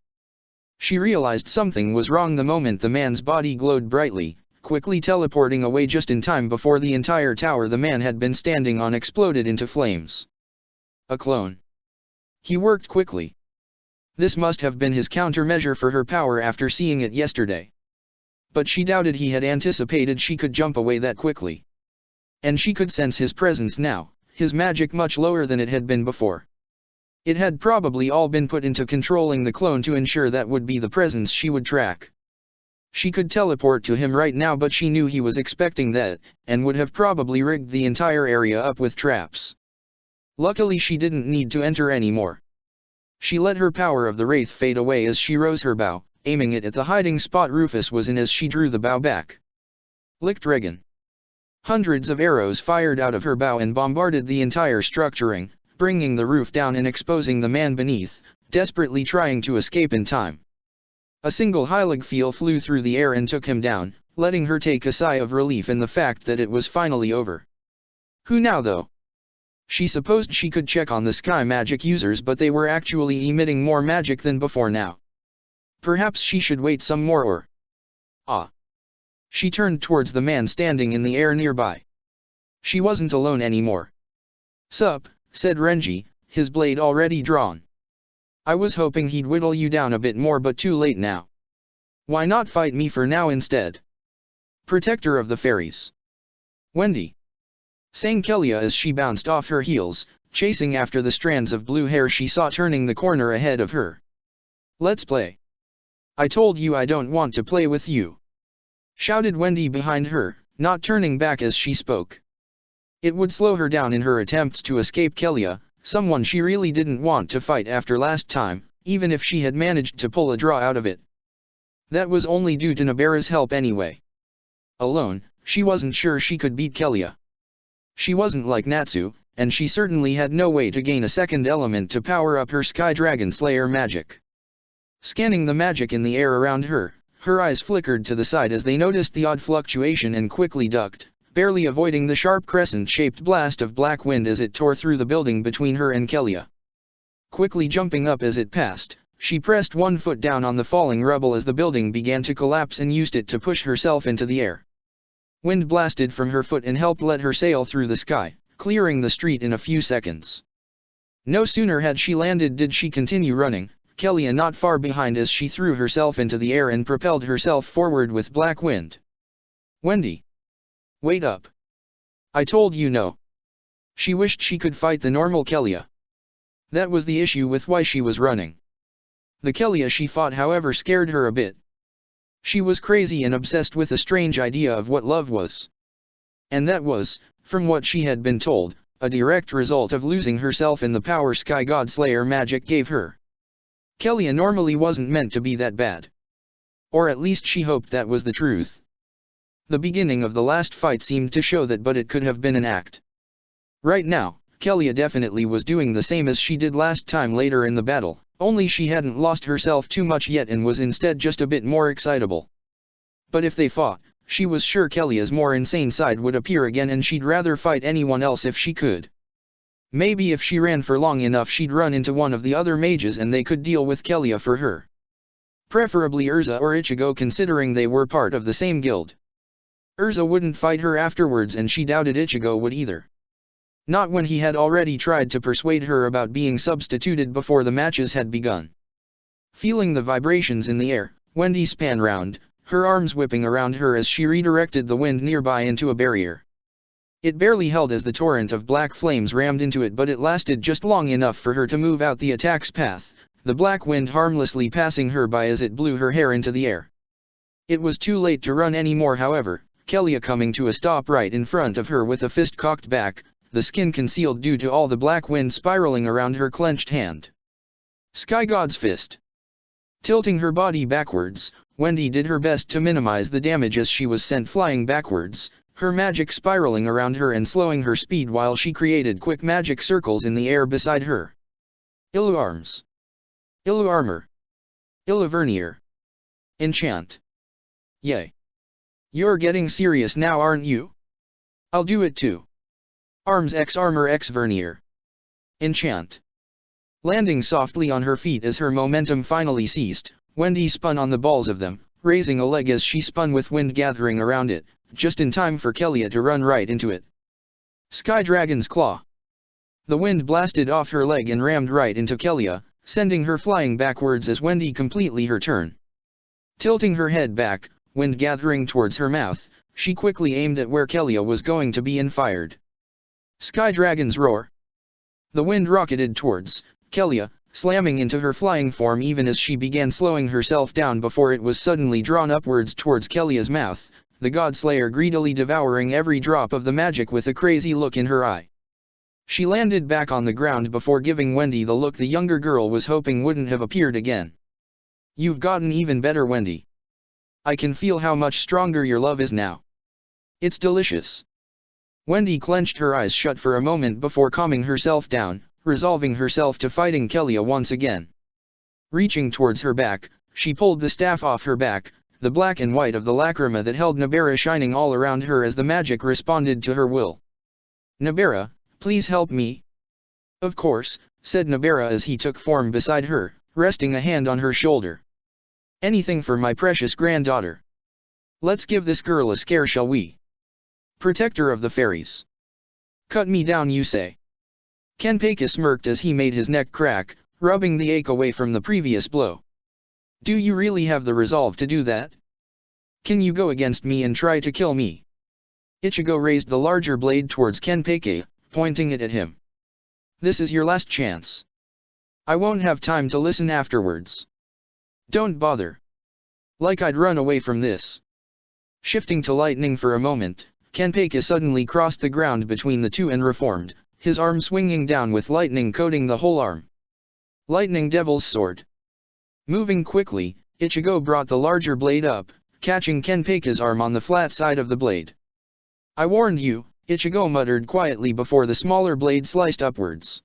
She realized something was wrong the moment the man's body glowed brightly, quickly teleporting away just in time before the entire tower the man had been standing on exploded into flames. A clone. He worked quickly. This must have been his countermeasure for her power after seeing it yesterday. But she doubted he had anticipated she could jump away that quickly. And she could sense his presence now, his magic much lower than it had been before. It had probably all been put into controlling the clone to ensure that would be the presence she would track. She could teleport to him right now, but she knew he was expecting that, and would have probably rigged the entire area up with traps. Luckily she didn't need to enter anymore. She let her power of the Wraith fade away as she rose her bow, aiming it at the hiding spot Rufus was in as she drew the bow back. Lichtdragon. Hundreds of arrows fired out of her bow and bombarded the entire structuring, bringing the roof down and exposing the man beneath, desperately trying to escape in time. A single Heiligfeel flew through the air and took him down, letting her take a sigh of relief in the fact that it was finally over. Who now though? She supposed she could check on the sky magic users, but they were actually emitting more magic than before now. Perhaps she should wait some more or... Ah! She turned towards the man standing in the air nearby. She wasn't alone anymore. "Sup," said Renji, his blade already drawn. "I was hoping he'd whittle you down a bit more, but too late now. Why not fight me for now instead?" "Protector of the Fairies." "Wendy," sang Kelia as she bounced off her heels, chasing after the strands of blue hair she saw turning the corner ahead of her. "Let's play." "I told you I don't want to play with you," shouted Wendy behind her, not turning back as she spoke. It would slow her down in her attempts to escape Kelia, someone she really didn't want to fight after last time, even if she had managed to pull a draw out of it. That was only due to Nobara's help anyway. Alone, she wasn't sure she could beat Kelia. She wasn't like Natsu, and she certainly had no way to gain a second element to power up her Sky Dragon Slayer magic. Scanning the magic in the air around her, her eyes flickered to the side as they noticed the odd fluctuation and quickly ducked, barely avoiding the sharp crescent-shaped blast of black wind as it tore through the building between her and Kelia. Quickly jumping up as it passed, she pressed one foot down on the falling rubble as the building began to collapse and used it to push herself into the air. Wind blasted from her foot and helped let her sail through the sky, clearing the street in a few seconds. No sooner had she landed did she continue running, Kelia not far behind as she threw herself into the air and propelled herself forward with black wind. "Wendy! Wait up. I told you no." She wished she could fight the normal Kelia. That was the issue with why she was running. The Kelia she fought, however, scared her a bit. She was crazy and obsessed with a strange idea of what love was. And that was, from what she had been told, a direct result of losing herself in the power Sky God Slayer magic gave her. Kelia normally wasn't meant to be that bad. Or at least she hoped that was the truth. The beginning of the last fight seemed to show that, but it could have been an act. Right now, Kelia definitely was doing the same as she did last time later in the battle, only she hadn't lost herself too much yet and was instead just a bit more excitable. But if they fought, she was sure Kelly's more insane side would appear again and she'd rather fight anyone else if she could. Maybe if she ran for long enough she'd run into one of the other mages and they could deal with Kelly for her. Preferably Urza or Ichigo, considering they were part of the same guild. Urza wouldn't fight her afterwards and she doubted Ichigo would either. Not when he had already tried to persuade her about being substituted before the matches had begun. Feeling the vibrations in the air, Wendy span round, her arms whipping around her as she redirected the wind nearby into a barrier. It barely held as the torrent of black flames rammed into it, but it lasted just long enough for her to move out the attack's path, the black wind harmlessly passing her by as it blew her hair into the air. It was too late to run anymore, however, Kelly coming to a stop right in front of her with a fist cocked back, the skin concealed due to all the black wind spiraling around her clenched hand. Sky God's fist. Tilting her body backwards, Wendy did her best to minimize the damage as she was sent flying backwards, her magic spiraling around her and slowing her speed while she created quick magic circles in the air beside her. Illu Arms. Illu Armor. Illu Vernier. Enchant. Yay. You're getting serious now, aren't you? I'll do it too. Arms X Armor X Vernier. Enchant. Landing softly on her feet as her momentum finally ceased, Wendy spun on the balls of them, raising a leg as she spun with wind gathering around it, just in time for Kelly to run right into it. Sky Dragon's Claw. The wind blasted off her leg and rammed right into Kelly, sending her flying backwards as Wendy completely her turn. Tilting her head back, wind gathering towards her mouth, she quickly aimed at where Kelly was going to be and fired. Sky Dragon's Roar. The wind rocketed towards Kelly, slamming into her flying form even as she began slowing herself down before it was suddenly drawn upwards towards Kelly's mouth, the Godslayer greedily devouring every drop of the magic with a crazy look in her eye. She landed back on the ground before giving Wendy the look the younger girl was hoping wouldn't have appeared again. You've gotten even better, Wendy. I can feel how much stronger your love is now. It's delicious. Wendy clenched her eyes shut for a moment before calming herself down, resolving herself to fighting Kelly once again. Reaching towards her back, she pulled the staff off her back, the black and white of the lacrima that held Nabara shining all around her as the magic responded to her will. Nabara, please help me. Of course, said Nabara as he took form beside her, resting a hand on her shoulder. Anything for my precious granddaughter. Let's give this girl a scare, shall we? Protector of the fairies. Cut me down, you say? Kenpeki smirked as he made his neck crack, rubbing the ache away from the previous blow. Do you really have the resolve to do that? Can you go against me and try to kill me? Ichigo raised the larger blade towards Kenpeki, pointing it at him. This is your last chance. I won't have time to listen afterwards. Don't bother. Like I'd run away from this. Shifting to lightning for a moment, Kenpeki suddenly crossed the ground between the two and reformed, his arm swinging down with lightning coating the whole arm. Lightning Devil's Sword. Moving quickly, Ichigo brought the larger blade up, catching Kenpeki's arm on the flat side of the blade. I warned you, Ichigo muttered quietly before the smaller blade sliced upwards.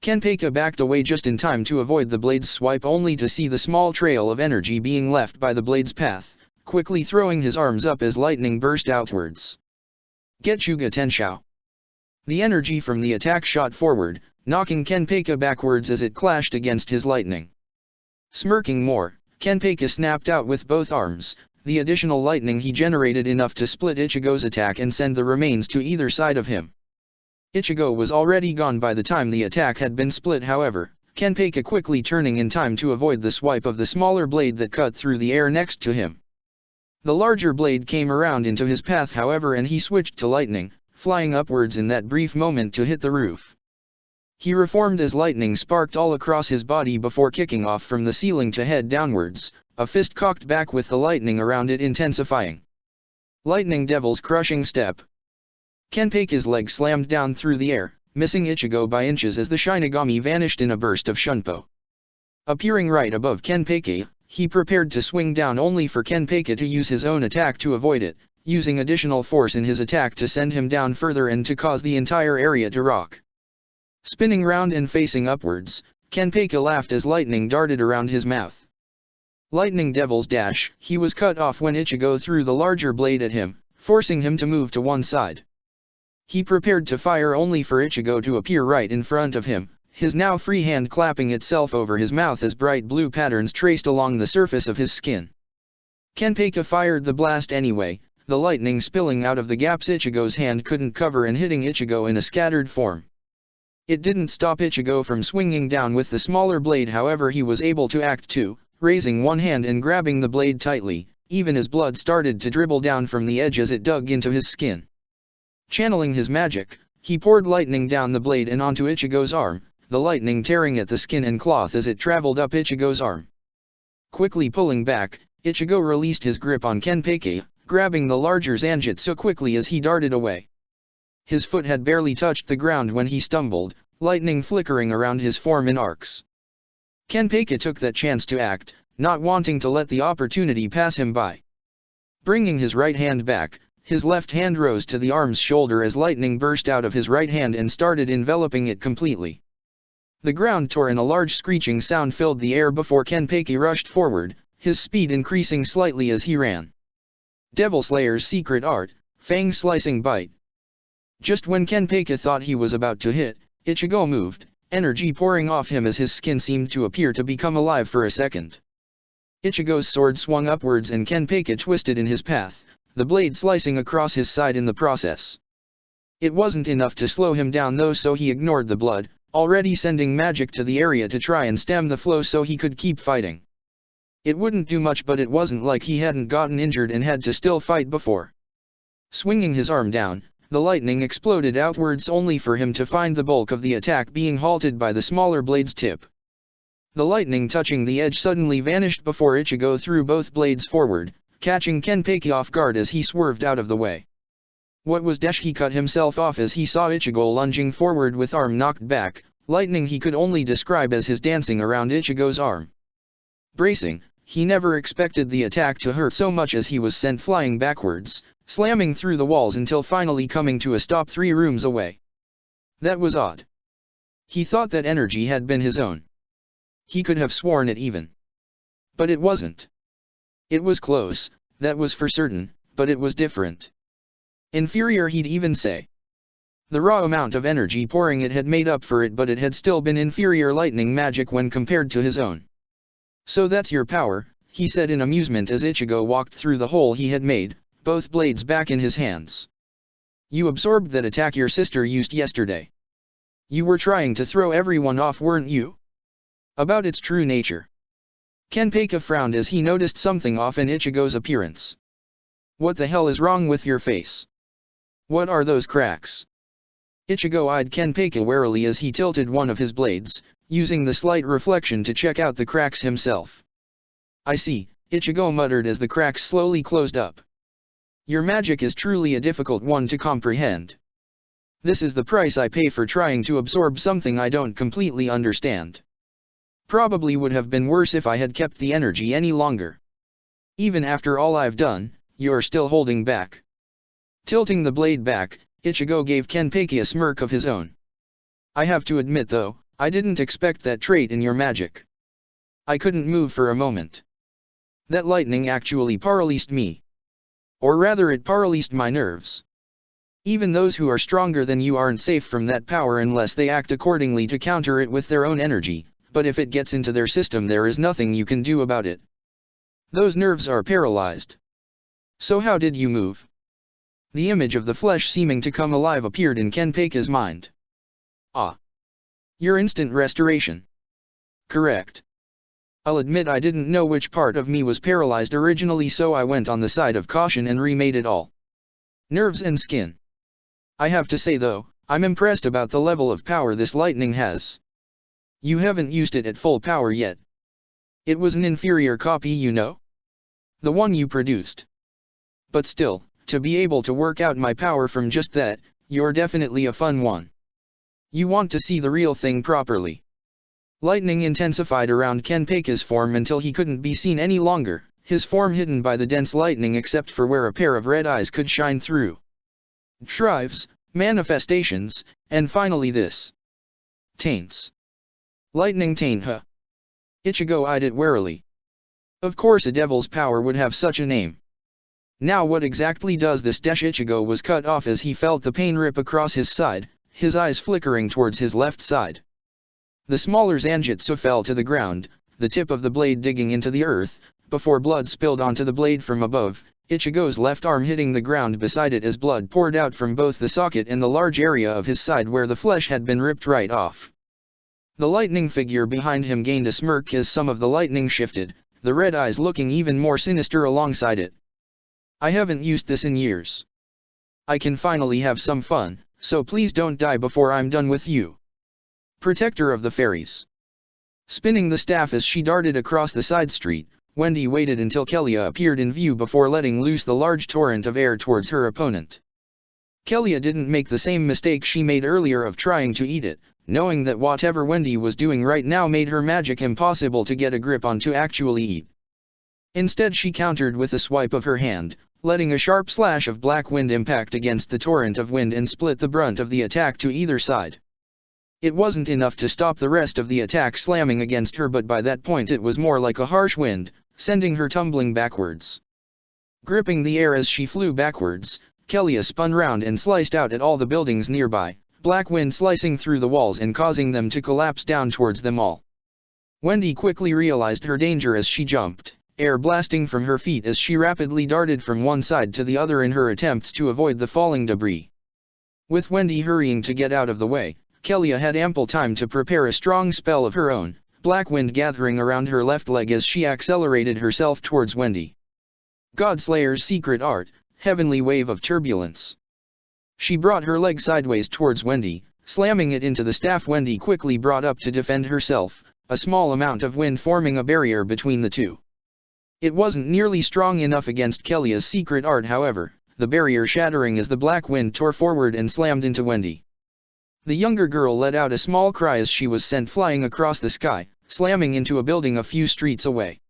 Kenpeki backed away just in time to avoid the blade's swipe, only to see the small trail of energy being left by the blade's path, quickly throwing his arms up as lightning burst outwards. Getsuga Tenshou. The energy from the attack shot forward, knocking Kenpeki backwards as it clashed against his lightning. Smirking more, Kenpeki snapped out with both arms, the additional lightning he generated enough to split Ichigo's attack and send the remains to either side of him. Ichigo was already gone by the time the attack had been split, however, Kenpeki quickly turning in time to avoid the swipe of the smaller blade that cut through the air next to him. The larger blade came around into his path, however, and he switched to lightning, flying upwards in that brief moment to hit the roof. He reformed as lightning sparked all across his body before kicking off from the ceiling to head downwards, a fist cocked back with the lightning around it intensifying. Lightning Devil's Crushing Step. Kenpeki's leg slammed down through the air, missing Ichigo by inches as the Shinigami vanished in a burst of shunpo. Appearing right above Kenpeki, he prepared to swing down, only for Kenpeki to use his own attack to avoid it, using additional force in his attack to send him down further and to cause the entire area to rock. Spinning round and facing upwards, Kenpeki laughed as lightning darted around his mouth. Lightning Devil's dash. He was cut off when Ichigo threw the larger blade at him, forcing him to move to one side. He prepared to fire only for Ichigo to appear right in front of him, his now free hand clapping itself over his mouth as bright blue patterns traced along the surface of his skin. Kenpeki fired the blast anyway, the lightning spilling out of the gaps Ichigo's hand couldn't cover and hitting Ichigo in a scattered form. It didn't stop Ichigo from swinging down with the smaller blade, however he was able to act too, raising one hand and grabbing the blade tightly, even as blood started to dribble down from the edge as it dug into his skin. Channeling his magic, he poured lightning down the blade and onto Ichigo's arm, the lightning tearing at the skin and cloth as it traveled up Ichigo's arm. Quickly pulling back, Ichigo released his grip on Kenpeki, grabbing the larger Zanjutsu quickly as he darted away. His foot had barely touched the ground when he stumbled, lightning flickering around his form in arcs. Kenpeki took that chance to act, not wanting to let the opportunity pass him by. Bringing his right hand back, his left hand rose to the arm's shoulder as lightning burst out of his right hand and started enveloping it completely. The ground tore and a large screeching sound filled the air before Kenpeki rushed forward, his speed increasing slightly as he ran. Devil Slayer's secret art, Fang Slicing Bite. Just when Kenpeki thought he was about to hit, Ichigo moved, energy pouring off him as his skin seemed to appear to become alive for a second. Ichigo's sword swung upwards and Kenpeki twisted in his path, the blade slicing across his side in the process. It wasn't enough to slow him down though, so he ignored the blood, already sending magic to the area to try and stem the flow so he could keep fighting. It wouldn't do much, but it wasn't like he hadn't gotten injured and had to still fight before. Swinging his arm down, the lightning exploded outwards only for him to find the bulk of the attack being halted by the smaller blade's tip. The lightning touching the edge suddenly vanished before Ichigo threw both blades forward, catching Kenpeki off guard as he swerved out of the way. What was dash? He cut himself off as he saw Ichigo lunging forward with arm knocked back, lightning he could only describe as his dancing around Ichigo's arm. Bracing, he never expected the attack to hurt so much as he was sent flying backwards, slamming through the walls until finally coming to a stop 3 rooms away. That was odd. He thought that energy had been his own. He could have sworn it even. But it wasn't. It was close, that was for certain, but it was different. Inferior, he'd even say. The raw amount of energy pouring it had made up for it, but it had still been inferior lightning magic when compared to his own. So that's your power, he said in amusement as Ichigo walked through the hole he had made, both blades back in his hands. You absorbed that attack your sister used yesterday. You were trying to throw everyone off, weren't you? About its true nature. Kenpeki frowned as he noticed something off in Ichigo's appearance. What the hell is wrong with your face? What are those cracks? Ichigo eyed Kenpeki warily as he tilted one of his blades, using the slight reflection to check out the cracks himself. I see, Ichigo muttered as the cracks slowly closed up. Your magic is truly a difficult one to comprehend. This is the price I pay for trying to absorb something I don't completely understand. Probably would have been worse if I had kept the energy any longer. Even after all I've done, you're still holding back. Tilting the blade back, Ichigo gave Kenpeki a smirk of his own. I have to admit though, I didn't expect that trait in your magic. I couldn't move for a moment. That lightning actually paralyzed me. Or rather, it paralyzed my nerves. Even those who are stronger than you aren't safe from that power unless they act accordingly to counter it with their own energy, but if it gets into their system there is nothing you can do about it. Those nerves are paralyzed. So how did you move? The image of the flesh seeming to come alive appeared in Kenpeki's mind. Ah. Your instant restoration. Correct. I'll admit I didn't know which part of me was paralyzed originally, so I went on the side of caution and remade it all. Nerves and skin. I have to say though, I'm impressed about the level of power this lightning has. You haven't used it at full power yet. It was an inferior copy, you know? The one you produced. But still, to be able to work out my power from just that, you're definitely a fun one. You want to see the real thing properly. Lightning intensified around Kenpeki's form until he couldn't be seen any longer, his form hidden by the dense lightning except for where a pair of red eyes could shine through. Shrives, manifestations, and finally this. Taints. Lightning taint, huh? Ichigo eyed it warily. Of course a devil's power would have such a name. Now what exactly does this? Ichigo was cut off as he felt the pain rip across his side, his eyes flickering towards his left side. The smaller Zanjutsu fell to the ground, the tip of the blade digging into the earth, before blood spilled onto the blade from above, Ichigo's left arm hitting the ground beside it as blood poured out from both the socket and the large area of his side where the flesh had been ripped right off. The lightning figure behind him gained a smirk as some of the lightning shifted, the red eyes looking even more sinister alongside it. I haven't used this in years. I can finally have some fun, so please don't die before I'm done with you. Protector of the Fairies. Spinning the staff as she darted across the side street, Wendy waited until Kelia appeared in view before letting loose the large torrent of air towards her opponent. Kelia didn't make the same mistake she made earlier of trying to eat it, knowing that whatever Wendy was doing right now made her magic impossible to get a grip on to actually eat. Instead she countered with a swipe of her hand, letting a sharp slash of black wind impact against the torrent of wind and split the brunt of the attack to either side. It wasn't enough to stop the rest of the attack slamming against her, but by that point it was more like a harsh wind, sending her tumbling backwards. Gripping the air as she flew backwards, Kelia spun round and sliced out at all the buildings nearby, black wind slicing through the walls and causing them to collapse down towards them all. Wendy quickly realized her danger as she jumped, air blasting from her feet as she rapidly darted from one side to the other in her attempts to avoid the falling debris. With Wendy hurrying to get out of the way, Kelia had ample time to prepare a strong spell of her own, black wind gathering around her left leg as she accelerated herself towards Wendy. Godslayer's secret art, heavenly wave of turbulence. She brought her leg sideways towards Wendy, slamming it into the staff Wendy quickly brought up to defend herself, a small amount of wind forming a barrier between the two. It wasn't nearly strong enough against Kelia's secret art, however, the barrier shattering as the black wind tore forward and slammed into Wendy. The younger girl let out a small cry as she was sent flying across the sky, slamming into a building a few streets away.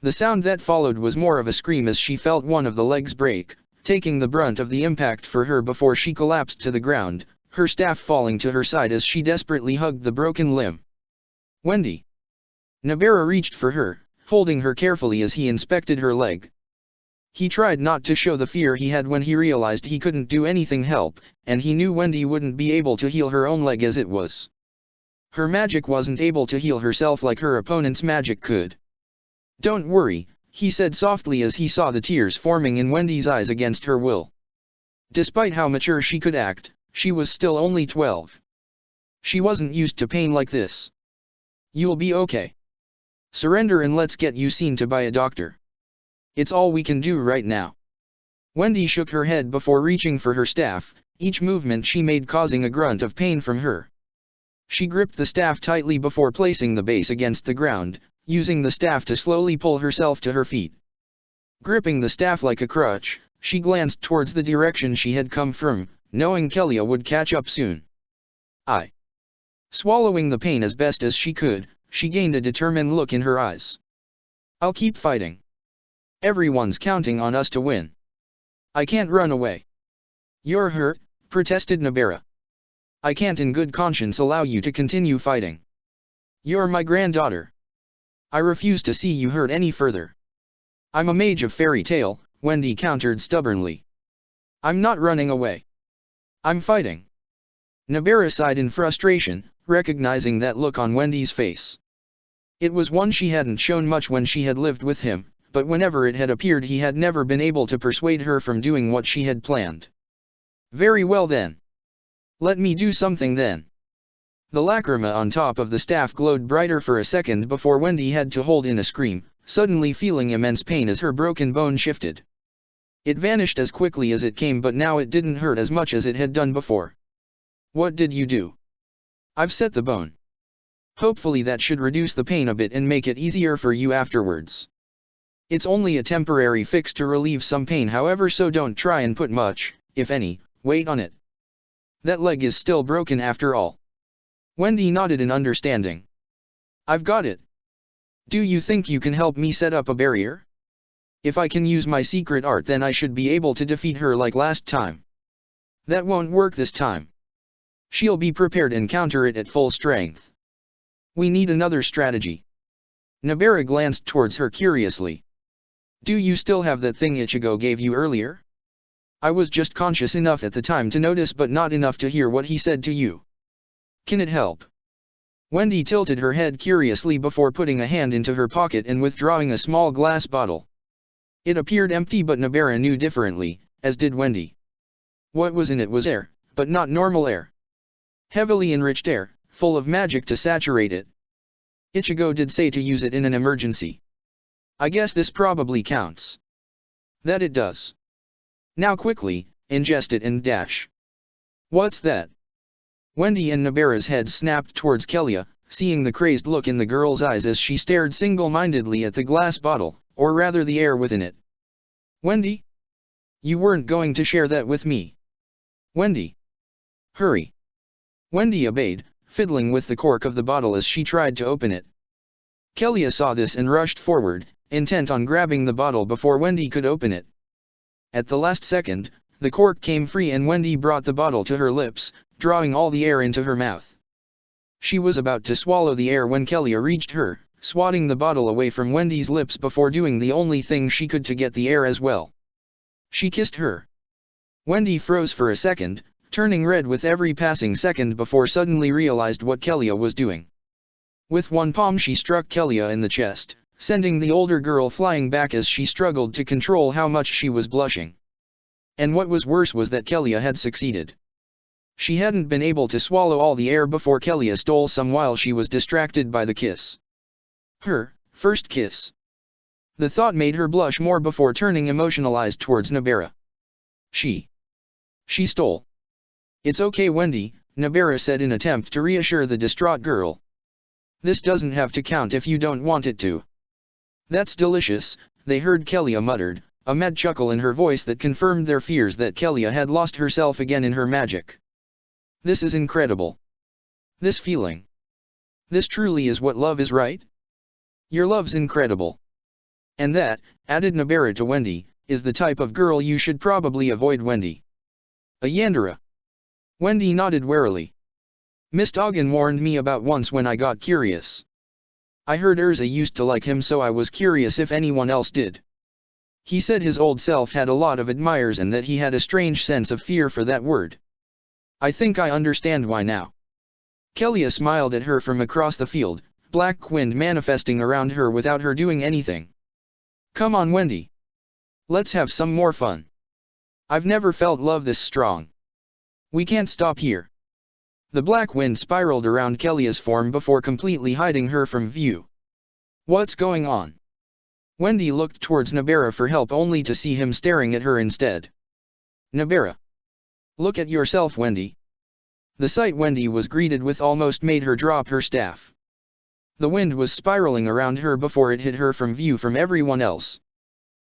The sound that followed was more of a scream as she felt one of the legs break, taking the brunt of the impact for her before she collapsed to the ground, her staff falling to her side as she desperately hugged the broken limb. Wendy! Nabara reached for her, holding her carefully as he inspected her leg. He tried not to show the fear he had when he realized he couldn't do anything help, and he knew Wendy wouldn't be able to heal her own leg as it was. Her magic wasn't able to heal herself like her opponent's magic could. Don't worry, he said softly as he saw the tears forming in Wendy's eyes against her will. Despite how mature she could act, she was still only 12. She wasn't used to pain like this. You'll be okay. Surrender and let's get you seen to by a doctor. It's all we can do right now. Wendy shook her head before reaching for her staff, each movement she made causing a grunt of pain from her. She gripped the staff tightly before placing the base against the ground, using the staff to slowly pull herself to her feet. Gripping the staff like a crutch, she glanced towards the direction she had come from, knowing Kelia would catch up soon. Swallowing the pain as best as she could, she gained a determined look in her eyes. I'll keep fighting. Everyone's counting on us to win. I can't run away. You're hurt, protested Nabara. I can't in good conscience allow you to continue fighting. You're my granddaughter. I refuse to see you hurt any further. I'm a mage of fairy tale, Wendy countered stubbornly. I'm not running away. I'm fighting. Nabara sighed in frustration, recognizing that look on Wendy's face. It was one she hadn't shown much when she had lived with him, but whenever it had appeared he had never been able to persuade her from doing what she had planned. Very well then. Let me do something then. The lacrima on top of the staff glowed brighter for a second before Wendy had to hold in a scream, suddenly feeling immense pain as her broken bone shifted. It vanished as quickly as it came, but now it didn't hurt as much as it had done before. What did you do? I've set the bone. Hopefully that should reduce the pain a bit and make it easier for you afterwards. It's only a temporary fix to relieve some pain, however, so don't try and put much, if any, weight on it. That leg is still broken after all. Wendy nodded in understanding. I've got it. Do you think you can help me set up a barrier? If I can use my secret art, then I should be able to defeat her like last time. That won't work this time. She'll be prepared and counter it at full strength. We need another strategy. Nabara glanced towards her curiously. Do you still have that thing Ichigo gave you earlier? I was just conscious enough at the time to notice but not enough to hear what he said to you. Can it help? Wendy tilted her head curiously before putting a hand into her pocket and withdrawing a small glass bottle. It appeared empty but Nabara knew differently, as did Wendy. What was in it was air, but not normal air. Heavily enriched air, full of magic to saturate it. Ichigo did say to use it in an emergency. I guess this probably counts. That it does. Now quickly, ingest it and dash. What's that? Wendy and Nabara's heads snapped towards Kelia, seeing the crazed look in the girl's eyes as she stared single-mindedly at the glass bottle, or rather the air within it. Wendy? You weren't going to share that with me. Wendy. Hurry. Wendy obeyed, fiddling with the cork of the bottle as she tried to open it. Kelia saw this and rushed forward, intent on grabbing the bottle before Wendy could open it. At the last second, the cork came free and Wendy brought the bottle to her lips, drawing all the air into her mouth. She was about to swallow the air when Kelia reached her, swatting the bottle away from Wendy's lips before doing the only thing she could to get the air as well. She kissed her. Wendy froze for a second, turning red with every passing second before suddenly realized what Kelia was doing. With one palm she struck Kelia in the chest, sending the older girl flying back as she struggled to control how much she was blushing. And what was worse was that Kelia had succeeded. She hadn't been able to swallow all the air before Kelia stole some while she was distracted by the kiss. Her first kiss. The thought made her blush more before turning emotionalized towards Nabara. She stole. It's okay Wendy, Nabara said in attempt to reassure the distraught girl. This doesn't have to count if you don't want it to. That's delicious, they heard Kelia muttered, a mad chuckle in her voice that confirmed their fears that Kelia had lost herself again in her magic. This is incredible. This feeling. This truly is what love is, right? Your love's incredible. And that, added Nabara to Wendy, is the type of girl you should probably avoid Wendy. A Yandere. Wendy nodded warily. Miss Doggin warned me about once when I got curious. I heard Urza used to like him so I was curious if anyone else did. He said his old self had a lot of admirers and that he had a strange sense of fear for that word. I think I understand why now. Kelia smiled at her from across the field, black wind manifesting around her without her doing anything. Come on Wendy. Let's have some more fun. I've never felt love this strong. We can't stop here. The black wind spiraled around Kelia's form before completely hiding her from view. What's going on? Wendy looked towards Nabara for help only to see him staring at her instead. Nabara. Look at yourself Wendy. The sight Wendy was greeted with almost made her drop her staff. The wind was spiraling around her before it hid her from view from everyone else.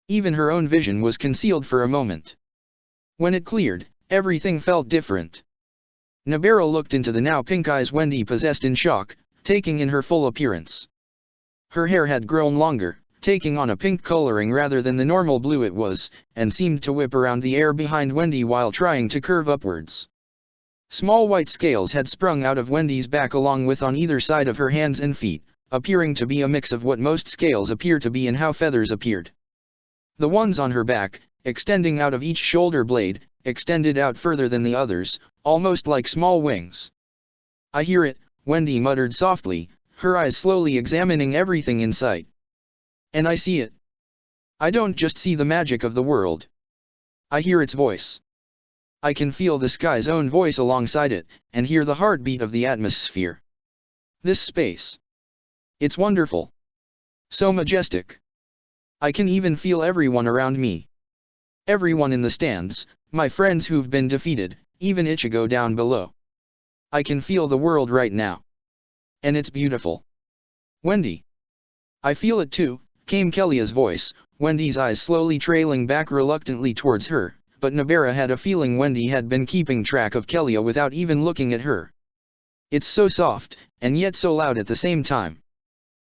Even her own vision was concealed for a moment. When it cleared, everything felt different. Nabara looked into the now pink eyes Wendy possessed in shock, taking in her full appearance. Her hair had grown longer, taking on a pink coloring rather than the normal blue it was, and seemed to whip around the air behind Wendy while trying to curve upwards. Small white scales had sprung out of Wendy's back along with on either side of her hands and feet, appearing to be a mix of what most scales appear to be and how feathers appeared. The ones on her back, extending out of each shoulder blade, extended out further than the others, almost like small wings. I hear it, Wendy muttered softly, her eyes slowly examining everything in sight. And I see it. I don't just see the magic of the world. I hear its voice. I can feel the sky's own voice alongside it, and hear the heartbeat of the atmosphere. This space. It's wonderful. So majestic. I can even feel everyone around me. Everyone in the stands, my friends who've been defeated, even Ichigo down below. I can feel the world right now. And it's beautiful. Wendy. I feel it too, came Kelia's voice, Wendy's eyes slowly trailing back reluctantly towards her, but Nabara had a feeling Wendy had been keeping track of Kelia without even looking at her. It's so soft, and yet so loud at the same time.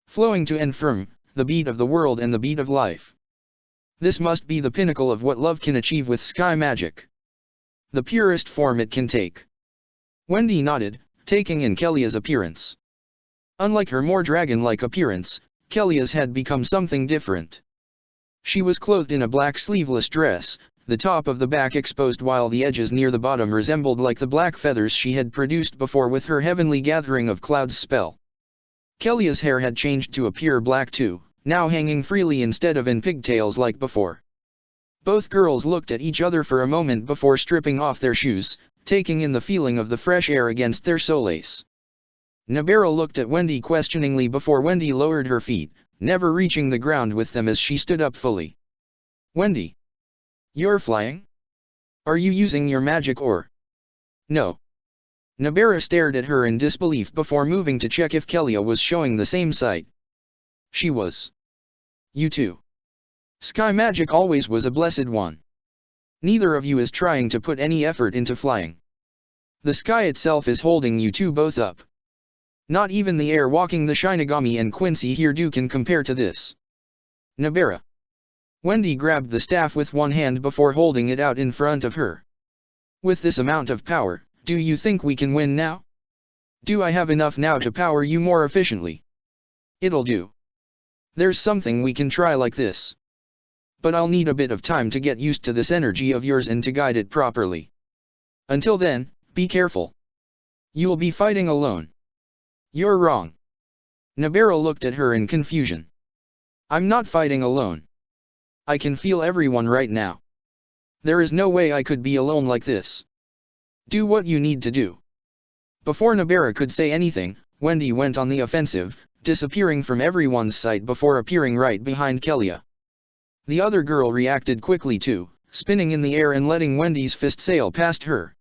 Flowing to and from, the beat of the world and the beat of life. This must be the pinnacle of what love can achieve with sky magic. The purest form it can take. Wendy nodded, taking in Kelia's appearance. Unlike her more dragon-like appearance, Kellia's had become something different. She was clothed in a black sleeveless dress, the top of the back exposed while the edges near the bottom resembled like the black feathers she had produced before with her heavenly gathering of clouds spell. Kellia's hair had changed to a pure black too, now hanging freely instead of in pigtails like before. Both girls looked at each other for a moment before stripping off their shoes, taking in the feeling of the fresh air against their soles. Nabera looked at Wendy questioningly before Wendy lowered her feet, never reaching the ground with them as she stood up fully. Wendy. You're flying? Are you using your magic or? No. Nabera stared at her in disbelief before moving to check if Kellia was showing the same sight. She was. You too. Sky magic always was a blessed one. Neither of you is trying to put any effort into flying. The sky itself is holding you two both up. Not even the air walking the Shinigami and Quincy here can compare to this. Nabera. Wendy grabbed the staff with one hand before holding it out in front of her. With this amount of power, do you think we can win now? Do I have enough now to power you more efficiently? It'll do. There's something we can try like this. But I'll need a bit of time to get used to this energy of yours and to guide it properly. Until then, be careful. You'll be fighting alone. You're wrong. Nabera looked at her in confusion. I'm not fighting alone. I can feel everyone right now. There is no way I could be alone like this. Do what you need to do. Before Nabera could say anything, Wendy went on the offensive, disappearing from everyone's sight before appearing right behind Kellia. The other girl reacted quickly too, spinning in the air and letting Wendy's fist sail past her.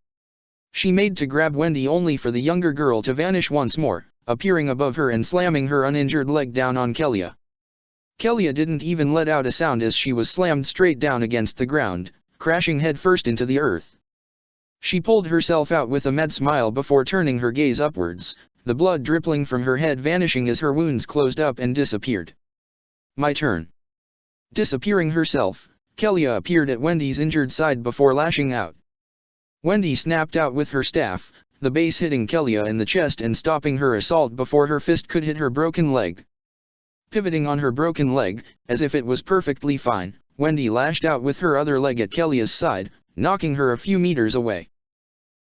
She made to grab Wendy only for the younger girl to vanish once more, appearing above her and slamming her uninjured leg down on Kellia. Kellia didn't even let out a sound as she was slammed straight down against the ground, crashing headfirst into the earth. She pulled herself out with a mad smile before turning her gaze upwards, the blood dripping from her head vanishing as her wounds closed up and disappeared. My turn. Disappearing herself, Kellia appeared at Wendy's injured side before lashing out. Wendy snapped out with her staff, the base hitting Kellia in the chest and stopping her assault before her fist could hit her broken leg. Pivoting on her broken leg, as if it was perfectly fine, Wendy lashed out with her other leg at Kellia's side, knocking her a few meters away.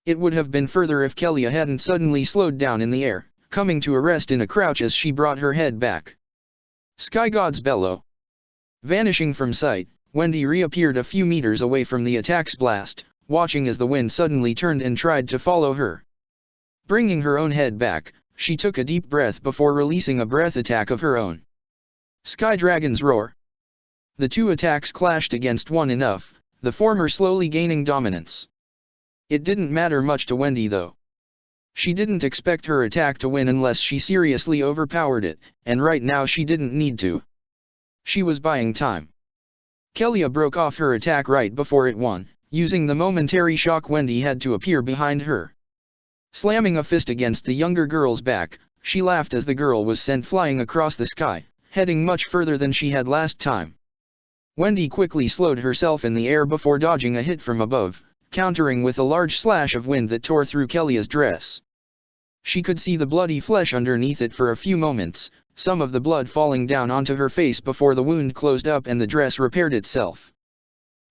It would have been further if Kellia hadn't suddenly slowed down in the air, coming to a rest in a crouch as she brought her head back. Sky God's bellow. Vanishing from sight, Wendy reappeared a few meters away from the attack's blast, watching as the wind suddenly turned and tried to follow her. Bringing her own head back, she took a deep breath before releasing a breath attack of her own. Sky Dragon's Roar. The two attacks clashed against one enough, the former slowly gaining dominance. It didn't matter much to Wendy though. She didn't expect her attack to win unless she seriously overpowered it, and right now she didn't need to. She was buying time. Kellia broke off her attack right before it won, using the momentary shock Wendy had to appear behind her. Slamming a fist against the younger girl's back, she laughed as the girl was sent flying across the sky, heading much further than she had last time. Wendy quickly slowed herself in the air before dodging a hit from above, countering with a large slash of wind that tore through Kellia's dress. She could see the bloody flesh underneath it for a few moments, some of the blood falling down onto her face before the wound closed up and the dress repaired itself.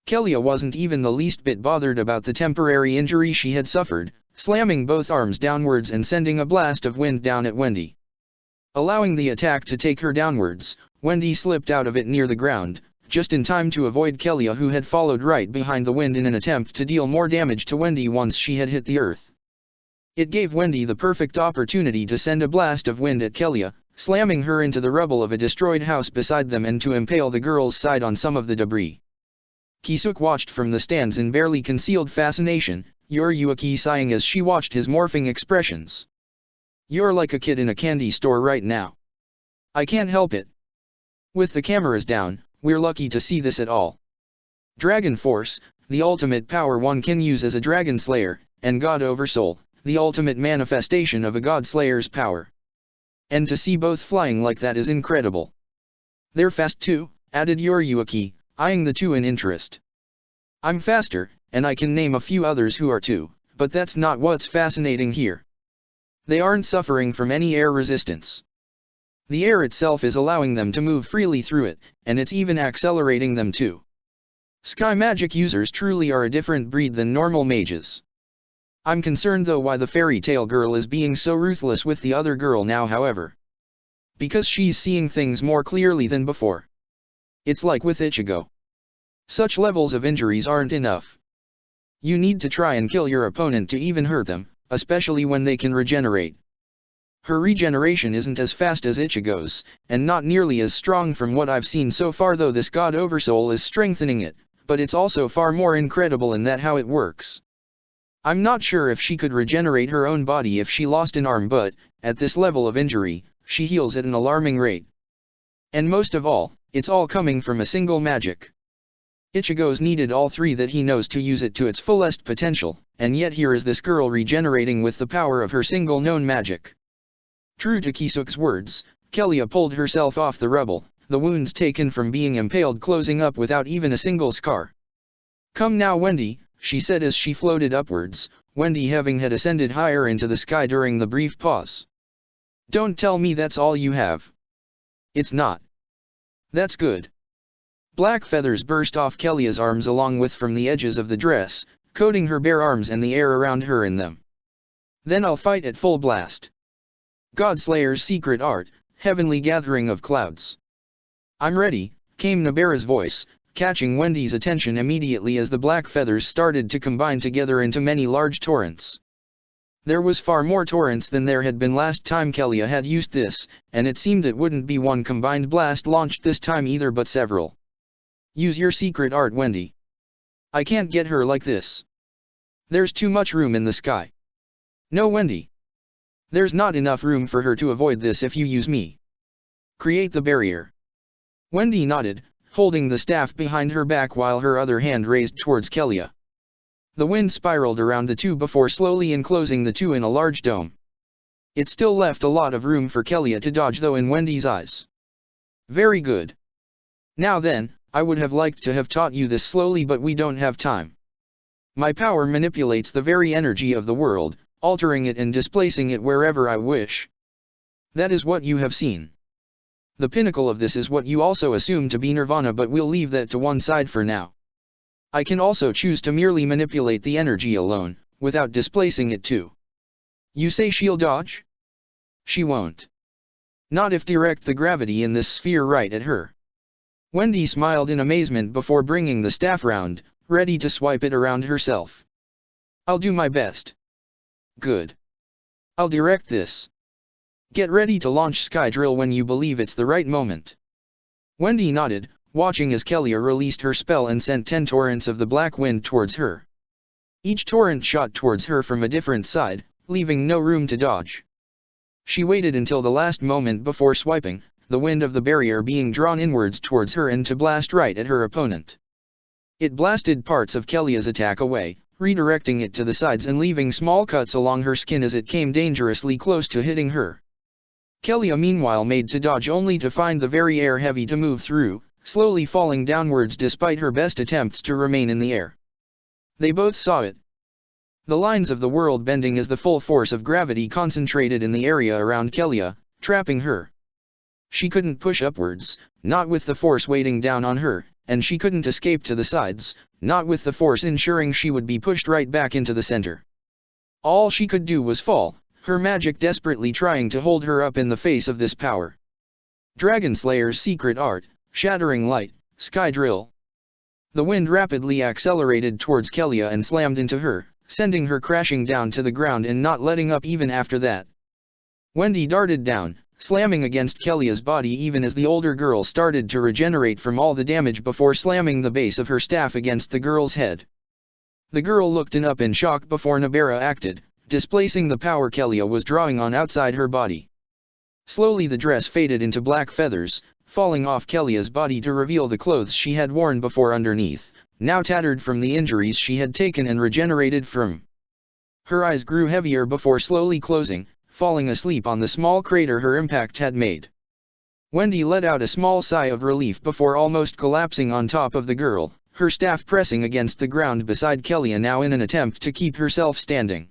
Kellia wasn't even the least bit bothered about the temporary injury she had suffered, slamming both arms downwards and sending a blast of wind down at Wendy. Allowing the attack to take her downwards, Wendy slipped out of it near the ground, just in time to avoid Kellia who had followed right behind the wind in an attempt to deal more damage to Wendy once she had hit the earth. It gave Wendy the perfect opportunity to send a blast of wind at Kellia, slamming her into the rubble of a destroyed house beside them and to impale the girl's side on some of the debris. Kisuk watched from the stands in barely concealed fascination, Yuruki sighing as she watched his morphing expressions. You're like a kid in a candy store right now. I can't help it. With the cameras down, we're lucky to see this at all. Dragon Force, the ultimate power one can use as a dragon slayer, and God Oversoul, the ultimate manifestation of a god slayer's power. And to see both flying like that is incredible. They're fast too, added Yuruki, eyeing the two in interest. I'm faster, and I can name a few others who are too, but that's not what's fascinating here. They aren't suffering from any air resistance. The air itself is allowing them to move freely through it, and it's even accelerating them too. Sky magic users truly are a different breed than normal mages. I'm concerned though why the fairy tale girl is being so ruthless with the other girl now, however. Because she's seeing things more clearly than before. It's like with Ichigo. Such levels of injuries aren't enough. You need to try and kill your opponent to even hurt them, especially when they can regenerate. Her regeneration isn't as fast as Ichigo's, and not nearly as strong from what I've seen so far, though this God Oversoul is strengthening it, but it's also far more incredible in that how it works. I'm not sure if she could regenerate her own body if she lost an arm, but, at this level of injury, she heals at an alarming rate. And most of all, it's all coming from a single magic. Ichigo's needed all three that he knows to use it to its fullest potential, and yet here is this girl regenerating with the power of her single known magic. True to Kisuke's words, Kelia pulled herself off the rubble, the wounds taken from being impaled closing up without even a single scar. "Come now, Wendy," she said as she floated upwards, Wendy having had ascended higher into the sky during the brief pause. "Don't tell me that's all you have." "It's not." "That's good." Black feathers burst off Kelia's arms along with from the edges of the dress, coating her bare arms and the air around her in them. "Then I'll fight at full blast." Godslayer's secret art, heavenly gathering of clouds. "I'm ready," came Nabara's voice, catching Wendy's attention immediately as the black feathers started to combine together into many large torrents. There was far more torrents than there had been last time Kelia had used this, and it seemed it wouldn't be one combined blast launched this time either but several. "Use your secret art, Wendy. I can't get her like this. There's too much room in the sky." "No, Wendy. There's not enough room for her to avoid this if you use me. Create the barrier." Wendy nodded, holding the staff behind her back while her other hand raised towards Kelia. The wind spiraled around the two before slowly enclosing the two in a large dome. It still left a lot of room for Kelia to dodge though in Wendy's eyes. "Very good. Now then, I would have liked to have taught you this slowly, but we don't have time. My power manipulates the very energy of the world, altering it and displacing it wherever I wish. That is what you have seen. The pinnacle of this is what you also assume to be nirvana, but we'll leave that to one side for now. I can also choose to merely manipulate the energy alone, without displacing it too. You say she'll dodge? She won't. Not if direct the gravity in this sphere right at her." Wendy smiled in amazement before bringing the staff round, ready to swipe it around herself. "I'll do my best." "Good. I'll direct this. Get ready to launch Sky Drill when you believe it's the right moment." Wendy nodded, watching as Kelia released her spell and sent 10 torrents of the black wind towards her. Each torrent shot towards her from a different side, leaving no room to dodge. She waited until the last moment before swiping, the wind of the barrier being drawn inwards towards her and to blast right at her opponent. It blasted parts of Kelia's attack away, redirecting it to the sides and leaving small cuts along her skin as it came dangerously close to hitting her. Kelia meanwhile made to dodge only to find the very air heavy to move through, slowly falling downwards despite her best attempts to remain in the air. They both saw it. The lines of the world bending as the full force of gravity concentrated in the area around Kelia, trapping her. She couldn't push upwards, not with the force weighting down on her, and she couldn't escape to the sides, not with the force ensuring she would be pushed right back into the center. All she could do was fall, her magic desperately trying to hold her up in the face of this power. Dragon Slayer's secret art, shattering light, Sky Drill. The wind rapidly accelerated towards Kelia and slammed into her, sending her crashing down to the ground and not letting up even after that. Wendy darted down, slamming against Kelia's body even as the older girl started to regenerate from all the damage before slamming the base of her staff against the girl's head. The girl looked up in shock before Nabara acted, displacing the power Kelia was drawing on outside her body. Slowly the dress faded into black feathers, falling off Kelia's body to reveal the clothes she had worn before underneath, now tattered from the injuries she had taken and regenerated from. Her eyes grew heavier before slowly closing, falling asleep on the small crater her impact had made. Wendy let out a small sigh of relief before almost collapsing on top of the girl, her staff pressing against the ground beside Kelia now in an attempt to keep herself standing.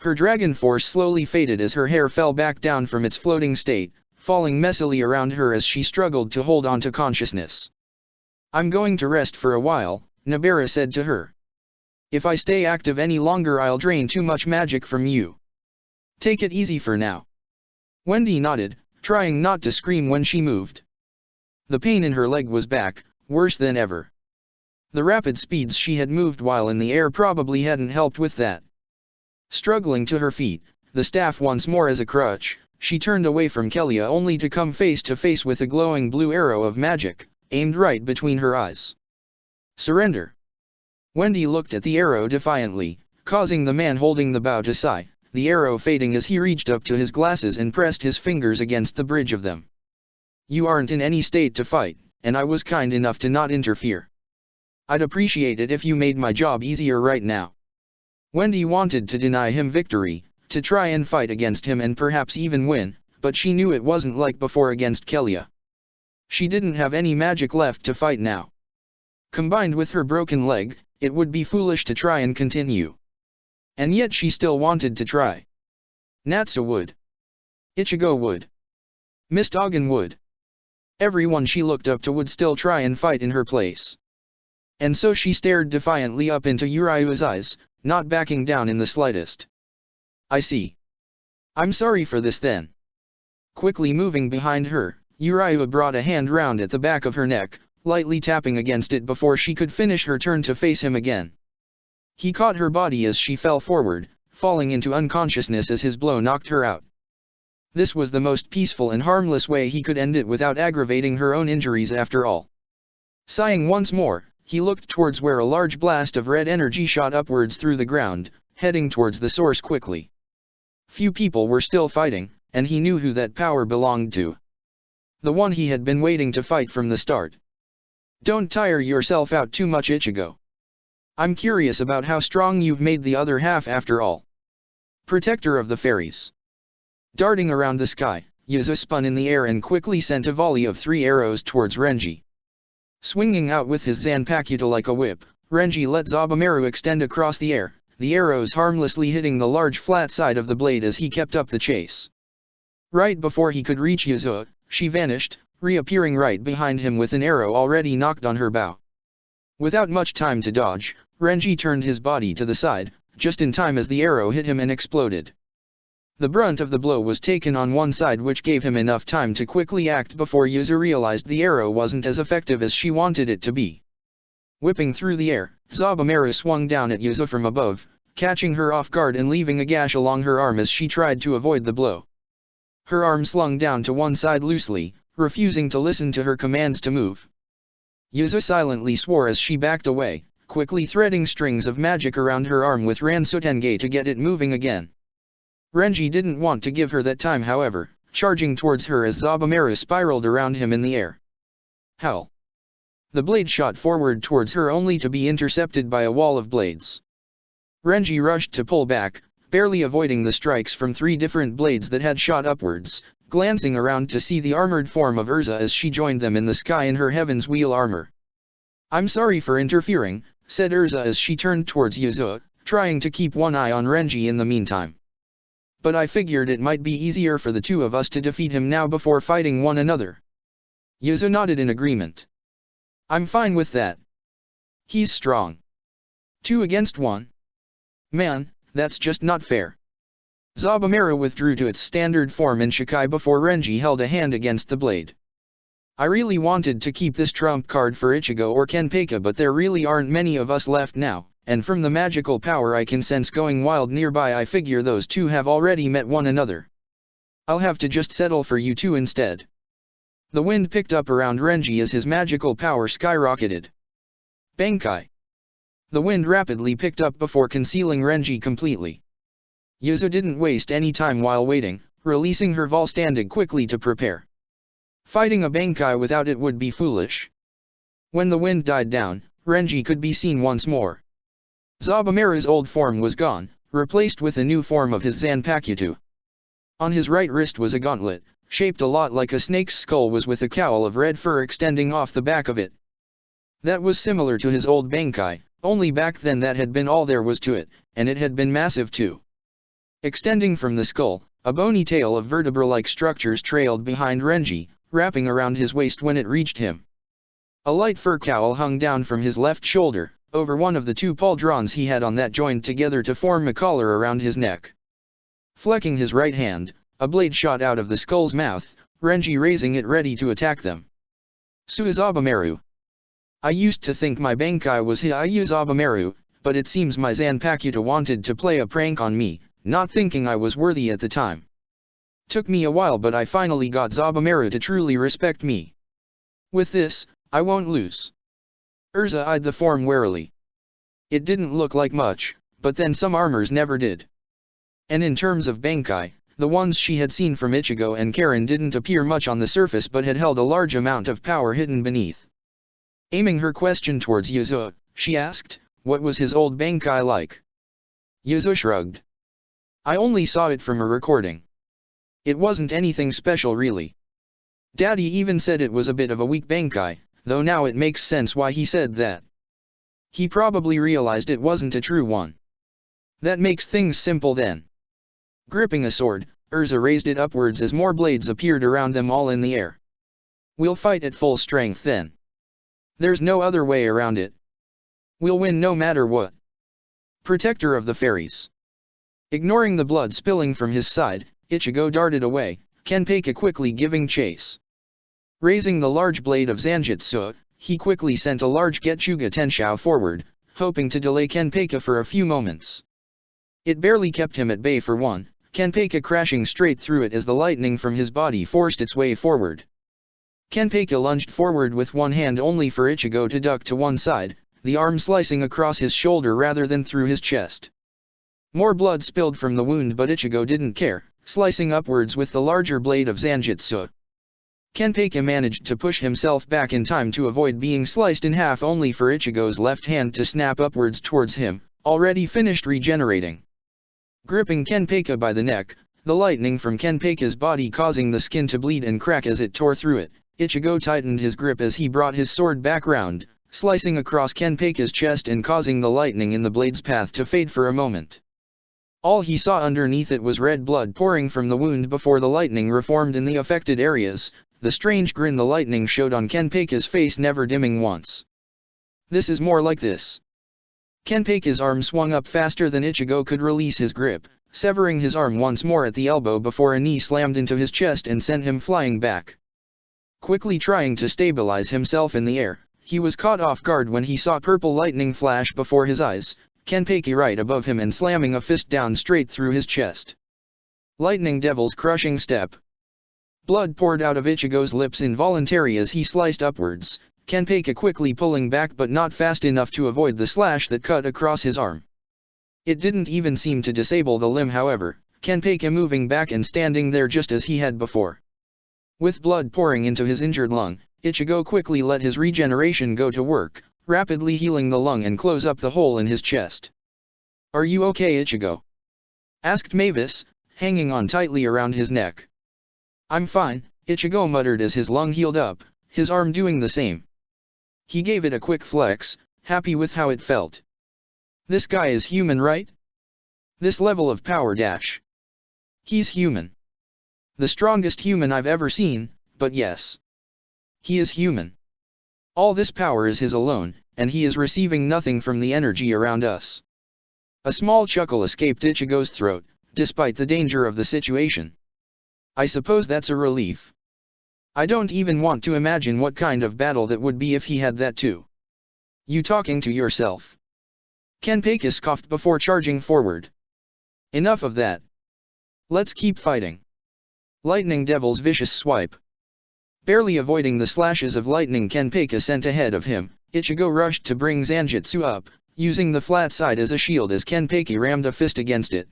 Her dragon force slowly faded as her hair fell back down from its floating state, falling messily around her as she struggled to hold on to consciousness. "I'm going to rest for a while," Nabara said to her. "If I stay active any longer I'll drain too much magic from you. Take it easy for now." Wendy nodded, trying not to scream when she moved. The pain in her leg was back, worse than ever. The rapid speeds she had moved while in the air probably hadn't helped with that. Struggling to her feet, the staff once more as a crutch, she turned away from Kelia only to come face to face with a glowing blue arrow of magic, aimed right between her eyes. "Surrender." Wendy looked at the arrow defiantly, causing the man holding the bow to sigh, the arrow fading as he reached up to his glasses and pressed his fingers against the bridge of them. "You aren't in any state to fight, and I was kind enough to not interfere. I'd appreciate it if you made my job easier right now." Wendy wanted to deny him victory, to try and fight against him and perhaps even win, but she knew it wasn't like before against Kelia. She didn't have any magic left to fight now. Combined with her broken leg, it would be foolish to try and continue. And yet she still wanted to try. Natsu would. Ichigo would. Miss Dogen would. Everyone she looked up to would still try and fight in her place. And so she stared defiantly up into Uriu's eyes, not backing down in the slightest. "I see. I'm sorry for this then." Quickly moving behind her, Uriu brought a hand round at the back of her neck, lightly tapping against it before she could finish her turn to face him again. He caught her body as she fell forward, falling into unconsciousness as his blow knocked her out. This was the most peaceful and harmless way he could end it without aggravating her own injuries after all. Sighing once more, he looked towards where a large blast of red energy shot upwards through the ground, heading towards the source quickly. Few people were still fighting, and he knew who that power belonged to. The one he had been waiting to fight from the start. "Don't tire yourself out too much, Ichigo. I'm curious about how strong you've made the other half after all." Protector of the Fairies. Darting around the sky, Yuzu spun in the air and quickly sent a volley of 3 arrows towards Renji. Swinging out with his Zanpakuto like a whip, Renji let Zabumaru extend across the air, the arrows harmlessly hitting the large flat side of the blade as he kept up the chase. Right before he could reach Yuzu, she vanished, reappearing right behind him with an arrow already knocked on her bow. Without much time to dodge, Renji turned his body to the side, just in time as the arrow hit him and exploded. The brunt of the blow was taken on one side, which gave him enough time to quickly act before Yuzu realized the arrow wasn't as effective as she wanted it to be. Whipping through the air, Zabumaru swung down at Yuzu from above, catching her off guard and leaving a gash along her arm as she tried to avoid the blow. Her arm slung down to one side loosely, refusing to listen to her commands to move. Yuzu silently swore as she backed away, quickly threading strings of magic around her arm with Ransutenge to get it moving again. Renji didn't want to give her that time, however, charging towards her as Zabumaru spiraled around him in the air. Howl! The blade shot forward towards her only to be intercepted by a wall of blades. Renji rushed to pull back, barely avoiding the strikes from 3 different blades that had shot upwards, glancing around to see the armored form of Urza as she joined them in the sky in her Heaven's Wheel armor. "I'm sorry for interfering," said Urza as she turned towards Yuzu, trying to keep one eye on Renji in the meantime. "But I figured it might be easier for the 2 of us to defeat him now before fighting one another." Yuzu nodded in agreement. "I'm fine with that. He's strong. 2 against 1? Man, that's just not fair." Zabumaru withdrew to its standard form in Shikai before Renji held a hand against the blade. "I really wanted to keep this trump card for Ichigo or Kenpeka, but there really aren't many of us left now, and from the magical power I can sense going wild nearby I figure those 2 have already met one another. I'll have to just settle for you 2 instead." The wind picked up around Renji as his magical power skyrocketed. Bankai! The wind rapidly picked up before concealing Renji completely. Yuzu didn't waste any time while waiting, releasing her Volständig quickly to prepare. Fighting a Bankai without it would be foolish. When the wind died down, Renji could be seen once more. Zabumaru's old form was gone, replaced with a new form of his Zanpakuto. On his right wrist was a gauntlet, shaped a lot like a snake's skull with a cowl of red fur extending off the back of it. That was similar to his old Bankai, only back then that had been all there was to it, and it had been massive too. Extending from the skull, A bony tail of vertebra-like structures trailed behind Renji, wrapping around his waist when it reached him. A light fur cowl hung down from his left shoulder, over one of the two pauldrons he had on that joined together to form a collar around his neck. Flecking his right hand, a blade shot out of the skull's mouth, Renji raising it ready to attack them. Suizabameru. I used to think my Bankai was Hyuzabameru, but it seems my Zanpakuto wanted to play a prank on me, not thinking I was worthy at the time. Took me a while, but I finally got Zabameru to truly respect me. With this, I won't lose. Urza eyed the form warily. It didn't look like much, but then some armors never did. And in terms of Bankai, the ones she had seen from Ichigo and Karen didn't appear much on the surface but had held a large amount of power hidden beneath. Aiming her question towards Yuzo, she asked, what was his old Bankai like? Yuzo shrugged. I only saw it from a recording. It wasn't anything special really. Daddy even said it was a bit of a weak Bankai, though now it makes sense why he said that. He probably realized it wasn't a true one. That makes things simple then. Gripping a sword, Urza raised it upwards as more blades appeared around them all in the air. We'll fight at full strength then. There's no other way around it. We'll win no matter what. Protector of the Fairies. Ignoring the blood spilling from his side, Ichigo darted away, Kenpei quickly giving chase. Raising the large blade of Zanjutsu, he quickly sent a large Getsuga Tenshou forward, hoping to delay Kenpei for a few moments. It barely kept him at bay for one, Kenpei crashing straight through it as the lightning from his body forced its way forward. Kenpei lunged forward with one hand only for Ichigo to duck to one side, the arm slicing across his shoulder rather than through his chest. More blood spilled from the wound, but Ichigo didn't care, slicing upwards with the larger blade of Zanjutsu. Kenpei managed to push himself back in time to avoid being sliced in half only for Ichigo's left hand to snap upwards towards him, already finished regenerating. Gripping Kenpei by the neck, the lightning from Kenpei's body causing the skin to bleed and crack as it tore through it, Ichigo tightened his grip as he brought his sword back round, slicing across Kenpei's chest and causing the lightning in the blade's path to fade for a moment. All he saw underneath it was red blood pouring from the wound before the lightning reformed in the affected areas, the strange grin the lightning showed on Kenpei's face never dimming once. This is more like this. Kenpei's arm swung up faster than Ichigo could release his grip, severing his arm once more at the elbow before a knee slammed into his chest and sent him flying back. Quickly trying to stabilize himself in the air, he was caught off guard when he saw purple lightning flash before his eyes, Kenpei right above him and slamming a fist down straight through his chest. Lightning Devil's crushing step. Blood poured out of Ichigo's lips involuntarily as he sliced upwards, Kenpei quickly pulling back but not fast enough to avoid the slash that cut across his arm. It didn't even seem to disable the limb, however, Kenpei moving back and standing there just as he had before. With blood pouring into his injured lung, Ichigo quickly let his regeneration go to work, rapidly healing the lung and close up the hole in his chest. Are you okay, Ichigo? Asked Mavis, hanging on tightly around his neck. I'm fine, Ichigo muttered as his lung healed up, his arm doing the same. He gave it a quick flex, happy with how it felt. This guy is human, right? This level of power dash. He's human. The strongest human I've ever seen, but yes. He is human. All this power is his alone, and he is receiving nothing from the energy around us. A small chuckle escaped Ichigo's throat, despite the danger of the situation. I suppose that's a relief. I don't even want to imagine what kind of battle that would be if he had that too. You talking to yourself? Kenpei scoffed before charging forward. Enough of that. Let's keep fighting. Lightning Devil's vicious swipe. Barely avoiding the slashes of lightning Kenpei sent ahead of him, Ichigo rushed to bring Zanjutsu up, using the flat side as a shield as Kenpei rammed a fist against it.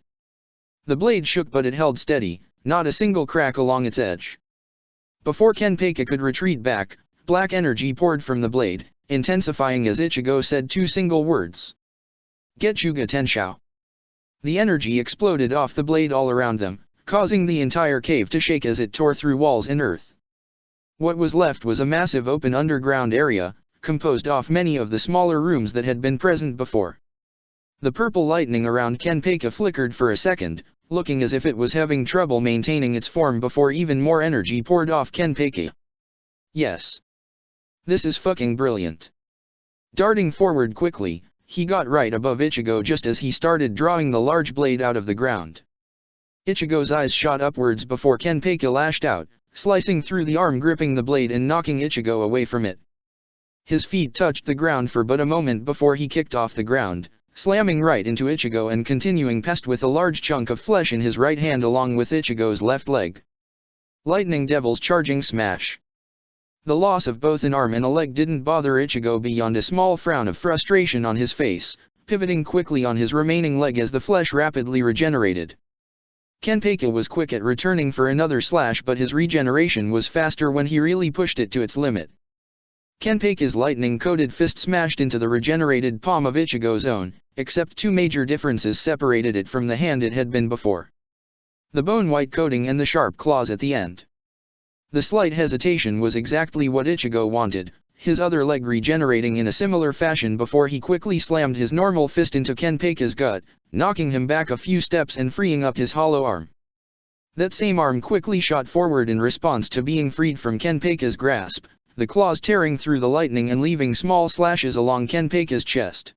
The blade shook but it held steady, not a single crack along its edge. Before Kenpei could retreat back, black energy poured from the blade, intensifying as Ichigo said two single words. Getsuga Tenshou. The energy exploded off the blade all around them, causing the entire cave to shake as it tore through walls and earth. What was left was a massive open underground area, composed of many of the smaller rooms that had been present before. The purple lightning around Kenpei flickered for a second, looking as if it was having trouble maintaining its form before even more energy poured off Kenpeki. Yes. This is fucking brilliant. Darting forward quickly, he got right above Ichigo just as he started drawing the large blade out of the ground. Ichigo's eyes shot upwards before Kenpeki lashed out, slicing through the arm, gripping the blade and knocking Ichigo away from it. His feet touched the ground for but a moment before he kicked off the ground, slamming right into Ichigo and continuing past with a large chunk of flesh in his right hand along with Ichigo's left leg. Lightning Devil's charging smash. The loss of both an arm and a leg didn't bother Ichigo beyond a small frown of frustration on his face, pivoting quickly on his remaining leg as the flesh rapidly regenerated. Kenpeki was quick at returning for another slash, but his regeneration was faster when he really pushed it to its limit. Kenpeki's lightning-coated fist smashed into the regenerated palm of Ichigo's own, except two major differences separated it from the hand it had been before. The bone-white coating and the sharp claws at the end. The slight hesitation was exactly what Ichigo wanted, his other leg regenerating in a similar fashion before he quickly slammed his normal fist into Kenpeki's gut, knocking him back a few steps and freeing up his hollow arm. That same arm quickly shot forward in response to being freed from Kenpeki's grasp, the claws tearing through the lightning and leaving small slashes along Kenpeki's chest.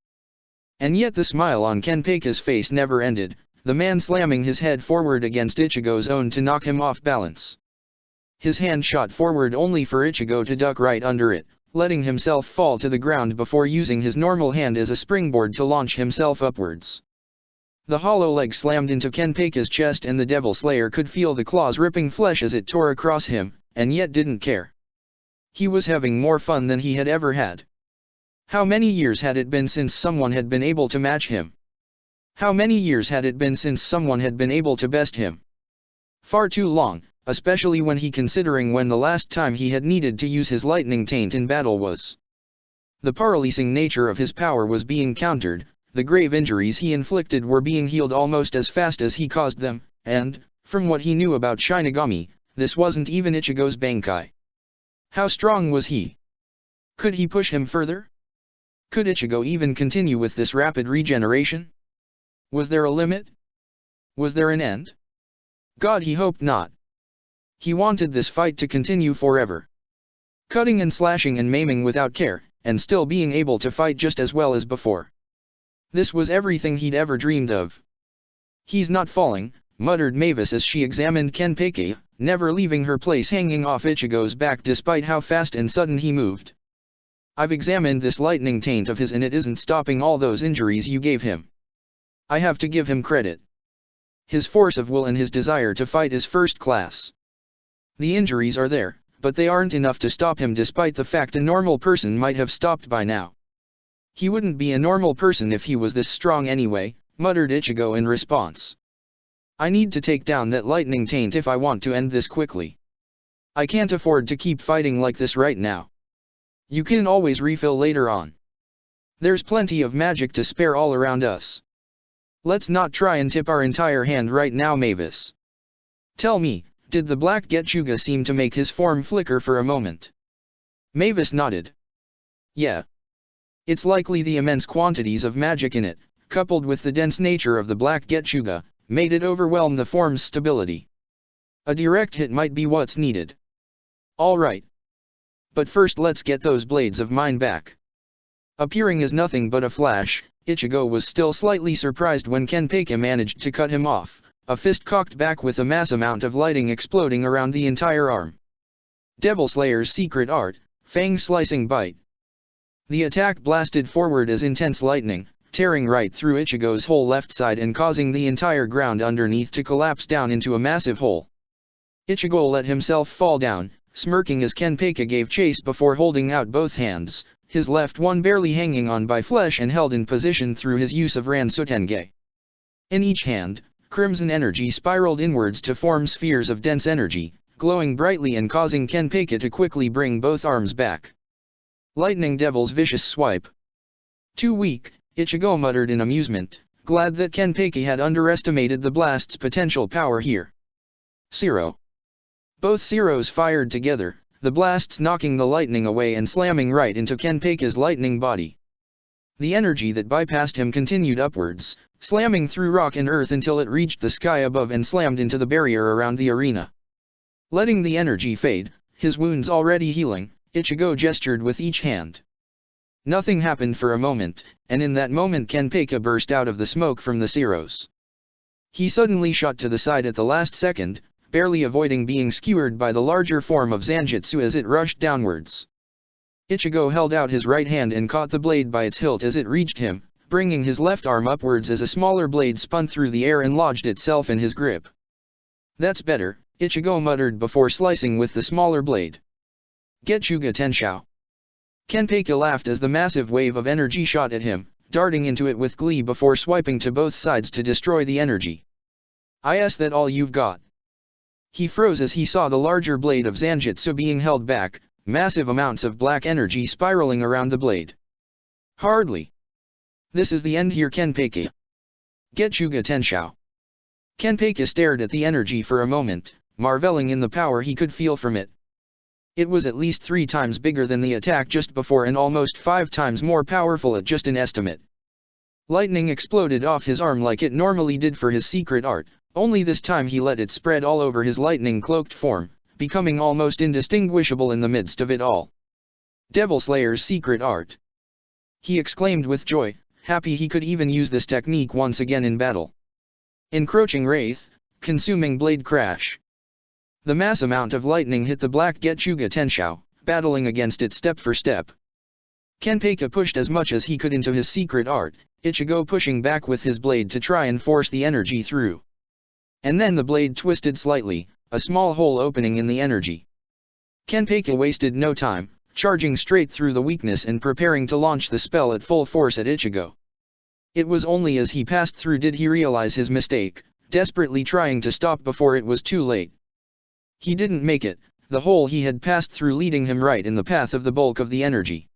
And yet the smile on Kenpeki's face never ended, the man slamming his head forward against Ichigo's own to knock him off balance. His hand shot forward only for Ichigo to duck right under it, letting himself fall to the ground before using his normal hand as a springboard to launch himself upwards. The hollow leg slammed into Kenpeki's chest and the Devil Slayer could feel the claws ripping flesh as it tore across him, and yet didn't care. He was having more fun than he had ever had. How many years had it been since someone had been able to match him? How many years had it been since someone had been able to best him? Far too long, especially when considering when the last time he had needed to use his lightning taint in battle was. The paralyzing nature of his power was being countered, the grave injuries he inflicted were being healed almost as fast as he caused them, and, from what he knew about Shinigami, this wasn't even Ichigo's Bankai. How strong was he? Could he push him further? Could Ichigo even continue with this rapid regeneration? Was there a limit? Was there an end? God, he hoped not. He wanted this fight to continue forever. Cutting and slashing and maiming without care, and still being able to fight just as well as before. This was everything he'd ever dreamed of. He's not falling, muttered Mavis as she examined Kenpeki, never leaving her place hanging off Ichigo's back despite how fast and sudden he moved. I've examined this lightning taint of his and it isn't stopping all those injuries you gave him. I have to give him credit. His force of will and his desire to fight is first class. The injuries are there, but they aren't enough to stop him despite the fact a normal person might have stopped by now. He wouldn't be a normal person if he was this strong anyway, muttered Ichigo in response. I need to take down that lightning taint if I want to end this quickly. I can't afford to keep fighting like this right now. You can always refill later on. There's plenty of magic to spare all around us. Let's not try and tip our entire hand right now, Mavis. Tell me, did the black Getchuga seem to make his form flicker for a moment? Mavis nodded. Yeah. It's likely the immense quantities of magic in it, coupled with the dense nature of the black Getchuga, made it overwhelm the form's stability. A direct hit might be what's needed. All right. But first let's get those blades of mine back. Appearing as nothing but a flash, Ichigo was still slightly surprised when Kenpeki managed to cut him off, a fist cocked back with a mass amount of lighting exploding around the entire arm. Devil Slayer's secret art, Fang Slicing Bite. The attack blasted forward as intense lightning, tearing right through Ichigo's whole left side and causing the entire ground underneath to collapse down into a massive hole. Ichigo let himself fall down, smirking as Kenpeki gave chase before holding out both hands, his left one barely hanging on by flesh and held in position through his use of Ransutenge. In each hand, crimson energy spiraled inwards to form spheres of dense energy, glowing brightly and causing Kenpeki to quickly bring both arms back. Lightning Devil's vicious swipe. Too weak, Ichigo muttered in amusement, glad that Kenpeki had underestimated the blast's potential power here. Zero. Both zeros fired together, the blasts knocking the lightning away and slamming right into Kenpeki's lightning body. The energy that bypassed him continued upwards, slamming through rock and earth until it reached the sky above and slammed into the barrier around the arena. Letting the energy fade, his wounds already healing, Ichigo gestured with each hand. Nothing happened for a moment, and in that moment Kenpeka burst out of the smoke from the Zeros. He suddenly shot to the side at the last second, barely avoiding being skewered by the larger form of Zanjutsu as it rushed downwards. Ichigo held out his right hand and caught the blade by its hilt as it reached him, bringing his left arm upwards as a smaller blade spun through the air and lodged itself in his grip. "That's better," Ichigo muttered before slicing with the smaller blade. "Getsuga Tenshou." Kenpeka laughed as the massive wave of energy shot at him, darting into it with glee before swiping to both sides to destroy the energy. "Is that all you've got?" He froze as he saw the larger blade of Zanjutsu being held back, massive amounts of black energy spiraling around the blade. "Hardly. This is the end here, Kenpeka. Getsuga Tenshou." Kenpeka stared at the energy for a moment, marveling in the power he could feel from it. It was at least 3 times bigger than the attack just before and almost 5 times more powerful at just an estimate. Lightning exploded off his arm like it normally did for his secret art, only this time he let it spread all over his lightning-cloaked form, becoming almost indistinguishable in the midst of it all. "Devil Slayer's secret art!" he exclaimed with joy, happy he could even use this technique once again in battle. Encroaching Wraith, consuming blade crash. The mass amount of lightning hit the black Getsuga Tenshou, battling against it step for step. Kenpeka pushed as much as he could into his secret art, Ichigo pushing back with his blade to try and force the energy through. And then the blade twisted slightly, a small hole opening in the energy. Kenpeka wasted no time, charging straight through the weakness and preparing to launch the spell at full force at Ichigo. It was only as he passed through did he realize his mistake, desperately trying to stop before it was too late. He didn't make it, the hole he had passed through leading him right in the path of the bulk of the energy.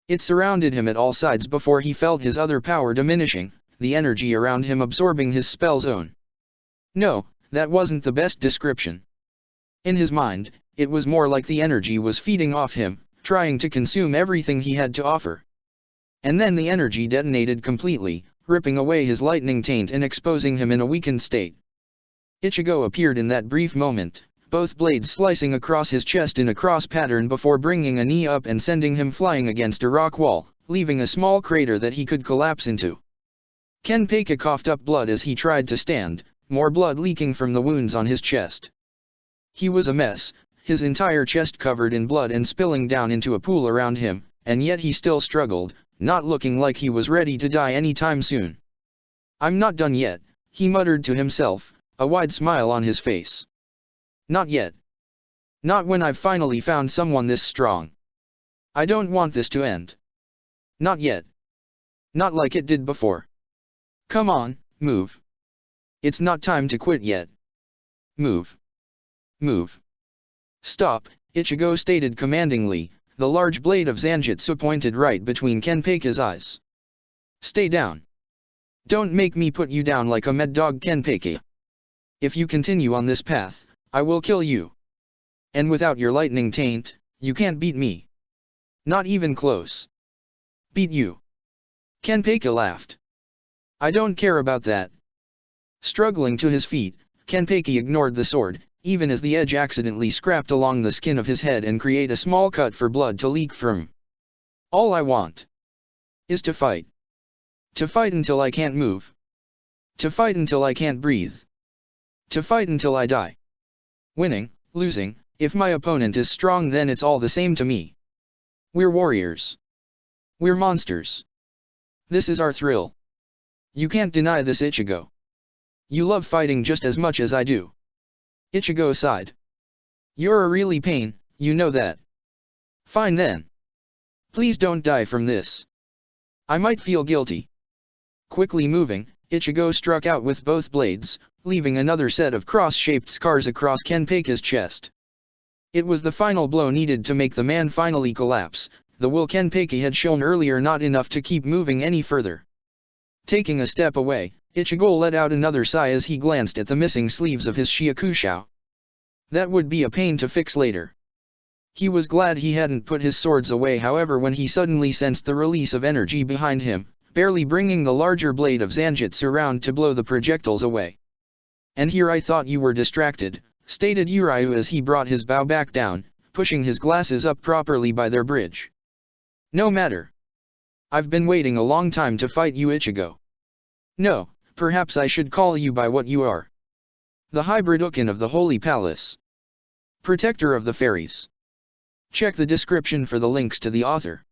It surrounded him at all sides before he felt his other power diminishing, the energy around him absorbing his spell zone. No, that wasn't the best description. In his mind, it was more like the energy was feeding off him, trying to consume everything he had to offer. And then the energy detonated completely, ripping away his lightning taint and exposing him in a weakened state. Ichigo appeared in that brief moment, both blades slicing across his chest in a cross pattern before bringing a knee up and sending him flying against a rock wall, leaving a small crater that he could collapse into. Kenpeka coughed up blood as he tried to stand, more blood leaking from the wounds on his chest. He was a mess, his entire chest covered in blood and spilling down into a pool around him, and yet he still struggled, not looking like he was ready to die anytime soon. "I'm not done yet," he muttered to himself, a wide smile on his face. "Not yet. Not when I've finally found someone this strong. I don't want this to end. Not yet. Not like it did before. Come on, move. It's not time to quit yet. Move. Move. Stop," Ichigo stated commandingly, the large blade of Zanjutsu pointed right between Kenpeka's eyes. "Stay down. Don't make me put you down like a mad dog, Kenpeka. If you continue on this path, I will kill you. And without your lightning taint, you can't beat me. Not even close." "Beat you?" Kenpeka laughed. "I don't care about that." Struggling to his feet, Kenpeka ignored the sword, even as the edge accidentally scraped along the skin of his head and create a small cut for blood to leak from. "All I want is to fight. To fight until I can't move. To fight until I can't breathe. To fight until I die. Winning, losing, if my opponent is strong then it's all the same to me. We're warriors. We're monsters. This is our thrill. You can't deny this, Ichigo. You love fighting just as much as I do." Ichigo sighed. "You're a really pain, you know that. Fine then. Please don't die from this. I might feel guilty." Quickly moving, Ichigo struck out with both blades, leaving another set of cross-shaped scars across Kenpeka's chest. It was the final blow needed to make the man finally collapse, the will Kenpeka had shown earlier not enough to keep moving any further. Taking a step away, Ichigo let out another sigh as he glanced at the missing sleeves of his Shiakushou. That would be a pain to fix later. He was glad he hadn't put his swords away, however, when he suddenly sensed the release of energy behind him, barely bringing the larger blade of Zanjitsu round to blow the projectiles away. "And here I thought you were distracted," stated Uryu as he brought his bow back down, pushing his glasses up properly by their bridge. "No matter. I've been waiting a long time to fight you, Ichigo. No, perhaps I should call you by what you are. The hybrid Ukin of the Holy Palace. Protector of the Fairies." Check the description for the links to the author.